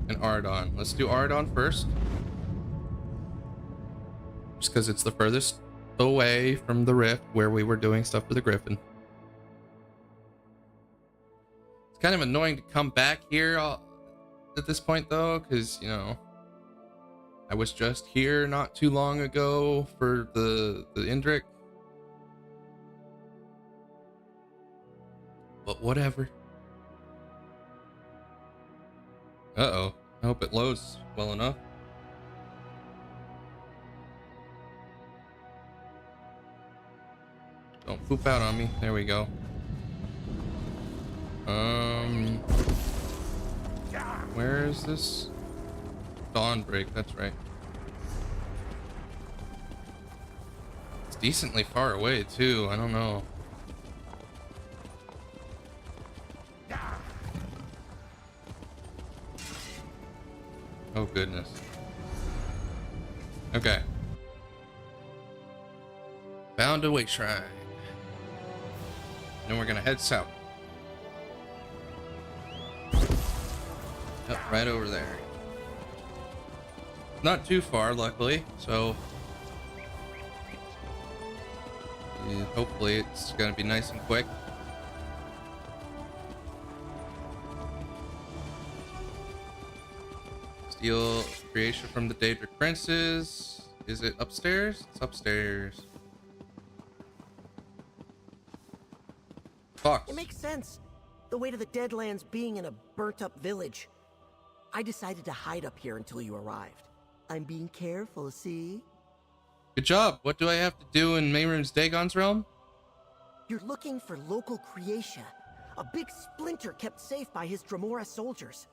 and Ardon. Let's do Ardon first. Just because it's the furthest away from the Rift where we were doing stuff for the Griffin. It's kind of annoying to come back here at this point though, because, you know, I was just here not too long ago for the Indrik. But whatever. Uh-oh. I hope it loads well enough. Don't poop out on me. There we go. Where is this? Dawnbreak, that's right. It's decently far away too. I don't know. Oh goodness. Okay. Found a way shrine. Then we're gonna head south. Yep, right over there. Not too far, luckily, so yeah, hopefully it's gonna be nice and quick. Steal creation from the Daedric Princes. Is it upstairs? It's upstairs. Fox. It makes sense. The way to the Deadlands being in a burnt-up village. I decided to hide up here until you arrived. I'm being careful, see? Good job. What do I have to do in Mehrunes Dagon's realm? You're looking for local creatia. A big splinter kept safe by his Dremora soldiers.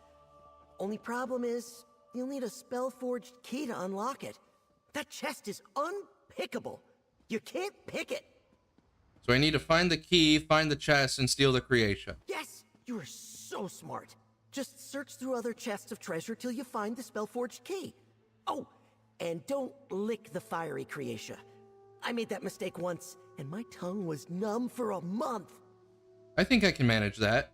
Only problem is, you'll need a spell-forged key to unlock it. That chest is unpickable. You can't pick it. So I need to find the key, find the chest, and steal the creation. Yes, you are so smart. Just search through other chests of treasure till you find the spell-forged key. Oh, and don't lick the fiery creatia. I made that mistake once, and my tongue was numb for a month. I think I can manage that.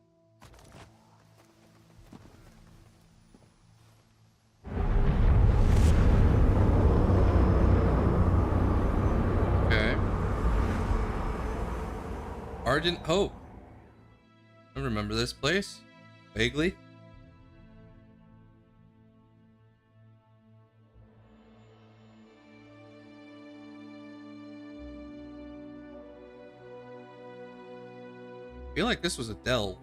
Okay. Ardent Hope. I remember this place vaguely. I feel like this was a delve.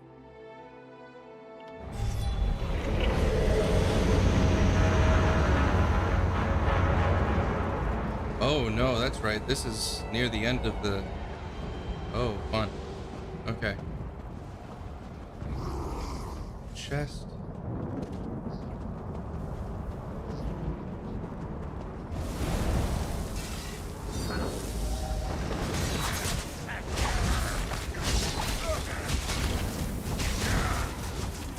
Oh no, that's right. This is near the end of the... Oh, fun. Okay. Chest.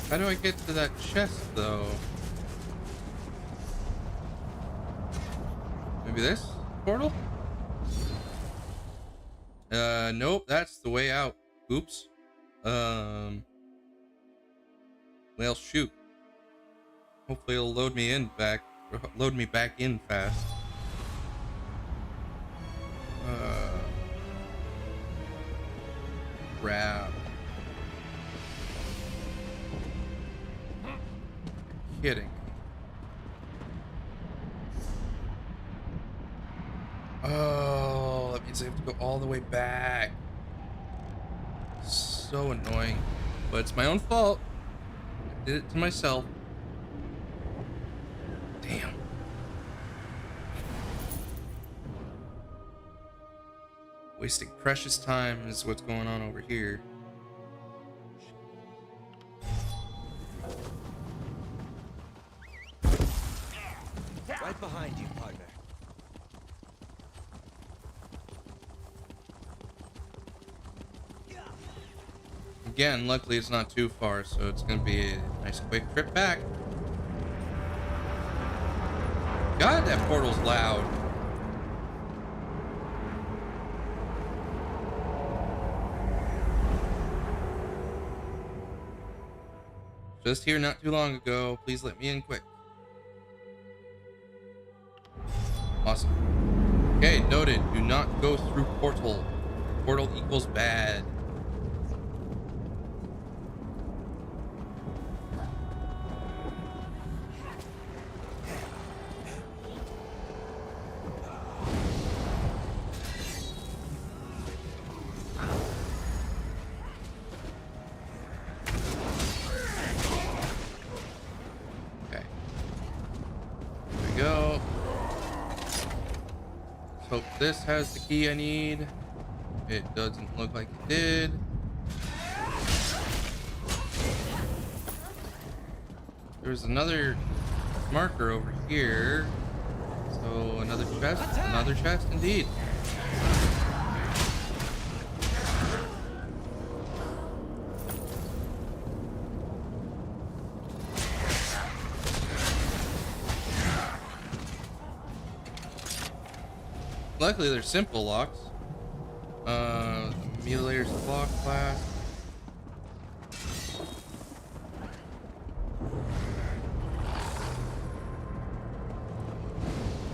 How do I get to that chest, though? Maybe this portal? Nope, that's the way out. Oops. Well, shoot. Hopefully it'll load me back in fast. Grab. Kidding. Oh, that means I have to go all the way back. So annoying. But it's my own fault. I did it to myself. Damn. Wasting precious time is what's going on over here. Right behind you, partner. Again, luckily it's not too far, so it's gonna be a nice quick trip back. God, that portal's loud. Just here not too long ago. Please let me in quick. Awesome. Okay, noted. Do not go through portal. Portal equals bad. Hope this has the key I need. It doesn't look like it did. There's another marker over here. So another chest indeed. Luckily, they're simple locks. Mutilator's Claw class.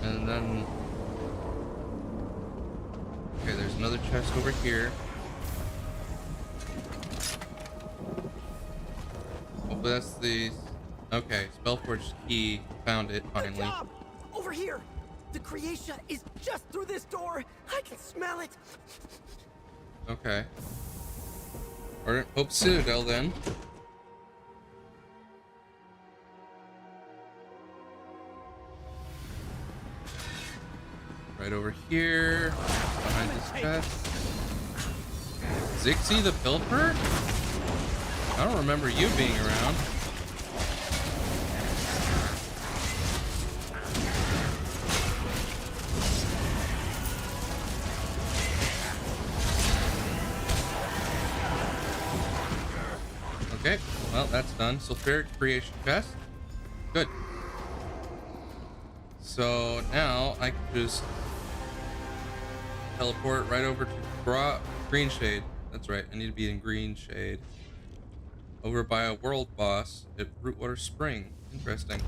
And then... okay, there's another chest over here. Hopefully that's the... okay, Spellforge key. Found it, finally. Good job! Over here! The Creatia is just through this door. I can smell it. Okay. Alright, Hope Citadel then. Right over here. Behind this chest. Zixie the Pilfer? I don't remember you being around. Okay, well, that's done. Sulfuric creation chest. Good. So now I can just teleport right over to Green Shade. That's right, I need to be in Green Shade. Over by a world boss at Rootwater Spring. Interesting.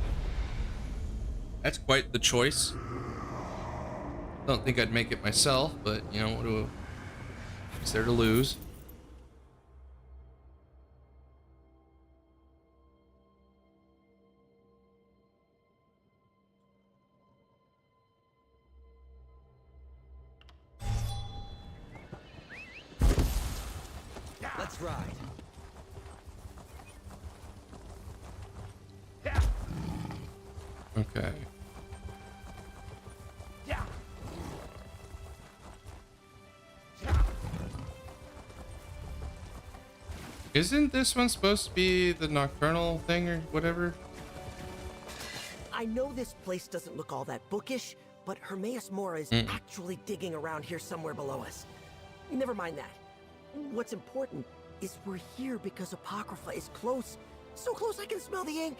That's quite the choice. Don't think I'd make it myself, but you know, what's there to lose? Let's ride. Okay. Isn't this one supposed to be the nocturnal thing or whatever? I know this place doesn't look all that bookish, but Hermaeus Mora is actually digging around here somewhere below us. Never mind that. What's important is we're here because Apocrypha is close So close I can smell the ink.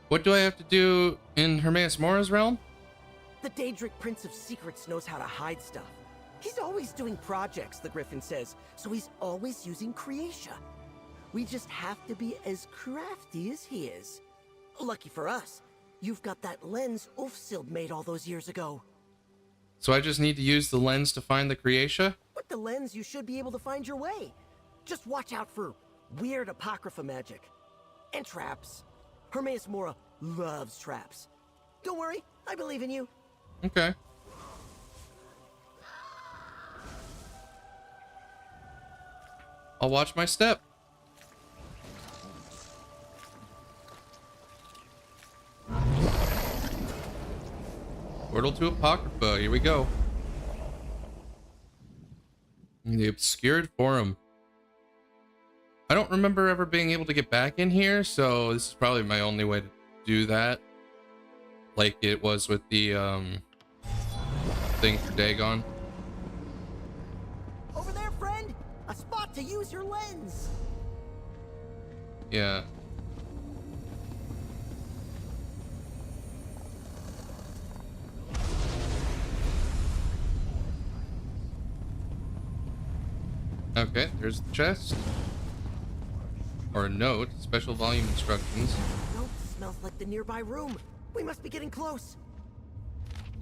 What do I have to do in Hermaeus Mora's realm? The Daedric Prince of Secrets knows how to hide stuff. He's always doing projects, the Griffin says, so he's always using Creatia. We just have to be as crafty as he is. Lucky for us, you've got that lens Ulfsild made all those years ago. So I just need to use the lens to find the Creatia? With the lens, you should be able to find your way. Just watch out for weird Apocrypha magic. And traps. Hermaeus Mora loves traps. Don't worry, I believe in you. Okay. I'll watch my step. Portal to Apocrypha, here we go. The Obscured Forum. I don't remember ever being able to get back in here, so this is probably my only way to do that. Like it was with the thing for Dagon. Over there, friend! A spot to use your lens! Yeah. Okay, there's the chest. Or a note, special volume instructions. Nope, smells like the nearby room. We must be getting close.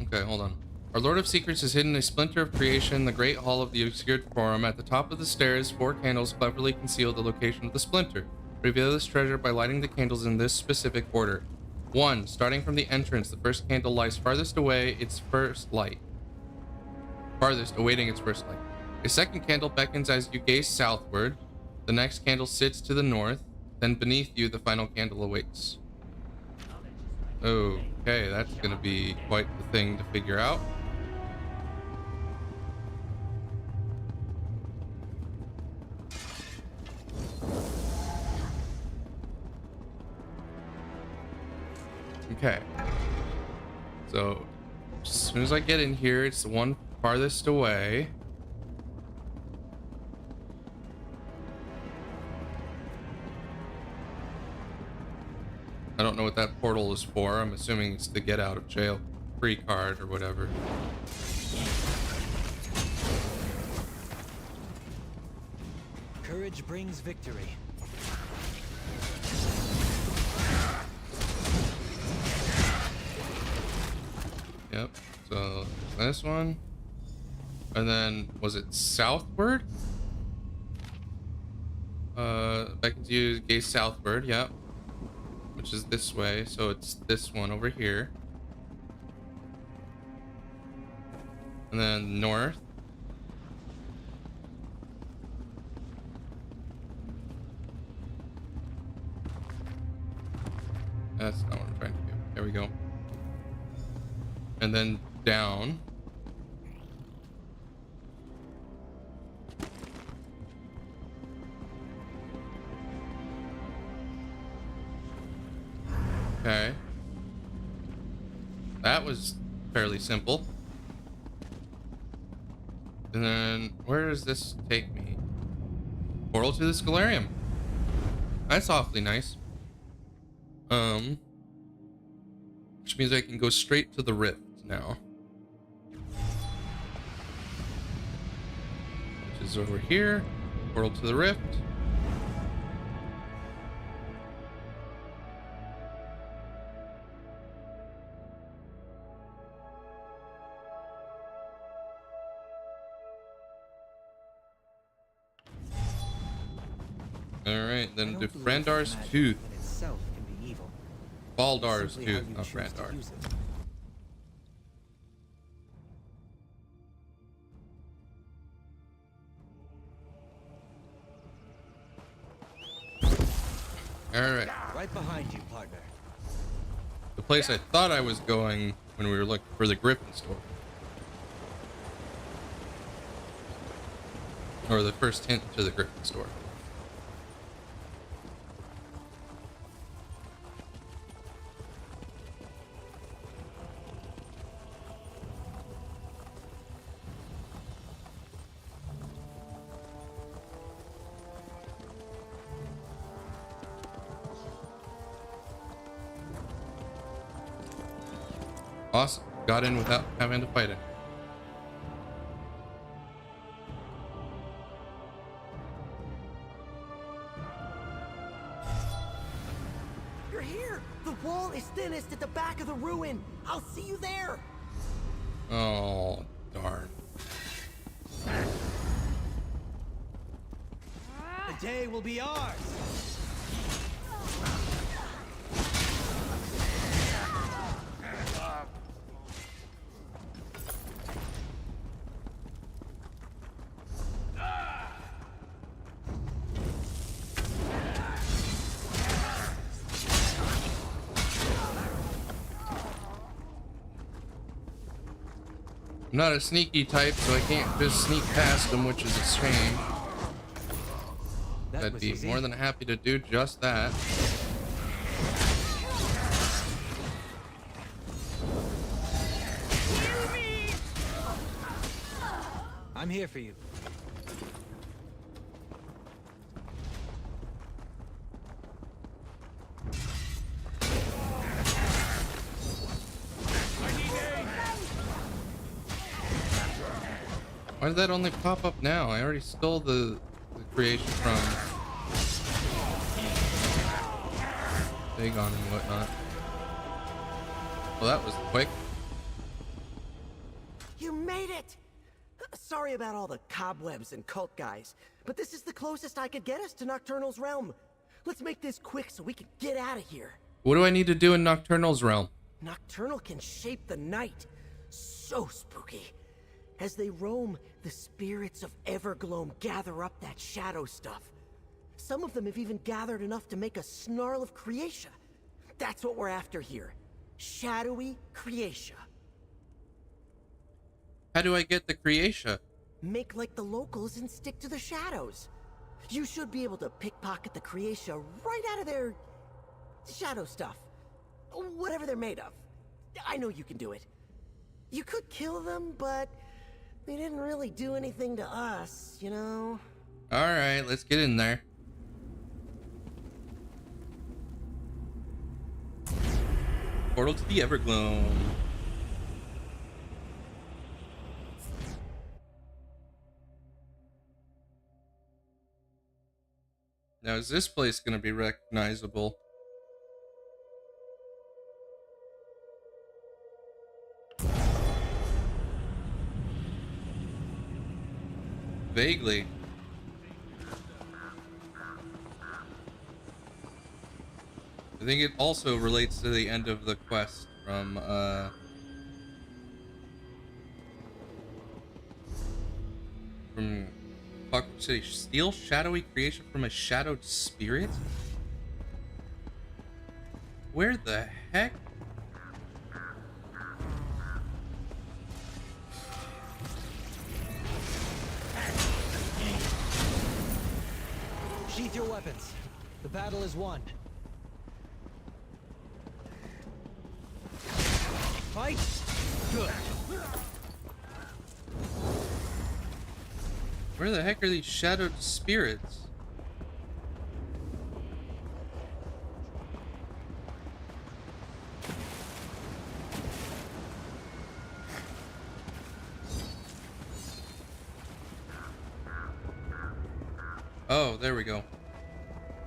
Okay, hold on. Our Lord of Secrets has hidden a splinter of creation in the Great Hall of the Obscured Forum. At the top of the stairs, 4 candles cleverly conceal the location of the splinter. Reveal this treasure by lighting the candles in this specific order. 1. Starting from the entrance, the first candle lies farthest away its first light. Farthest, awaiting its first light. A second candle beckons as you gaze southward. The next candle sits to the north. Then beneath you, the final candle awaits. Okay, that's gonna be quite the thing to figure out. Okay. So, as soon as I get in here, it's the one farthest away. I don't know what that portal is for. I'm assuming it's the get out of jail free card or whatever. Courage brings victory. Yep. So this one. And then was it southward? Beckons you gaze southward, yep. Which is this way, so it's this one over here. And then north. That's not what I'm trying to do. There we go. And then down. Okay. That was fairly simple. And then where does this take me? Portal to the Scholarium. That's awfully nice. Which means I can go straight to the Rift now. Which is over here. Portal to the Rift. Alright, then to Frandar's Tooth. In itself can be evil. Baldar's Simply how Tooth, you not choose to Frandar. use it. Alright. Right behind you, partner. The place I thought I was going when we were looking for the Griffin store. Or the first hint to the Griffin store. Awesome. Got in without having to fight it. You're here! The wall is thinnest at the back of the ruin! I'll see you there! Oh, darn. The day will be ours! I'm not a sneaky type, so I can't just sneak past them, which is a shame. I'd be more than happy to do just that. I'm here for you. Why did that only pop up now? I already stole the creation from Dagon and whatnot. Well, that was quick. You made it! Sorry about all the cobwebs and cult guys, but this is the closest I could get us to Nocturnal's realm. Let's make this quick so we can get out of here. What do I need to do in Nocturnal's realm? Nocturnal can shape the night. So spooky. As they roam, the spirits of Evergloam gather up that shadow stuff. Some of them have even gathered enough to make a snarl of Creatia. That's what we're after here. Shadowy Creatia. How do I get the Creatia? Make like the locals and stick to the shadows. You should be able to pickpocket the Creatia right out of their shadow stuff. Whatever they're made of. I know you can do it. You could kill them, but they didn't really do anything to us, you know? Alright, let's get in there. Portal to the Evergloam. Now, is this place going to be recognizable? Vaguely. I think it also relates to the end of the quest from Clockwork City. Steal shadowy creation from a shadowed spirit? Where the heck? Sheath your weapons. The battle is won. Fight! Good. Where the heck are these shadowed spirits? Oh, there we go.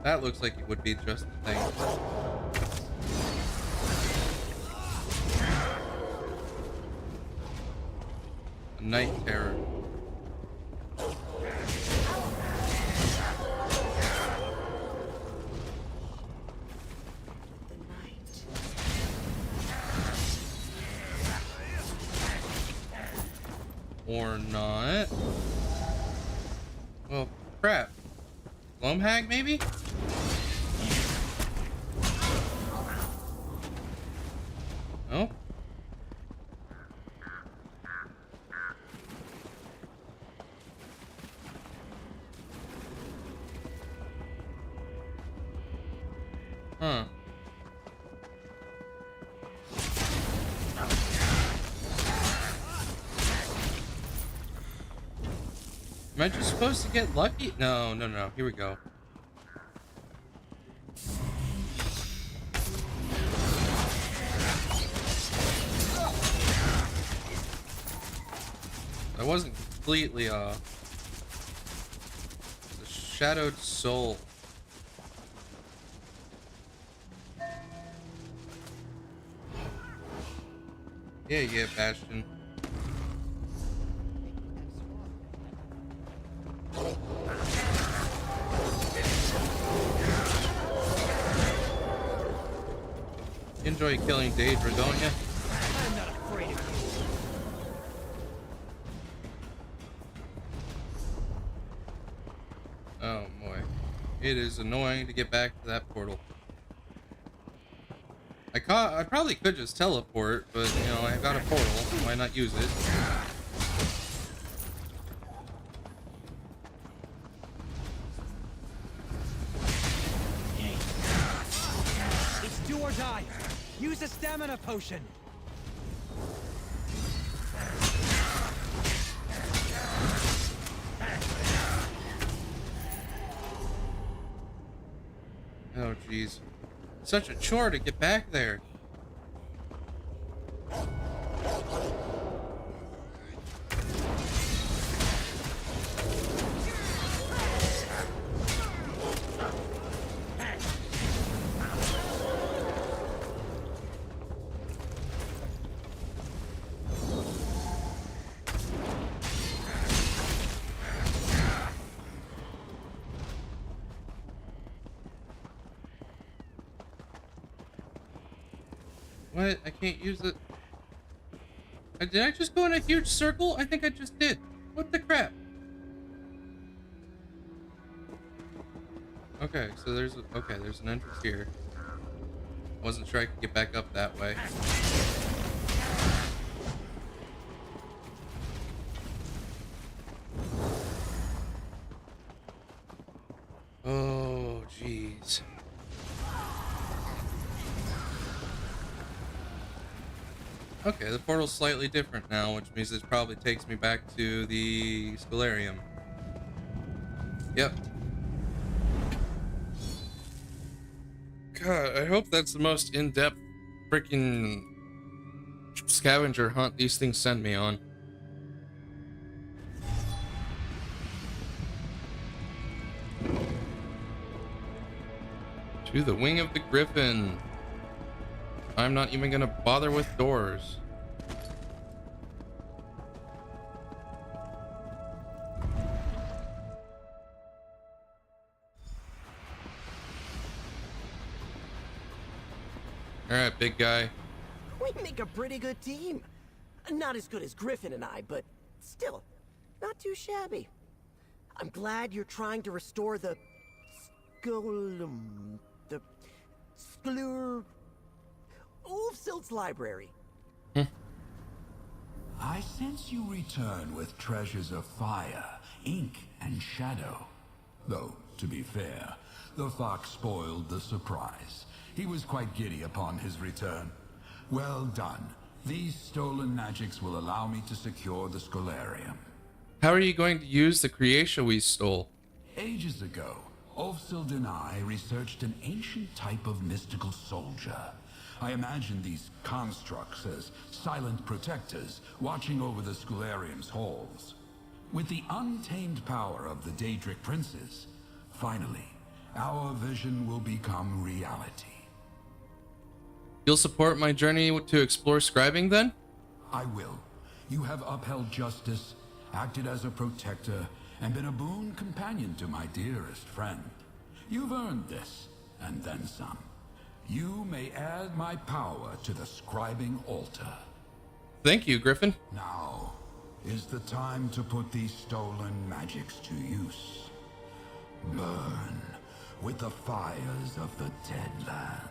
That looks like it would be just the thing. A night terror. Or not. Well, crap. Gloamhag, maybe? Oh. Huh. Am I just supposed to get lucky? No, no, no. Here we go. I wasn't completely the shadowed soul. Yeah, Bastion. You enjoy killing Daedra, don't you? I'm not afraid of you. Oh boy. It is annoying to get back to that portal. I probably could just teleport, but you know, I got a portal. Why not use it? It's do or die. Use a stamina potion. Oh jeez. Such a chore to get back there. What? I can't use it. Did I just go in a huge circle? I think I just did. What the crap? Okay, so there's an entrance here. Wasn't sure I could get back up that way. Oh, jeez. Okay, the portal's slightly different now, which means it probably takes me back to the Scholarium. Yep. God, I hope that's the most in-depth freaking scavenger hunt these things send me on. To the wing of the Griffin. I'm not even gonna bother with doors. Alright, big guy. We make a pretty good team. Not as good as Griffin and I, but still, not too shabby. I'm glad you're trying to restore the Ulfsild's library. I sense you return with treasures of fire, ink, and shadow. Though, to be fair, the fox spoiled the surprise. He was quite giddy upon his return. Well done. These stolen magics will allow me to secure the Scholarium. How are you going to use the creation we stole? Ages ago, Ulfsild and I researched an ancient type of mystical soldier. I imagine these constructs as silent protectors watching over the Scholarium's halls. With the untamed power of the Daedric princes, finally, our vision will become reality. You'll support my journey to explore Scibing then? I will. You have upheld justice, acted as a protector, and been a boon companion to my dearest friend. You've earned this, and then some. You may add my power to the Scibing altar. Thank you, Griffin. Now is the time to put these stolen magics to use. Burn with the fires of the Deadlands.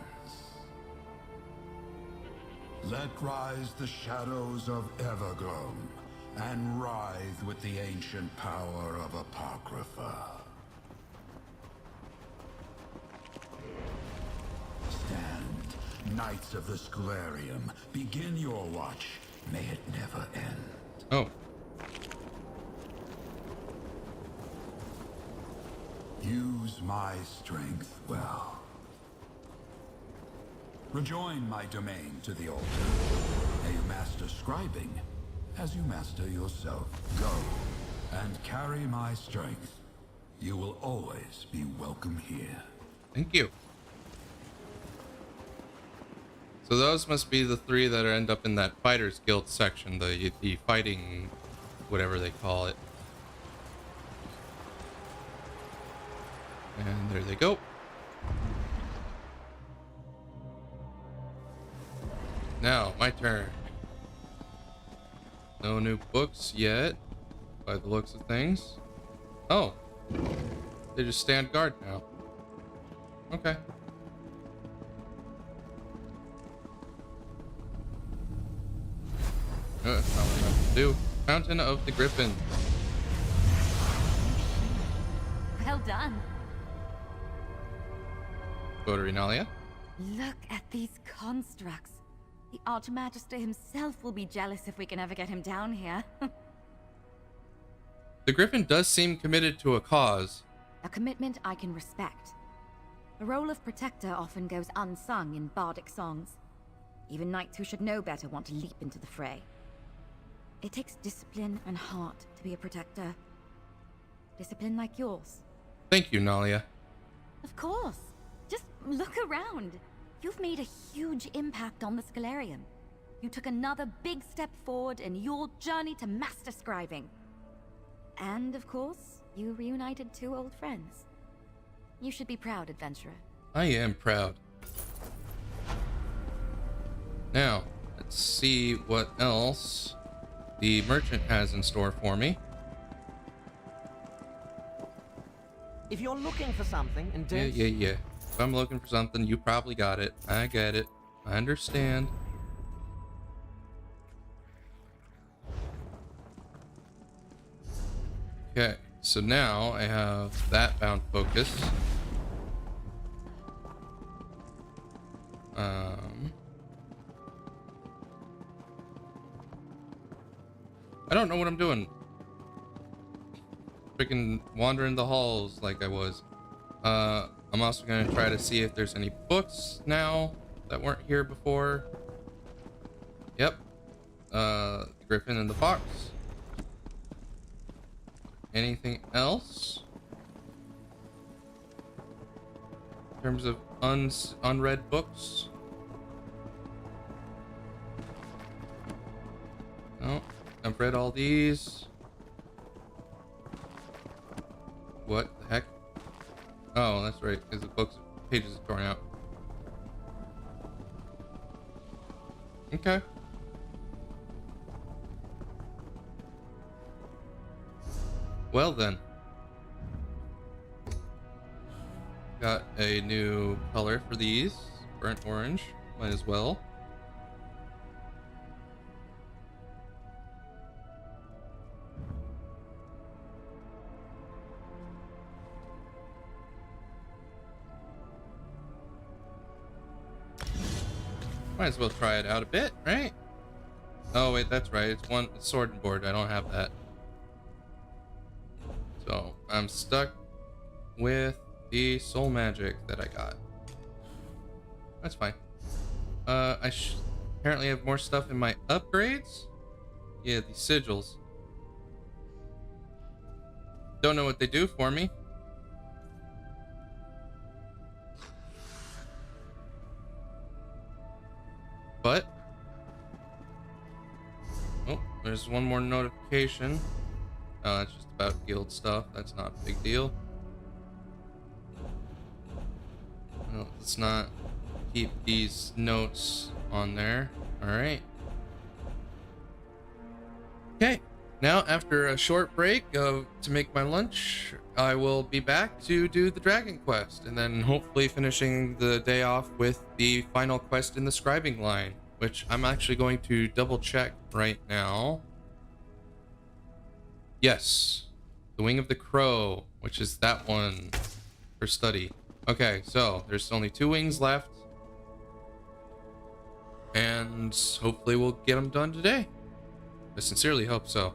Let rise the shadows of Evergloam, and writhe with the ancient power of Apocrypha. Stand, Knights of the Scholarium, begin your watch. May it never end. Oh. Use my strength well. Rejoin my domain to the altar. May you master Scibing As you master yourself, go and carry my strength. You will always be welcome here. Thank you. So those must be the 3 that end up in that Fighters Guild section, the fighting, whatever they call it. And there they go. Now, my turn. No new books yet, by the looks of things. Oh, they just stand guard now. Okay. That's not what I'm about to do. Fountain of the Griffin. Well done. Go to Renalia. Look at these constructs. The Archmagister himself will be jealous if we can ever get him down here. The Griffin does seem committed to a cause. A commitment I can respect. The role of protector often goes unsung in bardic songs. Even knights who should know better want to leap into the fray. It takes discipline and heart to be a protector. Discipline like yours. Thank you, Nalia. Of course. Just look around. You've made a huge impact on the Scholarium. You took another big step forward in your journey to master scribing. And, of course, you reunited 2 old friends. You should be proud, adventurer. I am proud. Now, let's see what else the merchant has in store for me. If you're looking for something and don't... Yeah. If I'm looking for something, you probably got it. I get it. I understand. Okay, so now I have that bound focus. I don't know what I'm doing. Freaking wandering the halls like I was. I'm also gonna try to see if there's any books now that weren't here before. Yep. The Griffin and the Fox. Anything else? In terms of unread books? No, I've read all these. What the heck? Oh, that's right, because the book's pages are torn out. Okay. Well then. Got a new color for these. Burnt orange. Might as well. Might as well try it out a bit, right? Oh wait, that's right. It's sword and board. I don't have that. So I'm stuck with the soul magic that I got. That's fine. I apparently have more stuff in my upgrades. Yeah, these sigils. Don't know what they do for me. But oh, there's one more notification. Oh, that's just about guild stuff. That's not a big deal. Well, let's not keep these notes on there. All right. Okay. Now, after a short break to make my lunch, I will be back to do the Dragon Quest, and then hopefully finishing the day off with the final quest in the scribing line, which I'm actually going to double check right now. Yes, the Wing of the Crow, which is that one for study. Okay, so there's only 2 wings left, and hopefully we'll get them done today. I sincerely hope so.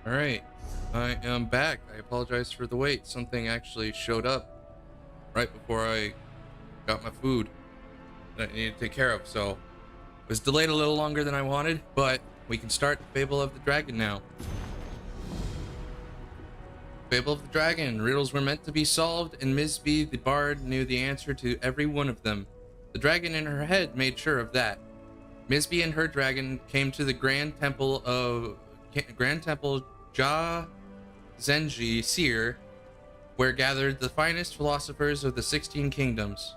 Alright, I am back. I apologize for the wait. Something actually showed up right before I got my food that I needed to take care of, so it was delayed a little longer than I wanted, but we can start Fable of the Dragon now. Fable of the Dragon. Riddles were meant to be solved, and Ms. B, the bard, knew the answer to every one of them. The dragon in her head made sure of that. Ms. B and her dragon came to the Grand Temple Ja Zenji Seer, where gathered the finest philosophers of the 16 kingdoms.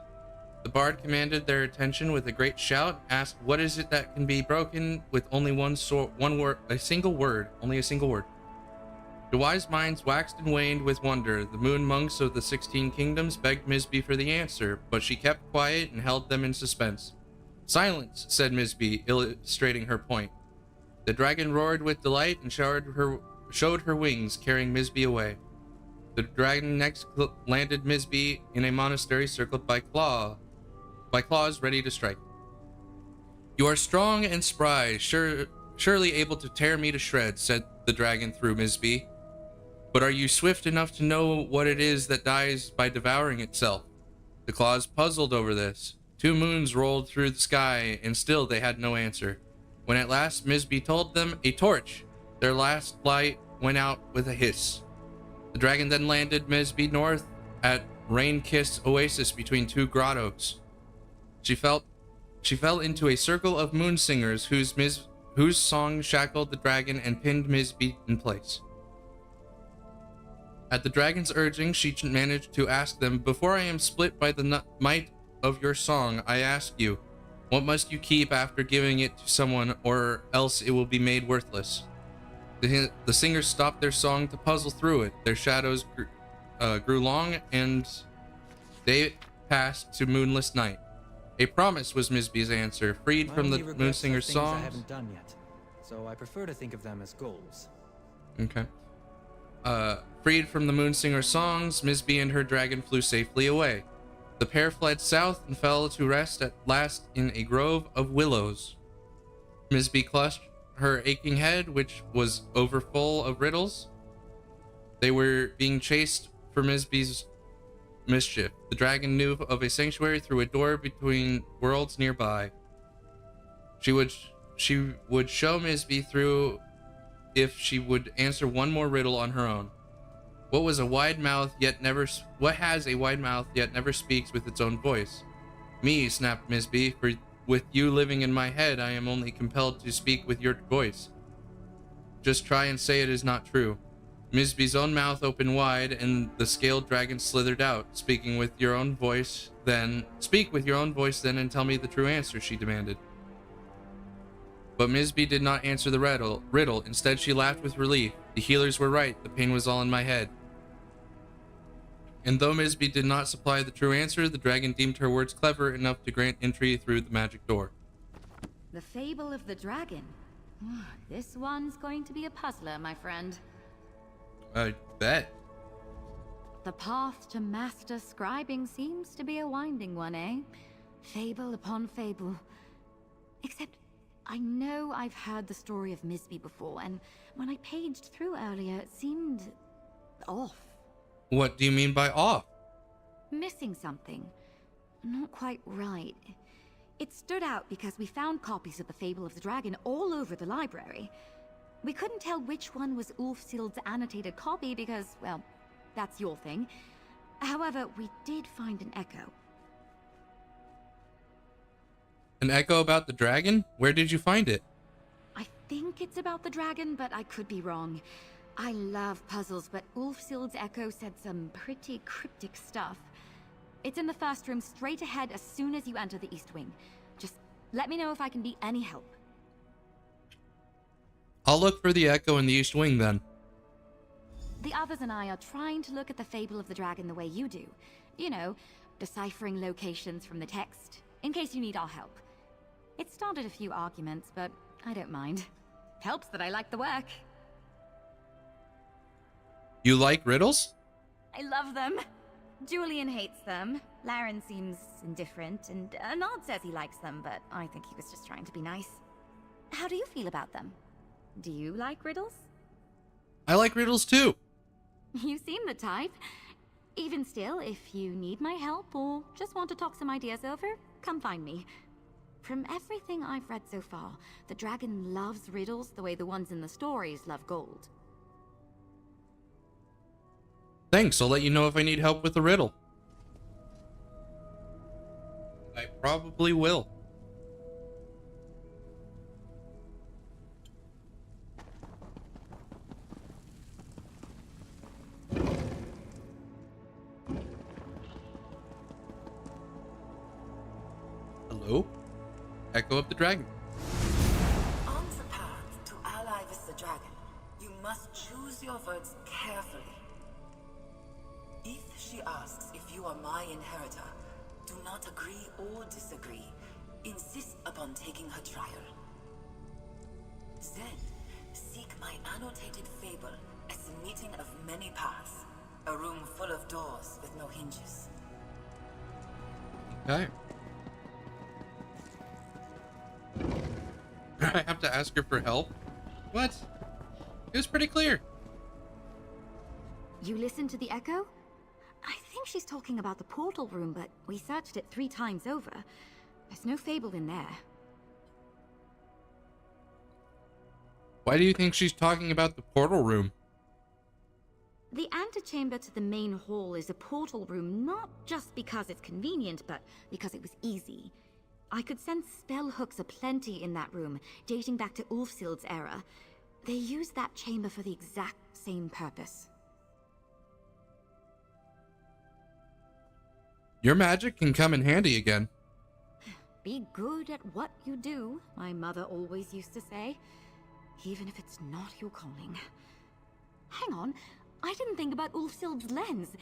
The bard commanded their attention with a great shout, asked, "What is it that can be broken with only a single word? The wise minds waxed and waned with wonder. The moon monks of the 16 kingdoms begged Ms. B for the answer, but she kept quiet and held them in suspense. "Silence," said Ms. B, illustrating her point. The dragon roared with delight and showed her wings, carrying Ms. B away. The dragon next landed Ms. B in a monastery circled by claws ready to strike. "You are strong and spry, surely able to tear me to shreds," said the dragon through Ms. B. "But are you swift enough to know what it is that dies by devouring itself?" The claws puzzled over this. 2 moons rolled through the sky, and still they had no answer. When at last Ms. B told them, "A torch!" their last light went out with a hiss. The dragon then landed Ms. B north at rain-kissed oasis between 2 grottos. She fell into a circle of moon singers whose song shackled the dragon and pinned Ms. B in place. At the dragon's urging, she managed to ask them, "Before I am split by the might of your song, I ask you, what must you keep after giving it to someone, or else it will be made worthless?" The singers stopped their song to puzzle through it. Their shadows grew long, and they passed to moonless night. "A promise," was Ms. B's answer. "Freed from the moon singer's songs." I haven't done yet, so I prefer to think of them as goals. Okay. Freed from the Moonsinger's songs, Ms. B and her dragon flew safely away. The pair fled south and fell to rest at last in a grove of willows. Ms. B clutched her aching head, which was overfull of riddles. They were being chased for Ms. B's mischief. The dragon knew of a sanctuary through a door between worlds nearby. She would show Ms. B through if she would answer one more riddle on her own. What has a wide mouth yet never speaks with its own voice? "Me," snapped Ms. B, "for with you living in my head, I am only compelled to speak with your voice. Just try and say it is not true." Ms. B's own mouth opened wide, and the scaled dragon slithered out. "Speak with your own voice, then, and tell me the true answer," she demanded. But Ms. B did not answer the riddle. Instead, she laughed with relief. "The healers were right. The pain was all in my head." And though Ms. B did not supply the true answer, the dragon deemed her words clever enough to grant entry through the magic door. The Fable of the Dragon. This one's going to be a puzzler, my friend. I bet. The path to master scribing seems to be a winding one, eh? Fable upon fable. Except, I know I've heard the story of Ms. B before, and when I paged through earlier, it seemed off. What do you mean by off? Missing something. Not quite right. It stood out because we found copies of the Fable of the Dragon all over the library. We couldn't tell which one was Ulfsild's annotated copy because, well, that's your thing. However, we did find an echo. An echo about the dragon? Where did you find it? I think it's about the dragon, but I could be wrong. I love puzzles, but Ulfsild's echo said some pretty cryptic stuff. It's in the first room straight ahead as soon as you enter the East Wing. Just let me know if I can be any help. I'll look for the echo in the East Wing then. The others and I are trying to look at the Fable of the Dragon the way you do. You know, deciphering locations from the text, in case you need our help. It started a few arguments, but I don't mind. Helps that I like the work. You like riddles? I love them. Julian hates them. Laren seems indifferent, and Nod says he likes them, but I think he was just trying to be nice. How do you feel about them? Do you like riddles? I like riddles too. You seem the type. Even still, if you need my help or just want to talk some ideas over, come find me. From everything I've read so far, the dragon loves riddles the way the ones in the stories love gold. Thanks, I'll let you know if I need help with the riddle. I probably will. Hello? Echo of the Dragon. On the path to ally with the dragon, you must choose your words carefully. If she asks if you are my inheritor, do not agree or disagree. Insist upon taking her trial. Then, seek my annotated fable as the meeting of many paths. A room full of doors with no hinges. Okay. I have to ask her for help? What? It was pretty clear. You listened to the echo? I think she's talking about the portal room, but we searched it 3 times over. There's no fable in there. Why do you think she's talking about the portal room? The antechamber to the main hall is a portal room, not just because it's convenient, but because it was easy. I could sense spell hooks aplenty in that room, dating back to Ulfsild's era. They used that chamber for the exact same purpose. Your magic can come in handy again. Be good at what you do, my mother always used to say. Even if it's not your calling. Hang on, I didn't think about Ulfsild's lens.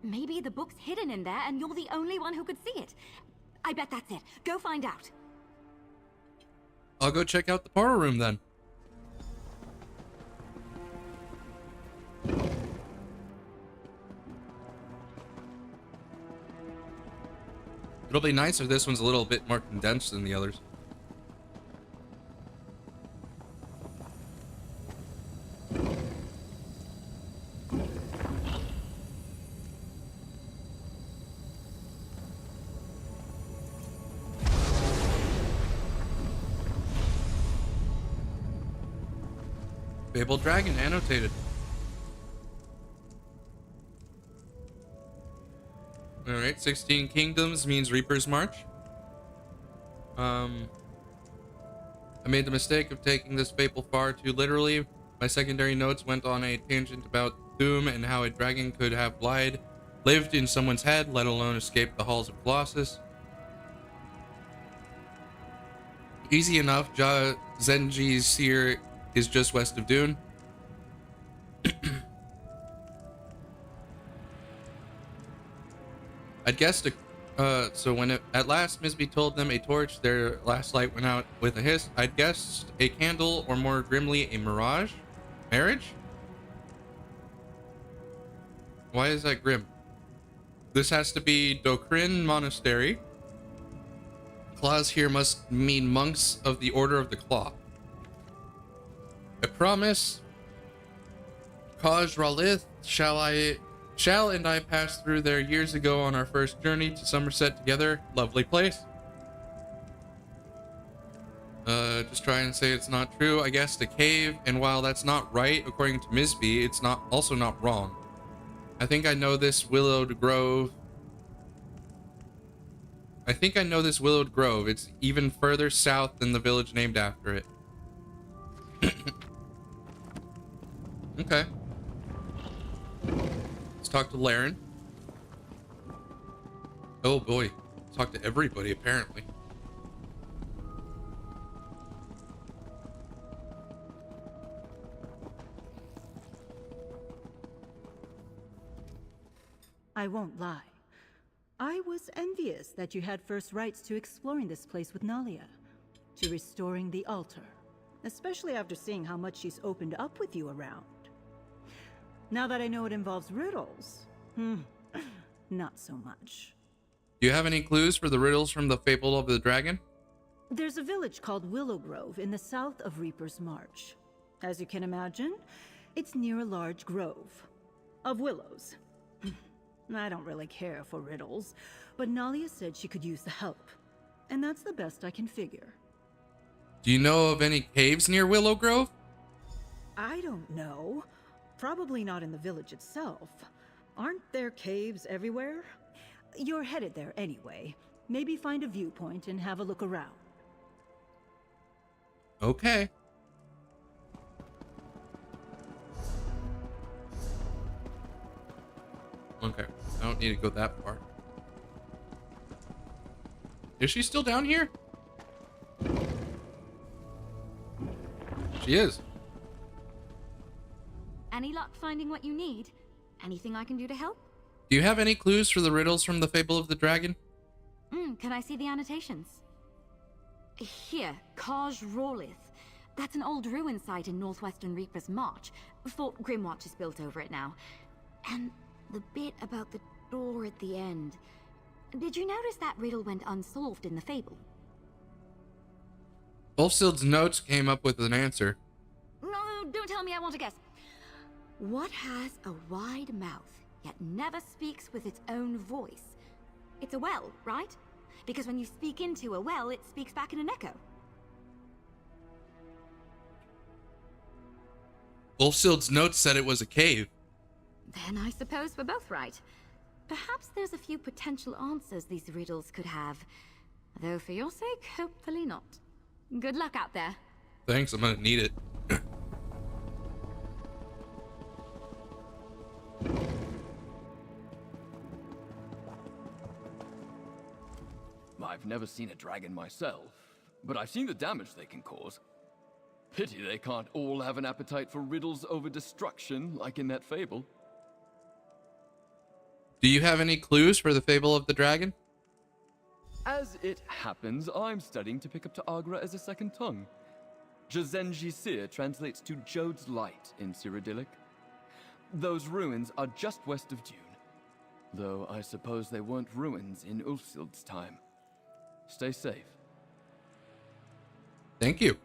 Maybe the book's hidden in there and you're the only one who could see it. I bet that's it. Go find out. I'll go check out the portal room then. It'll be nice if this one's a little bit more condensed than the others. Fabled Dragon annotated. Alright, 16 Kingdoms means Reaper's March. I made the mistake of taking this fable far too literally. My secondary notes went on a tangent about Doom and how a dragon could have lived in someone's head, let alone escaped the halls of Colossus. Easy enough, Zenji's seer is just west of Dune. I'd guessed so when at last Misby told them a torch, their last light went out with a hiss. I'd guessed a candle, or more grimly, a mirage? Marriage? Why is that grim? This has to be Dokrin Monastery. Claws here must mean monks of the Order of the Claw. I promise, Kaj Ralith, shall and I passed through there years ago on our first journey to Somerset together. Lovely place. Just try and say it's not true. I guessed a cave, and while that's not right, according to Misby, it's also not wrong. I think I know this willowed grove. It's even further south than the village named after it. Okay. Let's talk to Laren. Oh boy. Talk to everybody, apparently. I won't lie. I was envious that you had first rights to exploring this place with Nalia, to restoring the altar, especially after seeing how much she's opened up with you around. Now that I know it involves riddles, not so much. Do you have any clues for the riddles from the Fable of the Dragon? There's a village called Willow Grove in the south of Reaper's March. As you can imagine, It's near a large grove of willows. I don't really care for riddles, but Nalia said she could use the help. And that's the best I can figure. Do you know of any caves near Willow Grove? I don't know. Probably not in the village itself. Aren't there caves everywhere? You're headed there anyway. Maybe find a viewpoint and have a look around. Okay. Okay, I don't need to go that far. Is she still down here? She is. Any luck finding what you need? Anything I can do to help? Do you have any clues for the riddles from the Fable of the Dragon? Can I see the annotations? Here, Kaj Rawlith. That's an old ruin site in northwestern Reaper's March. Fort Grimwatch is built over it now. And the bit about the door at the end. Did you notice that riddle went unsolved in the Fable? Ulfsild's notes came up with an answer. No, don't tell me I want to guess. What has a wide mouth, yet never speaks with its own voice? It's a well, right? Because when you speak into a well, it speaks back in an echo. Ulfsild's notes said it was a cave. Then I suppose we're both right. Perhaps there's a few potential answers these riddles could have. Though for your sake, hopefully not. Good luck out there. Thanks, I'm gonna need it. I've never seen a dragon myself, but I've seen the damage they can cause. Pity they can't all have an appetite for riddles over destruction, like in that fable. Do you have any clues for the Fable of the Dragon? As it happens, I'm studying to pick up to Agra as a second tongue. Jazenji Sir translates to Jode's Light in Cyrodiilic. Those ruins are just west of Dune, though I suppose they weren't ruins in Ulfsild's time. Stay safe. Thank you.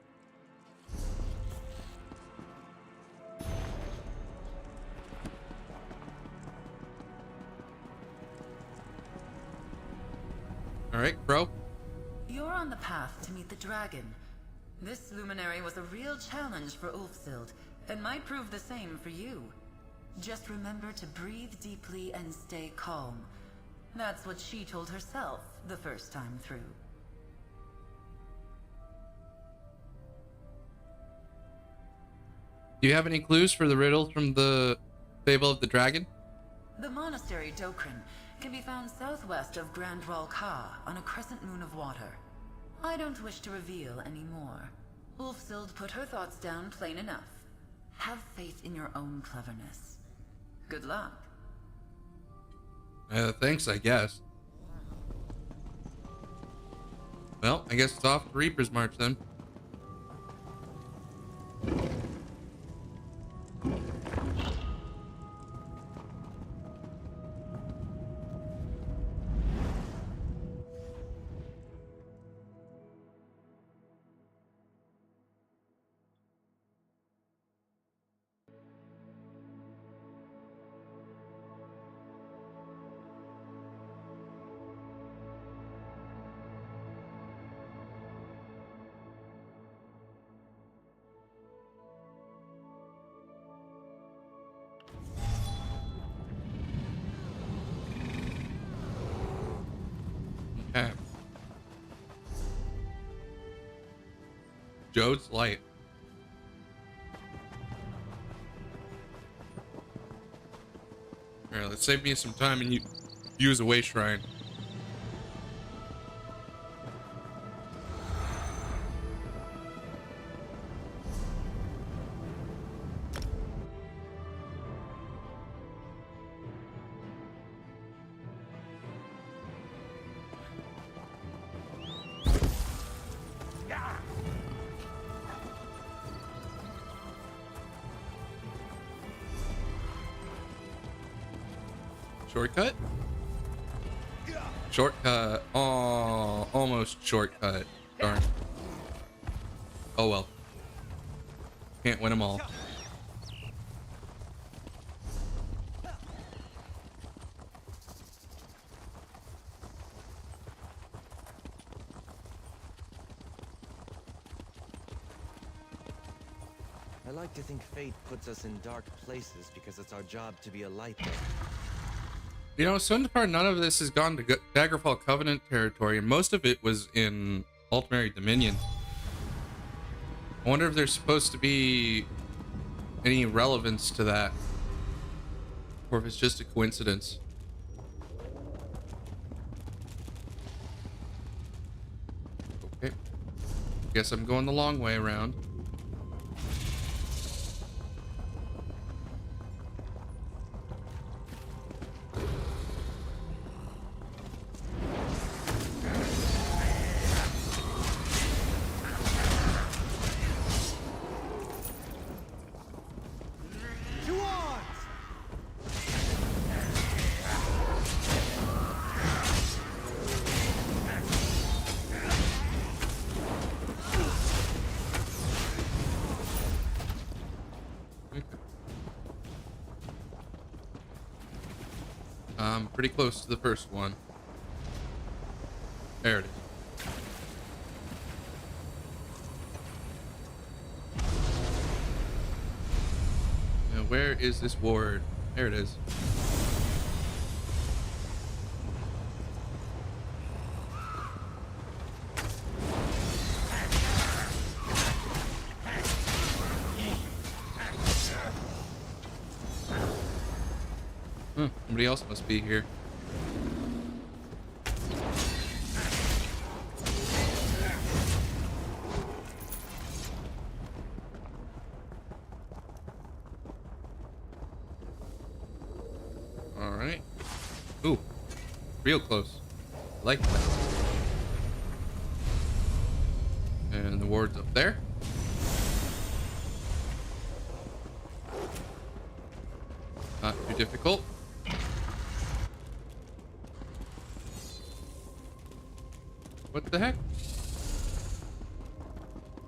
All right, bro. You're on the path to meet the dragon. This luminary was a real challenge for Ulfsild, and might prove the same for you. Just remember to breathe deeply and stay calm. That's what she told herself the first time through. Do you have any clues for the riddles from the Fable of the Dragon? The monastery Dokrin can be found southwest of Grand Ral Ka on a crescent moon of water. I don't wish to reveal any more. Ulfsild put her thoughts down plain enough. Have faith in your own cleverness. Good luck. Thanks, I guess. Well, I guess it's off to Reaper's March then. Okay. Jode's Light. Alright, let's save me some time and use a way shrine. Shortcut? Shortcut. Oh, almost shortcut. Darn. Oh well. Can't win them all. I like to think fate puts us in dark places because it's our job to be a light there. You know, so far none of this has gone to Daggerfall Covenant territory, and most of it was in Ultimary Dominion. I wonder if there's supposed to be any relevance to that, or if it's just a coincidence. Okay, guess I'm going the long way around. Pretty close to the first one. There it is. Now, where is this ward? There it is. Somebody else must be here. All right. Ooh, real close. I like that. And the ward's up there. Not too difficult. What the heck?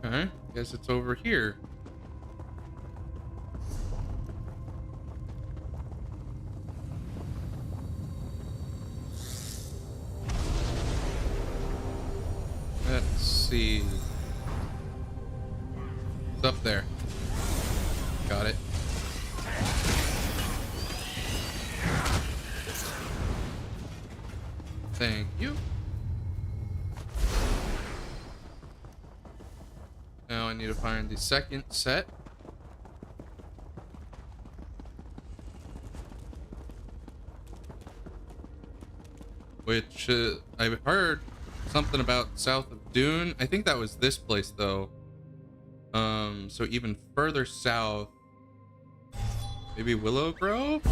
Okay, guess it's over here. Let's see. It's up there. Got it. Thank you. Now I need to find the second set. Which I've heard something about south of Dune. I think that was this place though. So even further south. Maybe Willow Grove?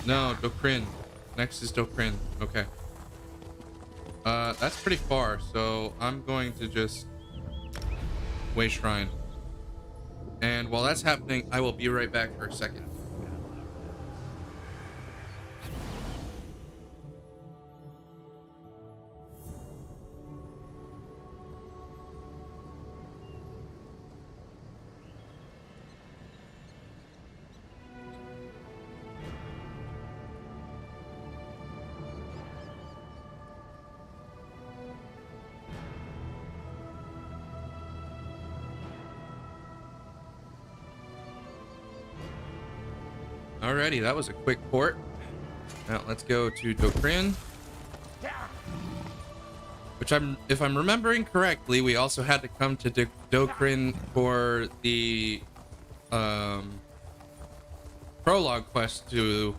No, Dokrin. Next is Dokrin. Okay. That's pretty far, so I'm going to just Way Shrine. And while that's happening, I will be right back for a second. Alrighty, that was a quick port. Now let's go to Dokrin. Which if I'm remembering correctly, we also had to come to Dokrin for the prologue quest to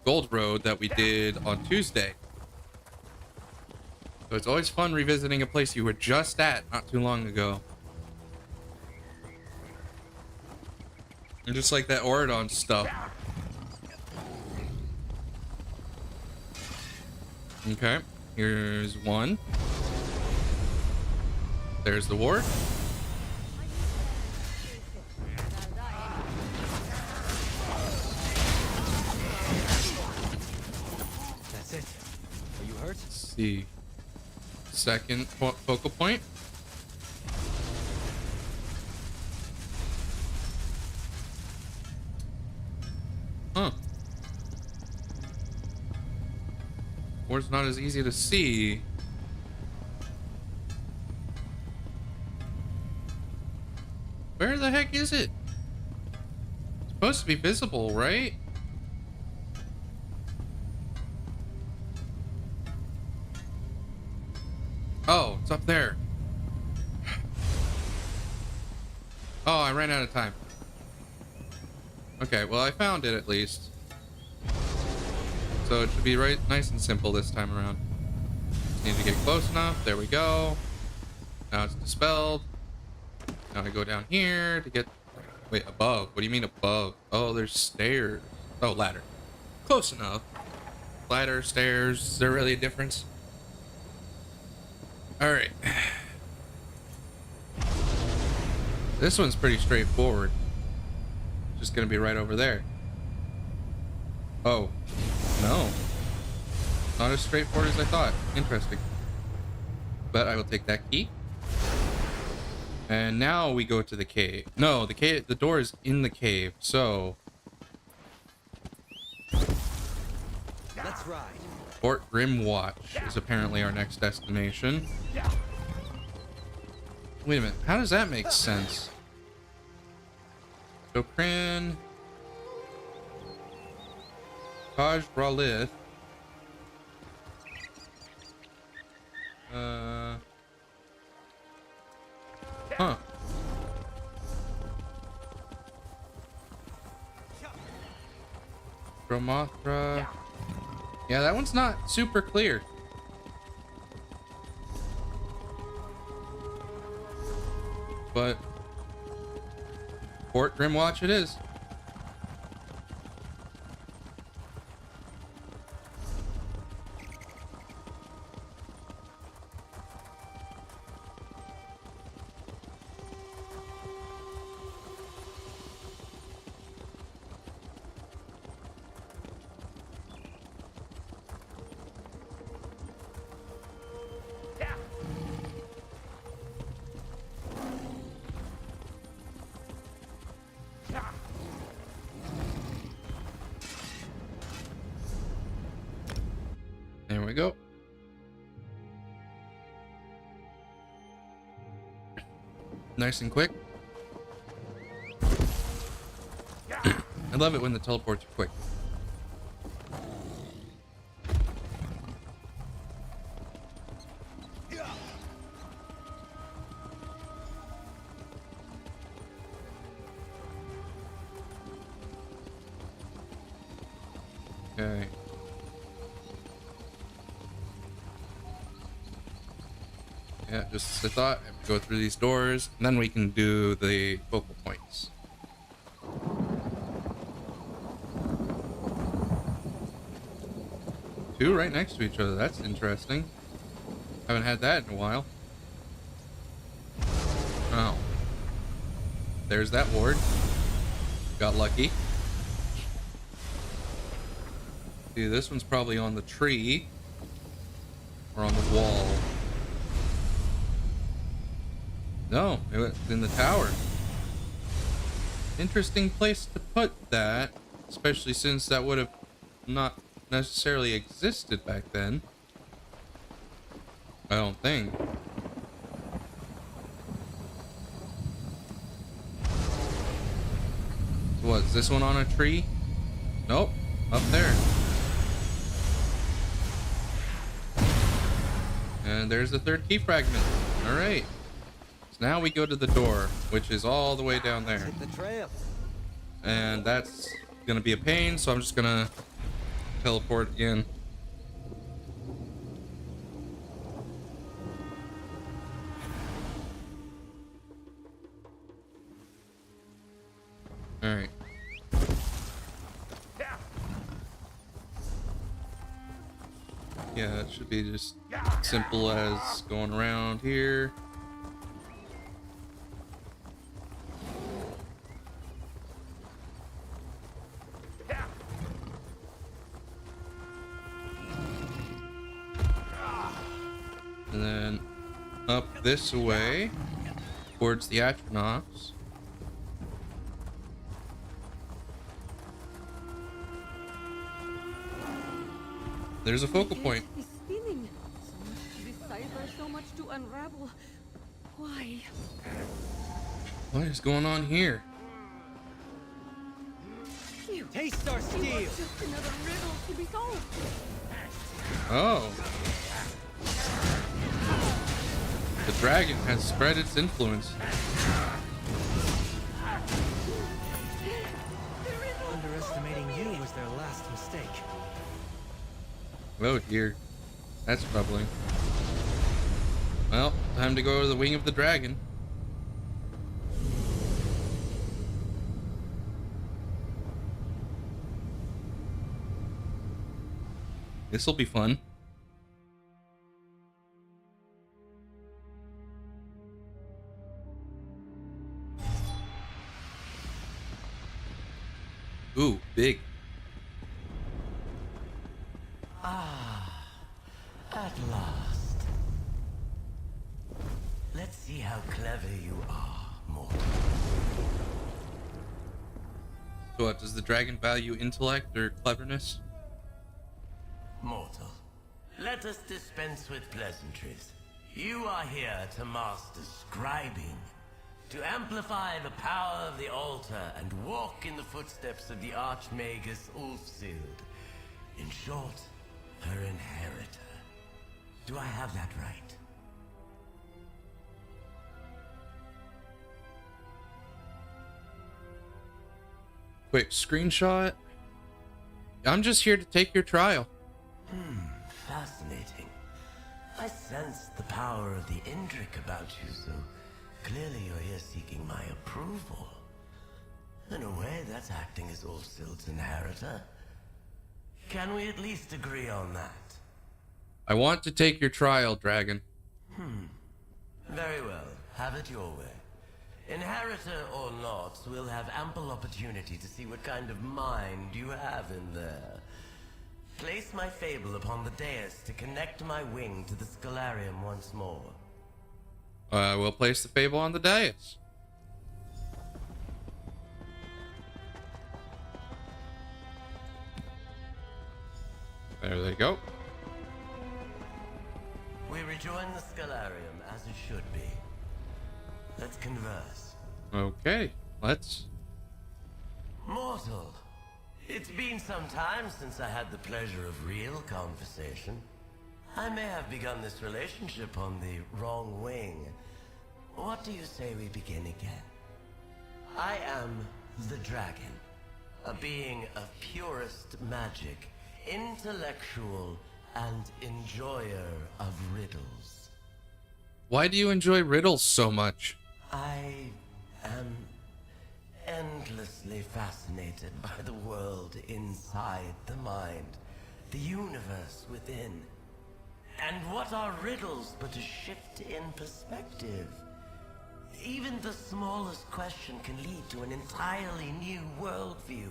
Gold Road that we did on Tuesday. So it's always fun revisiting a place you were just at not too long ago. And just like that Oridon stuff. Okay, here's one. There's the ward. That's it. Are you hurt? Let's see. Second focal point. Huh. Or it's not as easy to see. the heck is it? It's supposed to be visible, right? Oh, it's up there. Oh, I ran out of time. Okay, well, I found it at least. So it should be right, nice and simple this time around. Just need to get close enough. There we go. Now it's dispelled. Now I go down here to get... Wait, above. What do you mean above? Oh, there's stairs. Oh, ladder. Close enough. Ladder, stairs. Is there really a difference? Alright. This one's pretty straightforward. Just gonna be right over there. Oh. No. Not as straightforward as I thought. Interesting. But I will take that key. And now we go to the cave. No, the cave, the door is in the cave, so... Let's ride. Fort Grimwatch is apparently our next destination. Wait a minute, how does that make sense? So Cran... Taj Bralith. Huh. Dromothra. Yeah, that one's not super clear. But Fort Grimwatch it is. There we go. Nice and quick. I love it when the teleports are quick. Okay. Yeah, just as I thought. I have to go through these doors, and then we can do the focal points. Two right next to each other. That's interesting. Haven't had that in a while. Oh. There's that ward. Got lucky. See, this one's probably on the tree. Or on the wall. No, it was in the tower. Interesting place to put that, especially since that would have not necessarily existed back then. I don't think. So what, is this one on a tree? Nope, up there. And there's the third key fragment. All right. So now we go to the door, which is all the way down there. Hit the trail. And that's gonna be a pain, so I'm just gonna teleport again. All right. Yeah, it should be just simple as going around here. And then up this way towards the astronauts. There's a focal point. It's spinning. So much to decipher, so much to unravel. Why? What is going on here? You taste our steel. Just another riddle to be solved. Oh. The dragon has spread its influence. Underestimating you was their last mistake. Oh dear. That's troubling. Well, time to go to the wing of the dragon. This'll be fun. Ooh, big. Ah, at last. Let's see how clever you are, mortal. So what, does the dragon value intellect or cleverness? Mortal, let us dispense with pleasantries. You are here to master scribing, to amplify the power of the altar and walk in the footsteps of the Archmagus Ulfsild. In short, her inheritor. Do I have that right? Quick screenshot. I'm just here to take your trial. Fascinating. I sense the power of the Indrik about you, so clearly you're here seeking my approval. In a way, that's acting as Ulfsild's inheritor. Can we at least agree on that? I want to take your trial, dragon. Very well. Have it your way. Inheritor or not, we'll have ample opportunity to see what kind of mind you have in there. Place my fable upon the dais to connect my wing to the Scholarium once more. We'll place the fable on the dais. There they go. We rejoin the Scholarium as it should be. Let's converse. Okay, let's. Mortal, it's been some time since I had the pleasure of real conversation. I may have begun this relationship on the wrong wing. What do you say we begin again? I am the dragon, a being of purest magic, intellectual and enjoyer of riddles. Why do you enjoy riddles so much? I am endlessly fascinated by the world inside the mind, the universe within. And what are riddles but a shift in perspective? Even the smallest question can lead to an entirely new worldview,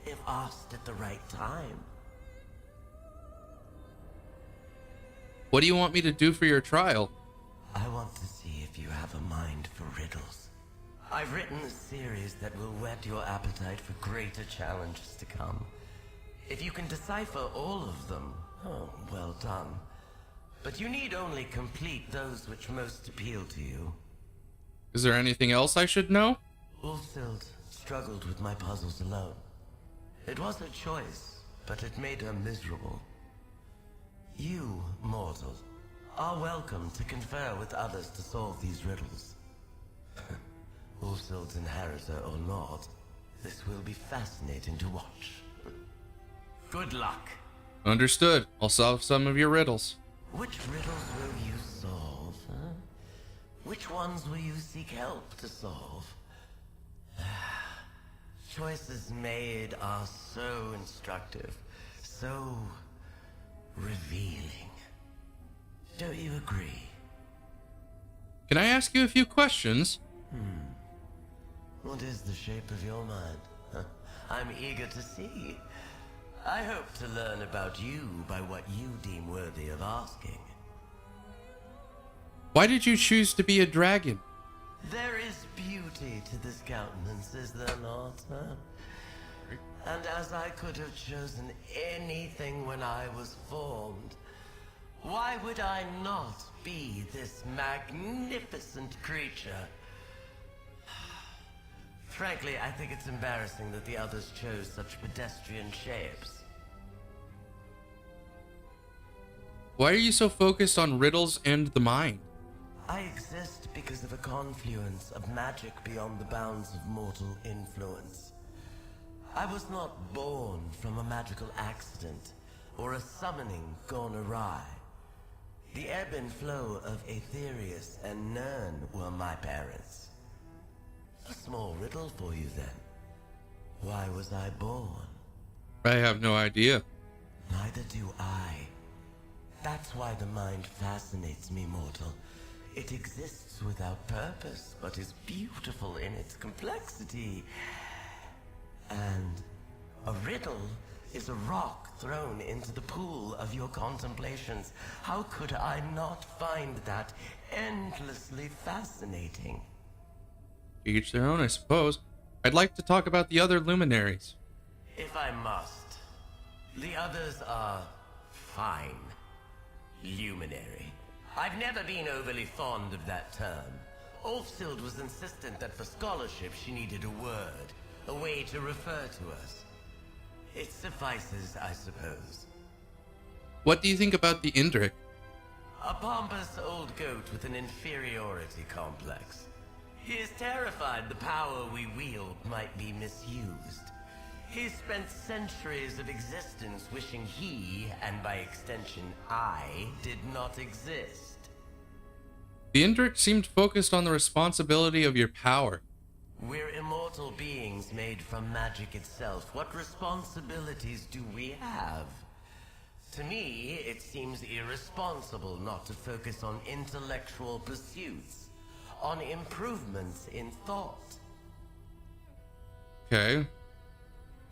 if asked at the right time. What do you want me to do for your trial? I want to see if you have a mind for riddles. I've written a series that will whet your appetite for greater challenges to come. If you can decipher all of them, oh, well done. But you need only complete those which most appeal to you. Is there anything else I should know? Ulfsild struggled with my puzzles alone. It was her choice, but it made her miserable. You, mortal, are welcome to confer with others to solve these riddles. Ulfsild's inheritor or not, this will be fascinating to watch. Good luck. Understood. I'll solve some of your riddles. Which riddles will you solve, huh? Which ones will you seek help to solve? Choices made are so instructive, so revealing. Don't you agree? Can I ask you a few questions? What is the shape of your mind? Huh? I'm eager to see. I hope to learn about you by what you deem worthy of asking. Why did you choose to be a dragon? There is beauty to this countenance, is there not, huh? And as I could have chosen anything when I was formed, why would I not be this magnificent creature? Frankly, I think it's embarrassing that the others chose such pedestrian shapes. Why are you so focused on riddles and the mind? I exist because of a confluence of magic beyond the bounds of mortal influence. I was not born from a magical accident or a summoning gone awry. The ebb and flow of Aetherius and Nern were my parents. A small riddle for you then. Why was I born? I have no idea. Neither do I. That's why the mind fascinates me, mortal. It exists without purpose, but is beautiful in its complexity. And a riddle is a rock thrown into the pool of your contemplations. How could I not find that endlessly fascinating? Each their own, I suppose. I'd like to talk about the other luminaries. If I must. The others are fine. Luminary. I've never been overly fond of that term. Ulfsild was insistent that for scholarship she needed a word, a way to refer to us. It suffices, I suppose. What do you think about the Indrik? A pompous old goat with an inferiority complex. He is terrified the power we wield might be misused. He spent centuries of existence wishing he, and by extension I, did not exist. The Indrik seemed focused on the responsibility of your power. We're immortal beings made from magic itself. What responsibilities do we have? To me, it seems irresponsible not to focus on intellectual pursuits, on improvements in thought. Okay.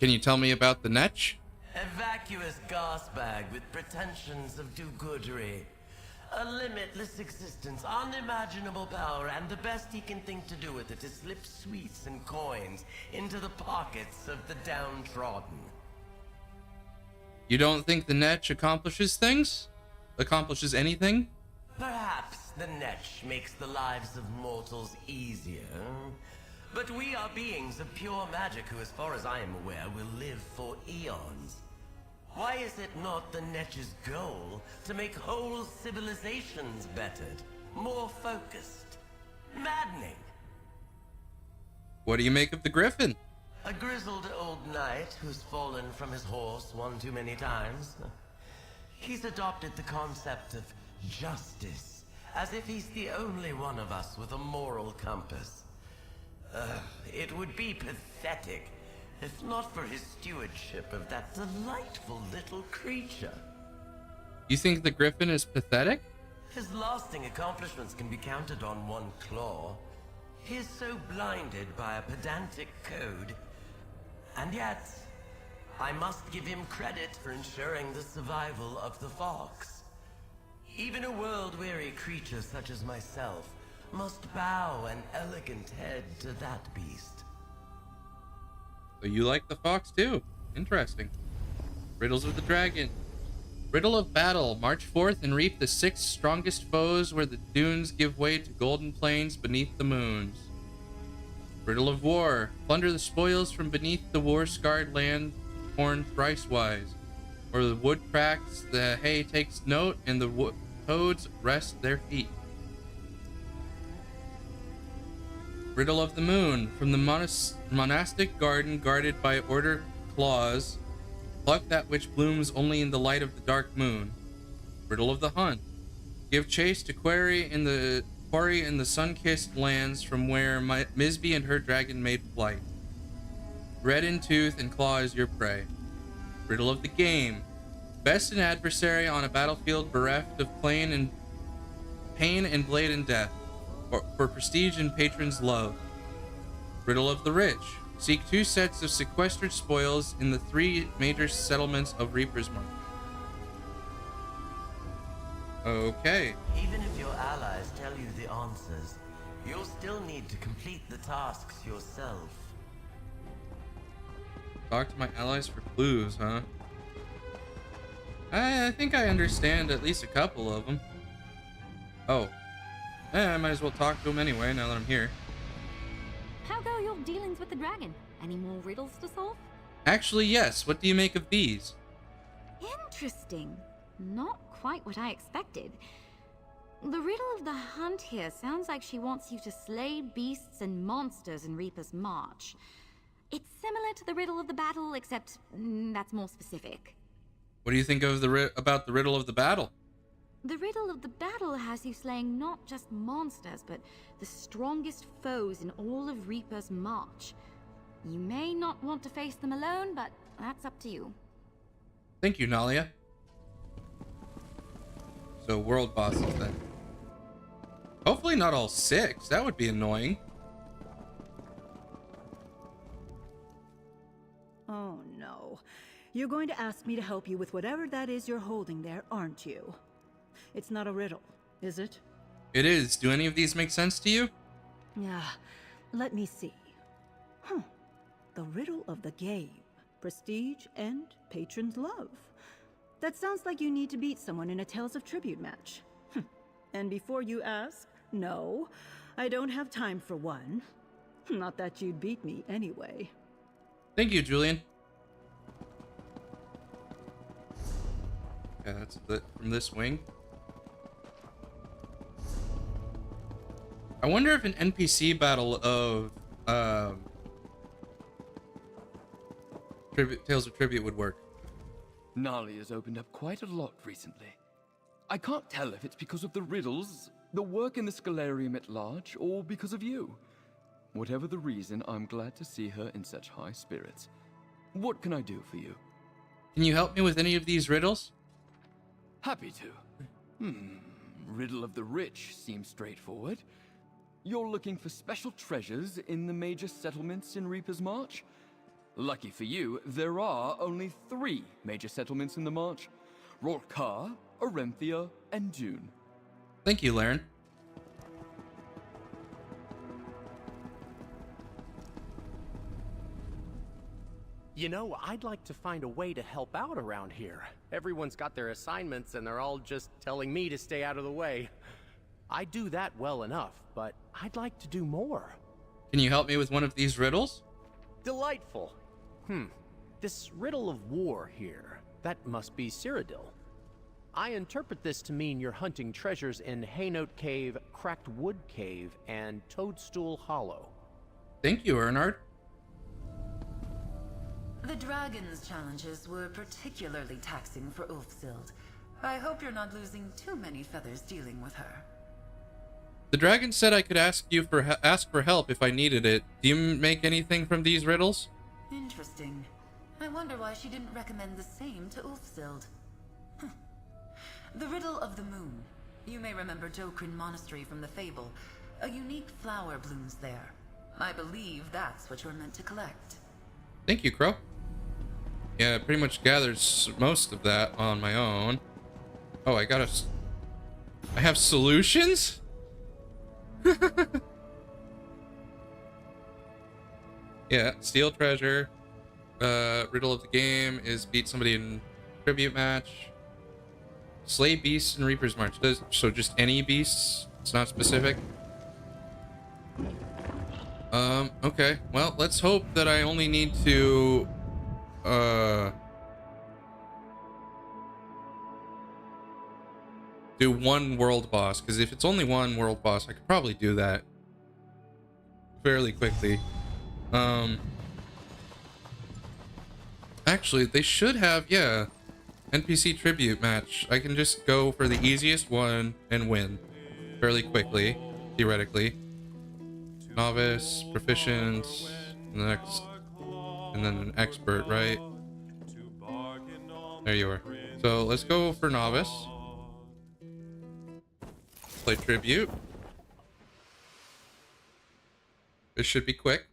Can you tell me about the Netch? A vacuous gasbag with pretensions of do-goodery. A limitless existence, unimaginable power, and the best he can think to do with it is slip sweets and coins into the pockets of the downtrodden. You don't think the Netch accomplishes things? Accomplishes anything? Perhaps the Netch makes the lives of mortals easier. But we are beings of pure magic who, as far as I am aware, will live for eons. Why is it not the Netch's goal to make whole civilizations bettered, more focused? Maddening. What do you make of the Griffin? A grizzled old knight who's fallen from his horse one too many times. He's adopted the concept of justice, as if he's the only one of us with a moral compass. It would be pathetic if not for his stewardship of that delightful little creature. You think the Griffin is pathetic? His lasting accomplishments can be counted on one claw. He is so blinded by a pedantic code. And yet, I must give him credit for ensuring the survival of the fox. Even a world-weary creature such as myself must bow an elegant head to that beast. So you like the fox too? Interesting. Riddles of the Dragon. Riddle of Battle. March forth and reap the 6 strongest foes where the dunes give way to golden plains beneath the moons. Riddle of War. Plunder the spoils from beneath the war-scarred land torn thrice-wise. Where the wood cracks, the hay takes note, and the toads rest their feet. Riddle of the Moon. From the monastic garden guarded by order claws, pluck that which blooms only in the light of the dark moon. Riddle of the Hunt. Give chase to quarry in the sun-kissed lands from where Misby and her dragon made flight. Red in tooth and claw is your prey. Riddle of the Game. Best an adversary on a battlefield bereft of pain and blade and death, for prestige and patrons' love. Riddle of the Rich. Seek 2 sets of sequestered spoils in the 3 major settlements of Reaper's Mark. Okay. Even if your allies tell you the answers, you'll still need to complete the tasks yourself. Talk to my allies for clues, huh? I think I understand at least a couple of them. Oh. I might as well talk to them anyway now that I'm here. How go your dealings with the dragon? Any more riddles to solve? Actually, yes. What do you make of these? Interesting. Not quite what I expected. The riddle of the hunt here sounds like she wants you to slay beasts and monsters in Reaper's March. It's similar to the riddle of the battle, except that's more specific. What do you think of about the riddle of the battle? The riddle of the battle has you slaying not just monsters, but the strongest foes in all of Reaper's March. You may not want to face them alone, but that's up to you. Thank you, Nalia. So, world bosses then. Hopefully not all 6. That would be annoying. Oh no. You're going to ask me to help you with whatever that is you're holding there, aren't you? It's not a riddle, is it? It is. Do any of these make sense to you? Yeah, let me see. The riddle of the game. Prestige and patron's love. That sounds like you need to beat someone in a Tales of Tribute match. And before you ask, no, I don't have time for one. Not that you'd beat me anyway. Thank you, Julian. Yeah, that's from this wing. I wonder if an NPC battle of Tales of Tribute would work. Nalia's opened up quite a lot recently. I can't tell if it's because of the riddles, the work in the Scholarium at large, or because of you. Whatever the reason, I'm glad to see her in such high spirits. What can I do for you? Can you help me with any of these riddles? Happy to. Riddle of the Rich seems straightforward. You're looking for special treasures in the major settlements in Reaper's March? Lucky for you, there are only 3 major settlements in the March. Rorkar, Arenthia, and Dune. Thank you, Laren. You know, I'd like to find a way to help out around here. Everyone's got their assignments and they're all just telling me to stay out of the way. I do that well enough, but I'd like to do more. Can you help me with one of these riddles? Delightful. This riddle of war here, that must be Cyrodiil. I interpret this to mean you're hunting treasures in Haynote Cave, Cracked Wood Cave, and Toadstool Hollow. Thank you, Ernard. The dragon's challenges were particularly taxing for Ulfsild. I hope you're not losing too many feathers dealing with her. The dragon said I could ask for help if I needed it. Do you make anything from these riddles? Interesting. I wonder why she didn't recommend the same to Ulfsild. The Riddle of the Moon. You may remember Jokrin Monastery from the fable. A unique flower blooms there. I believe that's what you're meant to collect. Thank you, Crow. Yeah, I pretty much gathered most of that on my own. Oh, I have solutions? Yeah, steal treasure. Riddle of the game is beat somebody in tribute match. Slay beasts in Reaper's March. So just any beasts? It's not specific? Okay. Well, let's hope that I only need to do one world boss, because if it's only one world boss, I could probably do that fairly quickly. Actually, they should have, yeah, NPC tribute match. I can just go for the easiest one and win fairly quickly, theoretically. Novice, proficient, next, and then an expert, right? There you are. So let's go for novice. Play tribute. This should be quick.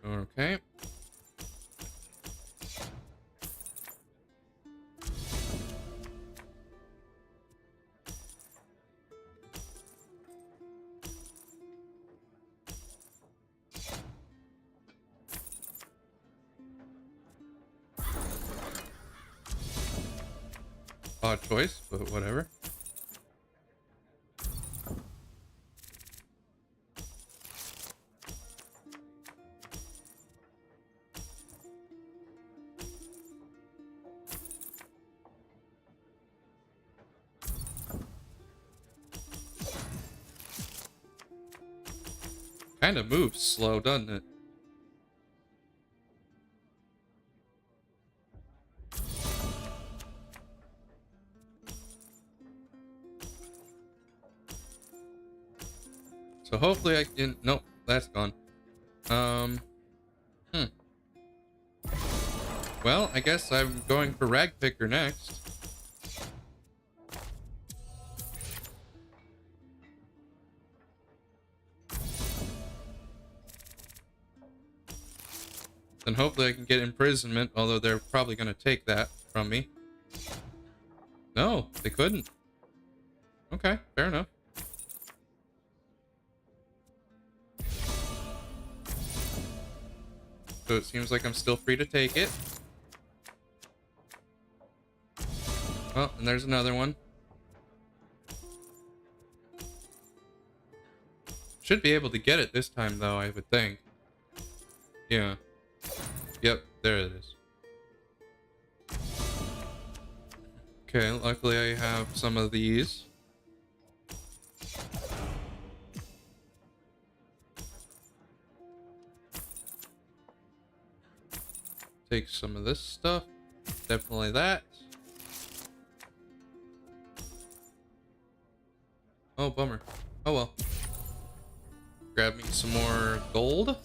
Okay. odd choice, but whatever. Kind of moves slow, doesn't it? So hopefully I can... Nope, that's gone. Well, I guess I'm going for Rag Picker next. Then hopefully I can get imprisonment, although they're probably going to take that from me. No, they couldn't. Okay, fair enough. So it seems like I'm still free to take it. Oh, and there's another one. Should be able to get it this time, though, I would think. Yeah. Yep, there it is. Okay, luckily I have some of these. Take some of this stuff. Definitely that. Oh, bummer. Oh well. Grab me some more gold.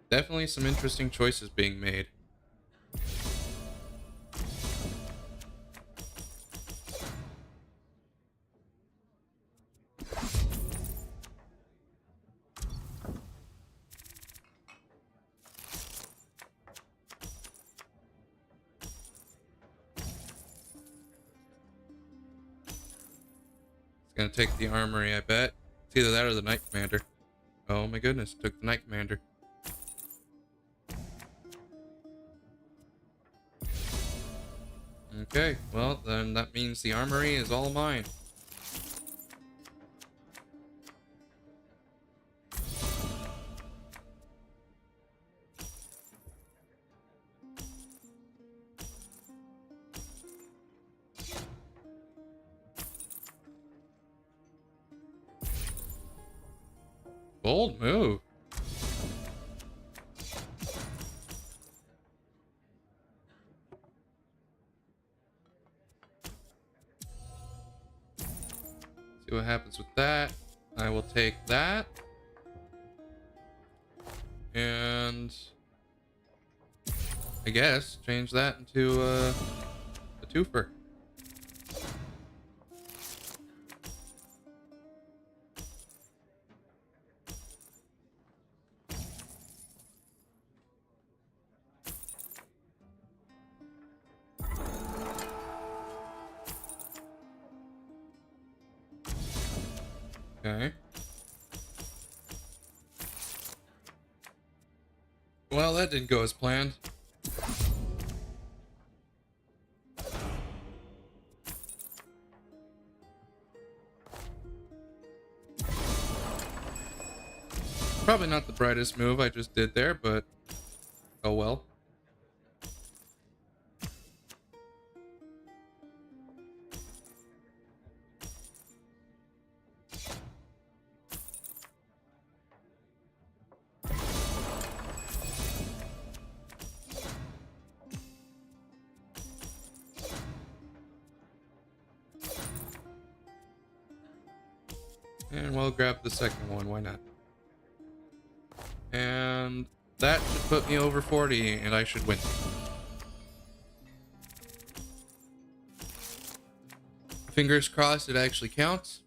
Definitely some interesting choices being made. It's gonna take the armory, I bet. It's either that or the Knight Commander. Oh my goodness, took the Knight Commander. Okay, well then that means the armory is all mine. Bold move. See what happens with that. I will take that. And I guess change that into a twofer. Okay. Well, that didn't go as planned. Probably not the brightest move I just did there, but oh well. And we'll grab the second one, why not? And that should put me over 40, and I should win. Fingers crossed it actually counts.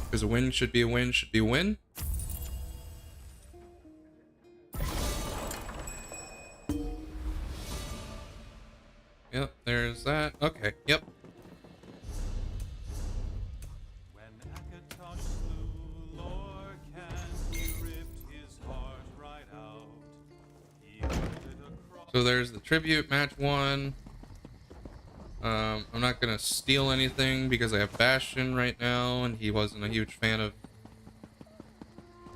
Because a win should be a win, should be a win. Yep, there's that. Okay, yep. So there's the tribute match 1. I'm not gonna steal anything because I have Bastion right now, and he wasn't a huge fan of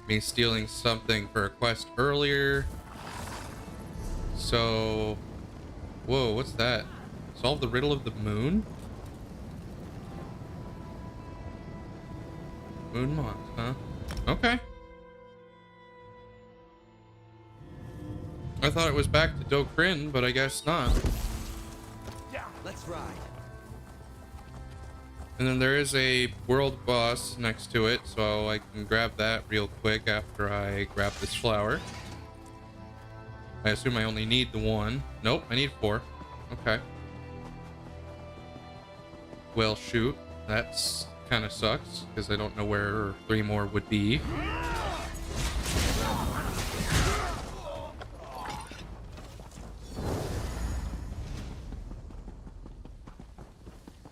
me stealing something for a quest earlier. So, whoa, what's that? Solve the riddle of the moon? Moon moth, huh? Okay. I thought it was back to Dokrin, but I guess not. Let's ride. And then there is a world boss next to it, so I can grab that real quick after I grab this flower. I assume I only need the 1. Nope, I need 4. Okay. Well, shoot. That's kind of sucks, because I don't know where 3 more would be.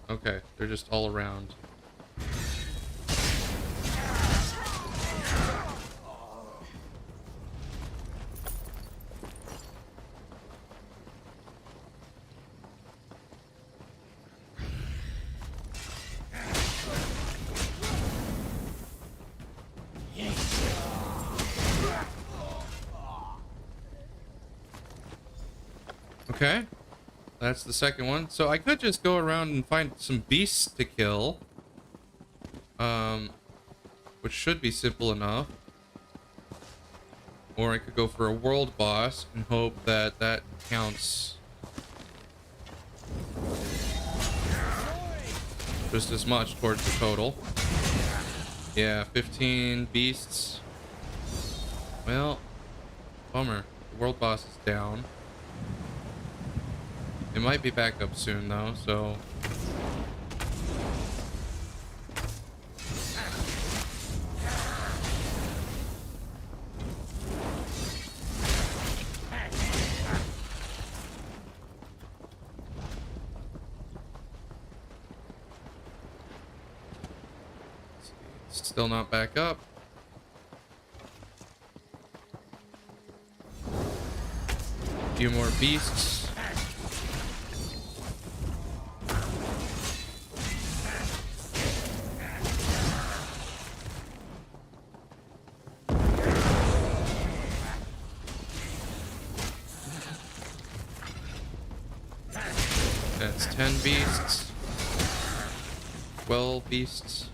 Okay, they're just all around. Okay. That's the second one. So I could just go around and find some beasts to kill. Which should be simple enough. Or I could go for a world boss and hope that that counts just as much towards the total. Yeah, 15 beasts. Well, bummer. The world boss is down. It might be back up soon though, so still not back up. A few more beasts. That's 10 beasts. 12 beasts.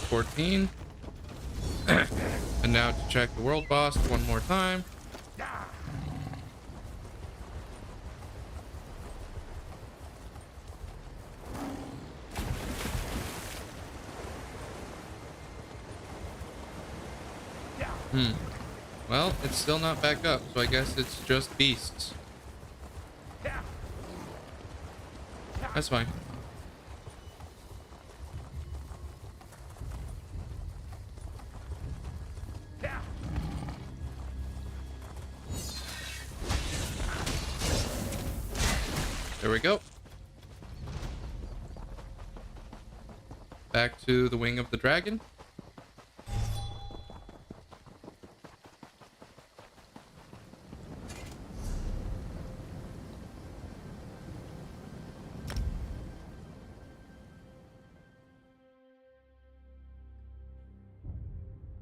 14. And now to check the world boss one more time. Well, it's still not back up, so I guess it's just beasts. That's fine. There we go. Back to the wing of the dragon.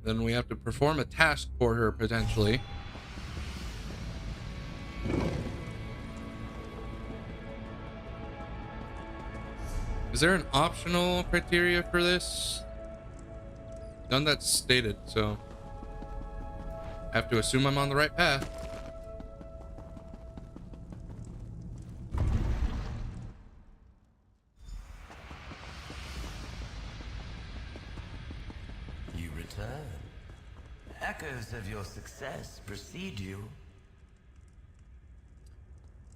Then we have to perform a task for her, potentially. Is there an optional criteria for this? None that's stated, so I have to assume I'm on the right path. You return. Echoes of your success precede you.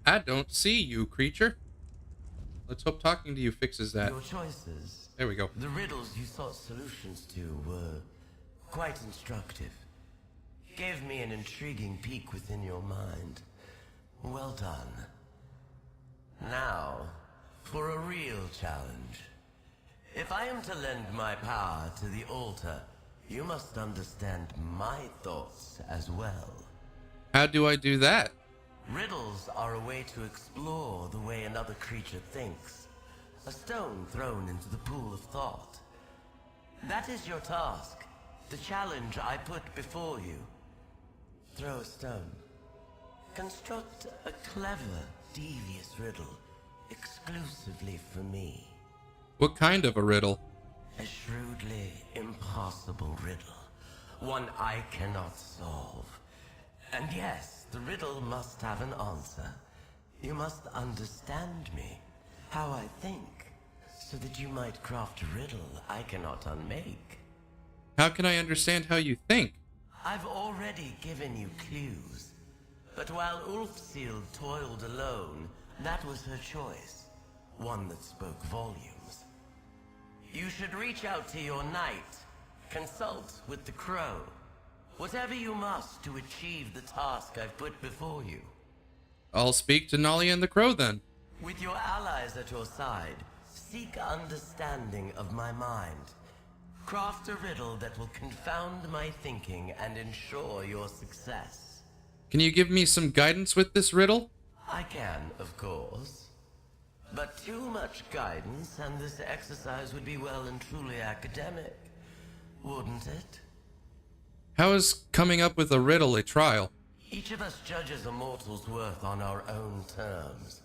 I don't see you, creature. Let's hope talking to you fixes that. Your choices, There we go. the riddles you sought solutions to, were quite instructive. Gave me an intriguing peek within your mind. Well done. Now, for a real challenge. If I am to lend my power to the altar, you must understand my thoughts as well. How do I do that? Riddles are a way to explore the way another creature thinks. A stone thrown into the pool of thought. That is your task. The challenge I put before you. Throw a stone. Construct a clever, devious riddle, exclusively for me. What kind of a riddle? A shrewdly impossible riddle. One I cannot solve. And yes, the riddle must have an answer. You must understand me, how I think, so that you might craft a riddle I cannot unmake. How can I understand how you think? I've already given you clues. But while Ulfsild toiled alone, that was her choice. One that spoke volumes. You should reach out to your knight. Consult with the crow. Whatever you must to achieve the task I've put before you. I'll speak to Nalia and the crow then. With your allies at your side, seek understanding of my mind. Craft a riddle that will confound my thinking and ensure your success. Can you give me some guidance with this riddle? I can, of course. But too much guidance and this exercise would be well and truly academic, wouldn't it? How is coming up with a riddle a trial? Each of us judges a mortal's worth on our own terms.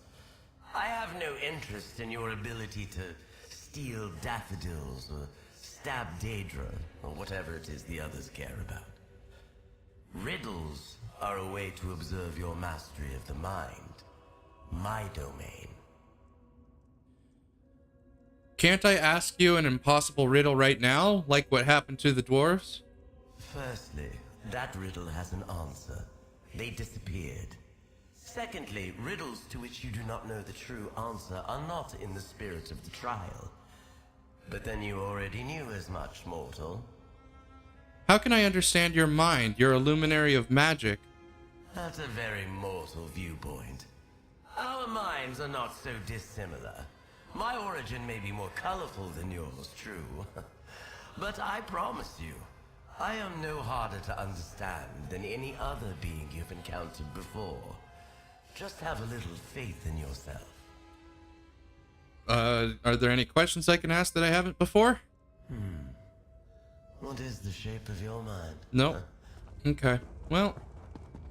I have no interest in your ability to steal daffodils or stab Daedra, or whatever it is the others care about. Riddles are a way to observe your mastery of the mind. My domain. Can't I ask you an impossible riddle right now, like what happened to the dwarves? Firstly, that riddle has an answer. They disappeared. Secondly, riddles to which you do not know the true answer are not in the spirit of the trial. But then you already knew as much, mortal. How can I understand your mind? You're a luminary of magic. That's a very mortal viewpoint. Our minds are not so dissimilar. My origin may be more colorful than yours, true. But I promise you, I am no harder to understand than any other being you've encountered before. Just have a little faith in yourself. Are there any questions I can ask that I haven't before? What is the shape of your mind? No. Okay. Well,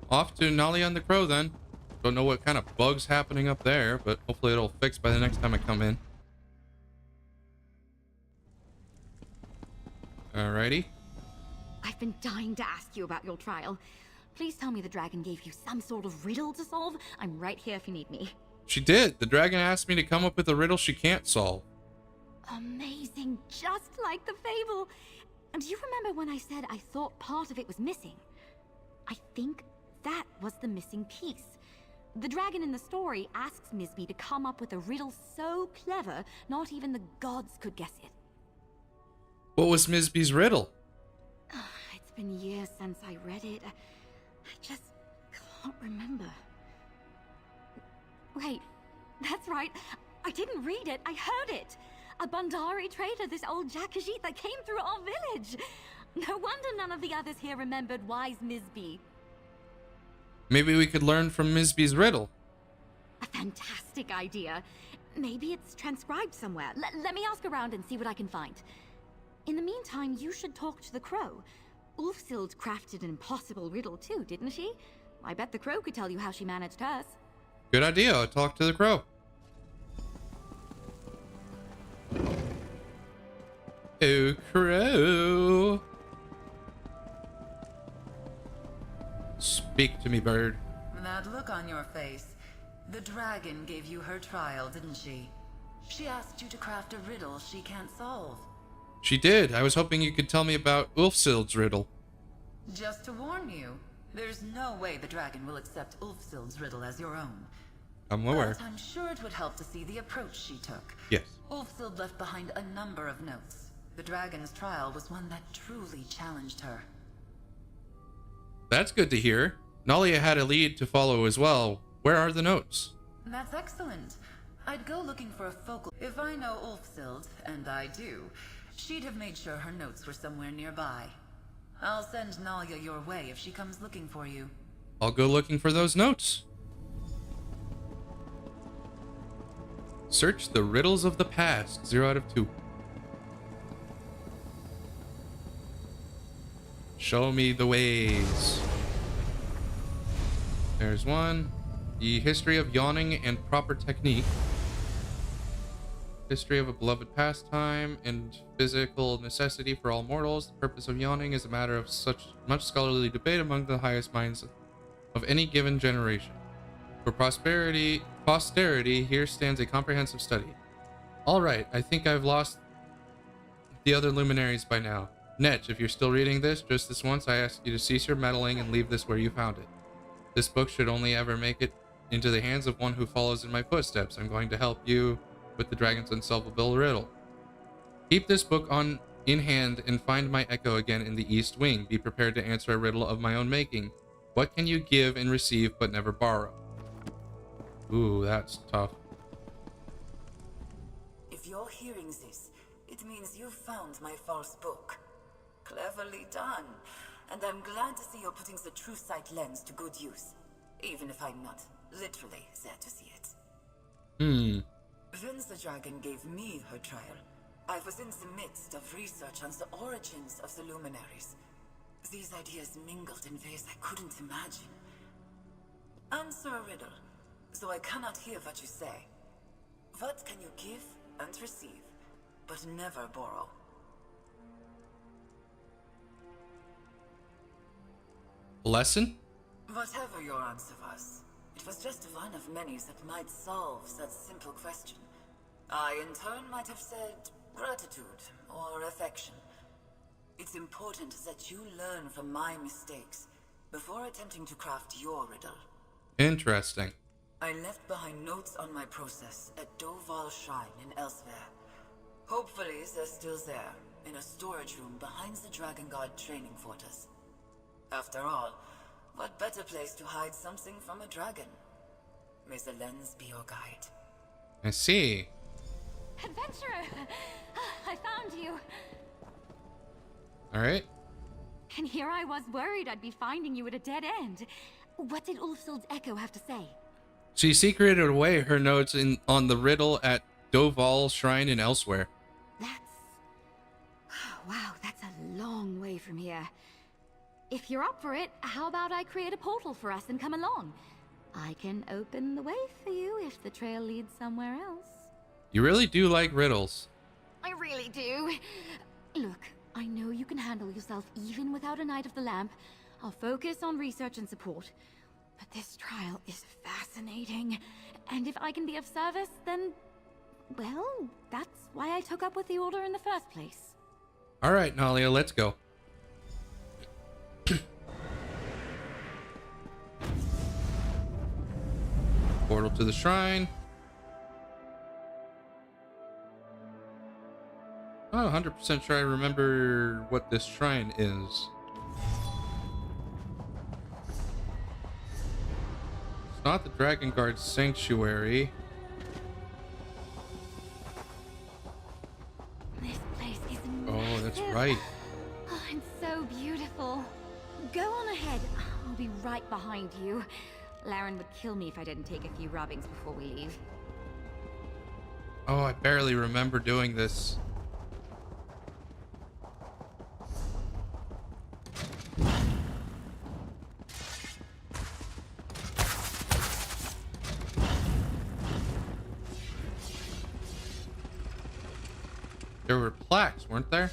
off to Nalia and the crow then. Don't know what kind of bug's happening up there, but hopefully it'll fix by the next time I come in. Alrighty. I've been dying to ask you about your trial. Please tell me the dragon gave you some sort of riddle to solve. I'm right here if you need me. She did. The dragon asked me to come up with a riddle she can't solve. Amazing, just like the fable. And do you remember when I said I thought part of it was missing? I think that was the missing piece. The dragon in the story asks Misby to come up with a riddle so clever, not even the gods could guess it. What was Misby's riddle? It's been years since I read it. I just can't remember. Wait, that's right. I didn't read it, I heard it. A Bandari trader, this old Jakajit that came through our village. No wonder none of the others here remembered wise Misby. Maybe we could learn from Misby's riddle. A fantastic idea. Maybe it's transcribed somewhere. Let me ask around and see what I can find. In the meantime, you should talk to the crow. Ulfsild crafted an impossible riddle too, didn't she? I bet the crow could tell you how she managed hers. Good idea. I'll talk to the crow. Oh, crow. Speak to me, bird. That look on your face. The dragon gave you her trial, didn't she? She asked you to craft a riddle she can't solve. She did. I was hoping you could tell me about Ulfsild's riddle. Just to warn you, there's no way the dragon will accept Ulfsild's riddle as your own. I'm aware. But I'm sure it would help to see the approach she took. Yes. Ulfsild left behind a number of notes. The dragon's trial was one that truly challenged her. That's good to hear. Nalia had a lead to follow as well. Where are the notes? That's excellent. I'd go looking for a focal. If I know Ulfsild, and I do, she'd have made sure her notes were somewhere nearby. I'll send Nalia your way if she comes looking for you. I'll go looking for those notes. Search the riddles of the past. 0 out of 2. Show me the ways. There's one. The history of yawning and proper technique. History of a beloved pastime and physical necessity for all mortals. The purpose of yawning is a matter of such much scholarly debate among the highest minds of any given generation. For posterity, here stands a comprehensive study. All right, I think I've lost the other luminaries by now. Netch, if you're still reading this, just this once, I ask you to cease your meddling and leave this where you found it. This book should only ever make it into the hands of one who follows in my footsteps. I'm going to help you with the dragon's unsolvable riddle. Keep this book in hand and find my echo again in the East Wing. Be prepared to answer a riddle of my own making. What can you give and receive but never borrow? Ooh, that's tough. If you're hearing this, it means you found my false book. Cleverly done. And I'm glad to see you're putting the true sight lens to good use. Even if I'm not literally there to see it. When the dragon gave me her trial, I was in the midst of research on the origins of the luminaries. These ideas mingled in ways I couldn't imagine. Answer a riddle, though I cannot hear what you say. What can you give and receive, but never borrow? Lesson? Whatever your answer was, it was just one of many that might solve that simple question. I, in turn, might have said gratitude or affection. It's important that you learn from my mistakes before attempting to craft your riddle. Interesting. I left behind notes on my process at Doval Shrine in Elsewhere. Hopefully, they're still there, in a storage room behind the Dragon Guard training fortress. After all, what better place to hide something from a dragon? May the lens be your guide. I see. Adventurer! I found you! Alright. And here I was worried I'd be finding you at a dead end. What did Ulfsild's echo have to say? She secreted away her notes on the riddle at Doval Shrine and elsewhere. Wow, that's a long way from here. If you're up for it, how about I create a portal for us and come along? I can open the way for you if the trail leads somewhere else. You really do like riddles. I really do. Look, I know you can handle yourself even without a Knight of the Lamp. I'll focus on research and support. But this trial is fascinating. And if I can be of service, then... well, that's why I took up with the Order in the first place. Alright, Nalia, let's go. Portal to the shrine. I'm not 100% sure I remember what this shrine is. It's not the Dragon Guard Sanctuary. This place is Oh, that's massive. right. Oh, and so beautiful. Go on ahead. I'll be right behind you. Laren would kill me if I didn't take a few rubbings before we leave. Oh, I barely remember doing this. There were plaques, weren't there?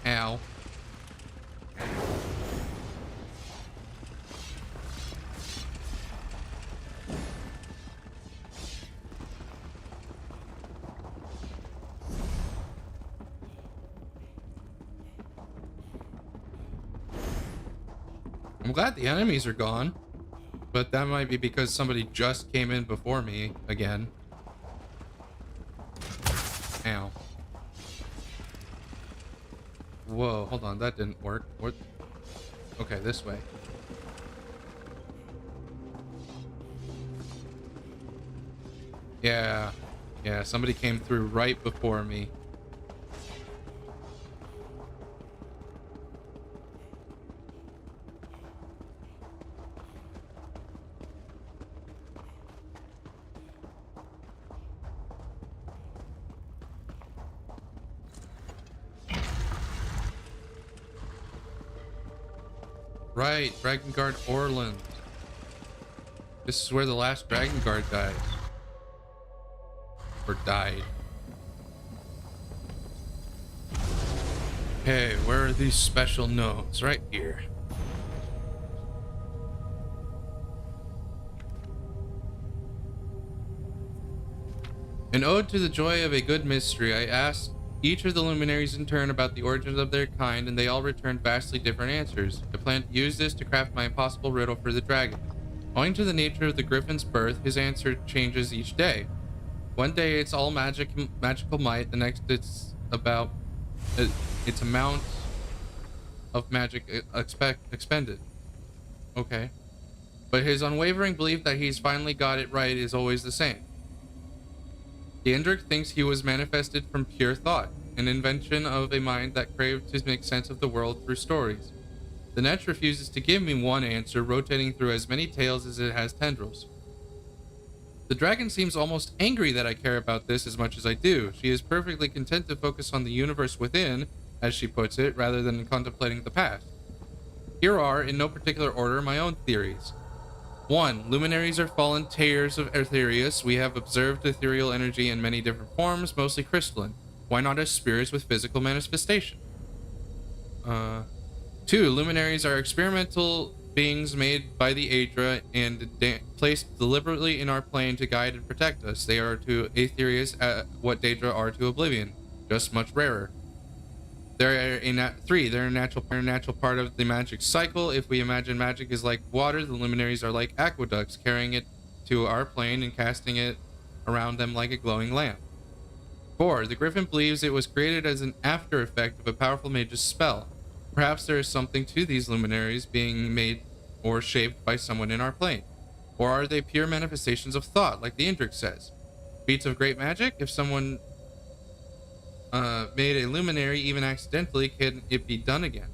Ow. I'm glad the enemies are gone, but that might be because somebody just came in before me again. Ow. Whoa, hold on, that didn't work. What? Okay, this way. Yeah, somebody came through right before me. Right, Dragon Guard Orland. This is where the last Dragon Guard dies. Or died. Okay, where are these special notes? Right here. An ode to the joy of a good mystery. I asked each of the luminaries in turn about the origins of their kind, and they all returned vastly different answers. I plan to use this to craft my impossible riddle for the dragon. Owing to the nature of the griffin's birth, his answer changes each day. One day it's all magical might, the next it's about its amount of magic expended. Okay. But his unwavering belief that he's finally got it right is always the same. Indrik thinks he was manifested from pure thought, an invention of a mind that craved to make sense of the world through stories. The net refuses to give me one answer, rotating through as many tails as it has tendrils. The dragon seems almost angry that I care about this as much as I do. She is perfectly content to focus on the universe within, as she puts it, rather than contemplating the past. Here are, in no particular order, my own theories. 1. Luminaries are fallen tears of Aetherius. We have observed ethereal energy in many different forms, mostly crystalline. Why not as spirits with physical manifestation? 2. Luminaries are experimental beings made by the Aedra and placed deliberately in our plane to guide and protect us. They are to Aetherius what Daedra are to Oblivion, just much rarer. They're a natural part of the magic cycle. If we imagine magic is like water, the luminaries are like aqueducts, carrying it to our plane and casting it around them like a glowing lamp. 4. The griffin believes it was created as an after effect of a powerful mage's spell. Perhaps there is something to these luminaries being made or shaped by someone in our plane. Or are they pure manifestations of thought, like the Indrik says? Feats of great magic? If someone made a luminary even accidentally, can it be done again?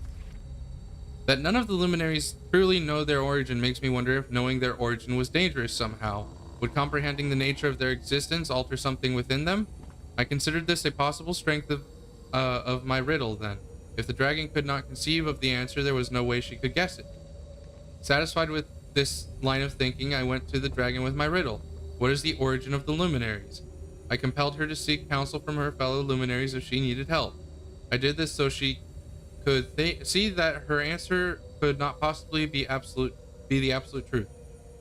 That none of the luminaries truly know their origin makes me wonder if knowing their origin was dangerous somehow. Would comprehending the nature of their existence alter something within them? I considered this a possible strength of my riddle then. If the dragon could not conceive of the answer, there was no way she could guess it. Satisfied with this line of thinking, I went to the dragon with my riddle. What is the origin of the luminaries? I compelled her to seek counsel from her fellow luminaries if she needed help. I did this so she could see that her answer could not possibly be the absolute truth.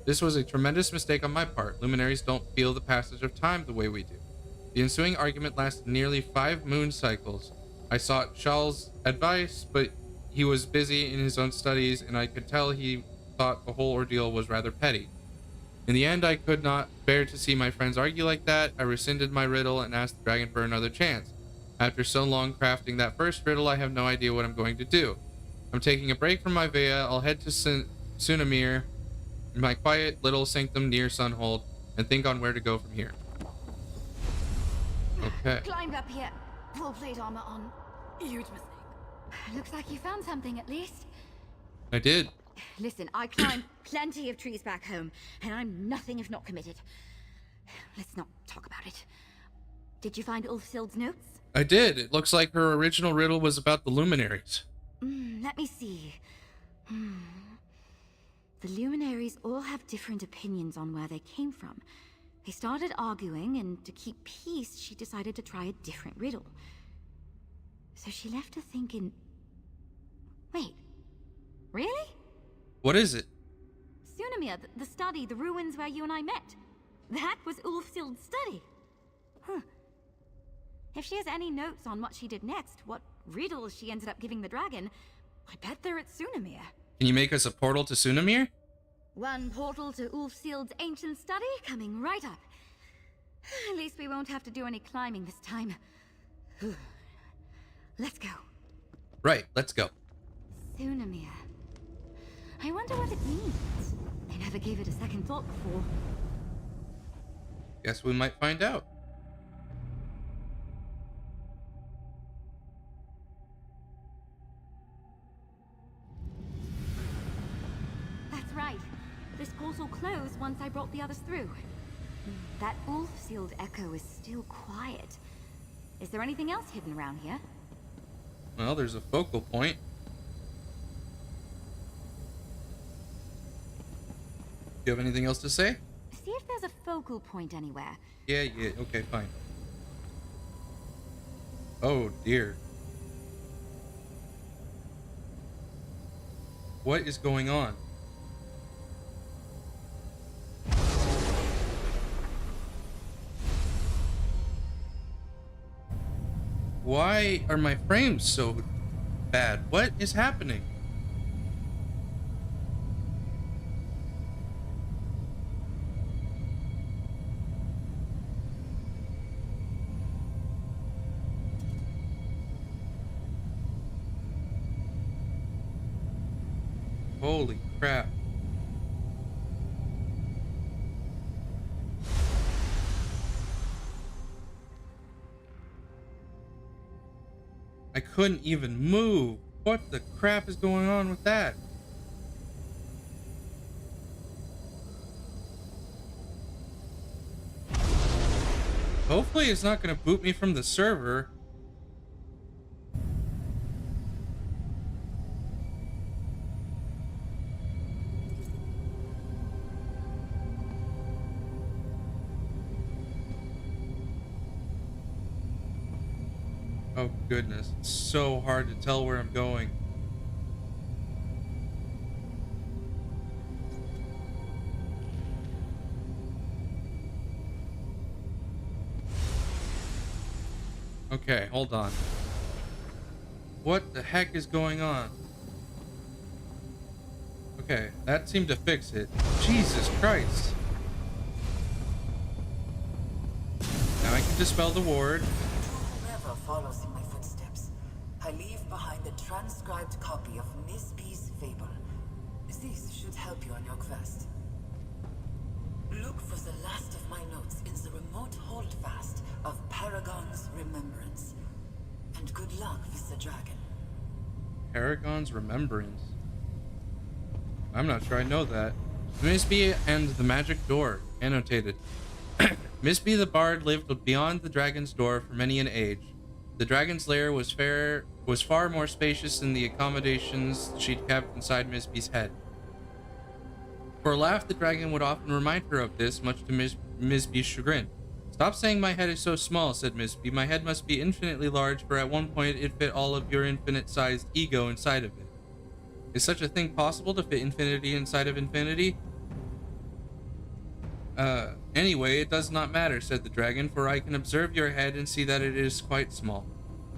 This was a tremendous mistake on my part. Luminaries don't feel the passage of time the way we do. The ensuing argument lasted nearly 5 moon cycles. I sought Shal's advice, but he was busy in his own studies, and I could tell he thought the whole ordeal was rather petty. In the end, I could not bear to see my friends argue like that. I rescinded my riddle and asked the dragon for another chance. After so long crafting that first riddle, I have no idea what I'm going to do. I'm taking a break from my Vea. I'll head to Sunamir, my quiet little sanctum near Sunhold, and think on where to go from here. Okay. Climbed up here. Full plate armor on. Huge mistake. Looks like you found something at least. I did. Listen, I climbed plenty of trees back home, and I'm nothing if not committed. Let's not talk about it. Did you find Ulfsild's notes? I did. It looks like her original riddle was about the luminaries. Let me see. The luminaries all have different opinions on where they came from. They started arguing, and to keep peace, she decided to try a different riddle. So she left her thinking... Wait. Really? What is it? Sunamir, the study, the ruins where you and I met. That was Ulfsild's study. Huh. If she has any notes on what she did next, what riddles she ended up giving the dragon, I bet they're at Sunamir. Can you make us a portal to Tsunamir? One portal to Ulfsild's ancient study coming right up. At least we won't have to do any climbing this time. Let's go. Right, let's go. Tsunamir. I wonder what it means. I never gave it a second thought before. Guess we might find out. That's right. This portal closed once I brought the others through. That Ulfsild echo is still quiet. Is there anything else hidden around here? Well, there's a focal point. Do you have anything else to say? See if there's a focal point anywhere. Yeah, okay, fine. Oh, dear. What is going on? Why are my frames so bad? What is happening? Holy crap. I couldn't even move. What the crap is going on with that? Hopefully it's not going to boot me from the server. Oh goodness, it's so hard to tell where I'm going. Okay, hold on. What the heck is going on? Okay, that seemed to fix it. Jesus Christ. Now I can dispel the ward. Whoever follows in my footsteps, I leave behind a transcribed copy of Miss B's fable. This should help you on your quest. Look for the last of my notes in the remote holdfast of Paragon's remembrance. And good luck with the dragon. Paragon's remembrance. I'm not sure I know that. Miss B and the magic door. Annotated. Miss B the bard lived beyond the dragon's door for many an age. The dragon's lair was far more spacious than the accommodations she'd kept inside Miss B's head. For a laugh, the dragon would often remind her of this, much to Miss B's chagrin. Stop saying my head is so small, said Miss B. My head must be infinitely large, for at one point it fit all of your infinite-sized ego inside of it. Is such a thing possible, to fit infinity inside of infinity? Anyway, it does not matter, said the dragon, for I can observe your head and see that it is quite small.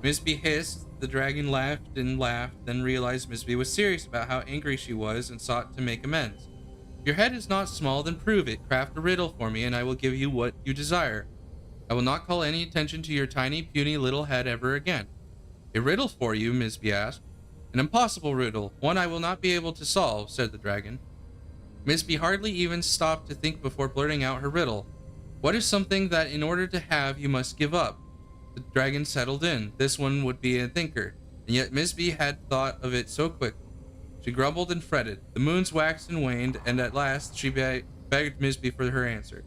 Miss B hissed. The dragon laughed and laughed, then realized Miss B was serious about how angry she was and sought to make amends. Your head is not small, then prove it. Craft a riddle for me, and I will give you what you desire. I will not call any attention to your tiny, puny little head ever again. A riddle for you, Miss B asked. An impossible riddle, one I will not be able to solve, said the dragon. Miss B hardly even stopped to think before blurting out her riddle. What is something that in order to have you must give up? The dragon settled in. This one would be a thinker, and yet Miss B had thought of it so quickly. She grumbled and fretted. The moons waxed and waned, and at last she begged Miss B for her answer.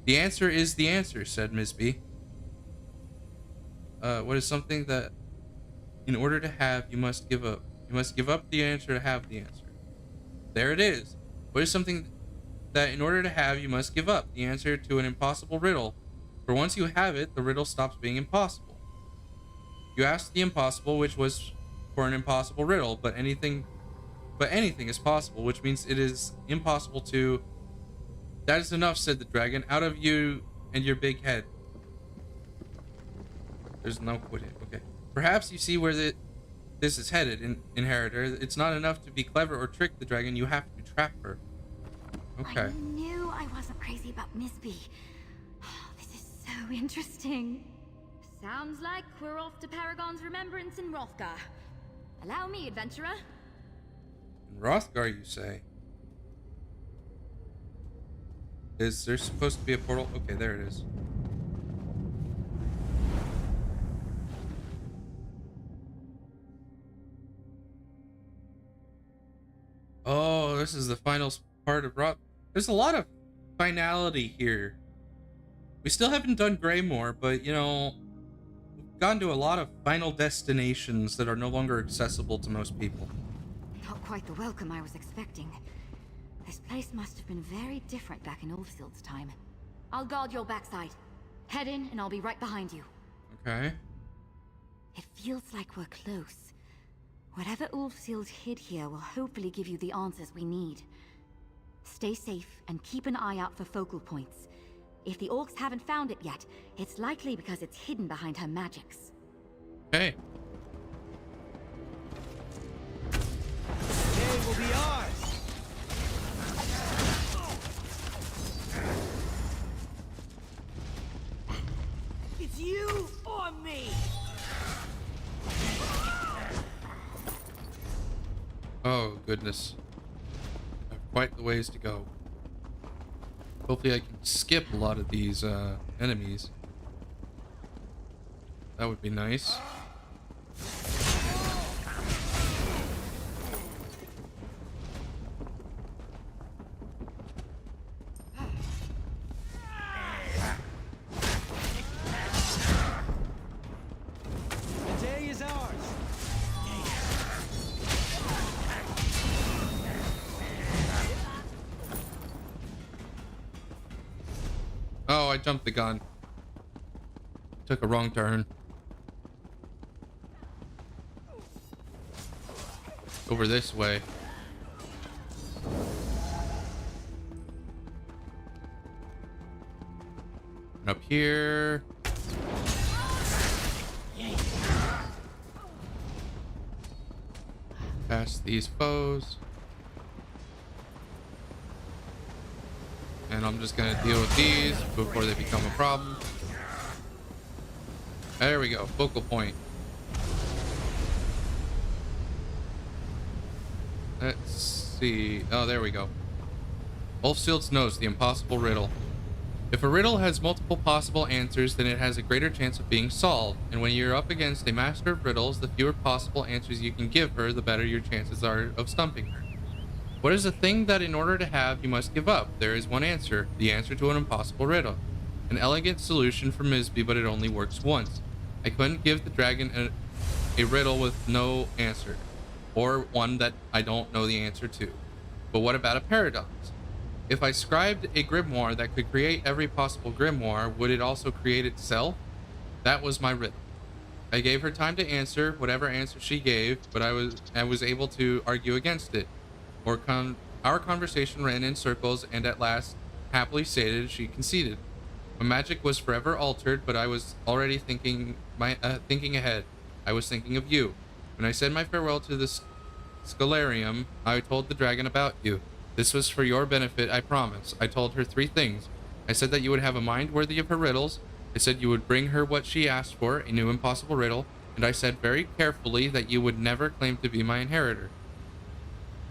The answer is the answer, said Miss B. What is something that in order to have you must give up? You must give up the answer to have the answer. There it is. What is something that in order to have you must give up? The answer to an impossible riddle. For once you have it, the riddle stops being impossible. You asked the impossible, which was for an impossible riddle, but anything is possible, which means it is impossible to... That is enough, said the dragon. Out of you and your big head. There's no quitting. Okay. Perhaps you see where this is headed, Inheritor. It's not enough to be clever or trick the dragon. You have to trap her. Okay. I knew I wasn't crazy about Misby. This is so interesting. Sounds like we're off to Paragon's Remembrance in Rothgar. Allow me, adventurer. In Rothgar, you say? Is there supposed to be a portal? Okay, there it is. Oh, this is the final part of Roth. There's a lot of finality here. We still haven't done Greymore, but you know, we've gone to a lot of final destinations that are no longer accessible to most people. Not quite the welcome I was expecting. This place must have been very different back in Ulfsild's time. I'll guard your backside. Head in and I'll be right behind you. Okay. It feels like we're close. Whatever Ulfsild hid here will hopefully give you the answers we need. Stay safe and keep an eye out for focal points. If the orcs haven't found it yet, it's likely because it's hidden behind her magics. Okay. Today will be ours. It's you or me. Oh, goodness. I have quite the ways to go. Hopefully I can skip a lot of these enemies. That would be nice. The day is ours. Oh, I jumped the gun. Took a wrong turn. Over this way. And up here. Past these foes. And I'm just gonna deal with these before they become a problem. There we go, focal point. Let's see. Oh, there we go. Ulfsild's knows the impossible riddle. If a riddle has multiple possible answers, then it has a greater chance of being solved. And when you're up against a master of riddles, the fewer possible answers you can give her, the better your chances are of stumping her. What is a thing that in order to have, you must give up? There is one answer, the answer to an impossible riddle. An elegant solution for Misby, but it only works once. I couldn't give the dragon a riddle with no answer, or one that I don't know the answer to. But what about a paradox? If I scribed a grimoire that could create every possible grimoire, would it also create itself? That was my riddle. I gave her time to answer whatever answer she gave, but I was able to argue against it. Our conversation ran in circles, and at last, happily sated, she conceded. My magic was forever altered, but I was already thinking ahead. I was thinking of you. When I said my farewell to the Scholarium, I told the dragon about you. This was for your benefit, I promise. I told her 3 things. I said that you would have a mind worthy of her riddles. I said you would bring her what she asked for, a new impossible riddle. And I said very carefully that you would never claim to be my inheritor.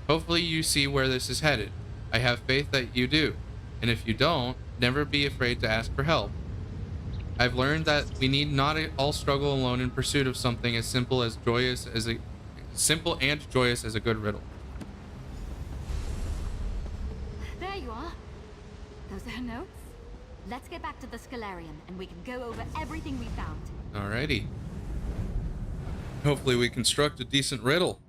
Hopefully you see where this is headed. I have faith that you do. And if you don't, never be afraid to ask for help. I've learned that we need not all struggle alone in pursuit of something as simple and joyous as a good riddle. There you are. Those are her notes. Let's get back to the Scholarium and we can go over everything we found. Alrighty. Hopefully we construct a decent riddle.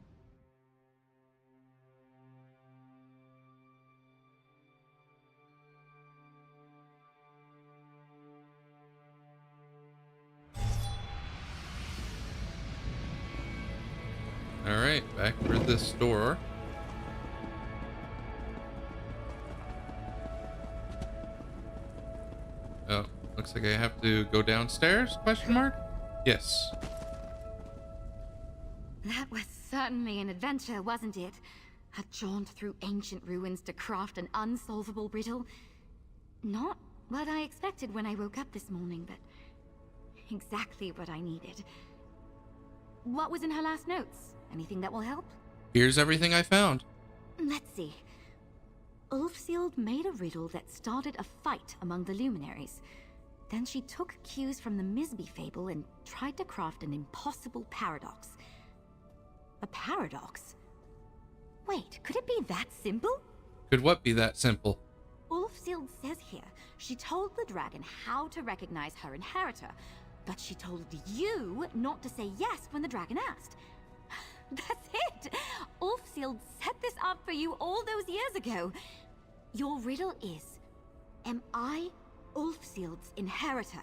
Alright, back for this door. Oh, looks like I have to go downstairs, question mark? Yes. That was certainly an adventure, wasn't it? A jaunt through ancient ruins to craft an unsolvable riddle. Not what I expected when I woke up this morning, but exactly what I needed. What was in her last notes? Anything that will help? Here's everything I found. Let's see. Ulfsild made a riddle that started a fight among the luminaries. Then she took cues from the Misby fable and tried to craft an impossible paradox. A paradox? Wait, could it be that simple? Could what be that simple? Ulfsild says here she told the dragon how to recognize her inheritor, but she told you not to say yes when the dragon asked. That's it! Ulfsild set this up for you all those years ago. Your riddle is, am I Ulfsild's inheritor?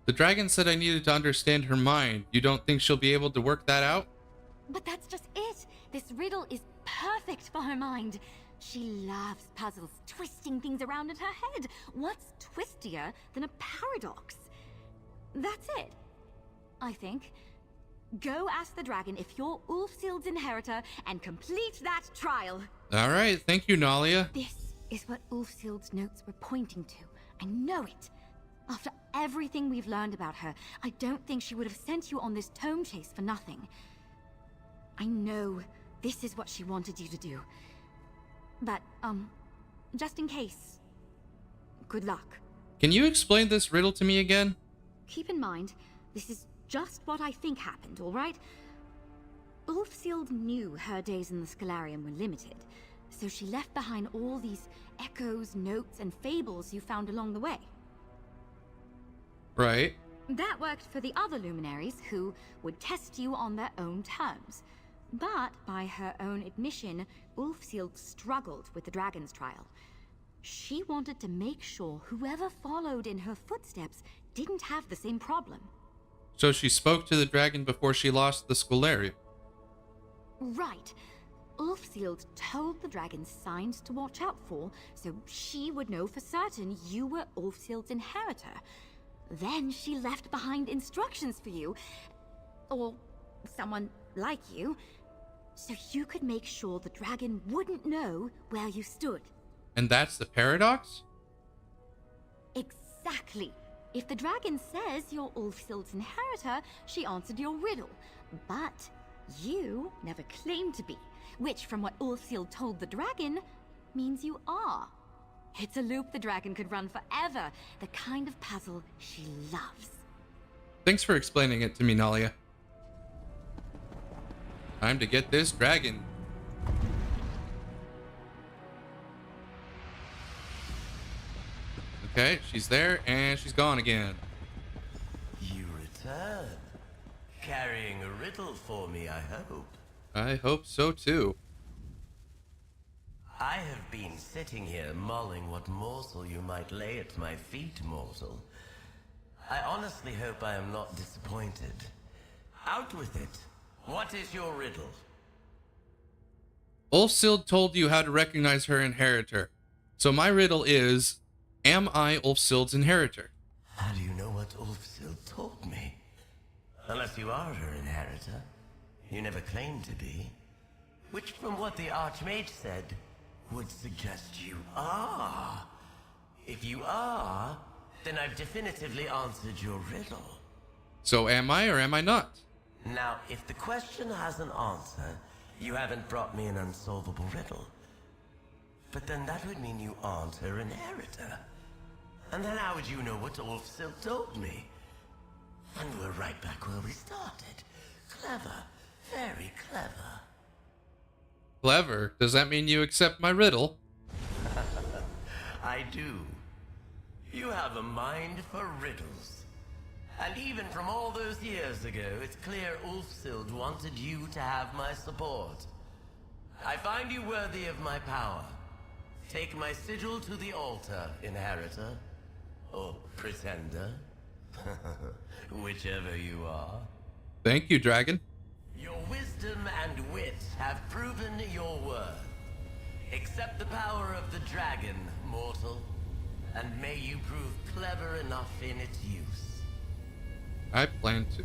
The dragon said I needed to understand her mind. You don't think she'll be able to work that out? But that's just it. This riddle is perfect for her mind. She loves puzzles, twisting things around in her head. What's twistier than a paradox? That's it, I think. Go ask the dragon if you're Ulfsild's inheritor and complete that trial. All right, thank you, Nalia. This is what Ulfsild's notes were pointing to. I know it. After everything we've learned about her, I don't think she would have sent you on this tome chase for nothing. I know this is what she wanted you to do. But, just in case, good luck. Can you explain this riddle to me again? Keep in mind, this is just what I think happened, all right? Ulfsild knew her days in the Scholarium were limited, so she left behind all these echoes, notes, and fables you found along the way. Right. That worked for the other luminaries, who would test you on their own terms. But, by her own admission, Ulfsild struggled with the dragon's trial. She wanted to make sure whoever followed in her footsteps didn't have the same problem. So she spoke to the dragon before she lost the Scholarium. Right. Ulfsild told the dragon signs to watch out for, so she would know for certain you were Ulfsild's inheritor. Then she left behind instructions for you, or someone like you, so you could make sure the dragon wouldn't know where you stood. And that's the paradox? Exactly. If the dragon says you're Ulfsild's inheritor, she answered your riddle. But you never claimed to be, which, from what Ulfsild told the dragon, means you are. It's a loop the dragon could run forever, the kind of puzzle she loves. Thanks for explaining it to me, Nalia. Time to get this dragon. Okay, she's there, and she's gone again. You return. Carrying a riddle for me, I hope. I hope so, too. I have been sitting here mulling what morsel you might lay at my feet, mortal. I honestly hope I am not disappointed. Out with it. What is your riddle? Ulfsild told you how to recognize her inheritor. So my riddle is, am I Ulfsild's inheritor? How do you know what Ulfsild told me? Unless you are her inheritor. You never claimed to be. Which, from what the Archmage said, would suggest you are. If you are, then I've definitively answered your riddle. So am I or am I not? Now, if the question has an answer, you haven't brought me an unsolvable riddle. But then that would mean you aren't her inheritor. And then how would you know what Ulfsild told me? And we're right back where we started. Clever. Very clever. Clever? Does that mean you accept my riddle? I do. You have a mind for riddles. And even from all those years ago, it's clear Ulfsild wanted you to have my support. I find you worthy of my power. Take my sigil to the altar, inheritor. Or pretender. Whichever you are. Thank you, dragon. Your wisdom and wit have proven your worth. Accept the power of the dragon, mortal. And may you prove clever enough in its use. I plan to.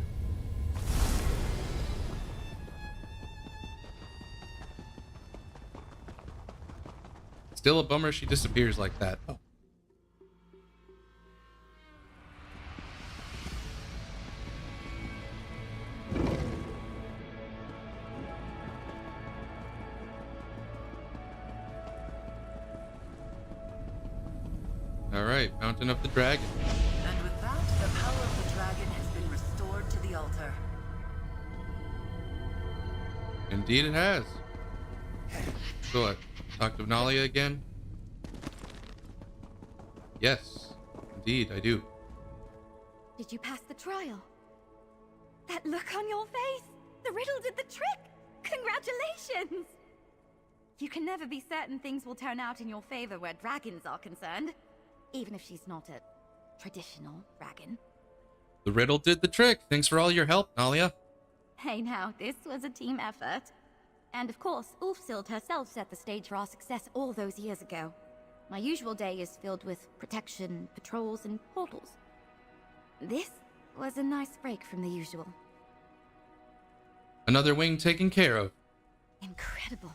Still a bummer she disappears like that. Oh. Alright, Mountain of the Dragon. And with that, the power of the dragon has been restored to the altar. Indeed it has. So what? Talk to Nalia again? Yes, indeed I do. Did you pass the trial? That look on your face! The riddle did the trick! Congratulations! You can never be certain things will turn out in your favor where dragons are concerned. Even if she's not a traditional dragon. The riddle did the trick. Thanks for all your help, Nalia. Hey now, this was a team effort. And of course, Ulfsild herself set the stage for our success all those years ago. My usual day is filled with protection, patrols, and portals. This was a nice break from the usual. Another wing taken care of. Incredible.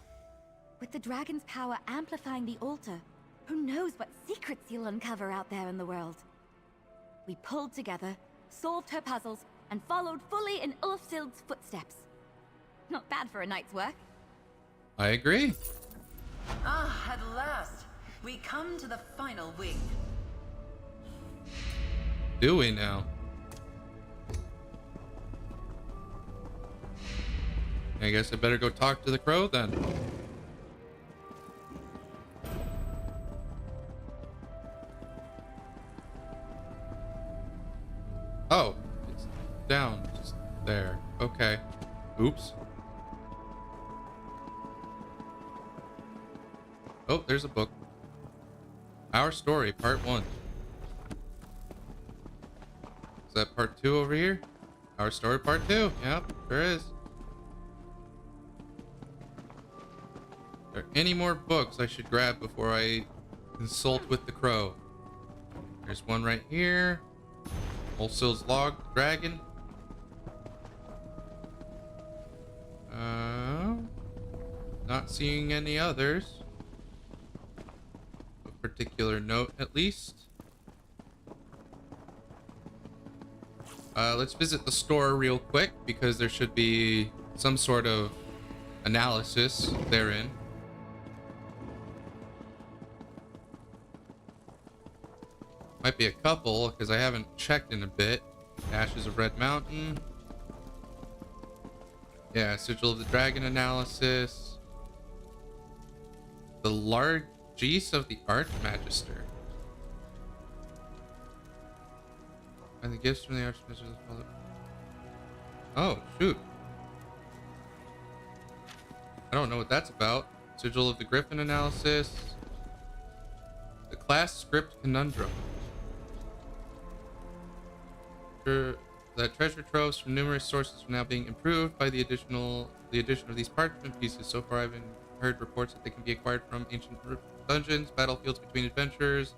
With the dragon's power amplifying the altar, who knows what secrets you'll uncover out there in the world. We pulled together, solved her puzzles, and followed fully in Ulfsild's footsteps. Not bad for a night's work. I agree. Ah, at last, we come to the final wing. Do we now? I guess I better go talk to the crow then. Oh, it's down just there. Okay. Oops. Oh, there's a book. Our Story, Part 1. Is that Part 2 over here? Our Story, Part 2. Yep, sure is. Are there any more books I should grab before I consult with the crow? There's one right here. Ulfsild's Log, Dragon. Not seeing any others. Of particular note, at least. Let's visit the store real quick, because there should be some sort of analysis therein. Might be a couple, because I haven't checked in a bit. Ashes of Red Mountain. Yeah, Sigil of the Dragon analysis. The Largesse of the Archmagister. And the gifts from the Archmagister. Oh, shoot. I don't know what that's about. Sigil of the Griffin analysis. The class script conundrum. That treasure troves from numerous sources are now being improved by the addition of these parchment pieces. So far, I've heard reports that they can be acquired from ancient dungeons, battlefields between adventurers,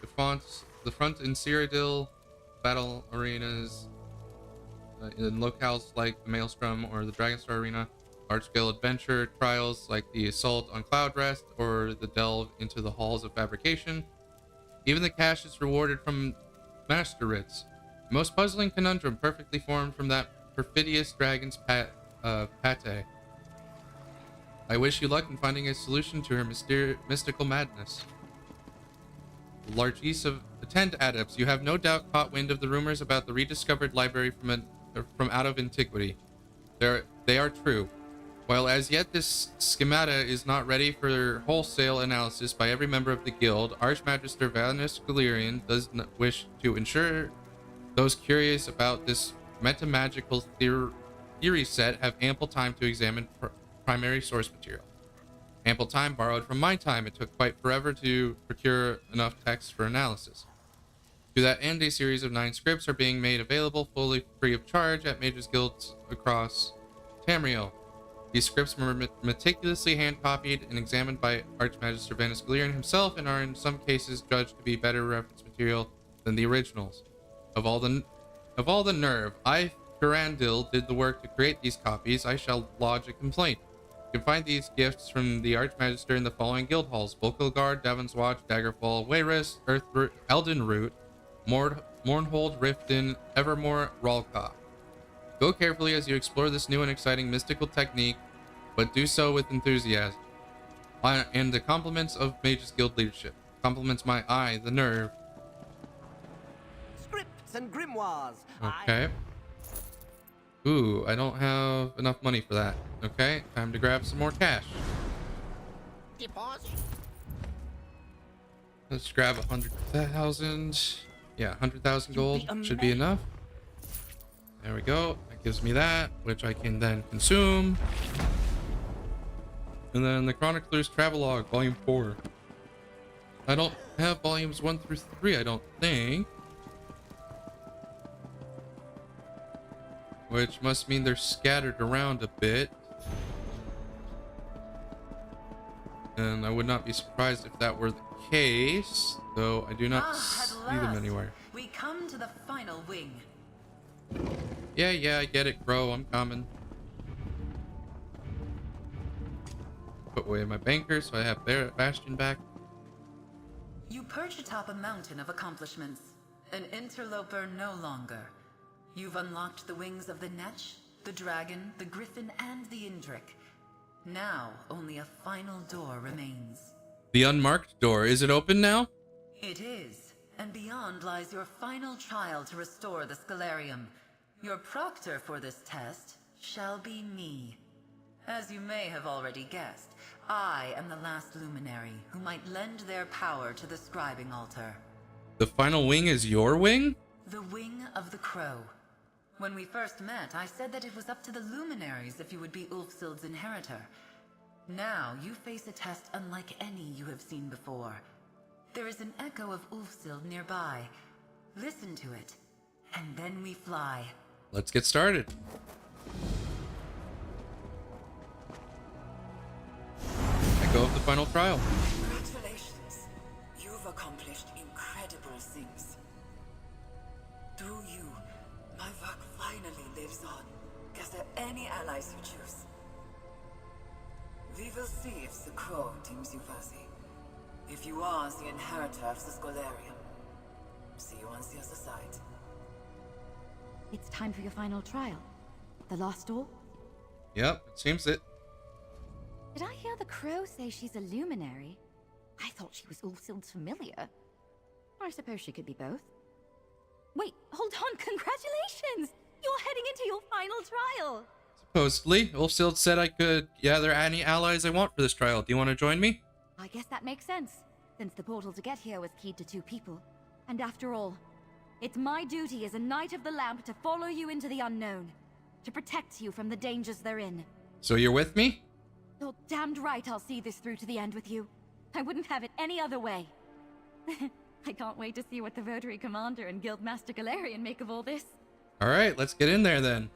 the front in Cyrodiil, battle arenas, in locales like the Maelstrom or the Dragonstar Arena, large-scale adventure trials like the assault on Cloudrest or the delve into the halls of fabrication. Even the cash is rewarded from Master Writs. The most puzzling conundrum perfectly formed from that perfidious dragon's pate. I wish you luck in finding a solution to her mystical madness. The Largesse of the 10 adepts, you have no doubt caught wind of the rumors about the rediscovered library from out of antiquity. They are true. While as yet this schemata is not ready for wholesale analysis by every member of the guild, Archmagister Vanus Galerian does not wish to ensure those curious about this metamagical theory set have ample time to examine primary source material. Ample time borrowed from my time. It took quite forever to procure enough text for analysis. To that end, a series of 9 scripts are being made available fully free of charge at mages guilds across Tamriel. These scripts were meticulously hand-copied and examined by Archmagister Vanus Galerian himself and are in some cases judged to be better reference material than the originals. Of all the nerve, I, Durandil, did the work to create these copies. I shall lodge a complaint. You can find these gifts from the Archmagister in the following guild halls: Volkilgard, Davon's Watch, Daggerfall, Wayrest, Elden Root, Mournhold, Riften, Evermore, Ralka. Go carefully as you explore this new and exciting mystical technique, but do so with enthusiasm. And the compliments of Mages Guild leadership. Compliments my eye, the nerve. Scripts and grimoires. Okay. Ooh, I don't have enough money for that. Okay, time to grab some more cash. Deposit. Let's grab 100,000. Yeah, 100,000 gold should be enough. There we go. That gives me that, which I can then consume. And then the Chronicler's Travelogue, Volume 4. I don't have Volumes 1 through 3, I don't think. Which must mean they're scattered around a bit. And I would not be surprised if that were the case, though I do not see them anywhere. We come to the final wing. Yeah, I get it, bro. I'm coming. Put away my banker so I have Bastion back. You perch atop a mountain of accomplishments. An interloper no longer. You've unlocked the wings of the Netch, the Dragon, the Griffin, and the Indrik. Now, only a final door remains. The unmarked door, is it open now? It is, and beyond lies your final trial to restore the Scalarium. Your proctor for this test shall be me. As you may have already guessed, I am the last luminary who might lend their power to the scribing altar. The final wing is your wing? The Wing of the Crow. When we first met, I said that it was up to the luminaries if you would be Ulfsild's inheritor. Now, you face a test unlike any you have seen before. There is an echo of Ulfsild nearby. Listen to it, and then we fly. Let's get started. Echo of the final trial. Congratulations. You've accomplished incredible things. Through you, my work finally lives on. Gather any allies you choose. We will see if the Crow deems you worthy. If you are the inheritor of the Scholarium. See you on the other side. It's time for your final trial. The last door? Yep, it seems it. Did I hear the Crow say she's a luminary? I thought she was Ulfsild's familiar. I suppose she could be both. Wait, hold on, congratulations! You're heading into your final trial! Supposedly, Ulfsild said I could gather any allies I want for this trial. Do you want to join me? I guess that makes sense, since the portal to get here was keyed to 2 people. And after all, it's my duty as a Knight of the Lamp to follow you into the unknown, to protect you from the dangers therein. So you're with me? You're damned right I'll see this through to the end with you. I wouldn't have it any other way. I can't wait to see what the Votary Commander and Guildmaster Galarian make of all this. Alright, let's get in there then.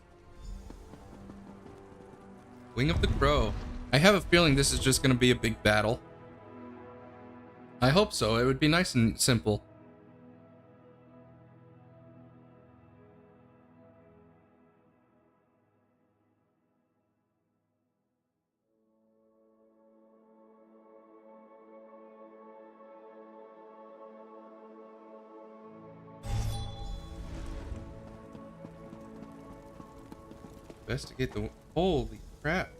Wing of the Crow. I have a feeling this is just going to be a big battle. I hope so. It would be nice and simple. Investigate the... Holy crap.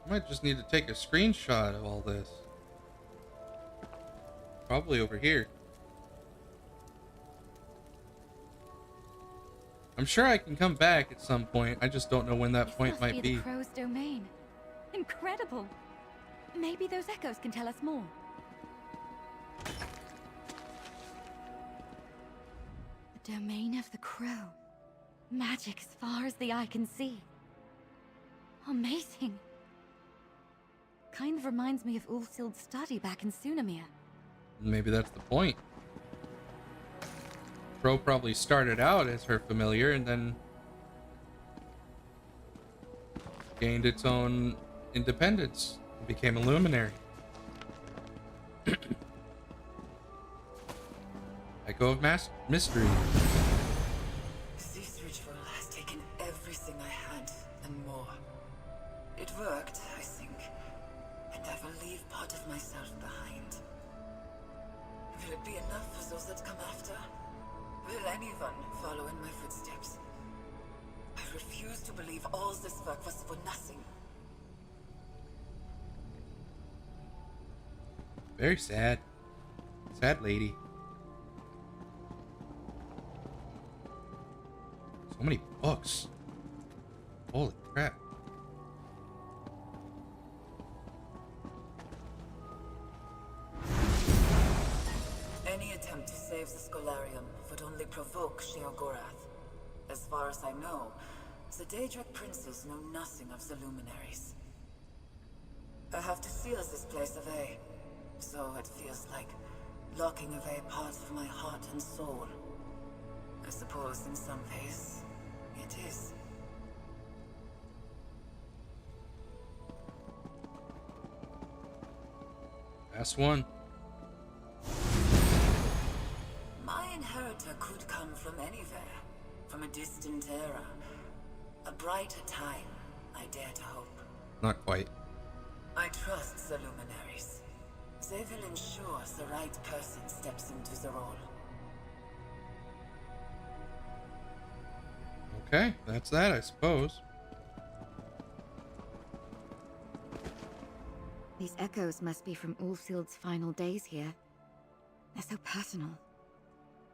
I might just need to take a screenshot of all this. Probably over here. I'm sure I can come back at some point. I just don't know when that point might be. The Crow's domain. Incredible. Maybe those echoes can tell us more. The domain of the Crow. Magic as far as the eye can see. Amazing. Kind of reminds me of Ulfsild's study back in Sunamir. Maybe that's the point. Crow probably started out as her familiar and then gained its own independence and became a luminary. Echo of Mystery. This ritual has taken everything I had. worked, I think. And I will leave part of myself behind. Will it be enough for those that come after? Will anyone follow in my footsteps? I refuse to believe all this work was for nothing. Very sad. Sad lady. So many books. Holy crap. Any attempt to save the Scholarium would only provoke Sheogorath. As far as I know, the Daedric princes know nothing of the luminaries. I have to seal this place away, so it feels like locking away parts of my heart and soul. I suppose in some ways, it is. Last one. My inheritor could come from anywhere, from a distant era. A brighter time, I dare to hope. Not quite. I trust the luminaries. They will ensure the right person steps into the role. Okay, that's that, I suppose. These echoes must be from Ulfsild's final days here. They're so personal.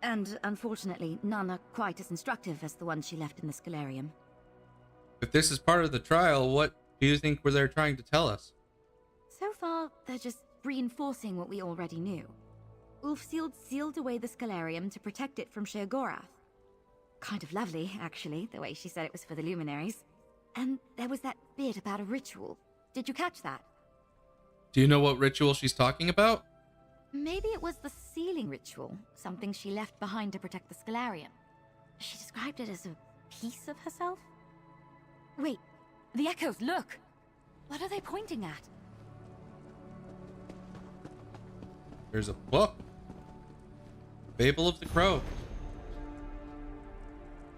And unfortunately, none are quite as instructive as the ones she left in the Scholarium. If this is part of the trial, what do you think they're trying to tell us? So far, they're just reinforcing what we already knew. Ulfsild sealed away the Scholarium to protect it from Sheogorath. Kind of lovely, actually, the way she said it was for the luminaries. And there was that bit about a ritual. Did you catch that? Do you know what ritual she's talking about? Maybe it was the sealing ritual, something she left behind to protect the Scholarium. She described it as a piece of herself? Wait, the echoes, look! What are they pointing at? There's a book. Fable of the Crow.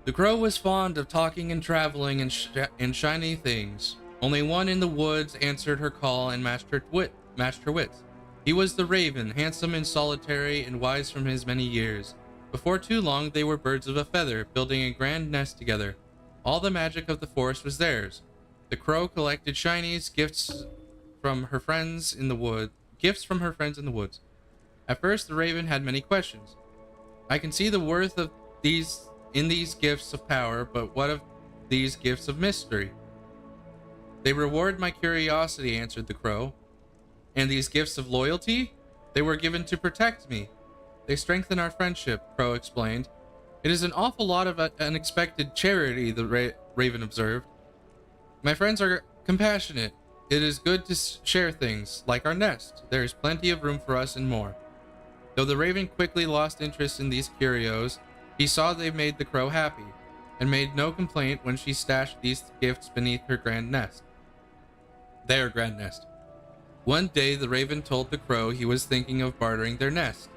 The crow was fond of talking and traveling in shiny things. Only one in the woods answered her call and matched her wits. He was the raven, handsome and solitary and wise from his many years. Before too long, they were birds of a feather, building a grand nest together. All the magic of the forest was theirs. The crow collected shinies, gifts from her friends in the woods. At first, the raven had many questions. I can see the worth of these gifts of power, but what of these gifts of mystery? They reward my curiosity, answered the crow. And these gifts of loyalty? They were given to protect me. They strengthen our friendship, Crow explained. It is an awful lot of unexpected charity, the raven observed. My friends are compassionate. It is good to share things, like our nest. There is plenty of room for us and more. Though the raven quickly lost interest in these curios, he saw they made the crow happy, and made no complaint when she stashed these gifts beneath their grand nest. One day, the raven told the crow he was thinking of bartering their nest.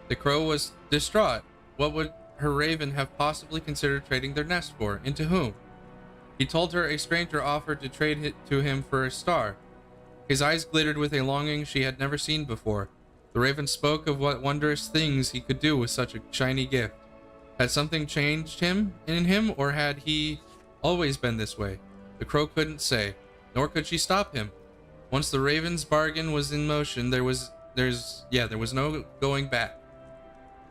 The crow was distraught. What would her raven have possibly considered trading their nest for, and to whom? He told her a stranger offered to trade it to him for a star. His eyes glittered with a longing she had never seen before. The raven spoke of what wondrous things he could do with such a shiny gift. Had something changed in him, or had he always been this way? The crow couldn't say, nor could she stop him. Once the raven's bargain was in motion, there was no going back.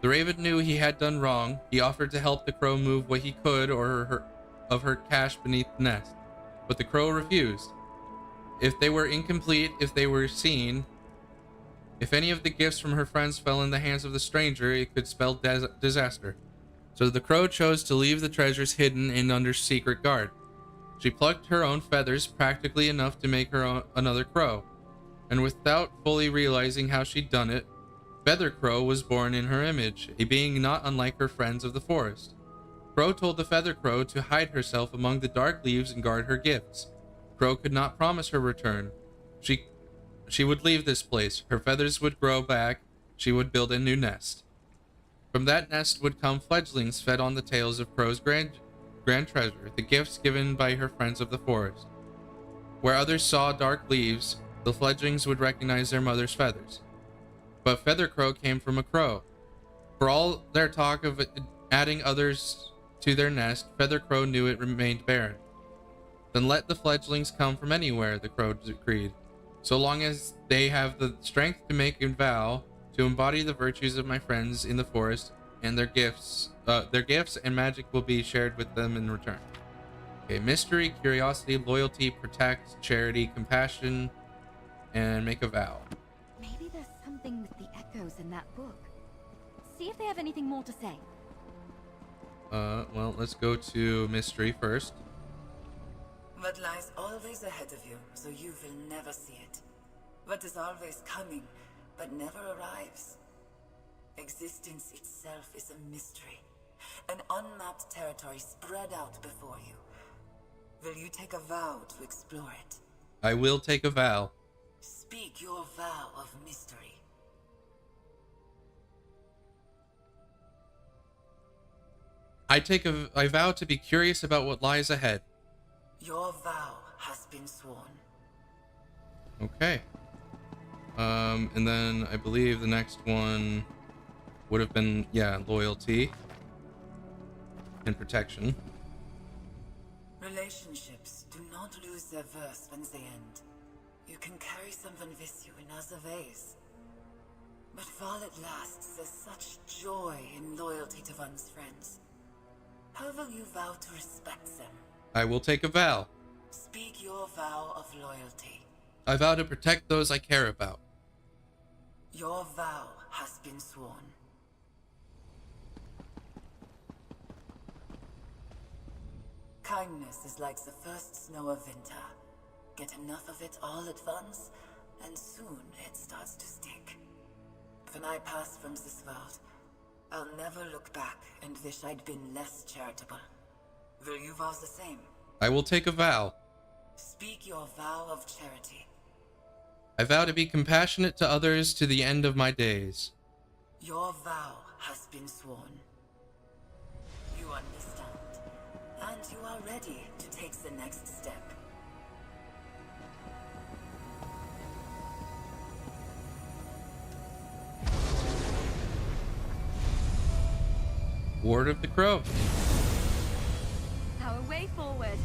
The raven knew he had done wrong. He offered to help the crow move what he could of her cash beneath the nest, but the crow refused. If they were incomplete, if they were seen, if any of the gifts from her friends fell in the hands of the stranger, it could spell disaster. So the crow chose to leave the treasures hidden and under secret guard. She plucked her own feathers, practically enough to make her another crow, and without fully realizing how she'd done it, Feather Crow was born in her image, a being not unlike her friends of the forest. Crow told the Feather Crow to hide herself among the dark leaves and guard her gifts. Crow could not promise her return. She would leave this place, her feathers would grow back, she would build a new nest. From that nest would come fledglings fed on the tails of Crow's grand treasure, the gifts given by her friends of the forest. Where others saw dark leaves, the fledglings would recognize their mother's feathers. But Feather Crow came from a crow. For all their talk of adding others to their nest, Feather Crow knew it remained barren. Then let the fledglings come from anywhere, the crow decreed, so long as they have the strength to make a vow to embody the virtues of my friends in the forest, and their gifts and magic will be shared with them in return. Okay, mystery, curiosity, loyalty, protect, charity, compassion, and make a vow. Maybe there's something with the echoes in that book. See if they have anything more to say. Well, let's go to mystery first. What lies always ahead of you, so you will never see it. What is always coming, but never arrives. Existence itself is a mystery. An unmapped territory spread out before you. Will you take a vow to explore it? I will take a vow. Speak your vow of mystery. I vow to be curious about what lies ahead. Your vow has been sworn. Okay. And then I believe the next one would have been, yeah, loyalty and protection. Relationships do not lose their verse when they end. You can carry someone with you in other ways. But while it lasts, there's such joy in loyalty to one's friends. How will you vow to respect them? I will take a vow. Speak your vow of loyalty. I vow to protect those I care about. Your vow has been sworn. Kindness is like the first snow of winter. Get enough of it all at once, and soon it starts to stick. When I pass from this world, I'll never look back and wish I'd been less charitable. Will you vow the same? I will take a vow. Speak your vow of charity. I vow to be compassionate to others to the end of my days. Your vow has been sworn. You understand, and you are ready to take the next step. Ward of the Crow. Our way forward.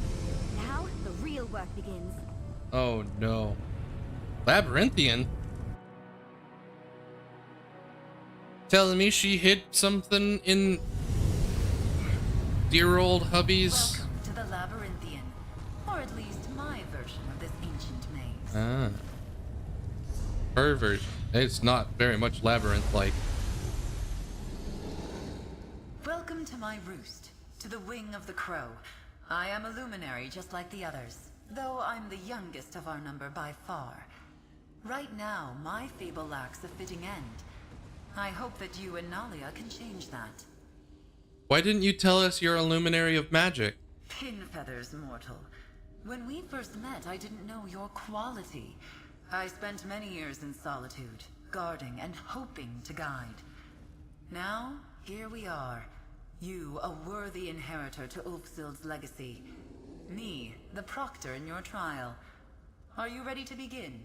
Now the real work begins. Oh no. Labyrinthian? Telling me she hid something in dear old hubby's... Welcome to the Labyrinthian, or at least my version of this ancient maze. Ah. Her version. It's not very much labyrinth-like. Welcome to my roost, to the wing of the crow. I am a luminary just like the others, though I'm the youngest of our number by far. Right now, my fable lacks a fitting end. I hope that you and Nalia can change that. Why didn't you tell us you're a luminary of magic? Pin feathers, mortal. When we first met, I didn't know your quality. I spent many years in solitude, guarding and hoping to guide. Now, here we are. You, a worthy inheritor to Ulfsild's legacy. Me, the proctor in your trial. Are you ready to begin?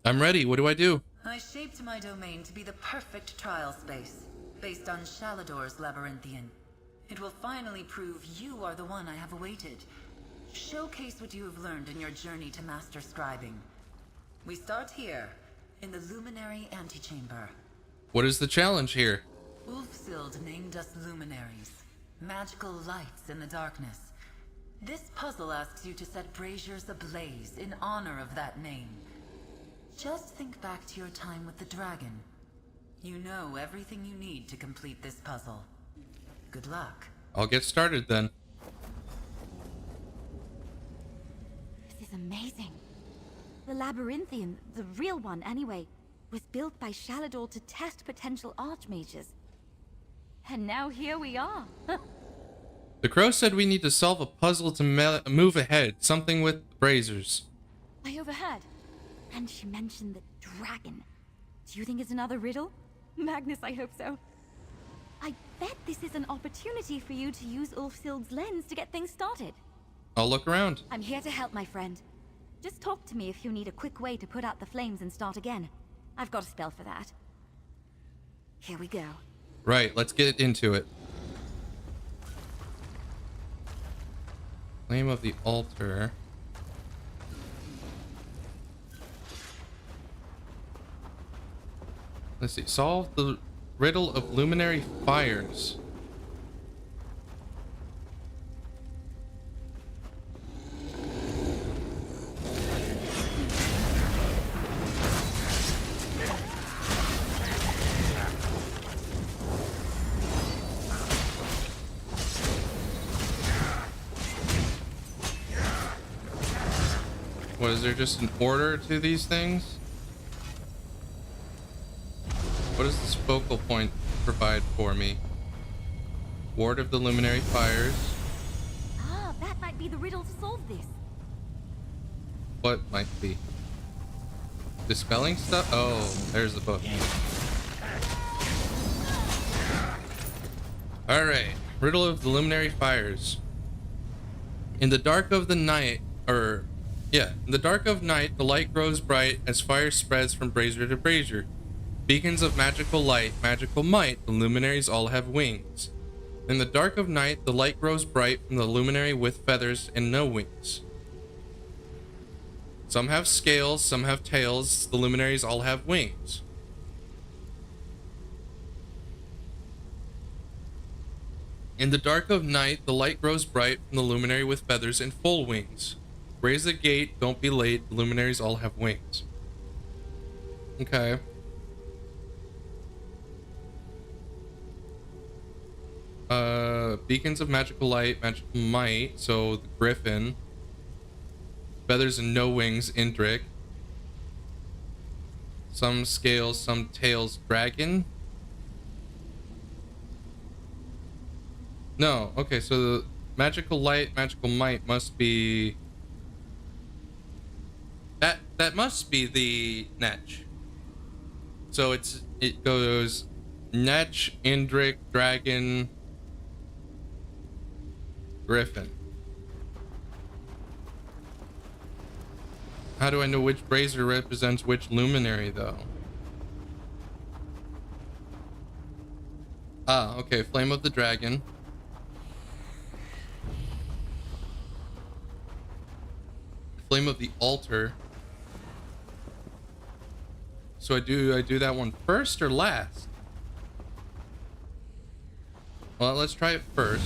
I'm ready. What do I do? I shaped my domain to be the perfect trial space, based on Shalador's Labyrinthian. It will finally prove you are the one I have awaited. Showcase what you have learned in your journey to master scribing. We start here, in the Luminary Antechamber. What is the challenge here? Ulfsild named us luminaries, magical lights in the darkness. This puzzle asks you to set braziers ablaze in honor of that name. Just think back to your time with the dragon. You know everything you need to complete this puzzle. Good luck. I'll get started then. This is amazing. The Labyrinthian, the real one anyway, was built by Shalador to test potential archmages. And now here we are. The crow said we need to solve a puzzle to move ahead, something with braziers. I overheard. And she mentioned the dragon. Do you think it's another riddle? Magnus, I hope so. I bet this is an opportunity for you to use Ulfsild's lens to get things started. I'll look around. I'm here to help, my friend. Just talk to me if you need a quick way to put out the flames and start again. I've got a spell for that. Here we go. Right, let's get into it. Flame of the altar. Let's see. Solve the riddle of luminary fires. What, is there just an order to these things? What does this focal point provide for me? Ward of the luminary fires. Ah, that might be the riddle to solve this. What might be? Dispelling stuff? Oh, there's the book. Alright. Riddle of the luminary fires. In the dark of the night, in the dark of night, the light grows bright as fire spreads from brazier to brazier. Beacons of magical light, magical might, the luminaries all have wings. In the dark of night, the light grows bright from the luminary with feathers and no wings. Some have scales, some have tails, the luminaries all have wings. In the dark of night, the light grows bright from the luminary with feathers and full wings. Raise the gate, don't be late, the luminaries all have wings. Okay. Beacons of magical light, magical might, so the griffin. Feathers and no wings, Indrik. Some scales, some tails, dragon. No, okay, so the magical light, magical might must be... That must be the Netch. So it goes Netch, Indrik, dragon, griffin. How do I know which brazier represents which luminary though? Ah, okay, flame of the dragon. Flame of the altar. So I do that one first or last? Well, let's try it first.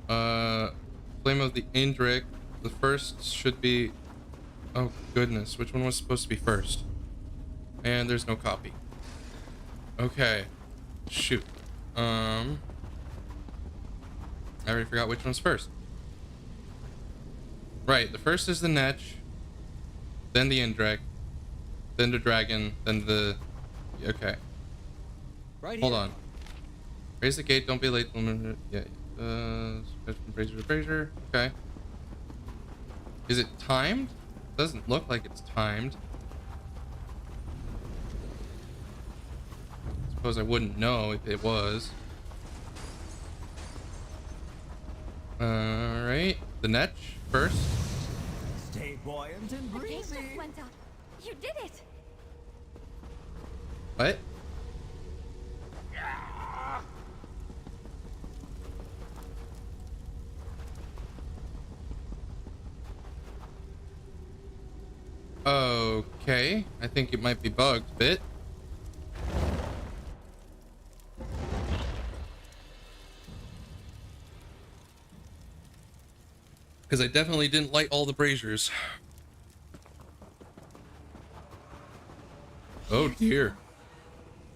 Flame of the Indrik. The first should be... Oh goodness, which one was supposed to be first? And there's no copy. Okay. Shoot. I already forgot which one's first. Right, the first is the Netch, then the Indrik, then the dragon, then the... Okay. Right Hold here. on. Raise the gate, don't be late. Yeah. From brazier to brazier. Okay. Is it timed? Doesn't look like it's timed. Suppose I wouldn't know if it was. Alright. The Netch first. Stay buoyant and The gate breezy. just went up. You did it. What? Okay, I think it might be bugged a bit. Because I definitely didn't light all the braziers. Oh dear.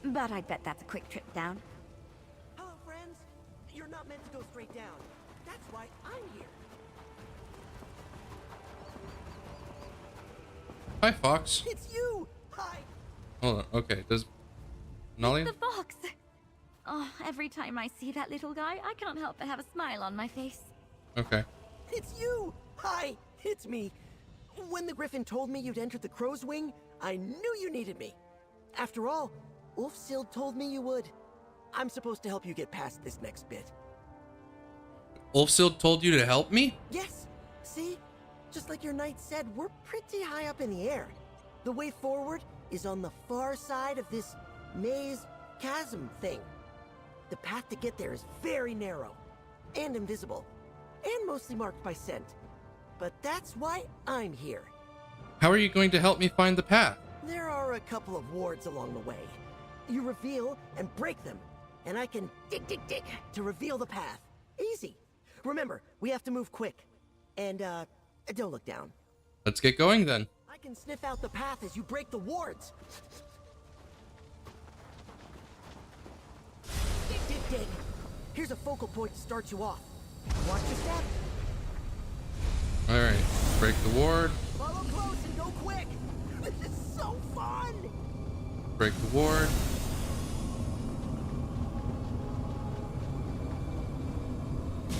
But I bet that's a quick trip down. Hello, friends. You're not meant to go straight down. That's why I'm here. Hi, Fox. It's you. Hi. Hold on. Okay, does Nalia? The fox. Oh, every time I see that little guy, I can't help but have a smile on my face. Okay. It's you. Hi. It's me. When the griffin told me you'd entered the crow's wing, I knew you needed me. After all, Ulfsild told me you would. I'm supposed to help you get past this next bit. Ulfsild told you to help me? Yes. See? Just like your knight said, we're pretty high up in the air. The way forward is on the far side of this maze chasm thing. The path to get there is very narrow and invisible and mostly marked by scent. But that's why I'm here. How are you going to help me find the path? There are a couple of wards along the way. You reveal and break them, and I can dig to reveal the path. Easy. Remember, we have to move quick. And, don't look down. Let's get going then. I can sniff out the path as you break the wards. Dig. Here's a focal point to start you off. Watch your step. Alright, break the ward. Follow close and go quick. This is so fun. Break the ward.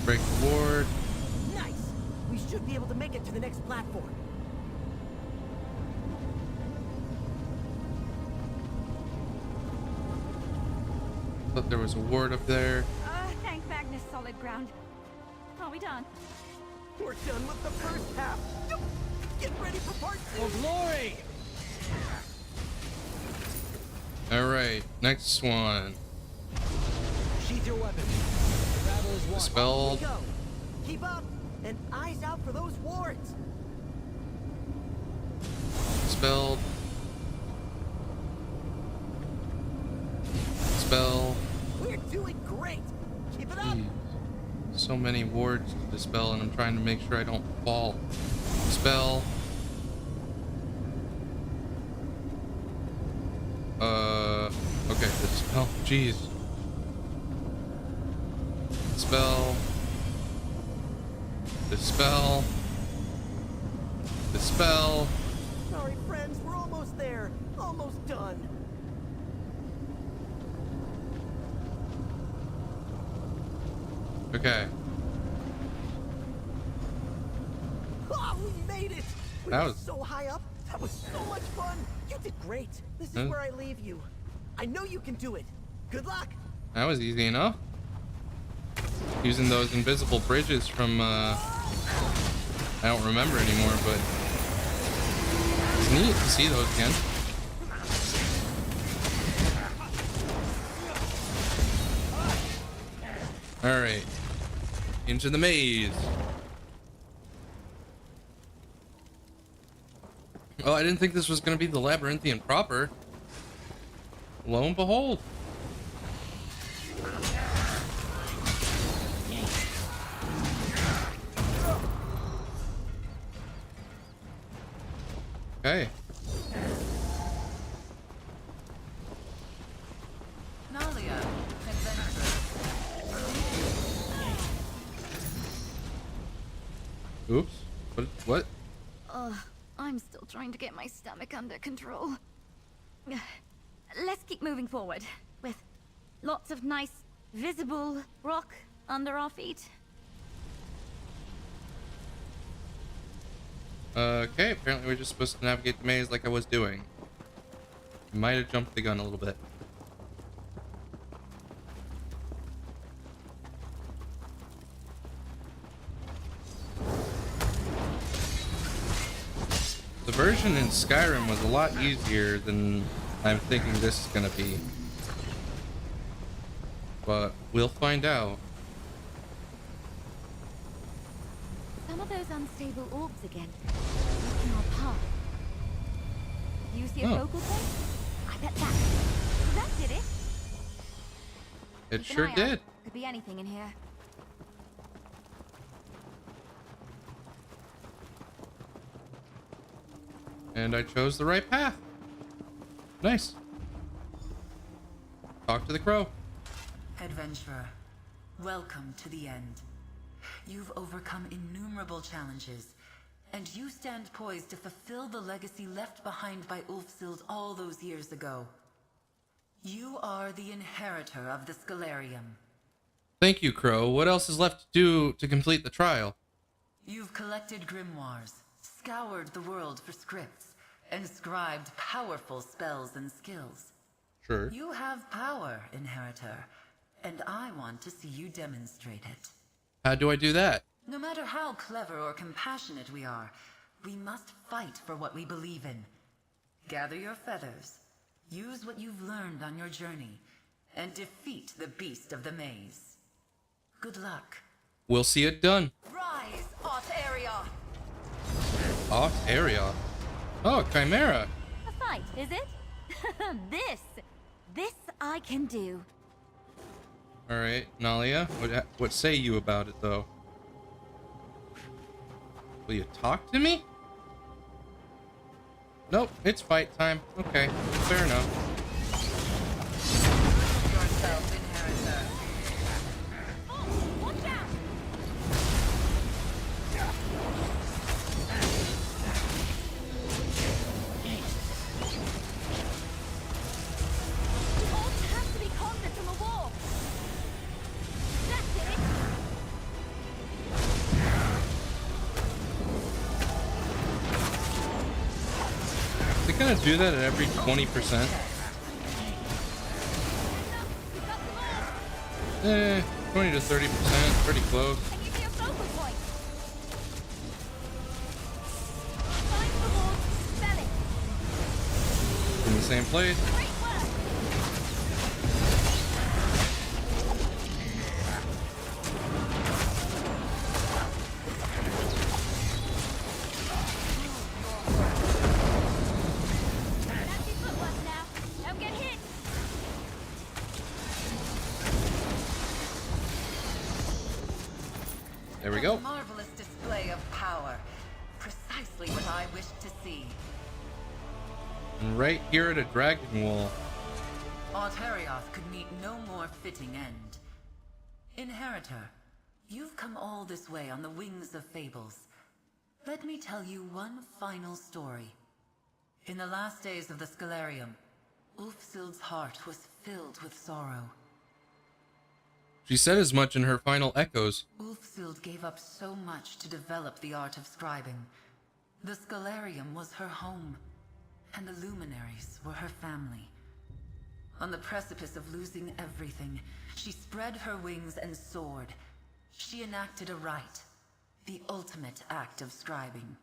Break the ward. Nice. We should be able to make it to the next platform. Thought there was a ward up there. Thank Magnus, solid ground. Are we done? We're done with the first half. Get ready for part 2. For glory! Alright, next one. Sheath your weapon. The battle is won. Dispelled. Go. Keep up and eyes out for those wards. Dispelled. Dispel. We're doing great. Keep it up. Jeez. So many wards to dispel, and I'm trying to make sure I don't fall. Dispel. Okay, dispel. Jeez. Dispel. Dispel. Dispel. Sorry, friends. We're almost there. Almost done. Okay. Oh, we made it. We That were was- so high up. That was so much fun. You did great. This is Huh? where I leave you. I know you can do it. Good luck. That was easy enough. Using those invisible bridges from, I don't remember anymore, but it's neat to see those again. Alright. Into the maze. Oh, I didn't think this was going to be the Labyrinthian proper. Lo and behold. Okay. Nalia, adventurous. Oops. What? I'm still trying to get my stomach under control. Let's keep moving forward, with lots of nice, visible rock under our feet. Okay, apparently we're just supposed to navigate the maze like I was doing. Might have jumped the gun a little bit. The version in Skyrim was a lot easier than I'm thinking this is gonna be. But we'll find out. Some of those unstable orbs again. Blocking our path. You see a Oh. focal point? I bet that did it. It Keep an sure eye out. did. Could be anything in here. And I chose the right path. Nice. Talk to the crow. Adventurer, welcome to the end. You've overcome innumerable challenges, and you stand poised to fulfill the legacy left behind by Ulfsild all those years ago. You are the inheritor of the Scalarium. Thank you, Crow. What else is left to do to complete the trial? You've collected grimoires, scoured the world for scripts, and scribed powerful spells and skills. Sure. You have power, Inheritor, and I want to see you demonstrate it. How do I do that? No matter how clever or compassionate we are, we must fight for what we believe in. Gather your feathers, use what you've learned on your journey, and defeat the beast of the maze. Good luck. We'll see it done. Rise, Art-Area! Art-Area? Oh, Chimera. A fight, is it? This I can do. Alright, Nalia, what say you about it, though? Will you talk to me? Nope, it's fight time. Okay, fair enough. Yourself, Inheritor. Watch out! The ult has to be conjured from a wall. That's it. They kind of do that at every 20%. 20 to 30%, pretty close. In the same place. There we go. A marvelous display of power. Precisely what I wished to see. And right here at a dragon wall. Art-Harioth could meet no more fitting end. Inheritor, you've come all this way on the wings of fables. Let me tell you one final story. In the last days of the Scalarium, Ulfsild's heart was filled with sorrow. She said as much in her final echoes. Ulfsild gave up so much to develop the art of scribing. The Scalarium was her home, and the Luminaries were her family. On the precipice of losing everything, she spread her wings and soared. She enacted a rite, the ultimate act of scribing.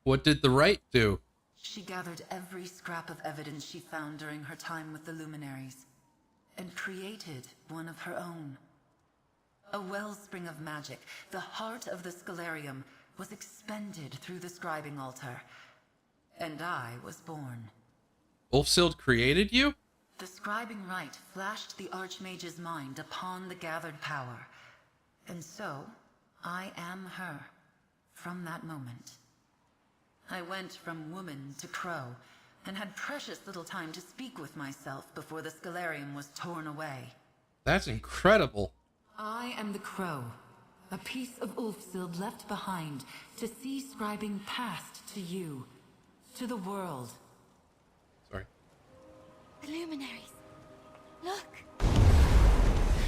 What did the rite do? She gathered every scrap of evidence she found during her time with the Luminaries, and created one of her own. A wellspring of magic, the heart of the Scalarium, was expended through the scribing altar, and I was born. Ulfsild created you? The scribing rite flashed the Archmage's mind upon the gathered power, and so I am her from that moment. I went from woman to crow, and had precious little time to speak with myself before the Scalarium was torn away. That's incredible. I am the crow, a piece of Ulfsild left behind to see scribing passed to you, to the world. Sorry. The Luminaries. Look.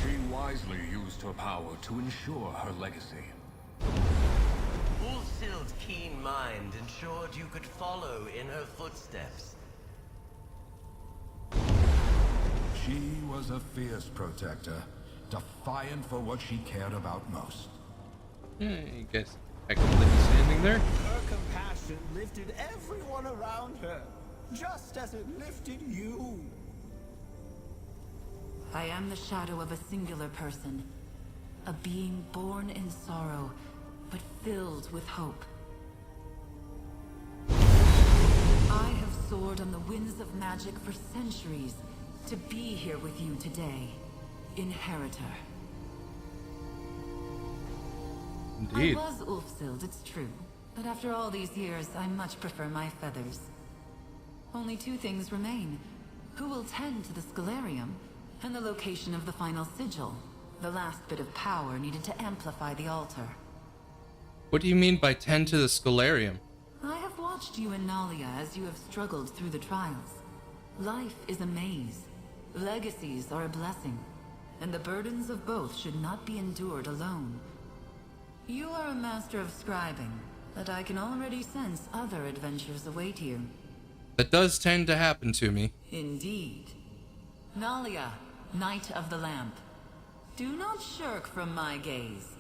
She wisely used her power to ensure her legacy. Ulfsild's keen mind ensured you could follow in her footsteps. She was a fierce protector, defiant for what she cared about most. I guess technically standing there. Her compassion lifted everyone around her, just as it lifted you. I am the shadow of a singular person, a being born in sorrow, but filled with hope. I have soared on the winds of magic for centuries to be here with you today, Inheritor. Indeed. I was Ulfsild, it's true, but after all these years, I much prefer my feathers. Only two things remain. Who will tend to the Scalarium, and the location of the final sigil, the last bit of power needed to amplify the altar. What do you mean by tend to the Scalarium? I have watched you and Nalia as you have struggled through the trials. Life is a maze. Legacies are a blessing, and the burdens of both should not be endured alone. You are a master of scribing, but I can already sense other adventures await you. That does tend to happen to me. Indeed. Nalia, Knight of the Lamp. Do not shirk from my gaze.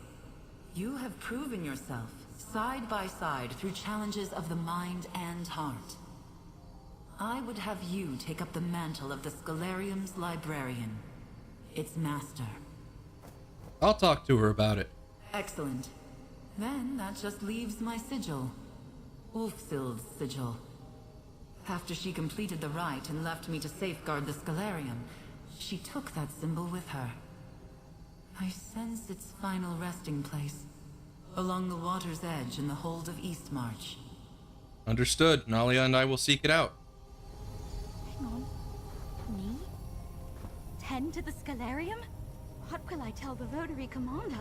You have proven yourself, side by side, through challenges of the mind and heart. I would have you take up the mantle of the Scholarium's librarian, its master. I'll talk to her about it. Excellent. Then that just leaves my sigil. Ulfsild's sigil. After she completed the rite and left me to safeguard the Scholarium, she took that symbol with her. I sense its final resting place, along the water's edge in the hold of Eastmarch. Understood. Nalia and I will seek it out. Hang on. Me? Tend to the Scholarium? What will I tell the Rotary Commander?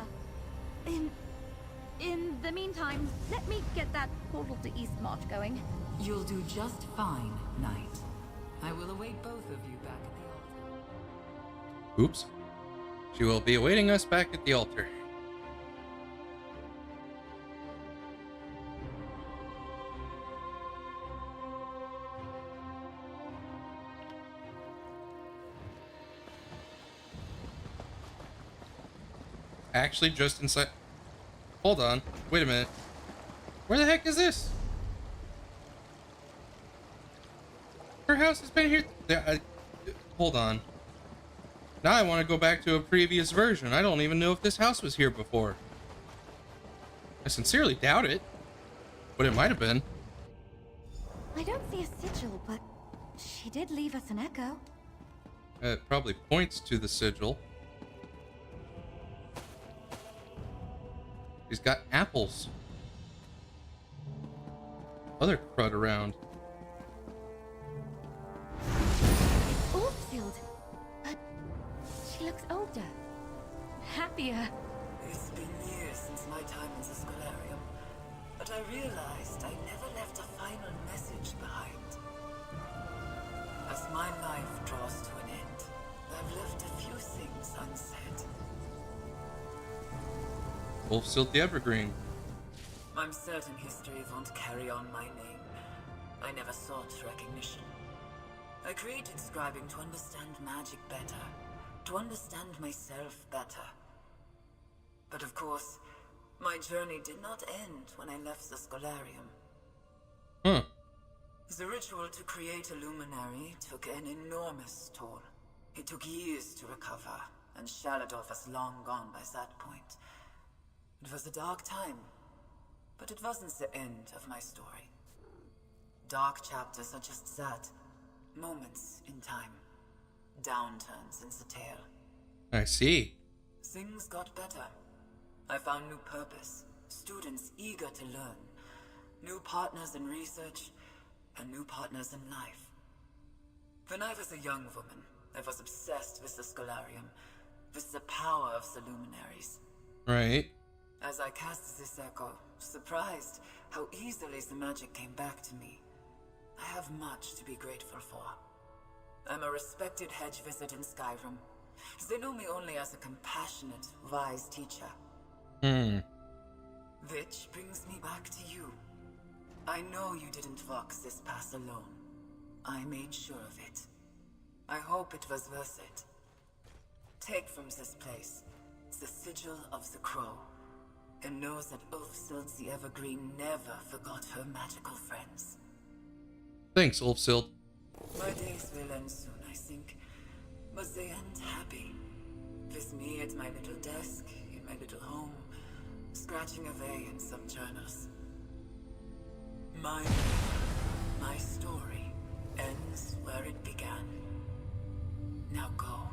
In the meantime, let me get that portal to Eastmarch going. You'll do just fine, Knight. I will await both of you back at the altar. Oops. She will be awaiting us back at the altar. Actually, just inside. Hold on. Wait a minute. Where the heck is this? Her house has been here. Hold on. Now I want to go back to a previous version. I don't even know if this house was here before. I sincerely doubt it, but it might have been. I don't see a sigil, but she did leave us an echo. It probably points to the sigil. She's got apples. Other crud around. Ulfsild, but she looks older, happier. It's been years since my time in the Scholarium, but I realized I never left a final message behind. As my life draws to an end, I've left a few things unsaid. Ulfsild the Evergreen. I'm certain history won't carry on my name. I never sought recognition. I created Scibing to understand magic better, to understand myself better. But of course, my journey did not end when I left the Scholarium. The ritual to create a luminary took an enormous toll. It took years to recover, and Shaladolf was long gone by that point. It was a dark time, but it wasn't the end of my story. Dark chapters are just that. Moments in time. Downturns in the tale. I see. Things got better. I found new purpose, students eager to learn, new partners in research, and new partners in life. When I was a young woman, I was obsessed with the Scholarium, with the power of the luminaries. Right. As I cast this echo, surprised how easily the magic came back to me. I have much to be grateful for. I'm a respected hedge wizard in Skyrim. They know me only as a compassionate, wise teacher. Which brings me back to you. I know you didn't walk this path alone. I made sure of it. I hope it was worth it. Take from this place the sigil of the Crow, and know that Ulfsild the Evergreen never forgot her magical friends. Thanks, Ulfsild. My days will end soon, I think, but they end happy. With me at my little desk, in my little home, scratching away in some journals. My story ends where it began. Now go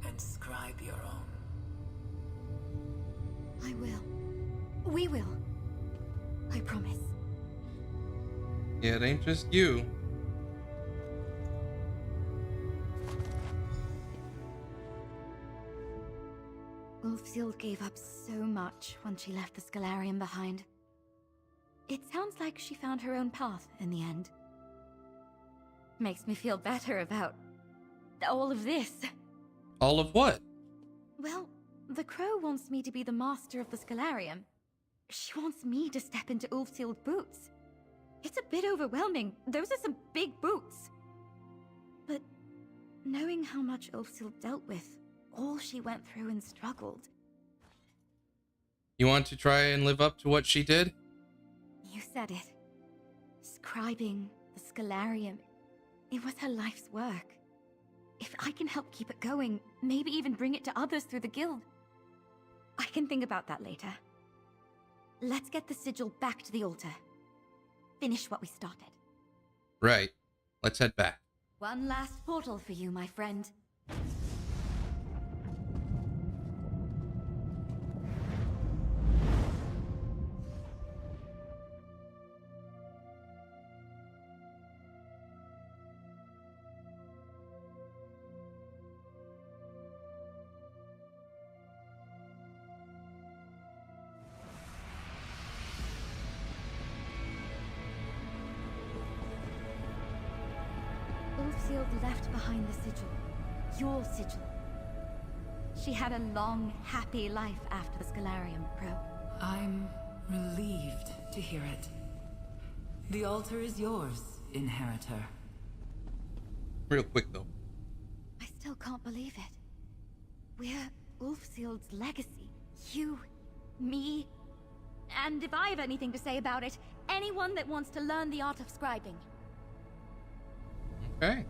and scribe your own. I will. We will. I promise. Yeah, it ain't just you. Ulfsild gave up so much when she left the Scholarium behind. It sounds like she found her own path in the end. Makes me feel better about all of this. All of what? Well, the Crow wants me to be the master of the Scholarium. She wants me to step into Ulfsild's boots. It's a bit overwhelming. Those are some big boots. But knowing how much Ulfsild dealt with, all she went through and struggled. You want to try and live up to what she did? You said it. Scribing the Scholarium. It was her life's work. If I can help keep it going, maybe even bring it to others through the guild. I can think about that later. Let's get the sigil back to the altar. Finish what we started. Right. Let's head back. One last portal for you, my friend. Ulfsild left behind the sigil. Your sigil. She had a long, happy life after the Scholarium, Pro. I'm relieved to hear it. The altar is yours, Inheritor. Real quick, though. I still can't believe it. We're Ulfsild's legacy. You, me, and if I have anything to say about it, anyone that wants to learn the art of scribing. Okay.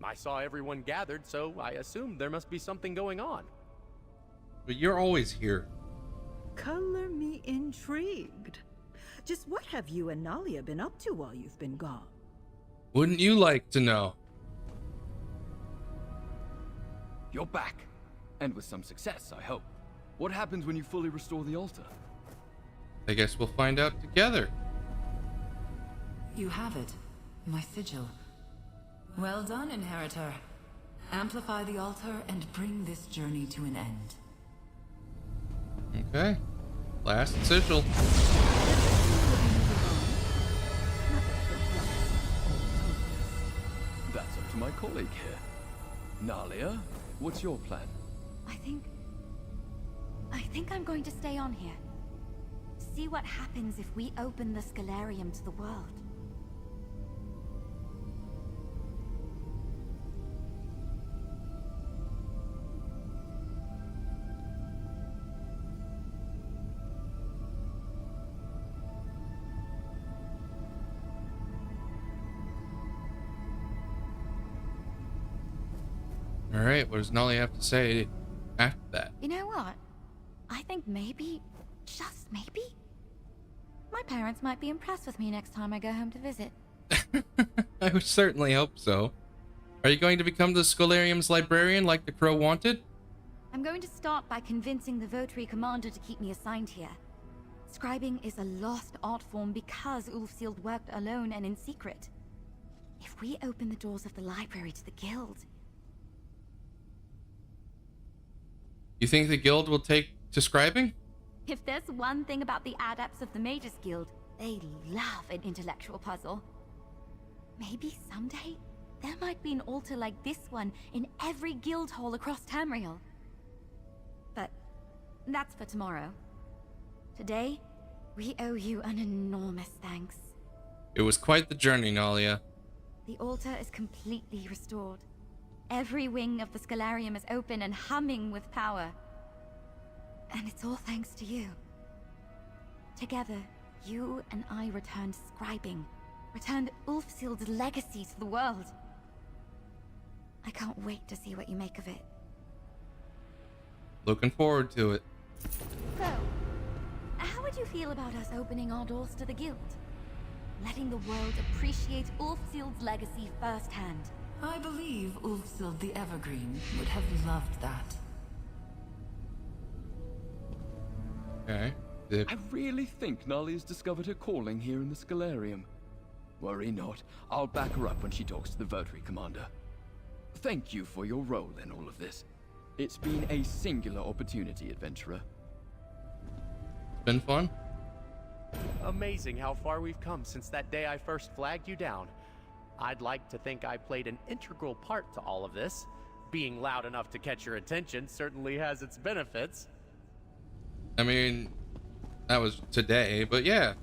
I saw everyone gathered, so I assumed there must be something going on. But you're always here. Color me intrigued. Just what have you and Nalia been up to while you've been gone? Wouldn't you like to know? You're back. And with some success, I hope. What happens when you fully restore the altar? I guess we'll find out together. You have it. My sigil. Well done, Inheritor. Amplify the altar and bring this journey to an end. Okay. Last sigil. That's up to my colleague here. Nalia, what's your plan? I think I'm going to stay on here. See what happens if we open the Scholarium to the world. Alright, what does Nolly have to say after that? You know what? I think maybe, just maybe, my parents might be impressed with me next time I go home to visit. I would certainly hope so. Are you going to become the Scholarium's librarian like the crow wanted? I'm going to start by convincing the Votary Commander to keep me assigned here. Scribing is a lost art form because Ulfsild worked alone and in secret. If we open the doors of the library to the guild... You think the guild will take to scribing? If there's one thing about the adepts of the Mages Guild, they love an intellectual puzzle. Maybe someday, there might be an altar like this one in every guild hall across Tamriel. But that's for tomorrow. Today, we owe you an enormous thanks. It was quite the journey, Nalia. The altar is completely restored. Every wing of the Scholarium is open and humming with power. And it's all thanks to you. Together, you and I returned scribing, returned Ulfsild's legacy to the world. I can't wait to see what you make of it. Looking forward to it. So, how would you feel about us opening our doors to the guild? Letting the world appreciate Ulfsild's legacy firsthand. I believe Ulfsild the Evergreen would have loved that. Okay. I really think Nalia's discovered her calling here in the Scholarium. Worry not, I'll back her up when she talks to the Votary Commander. Thank you for your role in all of this. It's been a singular opportunity, adventurer. It's been fun. Amazing how far we've come since that day I first flagged you down. I'd like to think I played an integral part to all of this. Being loud enough to catch your attention certainly has its benefits. I mean, that was today, but yeah.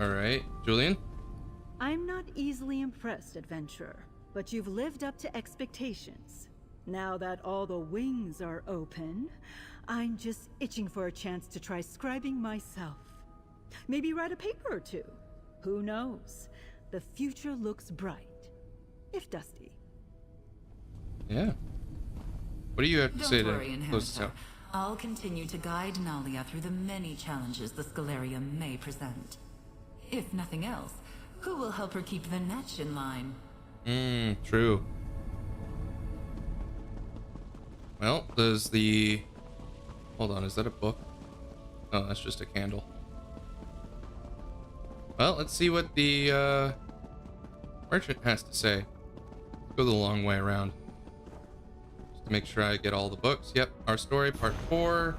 Alright, Julian? I'm not easily impressed, adventurer, but you've lived up to expectations. Now that all the wings are open, I'm just itching for a chance to try scribing myself. Maybe write a paper or two. Who knows? The future looks bright, if dusty. Yeah. What do you have to say Don't worry, to close this Inheritor. out? I'll continue to guide Nalia through the many challenges the Scalarium may present. If nothing else, who will help her keep the Netch in line? True. Well, does the... Hold on, is that a book? Oh, that's just a candle. Well, let's see what the merchant has to say. Let's go the long way around. Just to make sure I get all the books. Yep, Our Story, Part 4.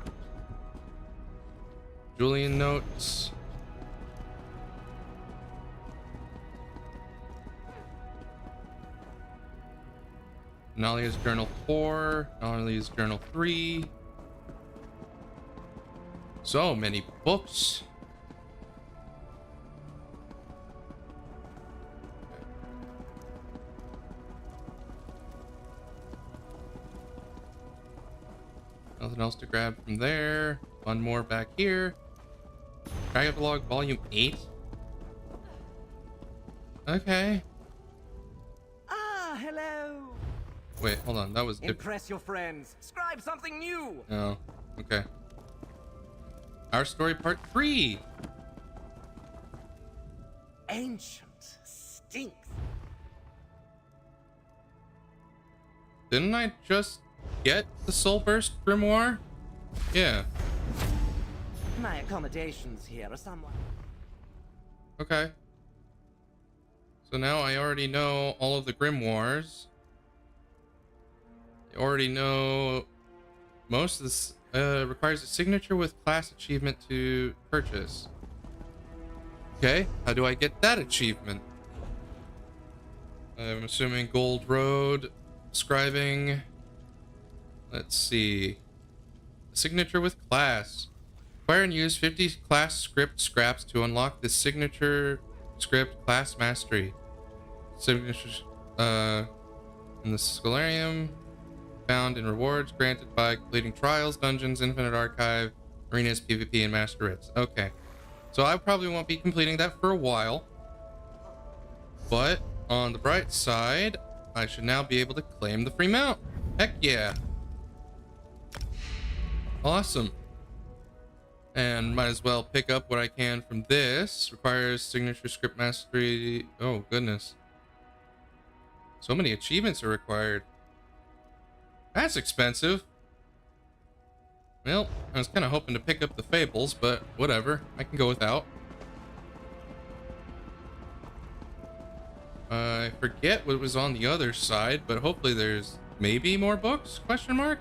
Julian Notes. Nalia's Journal 4. Nalia's Journal 3. So many books. Nothing else to grab from there. One more back here. Dragonlog Volume 8. Okay. Ah, hello. Wait, hold on. That was different. Impress your friends. Scribe something new. Oh, okay. Our Story Part 3. Ancient stinks. Didn't I just get the Soul Burst Grimoire? Yeah. My accommodations here are somewhat... Okay. So now I already know all of the grimoires. I already know most of this requires a signature with class achievement to purchase. Okay, how do I get that achievement? I'm assuming Gold Road, scribing. Let's see. Signature with class. Acquire and use 50 class script scraps to unlock the signature script class mastery. Signatures in the Scalarium, found in rewards granted by completing trials, dungeons, infinite archive, arenas, PvP, and master writs. Okay, so I probably won't be completing that for a while, but on the bright side, I should now be able to claim the free mount. Heck yeah. Awesome. And might as well pick up what I can from this. Requires signature script mastery. Oh, goodness. So many achievements are required. That's expensive. Well, I was kind of hoping to pick up the fables, but whatever. I can go without. I forget what was on the other side, but hopefully there's maybe more books? Question mark?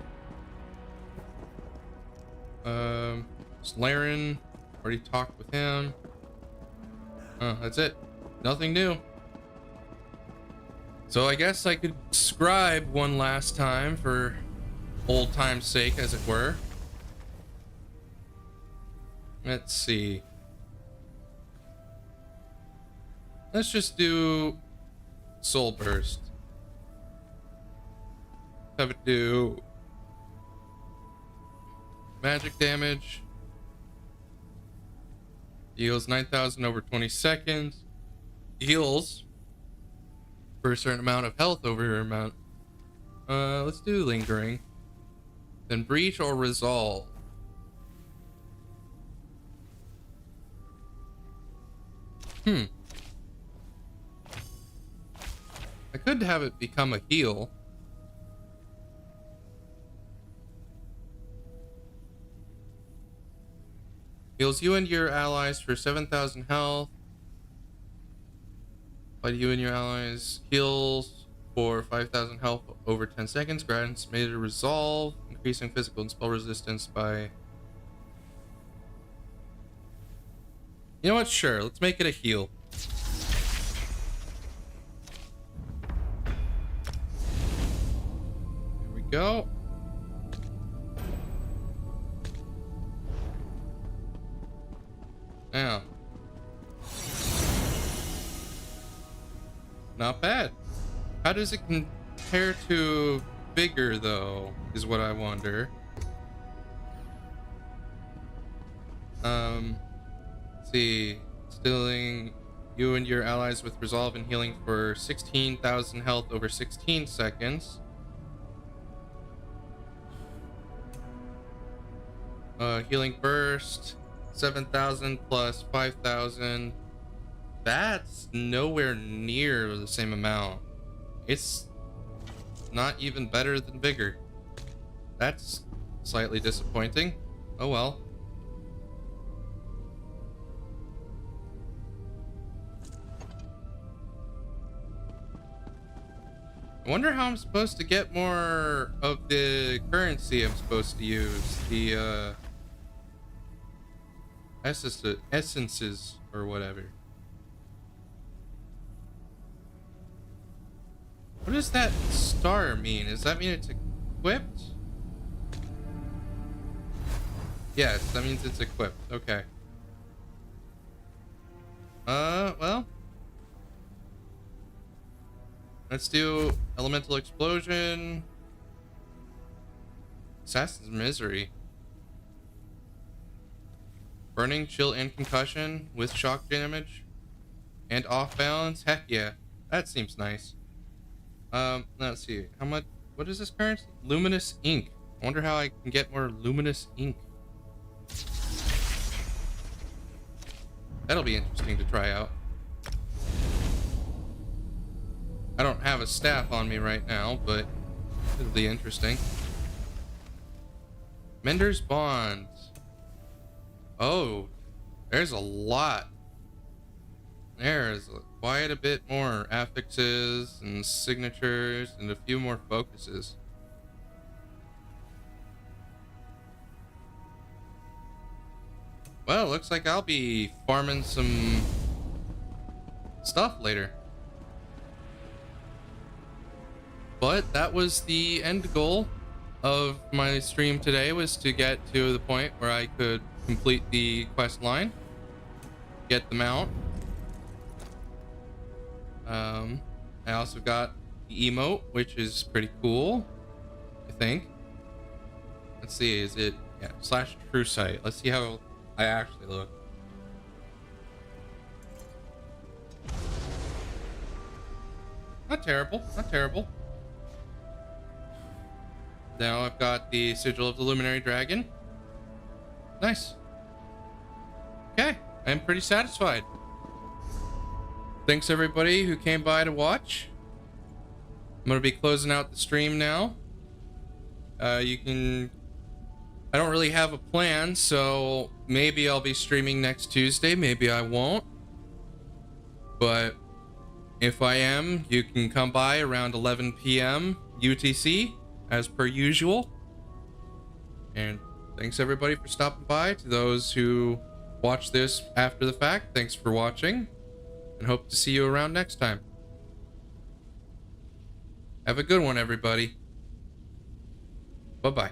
Laren, already talked with him. Oh, that's it. Nothing new. So I guess I could scribe one last time for old time's sake, as it were. Let's see. Let's just do Soul Burst. Have it do magic damage. Deals 9,000 over 20 seconds. Heals for a certain amount of health over an amount. Let's do Lingering. Then Breach or Resolve. I could have it become a heal. Heals you and your allies for 7,000 health. But you and your allies heals for 5,000 health over 10 seconds. Grants made a resolve, increasing physical and spell resistance by... You know what? Sure, let's make it a heal. Here we go. Now. Not bad. How does it compare to vigor, though, is what I wonder. Let's see. Instilling you and your allies with resolve and healing for 16,000 health over 16 seconds. Healing burst, 7,000 plus 5,000. That's nowhere near the same amount. It's not even better than vigor. That's slightly disappointing. Oh well. I wonder how I'm supposed to get more of the currency I'm supposed to use. The essences or whatever. What does that star mean? Does that mean it's equipped? Yes, that means it's equipped. Okay. Well. Let's do elemental explosion. Assassin's Misery. Burning, chill, and concussion with shock damage. And off balance. Heck yeah. That seems nice. Let's see. How much? What is this currency? Luminous ink. I wonder how I can get more luminous ink. That'll be interesting to try out. I don't have a staff on me right now, but it'll be interesting. Mender's Bond. Oh, there's a lot. There's quite a bit more affixes and signatures and a few more focuses. Well, looks like I'll be farming some stuff later. But that was the end goal of my stream today, was to get to the point where I could complete the quest line, get the mount. I also got the emote, which is pretty cool, I think. Let's see, is it, yeah, /true sight. Let's see how I actually look. Not terrible, not terrible. Now I've got the Sigil of the Luminary Dragon. Nice. Okay, I'm pretty satisfied. Thanks everybody who came by to watch. I'm gonna be closing out the stream now. I don't really have a plan, so maybe I'll be streaming next Tuesday, maybe I won't. But if I am, you can come by around 11 p.m. UTC, as per usual. And thanks everybody for stopping by. To those who watch this after the fact, thanks for watching, and hope to see you around next time. Have a good one, everybody. Bye-bye.